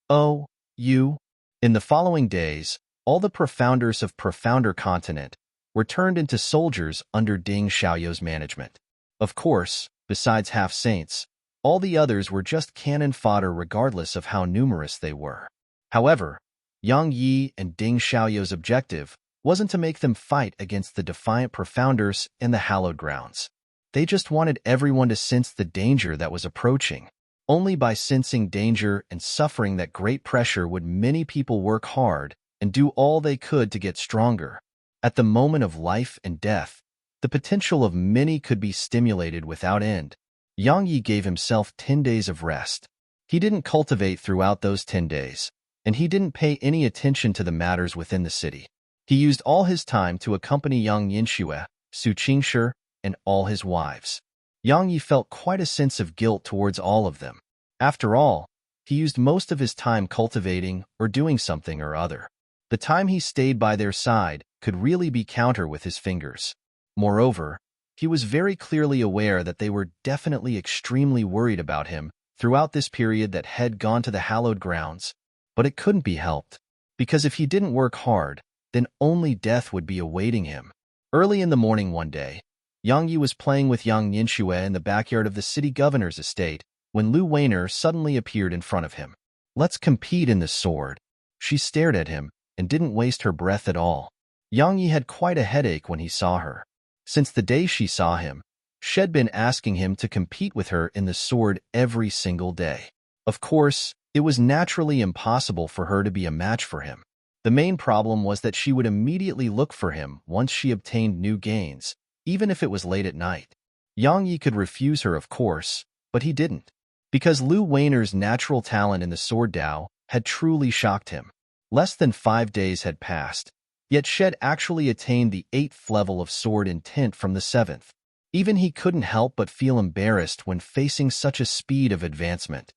"Oh, you." In the following days, all the profounders of Profounder Continent were turned into soldiers under Ding Xiaoyao's management. Of course, besides half-saints, all the others were just cannon fodder regardless of how numerous they were. However, Yang Yi and Ding Xiaoyou's objective wasn't to make them fight against the defiant profounders in the hallowed grounds. They just wanted everyone to sense the danger that was approaching. Only by sensing danger and suffering that great pressure would many people work hard and do all they could to get stronger. At the moment of life and death, the potential of many could be stimulated without end. Yang Yi gave himself 10 days of rest. He didn't cultivate throughout those 10 days, and he didn't pay any attention to the matters within the city. He used all his time to accompany Yang Yinxue, Su Qingshi, and all his wives. Yang Yi felt quite a sense of guilt towards all of them. After all, he used most of his time cultivating or doing something or other. The time he stayed by their side could really be counted with his fingers. Moreover, he was very clearly aware that they were definitely extremely worried about him throughout this period that had gone to the hallowed grounds. But it couldn't be helped, because if he didn't work hard, then only death would be awaiting him. Early in the morning one day, Yang Yi was playing with Yang Yinxue in the backyard of the city governor's estate when Lu Weiner suddenly appeared in front of him. "Let's compete in the sword." She stared at him and didn't waste her breath at all. Yang Yi had quite a headache when he saw her. Since the day she saw him, she'd been asking him to compete with her in the sword every single day. Of course, it was naturally impossible for her to be a match for him. The main problem was that she would immediately look for him once she obtained new gains, even if it was late at night. Yang Yi could refuse her, of course, but he didn't, because Lu Weiner's natural talent in the sword Dao had truly shocked him. Less than 5 days had passed, yet she'd actually attained the 8th level of sword intent from the 7th. Even he couldn't help but feel embarrassed when facing such a speed of advancement.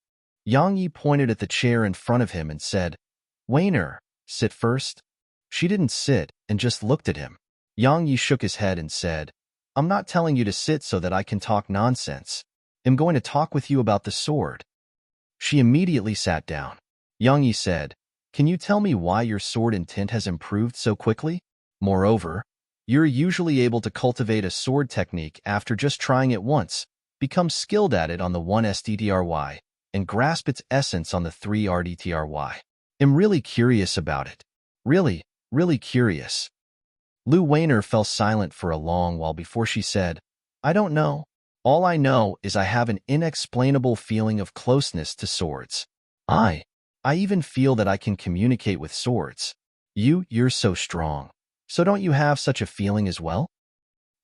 Yang Yi pointed at the chair in front of him and said, "Weiner, sit first." She didn't sit and just looked at him. Yang Yi shook his head and said, "I'm not telling you to sit so that I can talk nonsense. I'm going to talk with you about the sword." She immediately sat down. Yang Yi said, "Can you tell me why your sword intent has improved so quickly? Moreover, you're usually able to cultivate a sword technique after just trying it once, become skilled at it on the 1 SDTRY, and grasp its essence on the 3 RDTRY. I'm really curious about it. Really, really curious." Lu Weiner fell silent for a long while before she said, "I don't know. All I know is I have an inexplainable feeling of closeness to swords. I even feel that I can communicate with swords. You're so strong. So don't you have such a feeling as well?"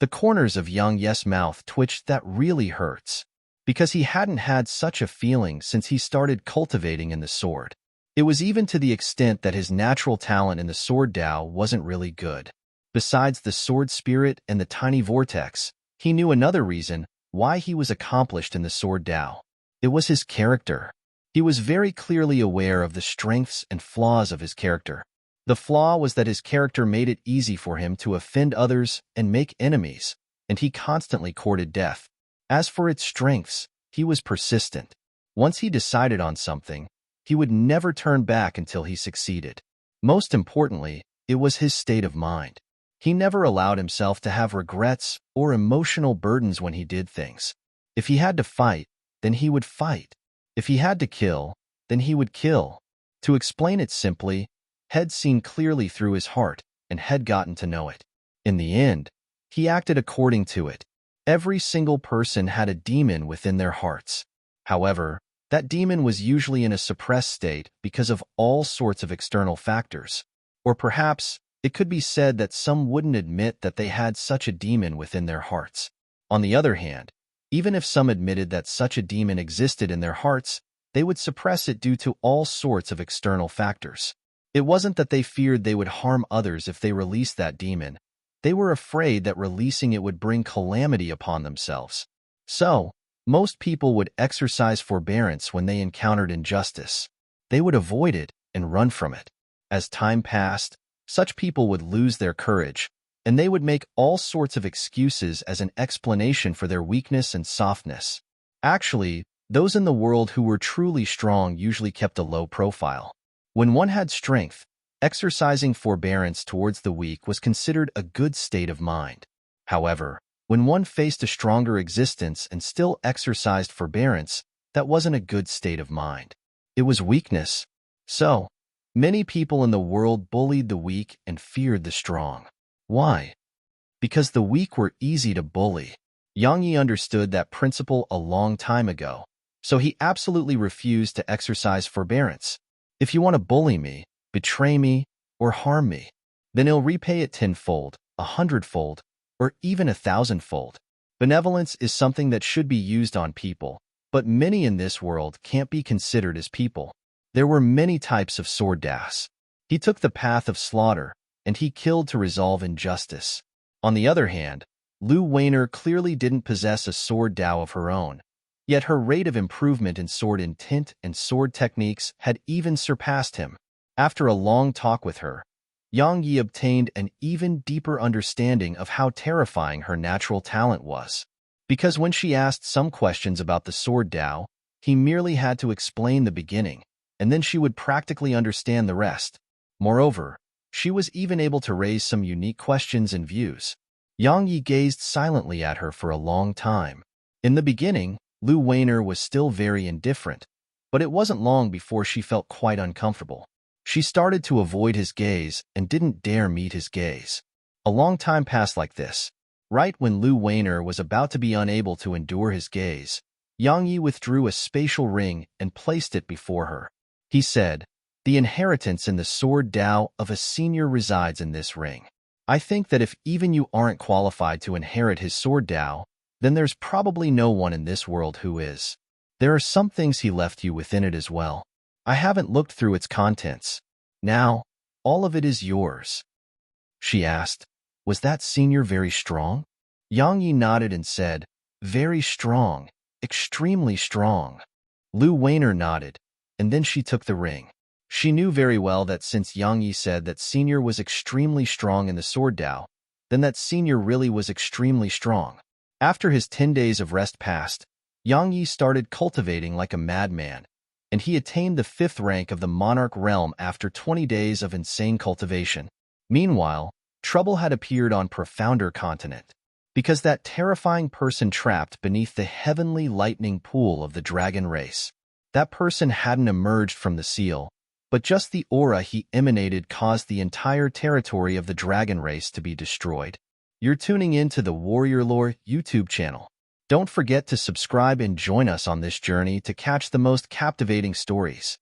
The corners of Yang Ye's mouth twitched. That really hurts, because he hadn't had such a feeling since he started cultivating in the sword. It was even to the extent that his natural talent in the sword Dao wasn't really good. Besides the sword spirit and the tiny vortex, he knew another reason why he was accomplished in the sword Dao. It was his character. He was very clearly aware of the strengths and flaws of his character. The flaw was that his character made it easy for him to offend others and make enemies, and he constantly courted death. As for its strengths, he was persistent. Once he decided on something, he would never turn back until he succeeded. Most importantly, it was his state of mind. He never allowed himself to have regrets or emotional burdens when he did things. If he had to fight, then he would fight. If he had to kill, then he would kill. To explain it simply, had seen clearly through his heart and had gotten to know it. In the end, he acted according to it. Every single person had a demon within their hearts. However, that demon was usually in a suppressed state because of all sorts of external factors. Or perhaps it could be said that some wouldn't admit that they had such a demon within their hearts. On the other hand, even if some admitted that such a demon existed in their hearts, they would suppress it due to all sorts of external factors. It wasn't that they feared they would harm others if they released that demon. They were afraid that releasing it would bring calamity upon themselves. So, most people would exercise forbearance when they encountered injustice. They would avoid it and run from it. As time passed, such people would lose their courage, and they would make all sorts of excuses as an explanation for their weakness and softness. Actually, those in the world who were truly strong usually kept a low profile. When one had strength, exercising forbearance towards the weak was considered a good state of mind. However, when one faced a stronger existence and still exercised forbearance, that wasn't a good state of mind. It was weakness. So, Many people in the world bullied the weak and feared the strong. Why? Because the weak were easy to bully. Yang Yi understood that principle a long time ago, so he absolutely refused to exercise forbearance. If you want to bully me, betray me, or harm me, then he'll repay it tenfold, 100-fold, or even 1,000-fold. Benevolence is something that should be used on people, but many in this world can't be considered as people. There were many types of sword das. He took the path of slaughter, and he killed to resolve injustice. On the other hand, Lu Weiner clearly didn't possess a sword Dao of her own, yet her rate of improvement in sword intent and sword techniques had even surpassed him. After a long talk with her, Yang Yi obtained an even deeper understanding of how terrifying her natural talent was. Because when she asked some questions about the sword Dao, he merely had to explain the beginning, and then she would practically understand the rest. Moreover, she was even able to raise some unique questions and views. Yang Yi gazed silently at her for a long time. In the beginning, Lu Weiner was still very indifferent, but it wasn't long before she felt quite uncomfortable. She started to avoid his gaze and didn't dare meet his gaze. A long time passed like this. Right when Lu Weiner was about to be unable to endure his gaze, Yang Yi withdrew a spatial ring and placed it before her. He said, "The inheritance in the sword Dao of a senior resides in this ring. I think that if even you aren't qualified to inherit his sword Dao, then there's probably no one in this world who is. There are some things he left you within it as well. I haven't looked through its contents. Now, all of it is yours." She asked, "Was that senior very strong?" Yang Yi nodded and said, "Very strong, extremely strong." Lu Weiner nodded, and then she took the ring. She knew very well that since Yang Yi said that senior was extremely strong in the sword Dao, then that senior really was extremely strong. After his 10 days of rest passed, Yang Yi started cultivating like a madman, and he attained the 5th rank of the monarch realm after 20 days of insane cultivation. Meanwhile, trouble had appeared on Profounder Continent, because that terrifying person trapped beneath the heavenly lightning pool of the dragon race. That person hadn't emerged from the seal, but just the aura he emanated caused the entire territory of the dragon race to be destroyed. You're tuning in to the Warrior Lore YouTube channel. Don't forget to subscribe and join us on this journey to catch the most captivating stories.